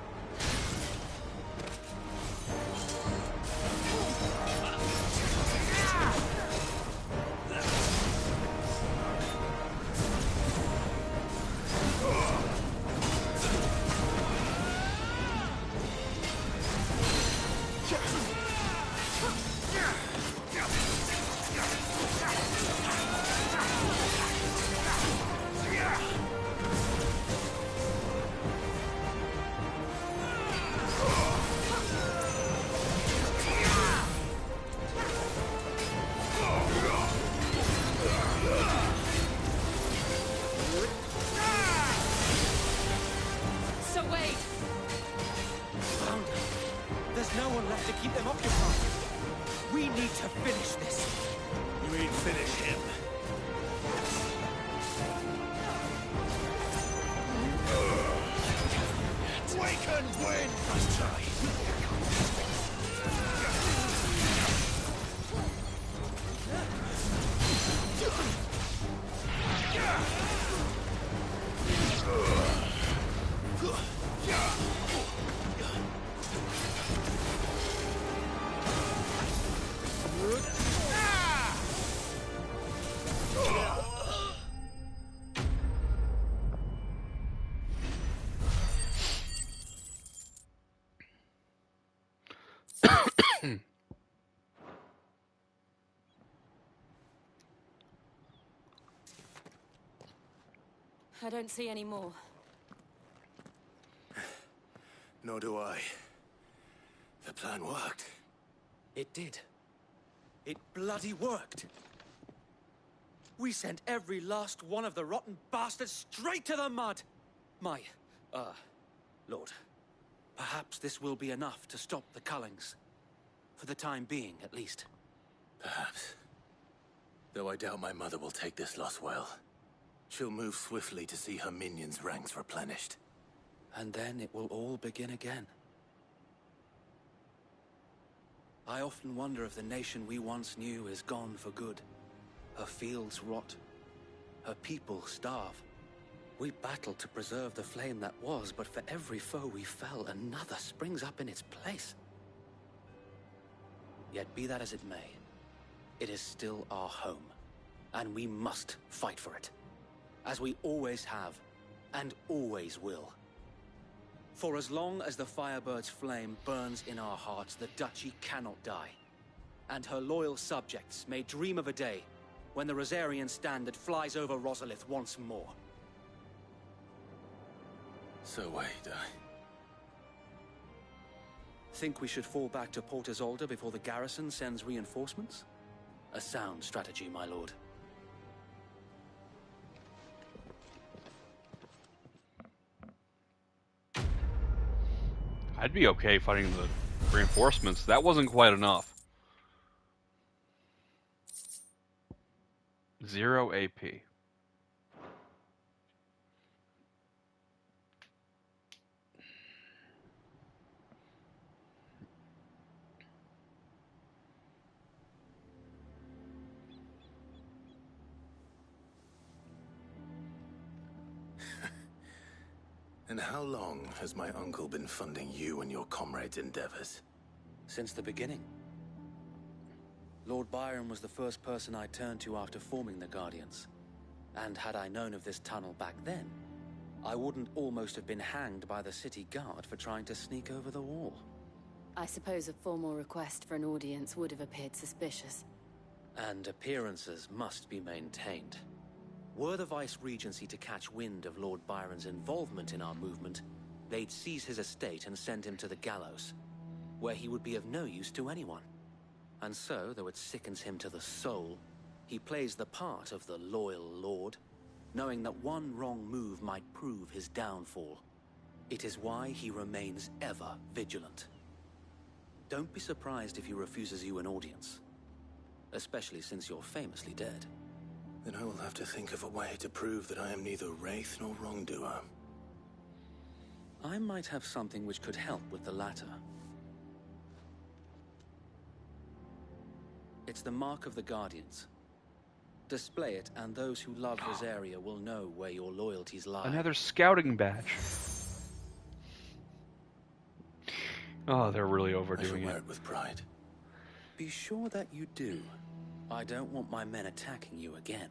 So wait! Found him. There's no one left to keep them occupied. We need to finish this. You mean finish him? Wakened wind! Let's try. I don't see any more. Nor do I. The plan worked. It did. It bloody worked. We sent every last one of the rotten bastards straight to the mud. My, Lord, perhaps this will be enough to stop the Cullings. For the time being, at least. Perhaps. Though I doubt my mother will take this loss well. She'll move swiftly to see her minions' ranks replenished. And then it will all begin again. I often wonder if the nation we once knew is gone for good. Her fields rot. Her people starve. We battled to preserve the flame that was, but for every foe we fell, another springs up in its place. Yet be that as it may, it is still our home, and we must fight for it. As we always have, and always will. For as long as the Firebird's flame burns in our hearts, the Duchy cannot die. And her loyal subjects may dream of a day when the Rosarian standard flies over Rosalith once more. So wait, Think we should fall back to Port Isolde before the garrison sends reinforcements? A sound strategy, my lord. I'd be okay fighting the reinforcements. That wasn't quite enough. 0 AP. And how long has my uncle been funding you and your comrades' endeavors? Since the beginning. Lord Byron was the first person I turned to after forming the Guardians. And had I known of this tunnel back then, I wouldn't almost have been hanged by the city guard for trying to sneak over the wall. I suppose a formal request for an audience would have appeared suspicious. And appearances must be maintained. Were the Vice-Regency to catch wind of Lord Byron's involvement in our movement, they'd seize his estate and send him to the gallows, where he would be of no use to anyone. And so, though it sickens him to the soul, he plays the part of the loyal lord, knowing that one wrong move might prove his downfall. It is why he remains ever vigilant. Don't be surprised if he refuses you an audience, especially since you're famously dead. Then I will have to think of a way to prove that I am neither wraith nor wrongdoer. I might have something which could help with the latter. It's the Mark of the Guardians. Display it, and those who love Rosaria will know where your loyalties lie. Another scouting badge. Oh, they're really overdoing wear it. it with pride. Be sure that you do. I don't want my men attacking you again.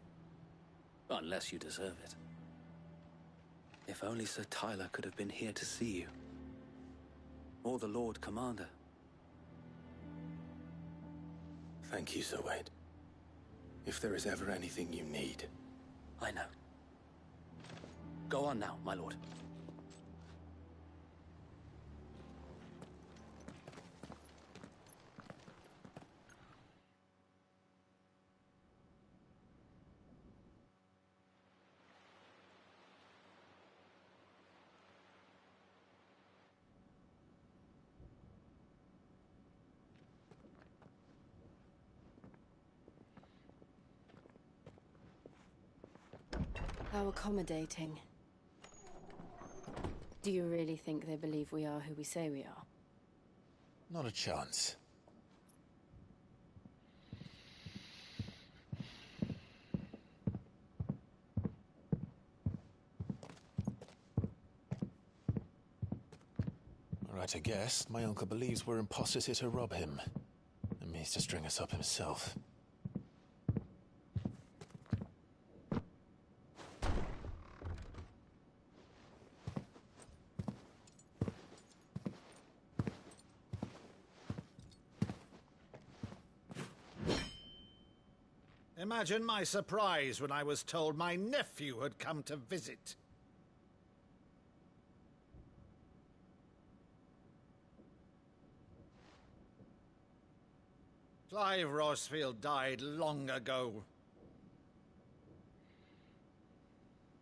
Unless you deserve it. If only Sir Tyler could have been here to see you. Or the Lord Commander. Thank you, Sir Wade. If there is ever anything you need... I know. Go on now, my lord. How accommodating. Do you really think they believe we are who we say we are? Not a chance. Right, I guess. My uncle believes we're imposters here to rob him. And means to string us up himself. Imagine my surprise when I was told my nephew had come to visit. Clive Rosfield died long ago.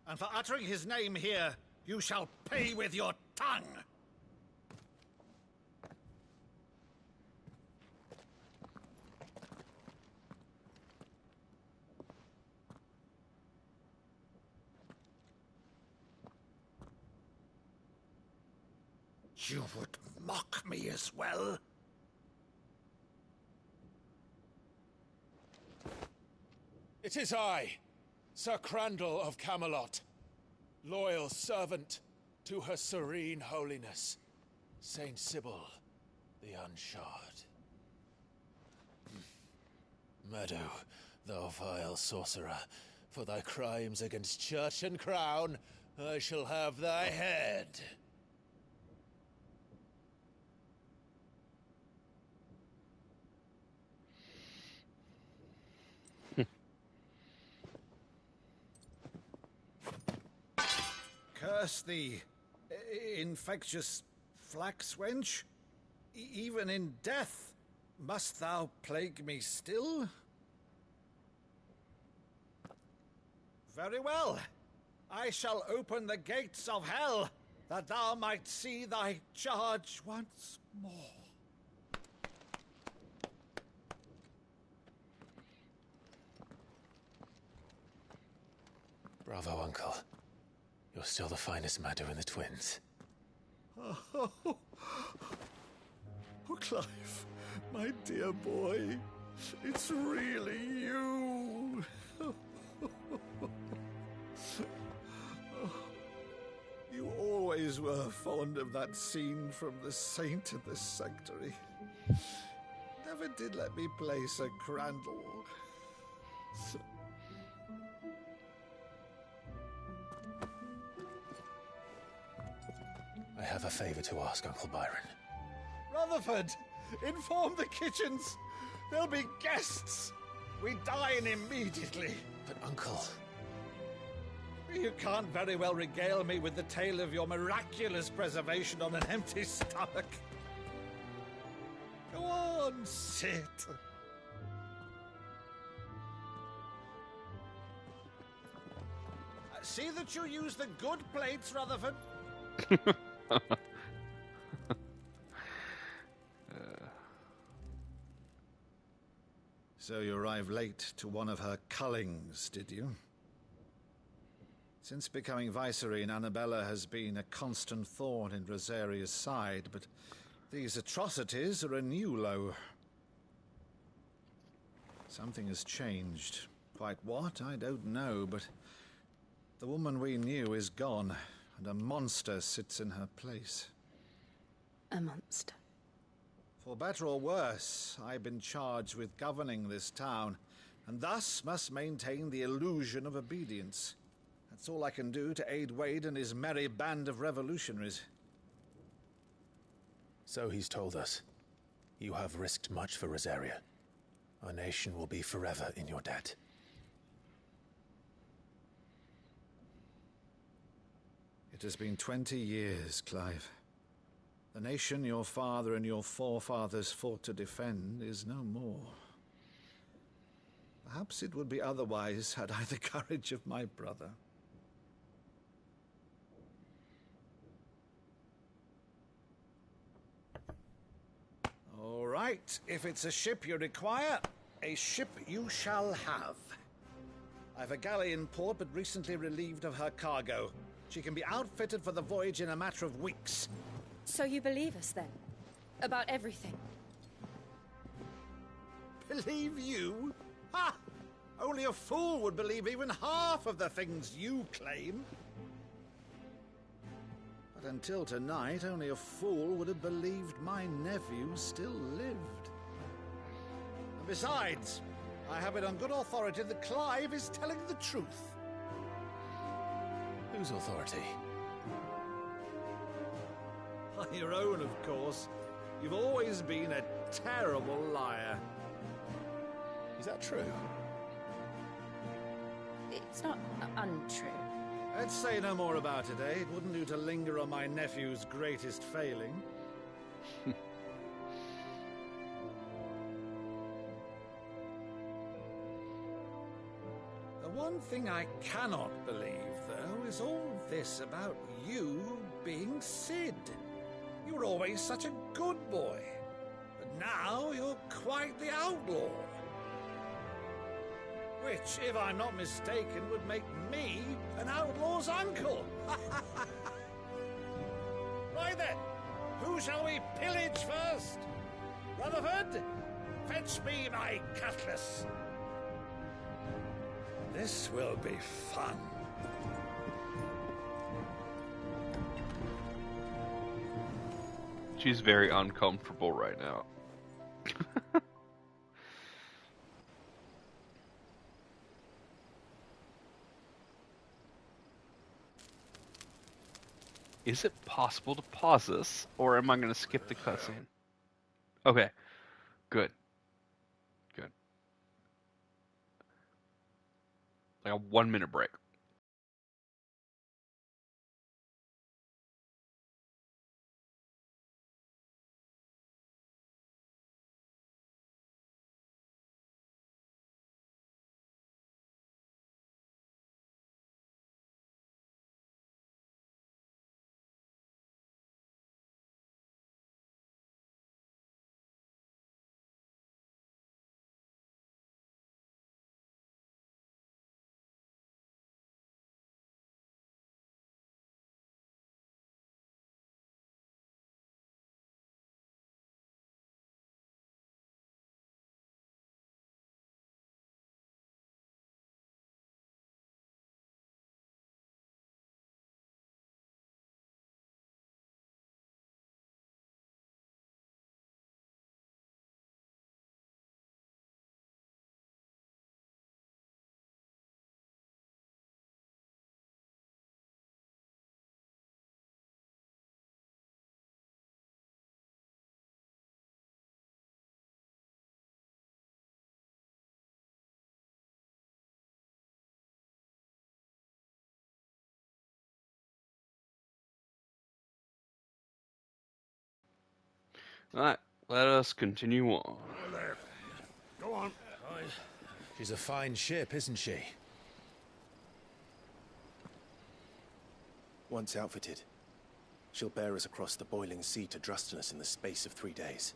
And for uttering his name here, you shall pay with your tongue! You would mock me as well? It is I, Sir Crandall of Camelot, loyal servant to Her Serene Holiness, Saint Sybil the Unshod. Meadow, thou vile sorcerer, for thy crimes against church and crown, I shall have thy head. Curse thee, infectious flax wench. Even in death, must thou plague me still? Very well. I shall open the gates of hell, that thou might see thy charge once more. Bravo, Uncle. You're still the finest Meadow in the twins. Oh, Clive, my dear boy, it's really you. You always were fond of that scene from The Saint in the Sanctuary. Never did let me play Sir Crandall. I have a favor to ask, Uncle Byron. Rutherford, inform the kitchens. There'll be guests. We dine immediately. But, Uncle... You can't very well regale me with the tale of your miraculous preservation on an empty stomach. Go on, sit. See that you use the good plates, Rutherford. So you arrived late to one of her cullings, did you? Since becoming Vicereine, Annabella has been a constant thorn in Rosaria's side, but these atrocities are a new low. Something has changed. Quite what, I don't know, but the woman we knew is gone, and a monster sits in her place. A monster. For better or worse, I've been charged with governing this town, and thus must maintain the illusion of obedience. That's all I can do to aid Wade and his merry band of revolutionaries. So he's told us. You have risked much for Rosaria. Our nation will be forever in your debt. It has been 20 years, Clive. The nation your father and your forefathers fought to defend is no more. Perhaps it would be otherwise had I the courage of my brother. All right, if it's a ship you require, a ship you shall have. I've a galley in port, but recently relieved of her cargo. She can be outfitted for the voyage in a matter of weeks. So you believe us, then? About everything? Believe you? Ha! Only a fool would believe even half of the things you claim. But until tonight, only a fool would have believed my nephew still lived. And besides, I have it on good authority that Clive is telling the truth. Whose authority? On your own, of course. You've always been a terrible liar. Is that true? It's not untrue. Let's say no more about it, eh? It wouldn't do to linger on my nephew's greatest failing. The one thing I cannot believe, though, is all this about you being Sid. You were always such a good boy, but now you're quite the outlaw. Which, if I'm not mistaken, would make me an outlaw's uncle. Right then, who shall we pillage first? Rutherford, fetch me my cutlass. This will be fun. She's very uncomfortable right now. Is it possible to pause this, or am I going to skip the cutscene? Okay, good. Good. Like a 1 minute break. Alright, let us continue on. There. Go on. She's a fine ship, isn't she? Once outfitted, she'll bear us across the boiling sea to Drustinus in the space of 3 days.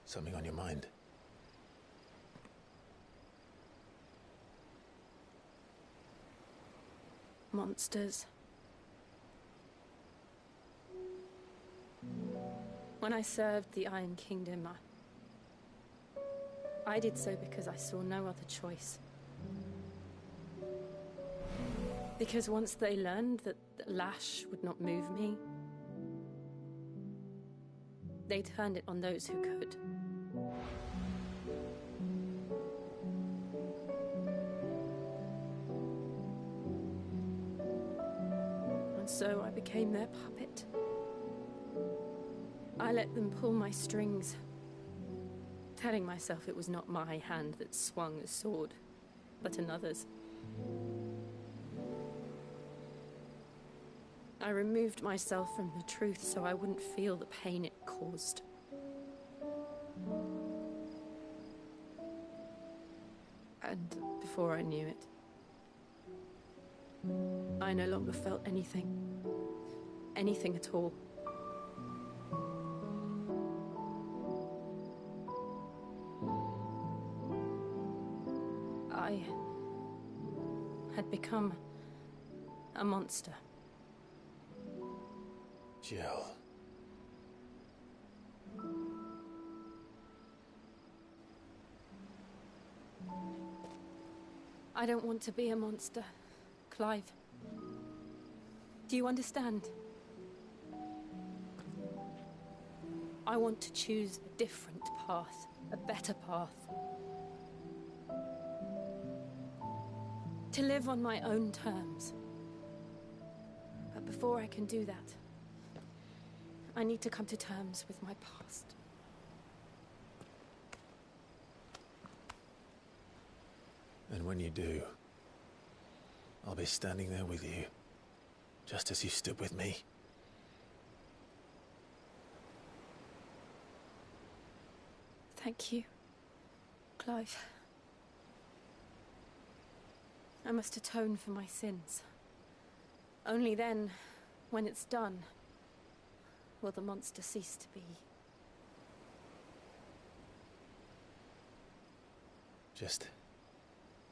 Something on your mind? Monsters. When I served the Iron Kingdom, I did so because I saw no other choice. Because once they learned that the lash would not move me, they turned it on those who could. And so I became their puppet. I let them pull my strings, telling myself it was not my hand that swung the sword, but another's. I removed myself from the truth so I wouldn't feel the pain it caused. And before I knew it, I no longer felt anything. Anything at all. I had become a monster. Jill. I don't want to be a monster, Clive. Do you understand? I want to choose a different path, a better path. To live on my own terms. But before I can do that, I need to come to terms with my past. And when you do, I'll be standing there with you, just as you stood with me. Thank you, Clive. I must atone for my sins. Only then, when it's done, will the monster cease to be. Just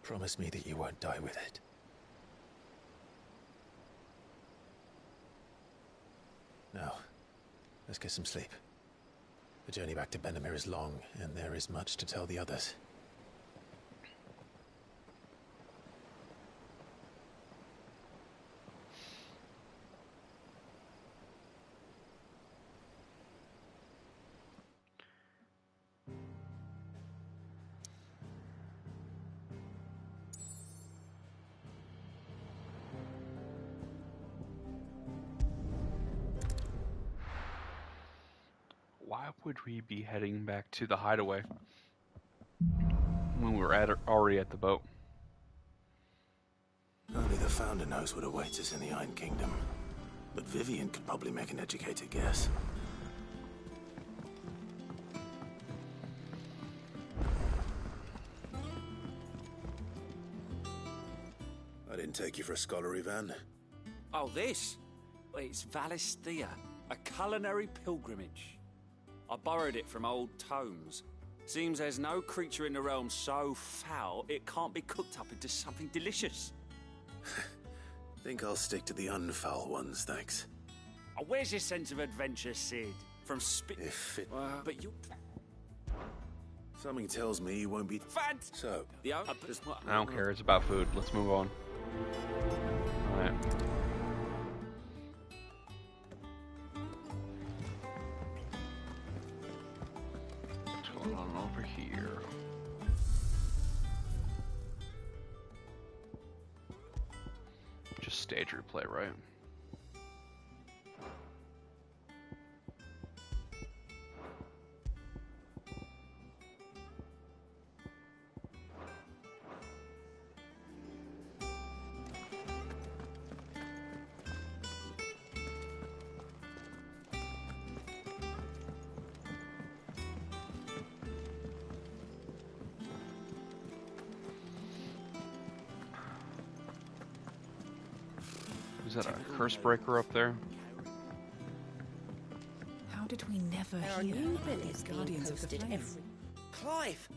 promise me that you won't die with it. Now, let's get some sleep. The journey back to Benamir is long, and there is much to tell the others. Why would we be heading back to the hideaway when we were already at the boat? Only the Founder knows what awaits us in the Iron Kingdom. But Vivian could probably make an educated guess. I didn't take you for a scholarly van. Oh, this? Well, it's Valisthea, a culinary pilgrimage. I borrowed it from old tomes. Seems there's no creature in the realm so foul it can't be cooked up into something delicious. Think I'll stick to the unfoul ones, thanks. Oh, where's your sense of adventure, Sid? From If it... but you... Something tells me you won't be... So... I don't care, it's about food. Let's move on. Alright. What's going on over here? Just stage replay, right? Is that a curse breaker up there? How did we never There are hear new about bills these being Guardians of the posted Flame? every... Clive!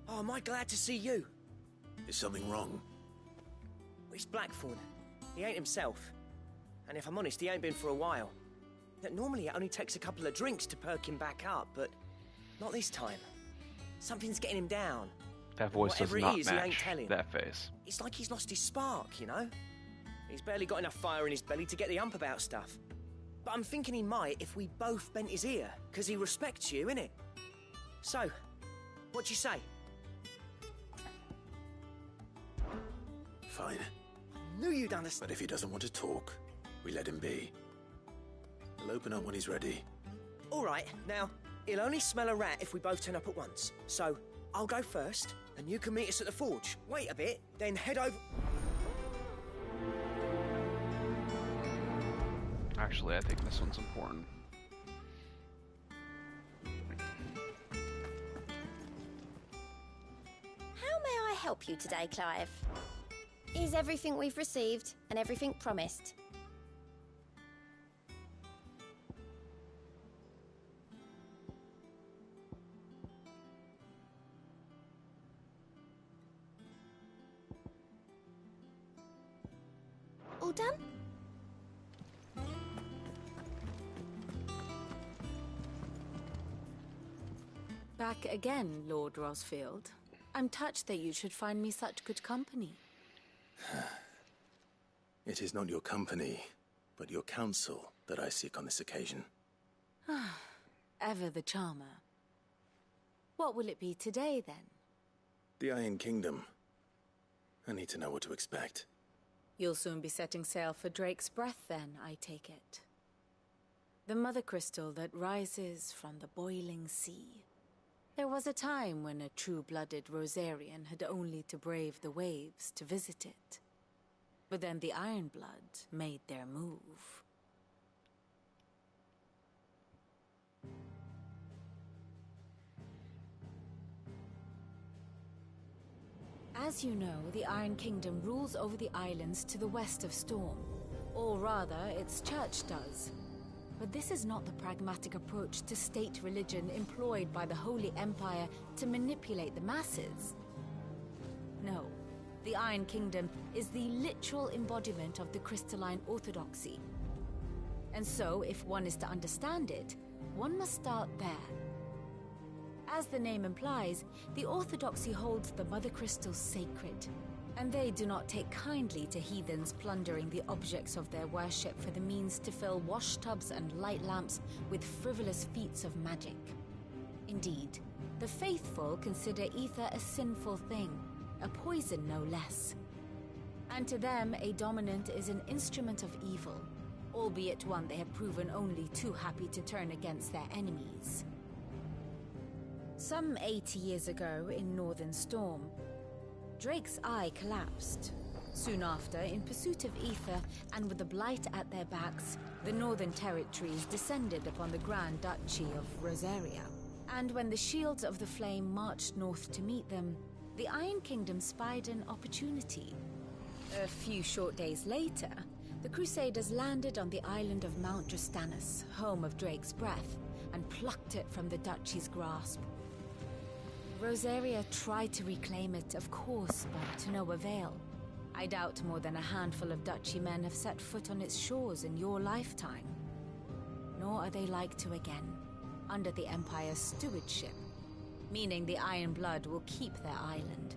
Oh, am I glad to see you? Is something wrong? It's Blackthorn. He ain't himself. And if I'm honest, he ain't been for a while. That normally it only takes a couple of drinks to perk him back up, but not this time. Something's getting him down. That voice does Whatever it not is, he ain't match telling. that face. It's like he's lost his spark, you know? He's barely got enough fire in his belly to get the ump about stuff. But I'm thinking he might if we both bent his ear, because he respects you, innit? So, what do you say? Fine. Knew you'd understand. But if he doesn't want to talk, we let him be. He'll open up when he's ready. All right, now, he'll only smell a rat if we both turn up at once. So, I'll go first, and you can meet us at the forge. Wait a bit, then head over... Actually, I think this one's important. How may I help you today, Clive? Is everything we've received and everything promised? All done? Back again, Lord Rosfield. I'm touched that you should find me such good company. It is not your company, but your counsel that I seek on this occasion. Ever the charmer. What will it be today, then? The Iron Kingdom. I need to know what to expect. You'll soon be setting sail for Drake's Breath, then, I take it. The mother crystal that rises from the boiling sea. There was a time when a true-blooded Rosarian had only to brave the waves to visit it. But then the Ironblood made their move. As you know, the Iron Kingdom rules over the islands to the west of Storm. Or rather, its church does. But this is not the pragmatic approach to state religion employed by the Holy Empire to manipulate the masses. No, the Iron Kingdom is the literal embodiment of the crystalline orthodoxy. And so, if one is to understand it, one must start there. As the name implies, the orthodoxy holds the Mother Crystals sacred, and they do not take kindly to heathens plundering the objects of their worship for the means to fill washtubs and light lamps with frivolous feats of magic. Indeed, the faithful consider ether a sinful thing, a poison no less. And to them, a dominant is an instrument of evil, albeit one they have proven only too happy to turn against their enemies. Some 80 years ago in Northern Storm, Drake's eye collapsed. Soon after, in pursuit of ether and with the blight at their backs, the Northern Territories descended upon the Grand Duchy of Rosaria. And when the Shields of the Flame marched north to meet them, the Iron Kingdom spied an opportunity. A few short days later, the Crusaders landed on the island of Mount Drastanus, home of Drake's Breath, and plucked it from the Duchy's grasp. Rosaria tried to reclaim it, of course, but to no avail. I doubt more than a handful of Duchy men have set foot on its shores in your lifetime. Nor are they like to again, under the Empire's stewardship, meaning the Iron Blood will keep their island,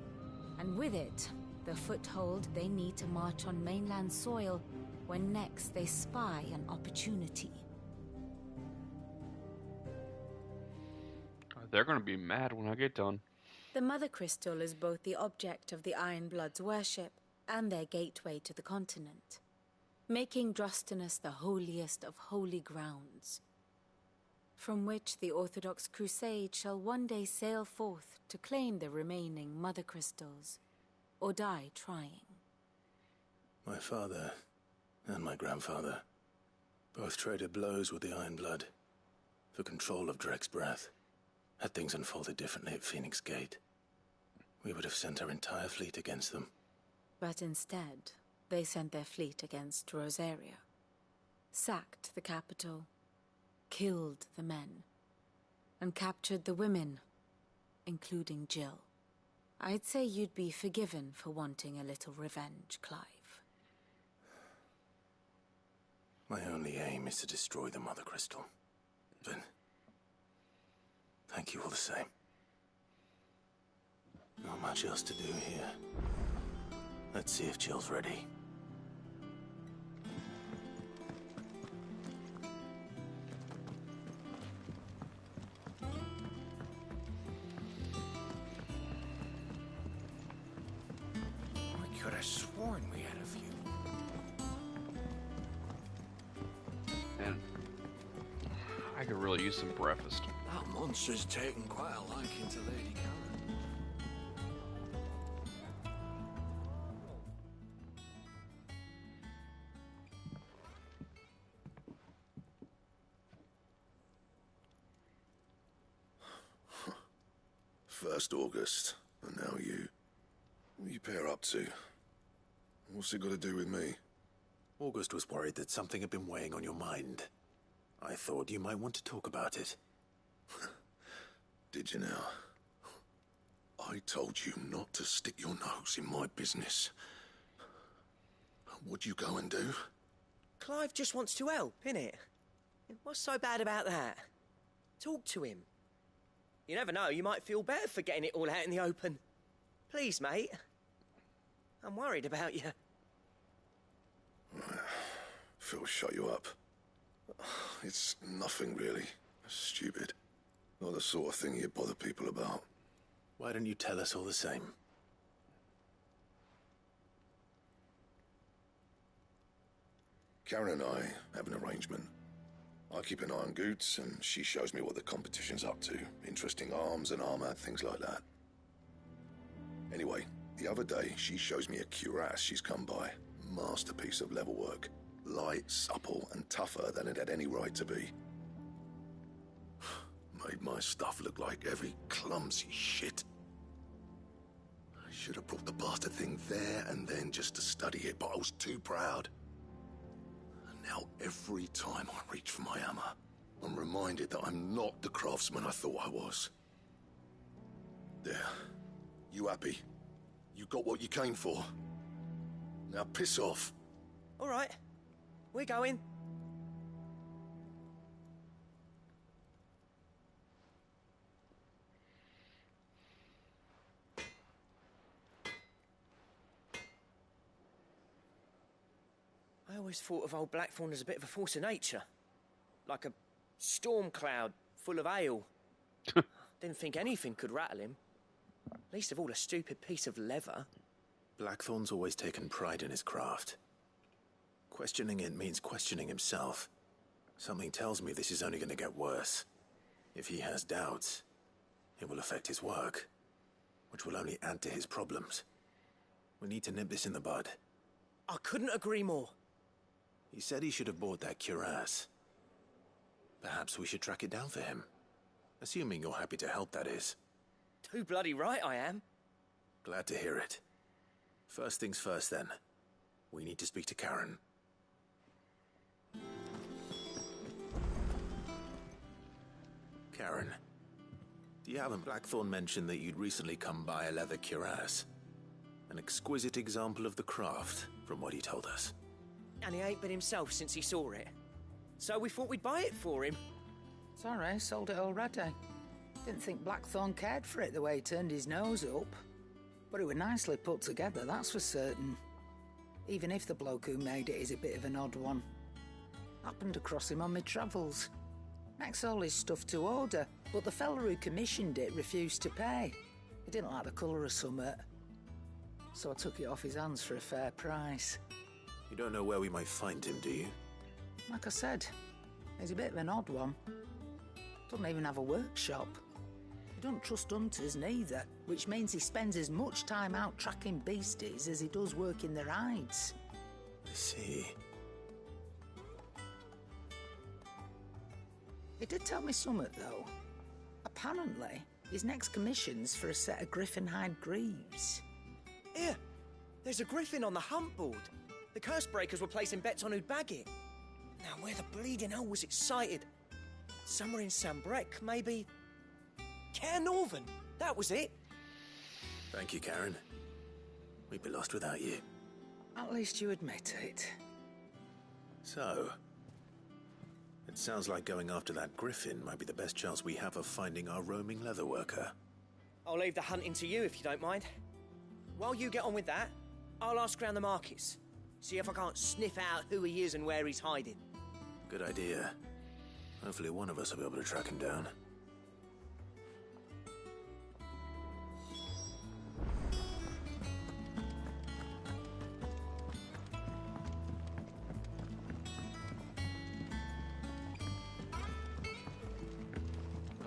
and with it, the foothold they need to march on mainland soil when next they spy an opportunity. They're gonna be mad when I get done. The Mother Crystal is both the object of the Iron Blood's worship and their gateway to the continent, making Drastanus the holiest of holy grounds, from which the Orthodox Crusade shall one day sail forth to claim the remaining Mother Crystals, or die trying. My father and my grandfather both traded blows with the Iron Blood for control of Drake's Breath. Had things unfolded differently at Phoenix Gate, we would have sent our entire fleet against them. But instead, they sent their fleet against Rosaria, sacked the capital, killed the men, and captured the women, including Jill. I'd say you'd be forgiven for wanting a little revenge, Clive. My only aim is to destroy the Mother Crystal. But thank you all the same. Not much else to do here. Let's see if Jill's ready. I could have sworn we had a few. And I could really use some breakfast. That monster's taken quite a liking to Lady Karen. First August, and now you. What you pair up to? What's it got to do with me? August was worried that something had been weighing on your mind. I thought you might want to talk about it. Did you now? I told you not to stick your nose in my business. What'd you go and do? Clive just wants to help, innit? What's so bad about that? Talk to him. You never know, you might feel better for getting it all out in the open. Please, mate. I'm worried about you. Phil, shut you up. It's nothing really. Stupid. Not the sort of thing you bother people about. Why don't you tell us all the same? Karen and I have an arrangement. I keep an eye on Goots, and she shows me what the competition's up to. Interesting arms and armor, things like that. Anyway, the other day, she shows me a cuirass she's come by. Masterpiece of level work. Light, supple, and tougher than it had any right to be. Made my stuff look like heavy, clumsy shit. I should have brought the bastard thing there and then just to study it, but I was too proud. Now, every time I reach for my hammer, I'm reminded that I'm not the craftsman I thought I was. There. You happy? You got what you came for? Now piss off. All right. We're going. I always thought of old Blackthorn as a bit of a force of nature. Like a storm cloud full of ale. Didn't think anything could rattle him. Least of all a stupid piece of leather. Blackthorn's always taken pride in his craft. Questioning it means questioning himself. Something tells me this is only going to get worse. If he has doubts, it will affect his work, which will only add to his problems. We need to nip this in the bud. I couldn't agree more. He said he should have bought that cuirass. Perhaps we should track it down for him. Assuming you're happy to help, that is. Too bloody right I am. Glad to hear it. First things first, then. We need to speak to Karen. Karen, do you haven't Blackthorn mentioned that you'd recently come by a leather cuirass? An exquisite example of the craft, from what he told us. And he ain't been himself since he saw it. So we thought we'd buy it for him. Sorry, sold it already. Didn't think Blackthorn cared for it the way he turned his nose up. But it was nicely put together, that's for certain. Even if the bloke who made it is a bit of an odd one. Happened across him on my travels. Makes all his stuff to order, but the fella who commissioned it refused to pay. He didn't like the colour of summit. So I took it off his hands for a fair price. You don't know where we might find him, do you? Like I said, he's a bit of an odd one. Doesn't even have a workshop. He don't trust hunters neither, which means he spends as much time out tracking beasties as he does working their hides. I see. He did tell me something, though. Apparently, his next commission's for a set of griffin hide greaves. Here, there's a griffin on the hunt board. The curse breakers were placing bets on who'd bag it. Now, where the bleeding hell was it sighted? Somewhere in Sambrec, maybe... Care Northern, that was it. Thank you, Karen. We'd be lost without you. At least you admit it. So, It sounds like going after that griffin might be the best chance we have of finding our roaming leatherworker. I'll leave the hunting to you if you don't mind. While you get on with that, I'll ask around the markets. See if I can't sniff out who he is and where he's hiding. Good idea. Hopefully one of us will be able to track him down.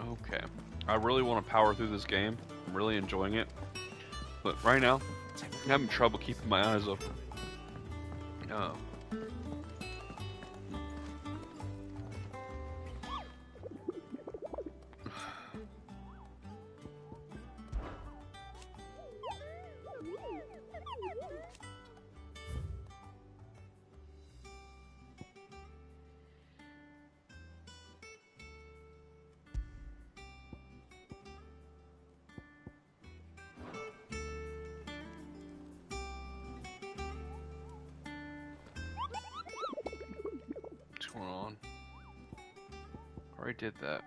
Okay. I really want to power through this game. I'm really enjoying it. But right now, I'm having trouble keeping my eyes open. What's going on? Already did that.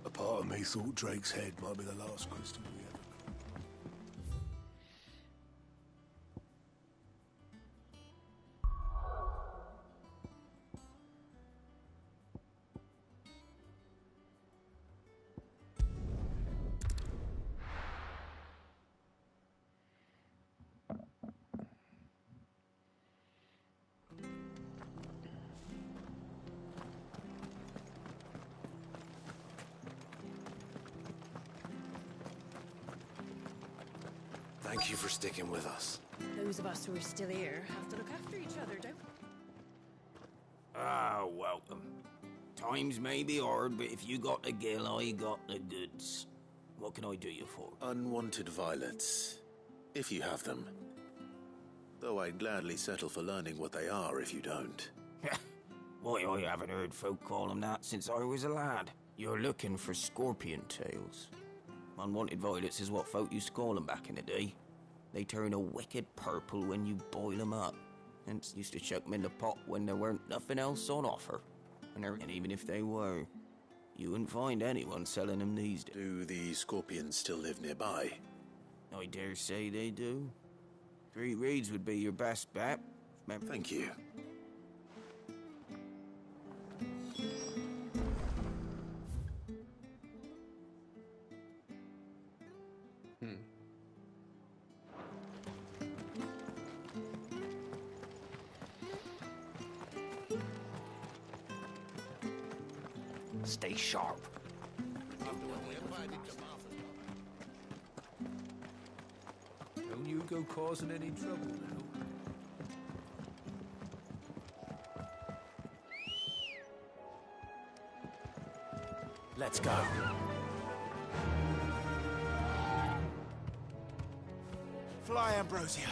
A part of me thought Drake's head might be the last crystal we ever got. Thank you for sticking with us. Those of us who are still here have to look after each other, don't we? Ah, welcome. Times may be hard, but if you got the gill, I got the goods. What can I do you for? Unwanted violets, if you have them. Though I'd gladly settle for learning what they are if you don't. Why, I haven't heard folk call them that since I was a lad. You're looking for scorpion tails. Unwanted violets is what folk used to call them back in the day. They turn a wicked purple when you boil them up. Hence used to chuck them in the pot when there weren't nothing else on offer. And even if they were, you wouldn't find anyone selling them these days. Do the scorpions still live nearby? I dare say they do. 3 reeds would be your best bet. Thank you. Stay sharp. Don't you go causing any trouble now. Let's go. Fly, Ambrosia.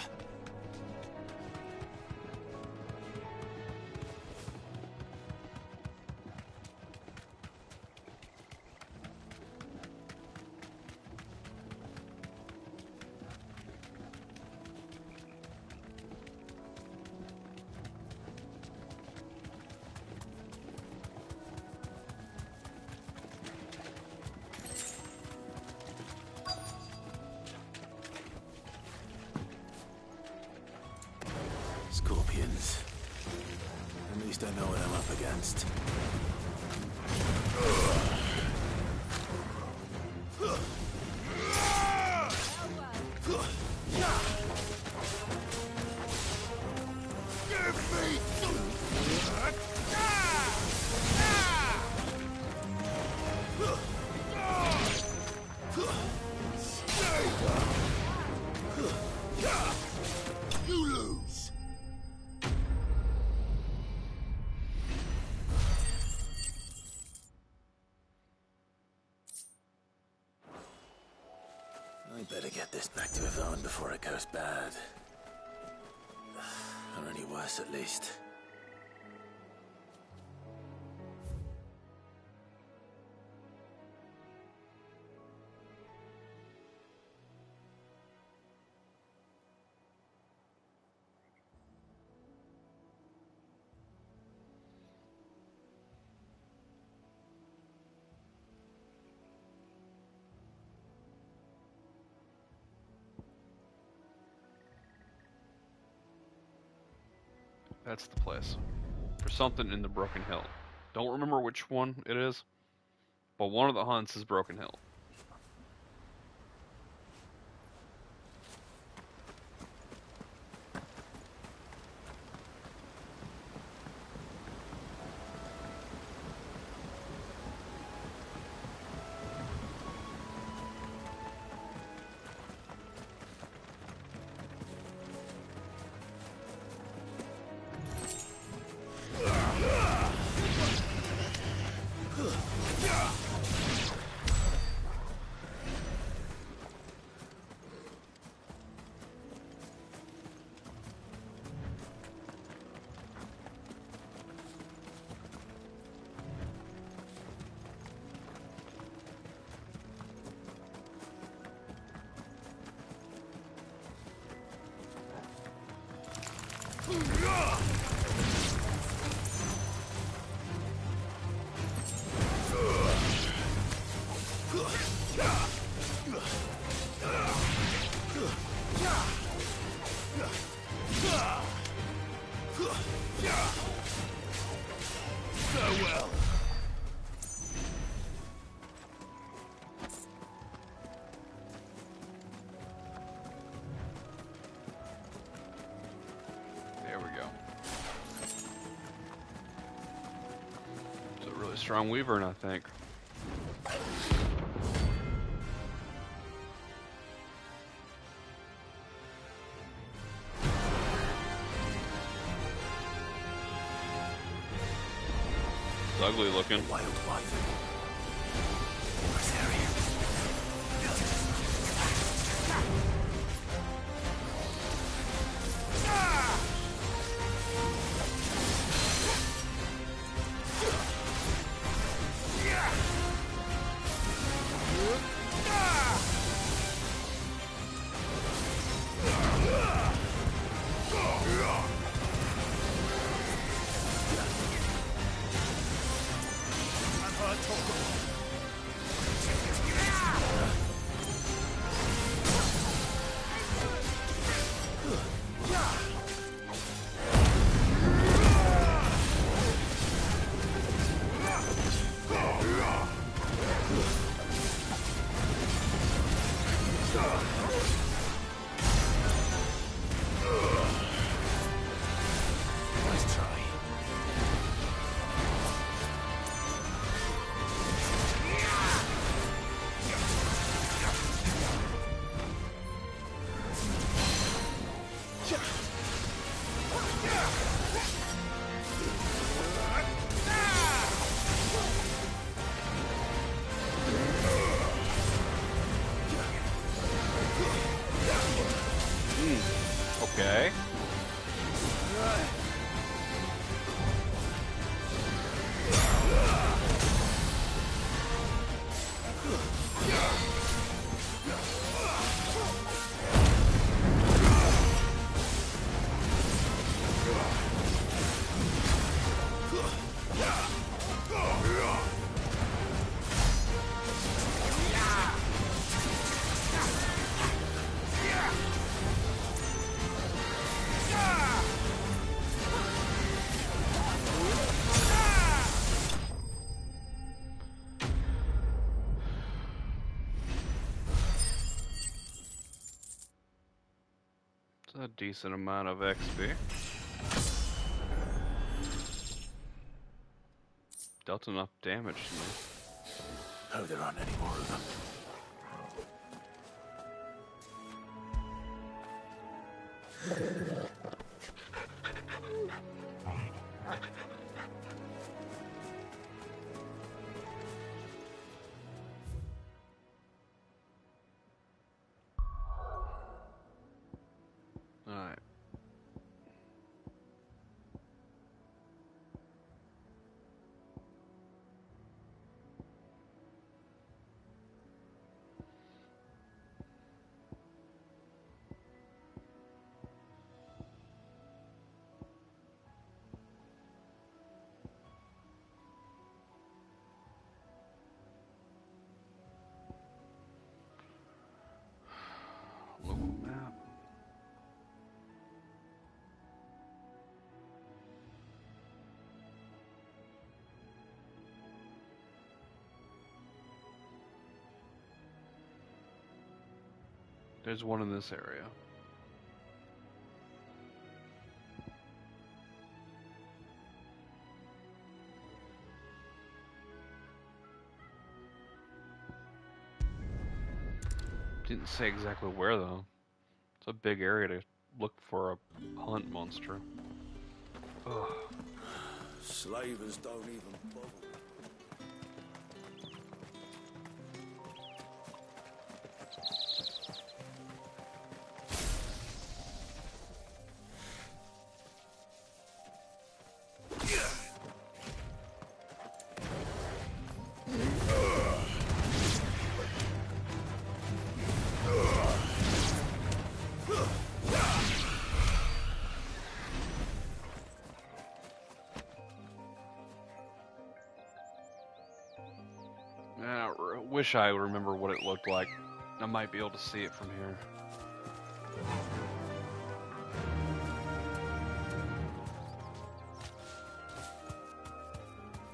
Scorpions. At least I know what I'm up against. You lose. I better get this back to Yvonne before it goes bad. Or any worse, at least. That's the place. For something in the Broken Hill. Don't remember which one it is, but one of the hunts is Broken Hill. Farewell. There we go. It's a really strong wyvern, I think. It's ugly looking. Wild wyvern. Nice try. Okay. It's a decent amount of XP. Dealt enough damage to me. Oh, there aren't any more of them. Alright. There's one in this area. Didn't say exactly where though. It's a big area to look for a hunt monster. Ugh. Slavers don't even bother. Wish I remember what it looked like. I might be able to see it from here.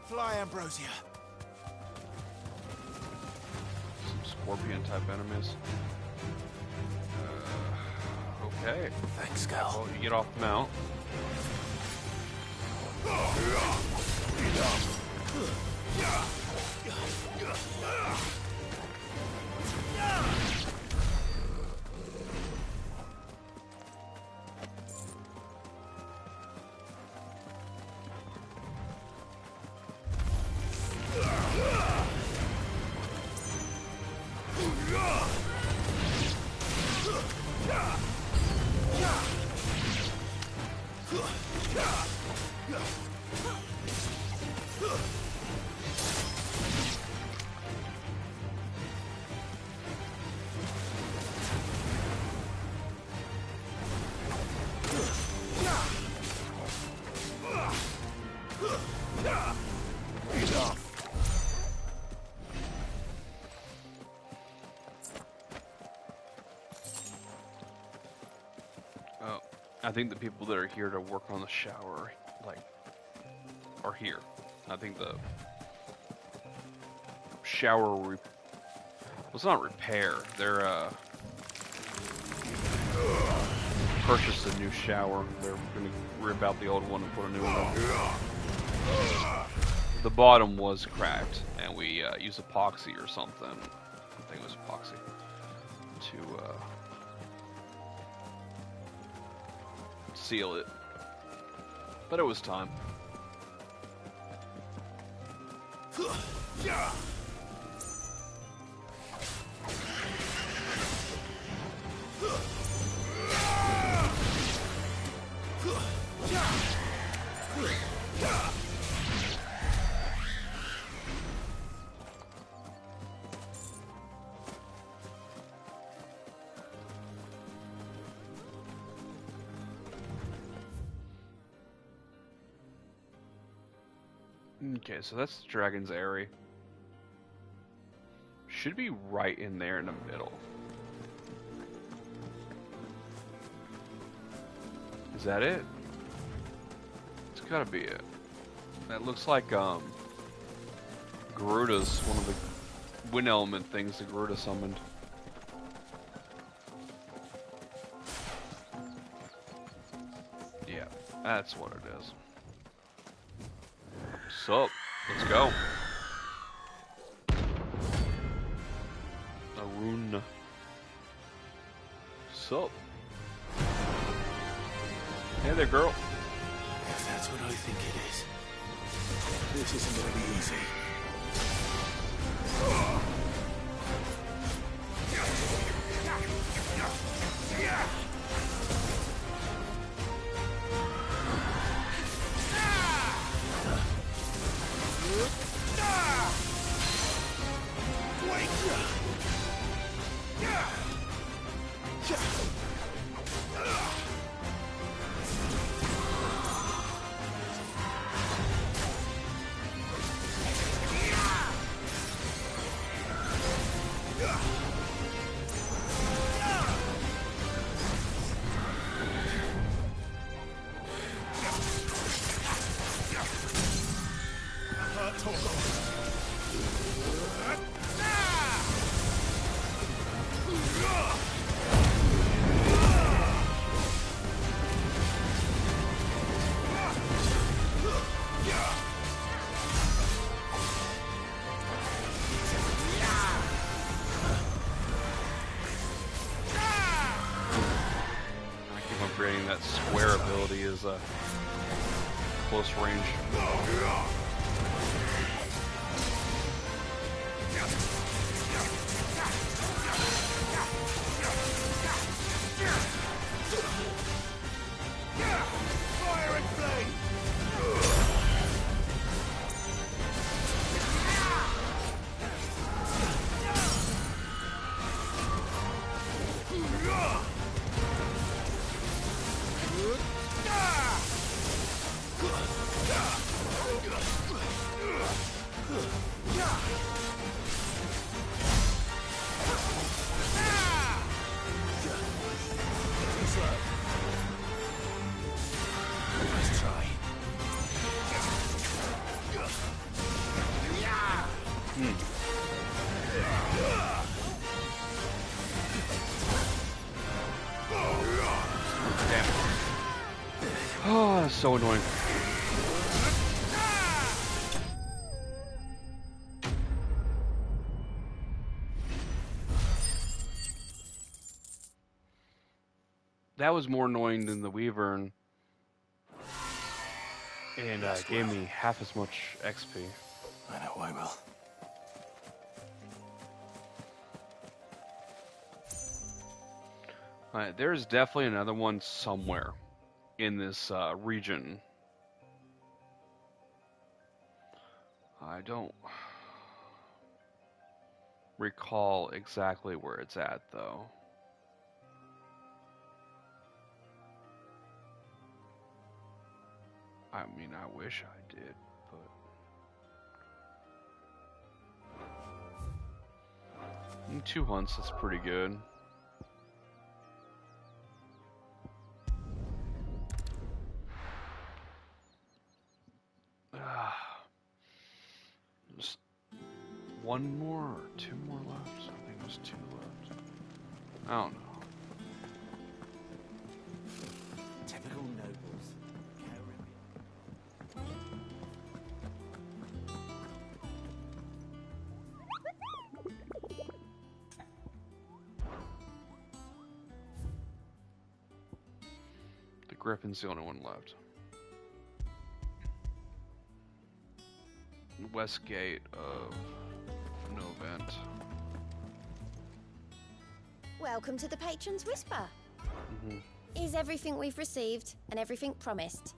Fly, Ambrosia. Some scorpion type enemies. Okay. Thanks, Cal. Well, you get off the mount. I think the people that are here to work on the shower, like, are here. I think the shower, well, it's not repair. They're, purchase a new shower. They're gonna rip out the old one and put a new one in. The bottom was cracked, and we used epoxy or something. I think it was epoxy to seal it, but it was time. Okay, so that's the Dragon's Eyrie. Should be right in there in the middle. Is that it? It's gotta be it. That looks like Garuda's one of the wind element things that Garuda summoned. Yeah, that's what it is. Sup? Let's go. Arun. Sup? Hey there, girl. If that's what I think it is, this isn't gonna be easy. that square ability is close range. Fire and flame! Let's try. Oh, that's so annoying. That was more annoying than the Wyvern, and gave me half as much XP. I know I will. Alright, there's definitely another one somewhere in this region. I don't recall exactly where it's at, though. I mean, I wish I did, but... In 2 hunts, that's pretty good. Just one more or 2 more left? I think there's 2 left. I don't know. Typical nobles. The Griffin's the only one left. West gate of Novent. Welcome to the Patron's Whisper. Is everything we've received and everything promised?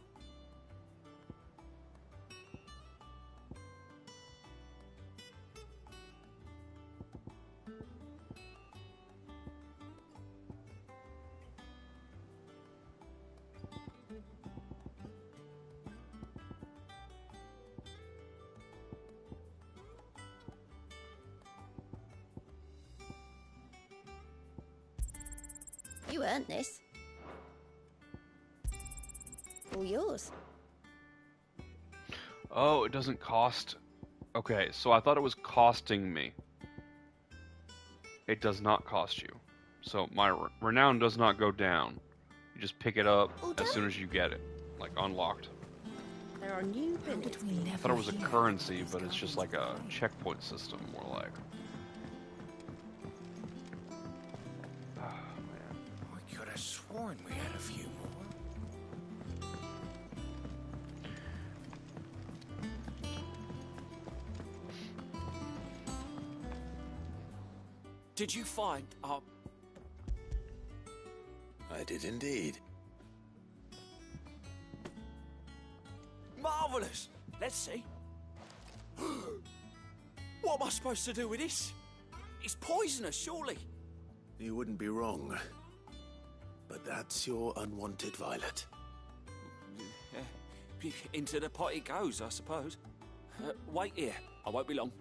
You earned this. All yours. Oh, it doesn't cost... Okay, so I thought it was costing me. It does not cost you. So my renown does not go down. You just pick it up as soon as you get it. Like, unlocked. There are new billets. I thought it was a currency, but it's just like a checkpoint system, more like. I could have sworn we had a few more. Did you find I did indeed. Marvellous! Let's see. What am I supposed to do with this? It's poisonous, surely. You wouldn't be wrong. But that's your unwanted violet. Into the pot it goes, I suppose. Wait here. I won't be long.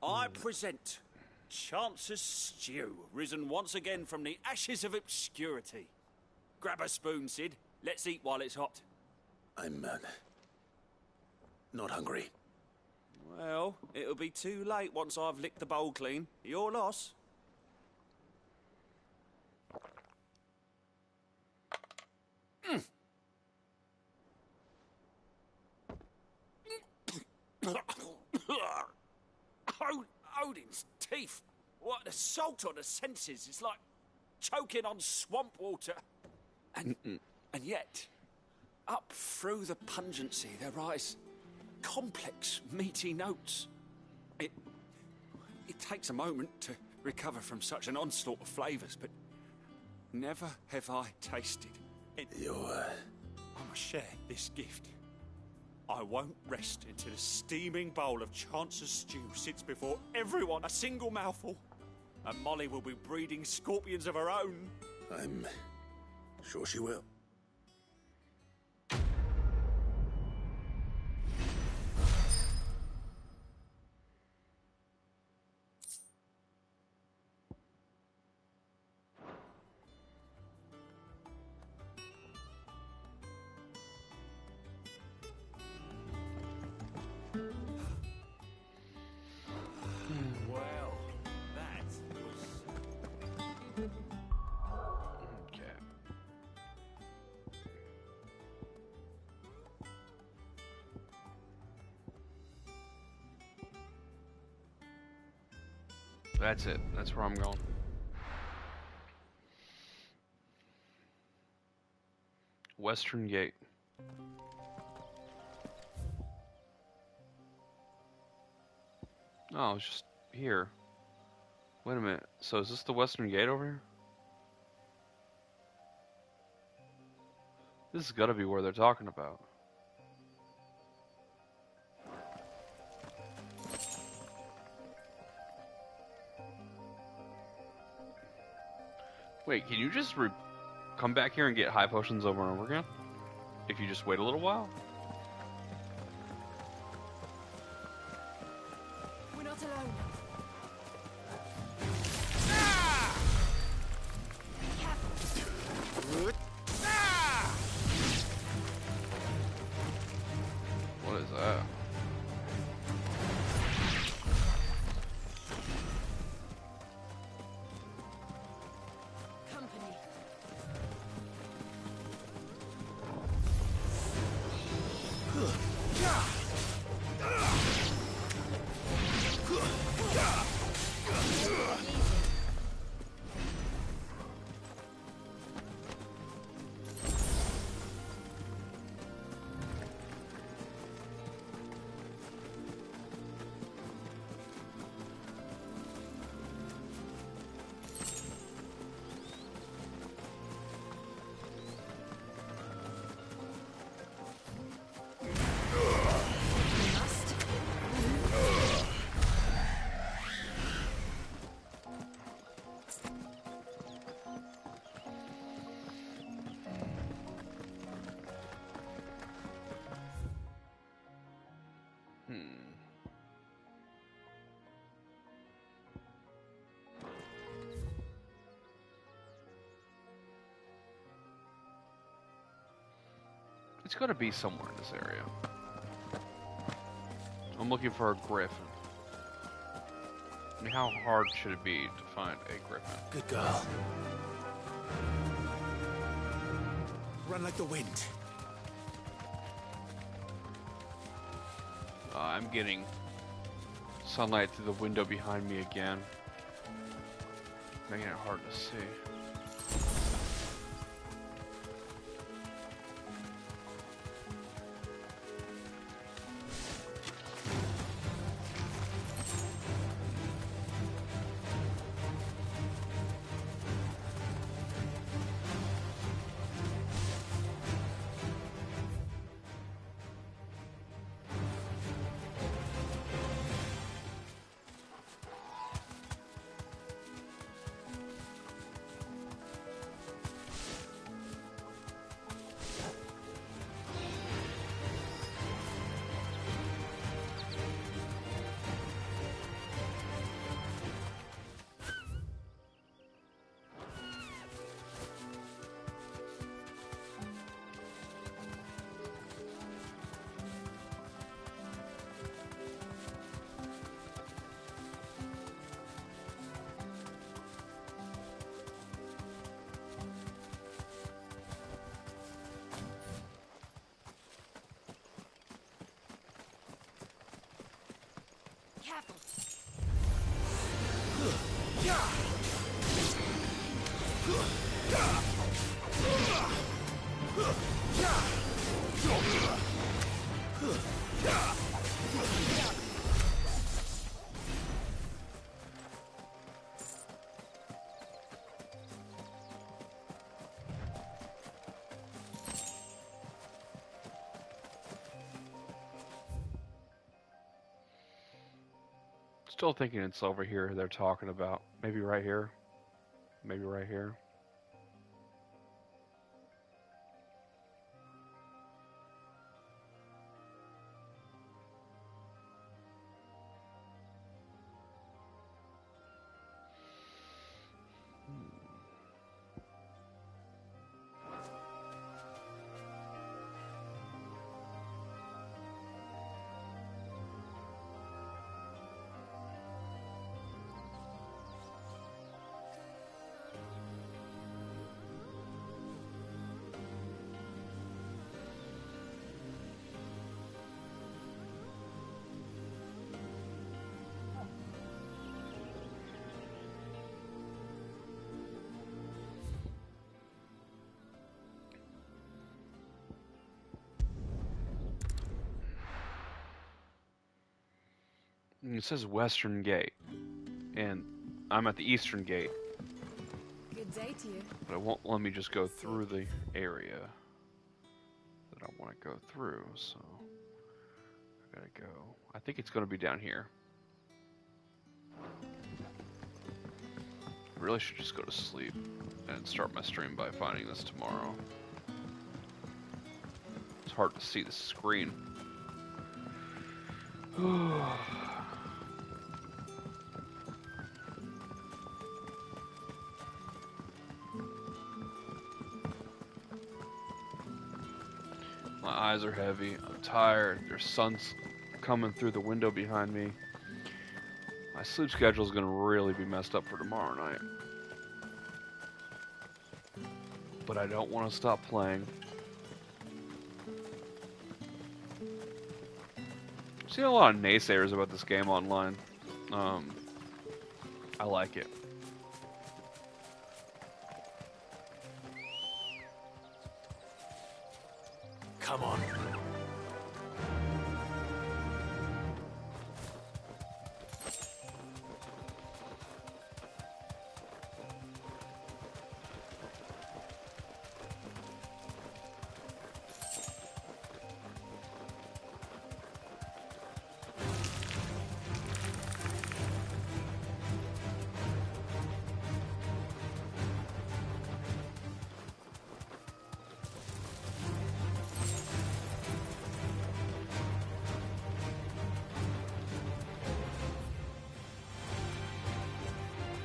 I present Chance's Stew, risen once again from the ashes of obscurity. Grab a spoon, Sid. Let's eat while it's hot. I'm, not hungry. Well, it'll be too late once I've licked the bowl clean. Your loss. Odin's teeth. What an assault on the senses. It's like choking on swamp water. And yet, up through the pungency, there rise complex, meaty notes. It takes a moment to recover from such an onslaught of flavours, but never have I tasted it. I must share this gift. I won't rest until a steaming bowl of Chance's stew sits before everyone, a single mouthful, and Molly will be breeding scorpions of her own. I'm sure she will. Well, that was... Okay. That's it. That's where I'm going. Western Gate. Oh, it's just here. Wait a minute. So is this the Western Gate over here? This has got to be where they're talking about. Wait, can you just come back here and get high potions over and over again? If you just wait a little while? We're not alone. What is that? Company. It's got to be somewhere in this area. I'm looking for a griffin. I mean, how hard should it be to find a griffin? Good girl. Run like the wind. I'm getting sunlight through the window behind me again, making it hard to see. Still thinking it's over here they're talking about. Maybe right here. Maybe right here. It says Western Gate, and I'm at the Eastern Gate. Good day to you. But it won't let me just go through the area that I want to go through, so I gotta go. I think it's gonna be down here. I really should just go to sleep and start my stream by finding this tomorrow. It's hard to see the screen. My eyes are heavy. I'm tired. There's sun's coming through the window behind me. My sleep schedule is going to really be messed up for tomorrow night. But I don't want to stop playing. I've seen a lot of naysayers about this game online. I like it. Come on.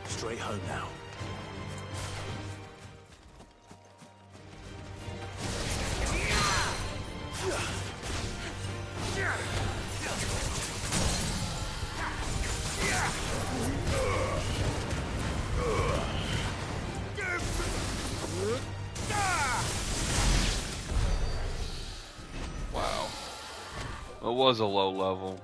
Straight home now. Wow. It was a low level.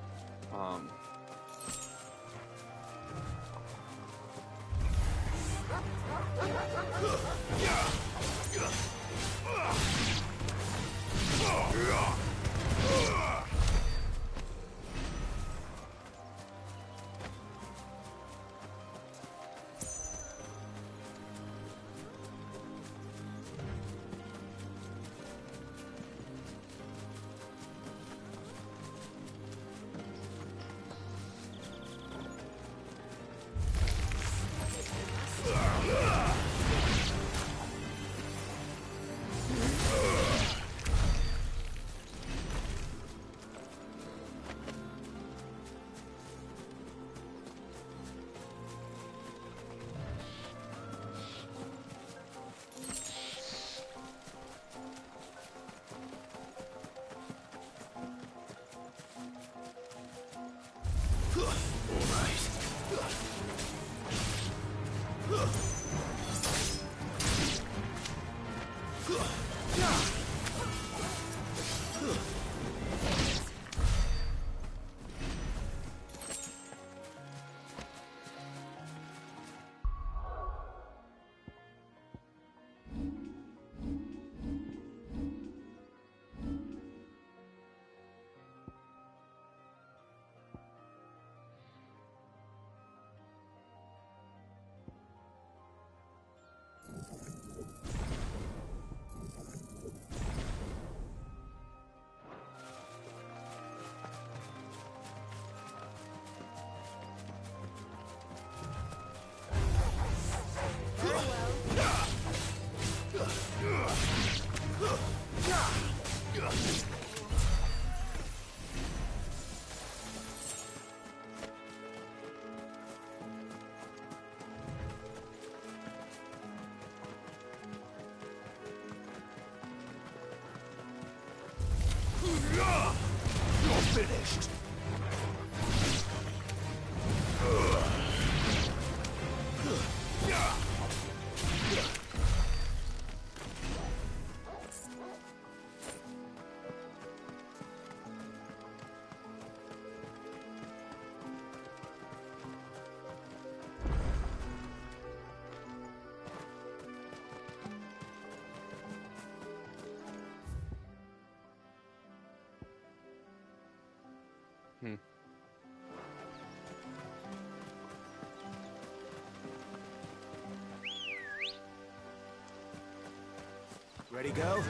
Ready, girl?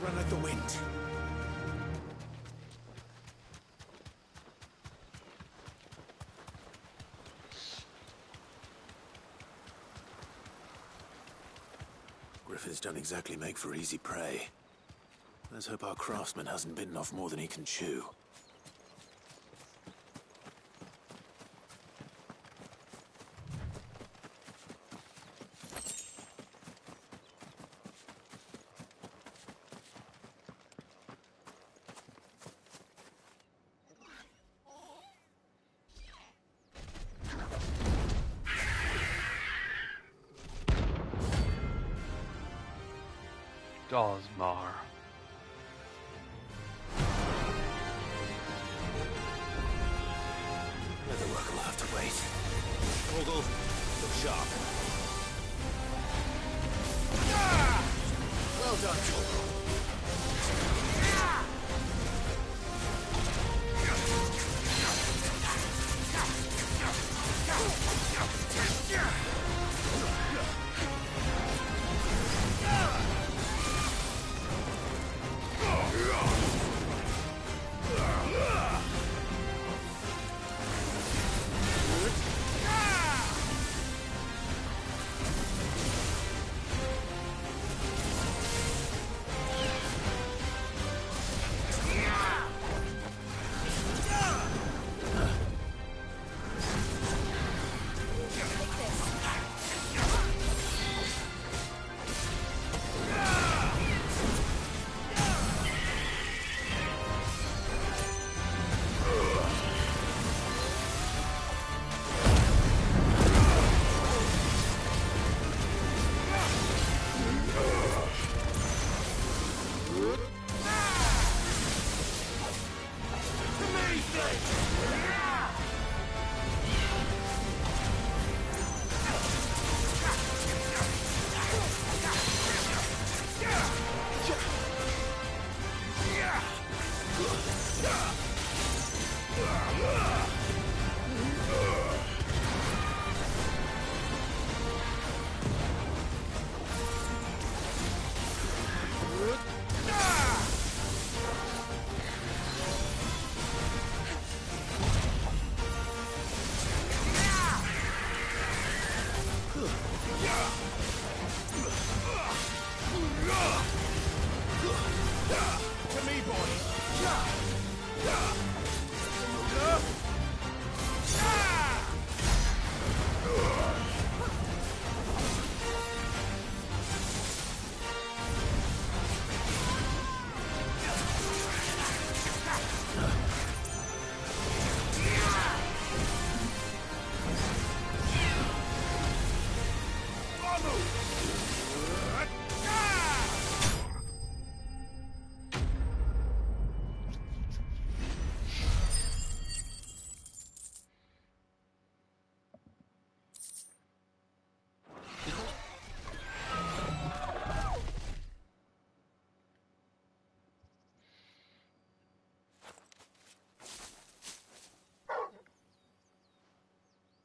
Run like the wind. Griffin's don't exactly make for easy prey. Let's hope our craftsman hasn't bitten off more than he can chew. Dosmar. Leatherwork will have to wait. Torgal, look sharp. Well done, Torgal.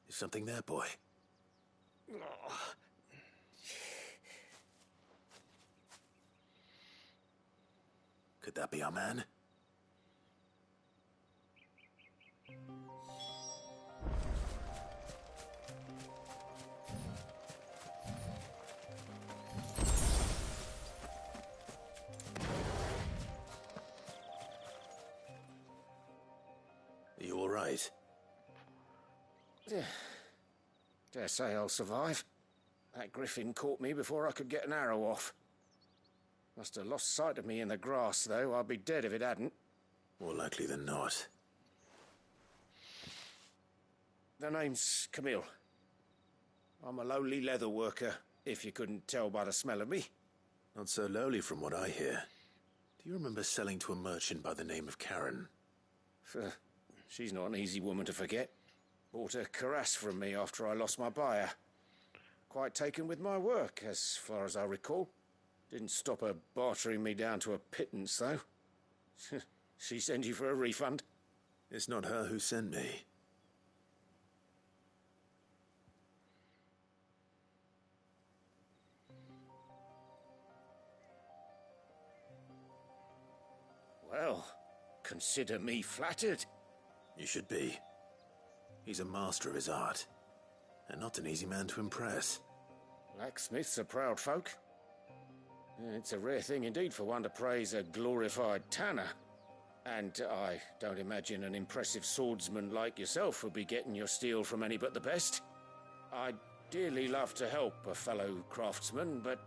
Something there, boy. Could that be our man? Are you all right? Dare say I'll survive. That griffin caught me before I could get an arrow off. Must have lost sight of me in the grass, though. I'd be dead if it hadn't. More likely than not. The name's Camille. I'm a lowly leather worker, if you couldn't tell by the smell of me. Not so lowly from what I hear. Do you remember selling to a merchant by the name of Karen? She's not an easy woman to forget. Bought a cuirass from me after I lost my buyer. Quite taken with my work, as far as I recall. Didn't stop her bartering me down to a pittance, though. She sent you for a refund? It's not her who sent me. Well, consider me flattered. You should be. He's a master of his art, and not an easy man to impress. Blacksmiths are proud folk. It's a rare thing indeed for one to praise a glorified tanner. And I don't imagine an impressive swordsman like yourself would be getting your steel from any but the best. I'd dearly love to help a fellow craftsman, but...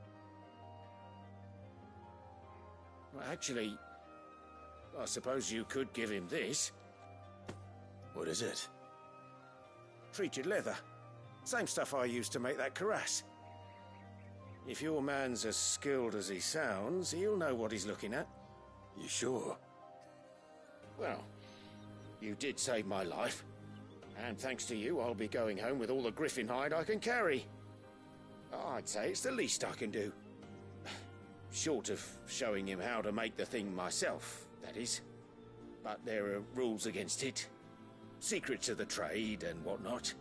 Well, actually, I suppose you could give him this. What is it? Treated leather. Same stuff I used to make that cuirass. If your man's as skilled as he sounds, he'll know what he's looking at. You sure? Well, you did save my life. And thanks to you, I'll be going home with all the griffin hide I can carry. I'd say it's the least I can do. Short of showing him how to make the thing myself, that is. But there are rules against it. Secrets of the trade and whatnot.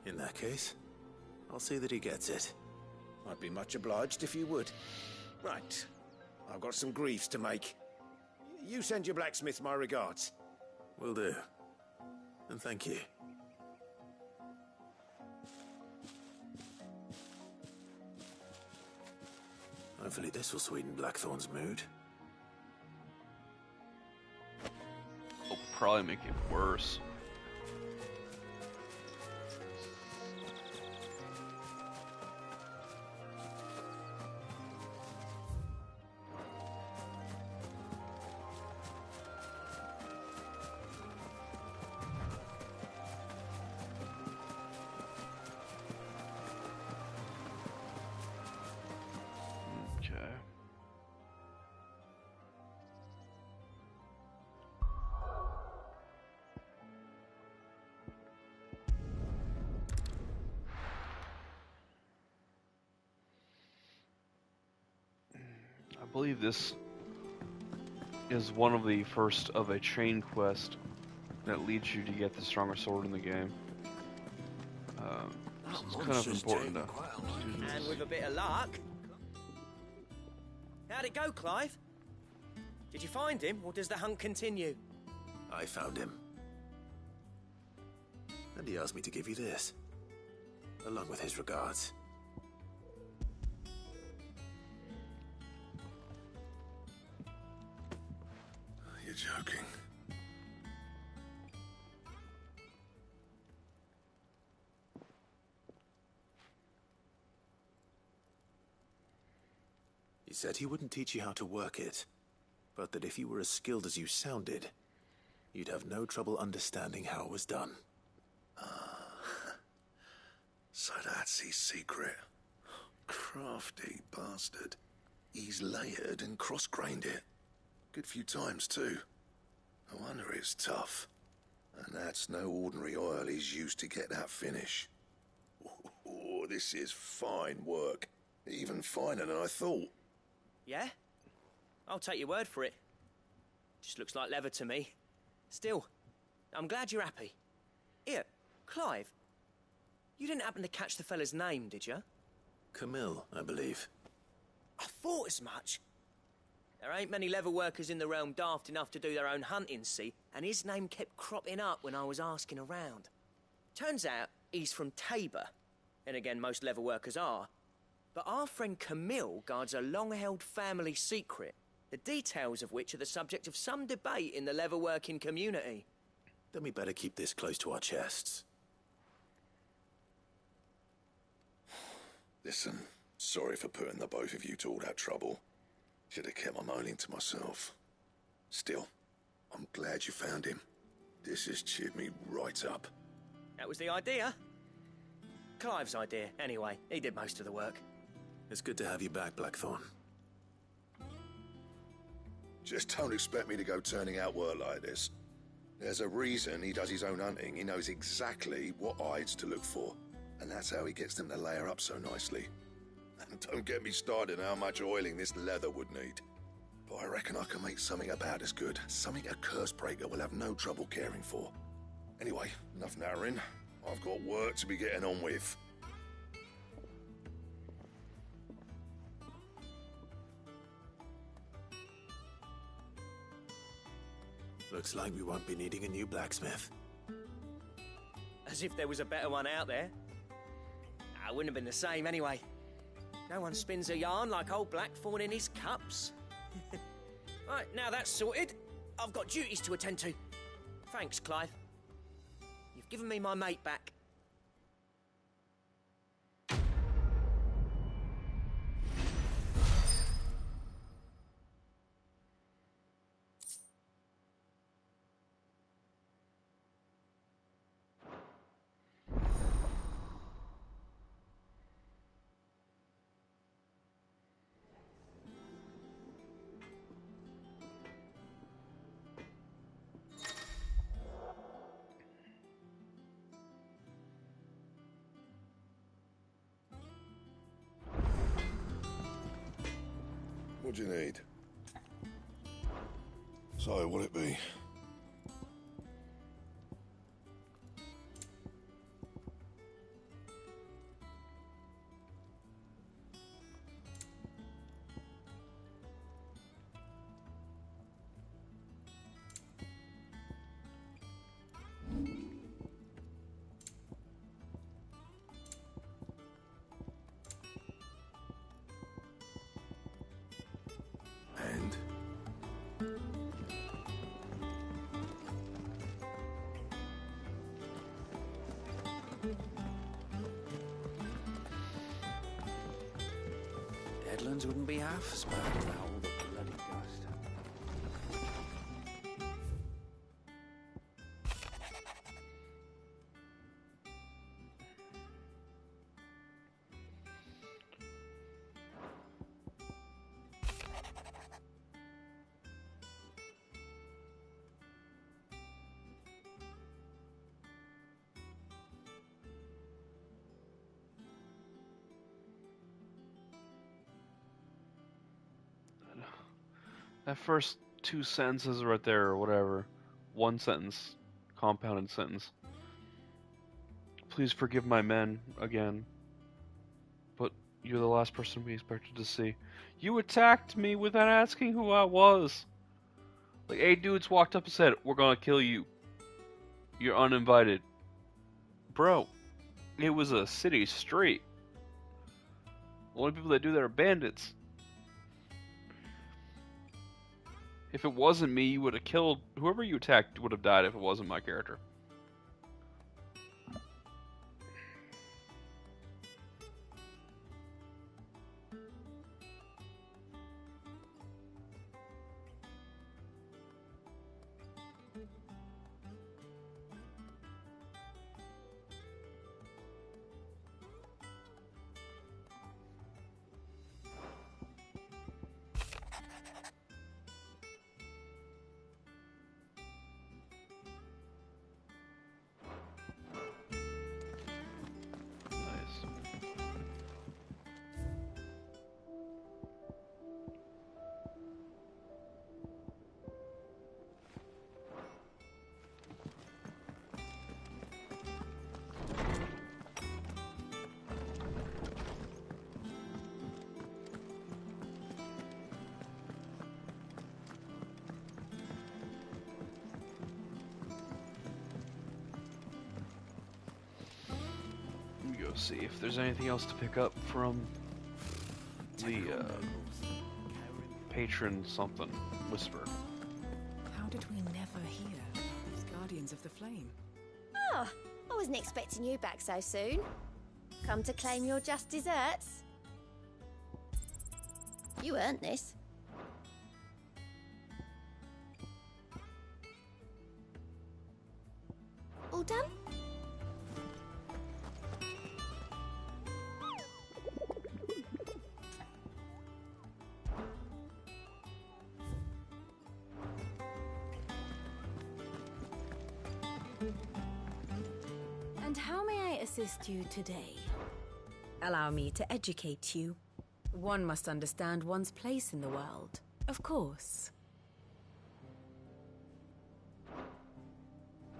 In that case, I'll see that he gets it. I'd be much obliged if you would. Right. I've got some greaves to make. You send your blacksmith my regards. Will do. And thank you. Hopefully this will sweeten Blackthorn's mood. It'll probably make it worse. I believe this is one of the first of a chain quest that leads you to get the stronger sword in the game. So it's kind of important to do this. And with a bit of luck... How'd it go, Clive? Did you find him, or does the hunt continue? I found him. And he asked me to give you this, along with his regards. You're joking. He said he wouldn't teach you how to work it, but that if you were as skilled as you sounded, you'd have no trouble understanding how it was done. So that's his secret. Crafty bastard. He's layered and cross-grained it. Good few times, too. No wonder it's tough. And that's no ordinary oil he's used to get that finish. Oh, this is fine work. Even finer than I thought. Yeah? I'll take your word for it. Just looks like leather to me. Still, I'm glad you're happy. Here, Clive. You didn't happen to catch the fella's name, did you? Camille, I believe. I thought as much. There ain't many leather workers in the realm daft enough to do their own hunting, see? And his name kept cropping up when I was asking around. Turns out he's from Tabor. And again, most leather workers are. But our friend Camille guards a long-held family secret, the details of which are the subject of some debate in the leather-working community. Then we better keep this close to our chests. Listen, sorry for putting the both of you to all that trouble. Should have kept my moaning to myself. Still, I'm glad you found him. This has cheered me right up. That was the idea. Clive's idea, anyway. He did most of the work. It's good to have you back, Blackthorn. Just don't expect me to go turning out work like this. There's a reason he does his own hunting. He knows exactly what hides to look for. And that's how he gets them to layer up so nicely. And don't get me started on how much oiling this leather would need. But I reckon I can make something about as good. Something a Cursebreaker will have no trouble caring for. Anyway, enough narrowing. I've got work to be getting on with. Looks like we won't be needing a new blacksmith. As if there was a better one out there. Nah, it wouldn't have been the same anyway. No one spins a yarn like old Blackthorn in his cups. Right, now that's sorted, I've got duties to attend to. Thanks, Clive. You've given me my mate back. What do you need? So, what'll it be? And? Deadlands wouldn't be half as bad without all the bloody dust. That first two sentences right there, or whatever. One sentence. Compounded sentence. Please forgive my men again. But you're the last person we expected to see. You attacked me without asking who I was. Like, 8 dudes walked up and said, we're gonna kill you. You're uninvited. Bro, it was a city street. The only people that do that are bandits. If it wasn't me, you would have killed... Whoever you attacked would have died if it wasn't my character. See if there's anything else to pick up from the patron something whisper. How did we never hear these Guardians of the Flame? Oh, I wasn't expecting you back so soon. Come to claim your just desserts? You earned this. All done? And how may I assist you today? Allow me to educate you. One must understand one's place in the world, of course.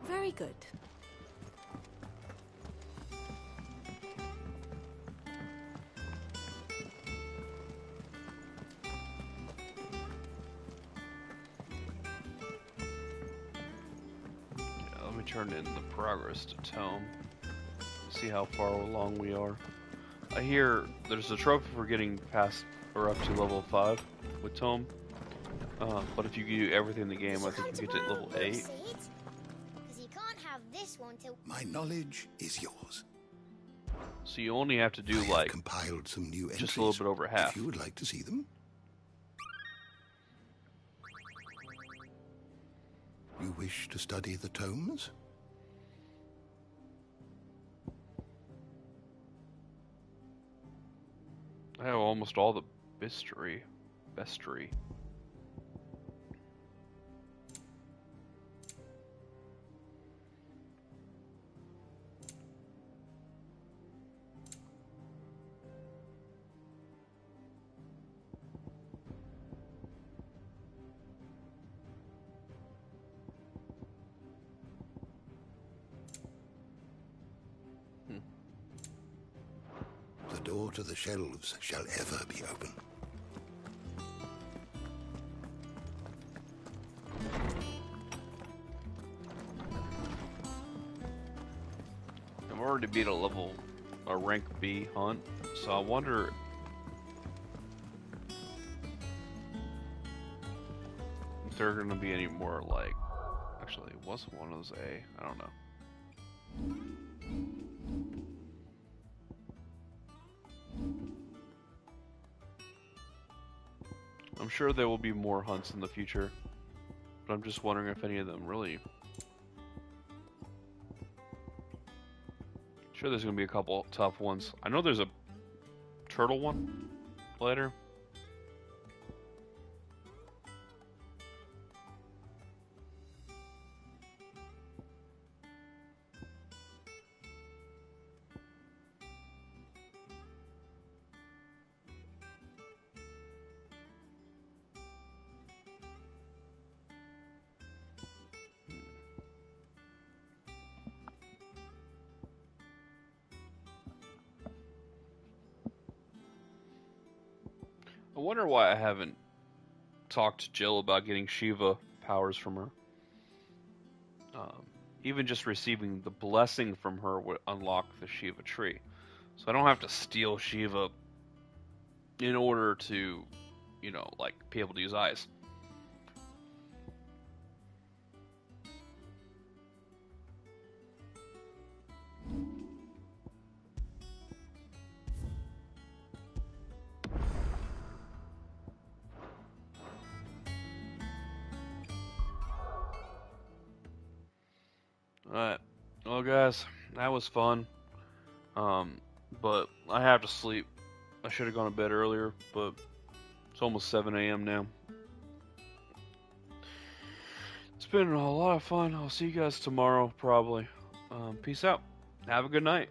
Very good. turn in the progress to Tome. See how far along we are. I hear there's a trophy for getting past or up to level 5 with Tome. But if you do everything in the game, I think you get to level 8. Because you can't have this one till... My knowledge is yours. So you only have to do like compiled some new entries, just a little bit over half. If you would like to see them. You wish to study the tomes? I have almost all the bestiary. The door to the shelves shall ever be open. I've already beat a rank B hunt, so I wonder if there are going to be any more like. Actually, it wasn't one of those A. I don't know. I'm sure there will be more hunts in the future, but I'm just wondering if any of them really... Sure there's going to be a couple tough ones. I know there's a turtle one later. I wonder why I haven't talked to Jill about getting Shiva powers from her. Even just receiving the blessing from her would unlock the Shiva tree. So I don't have to steal Shiva in order to, you know, like, be able to use eyes. Alright, well guys, that was fun, but I have to sleep. I should have gone to bed earlier, but it's almost 7 a.m. now. It's been a lot of fun. I'll see you guys tomorrow, probably. Peace out. Have a good night.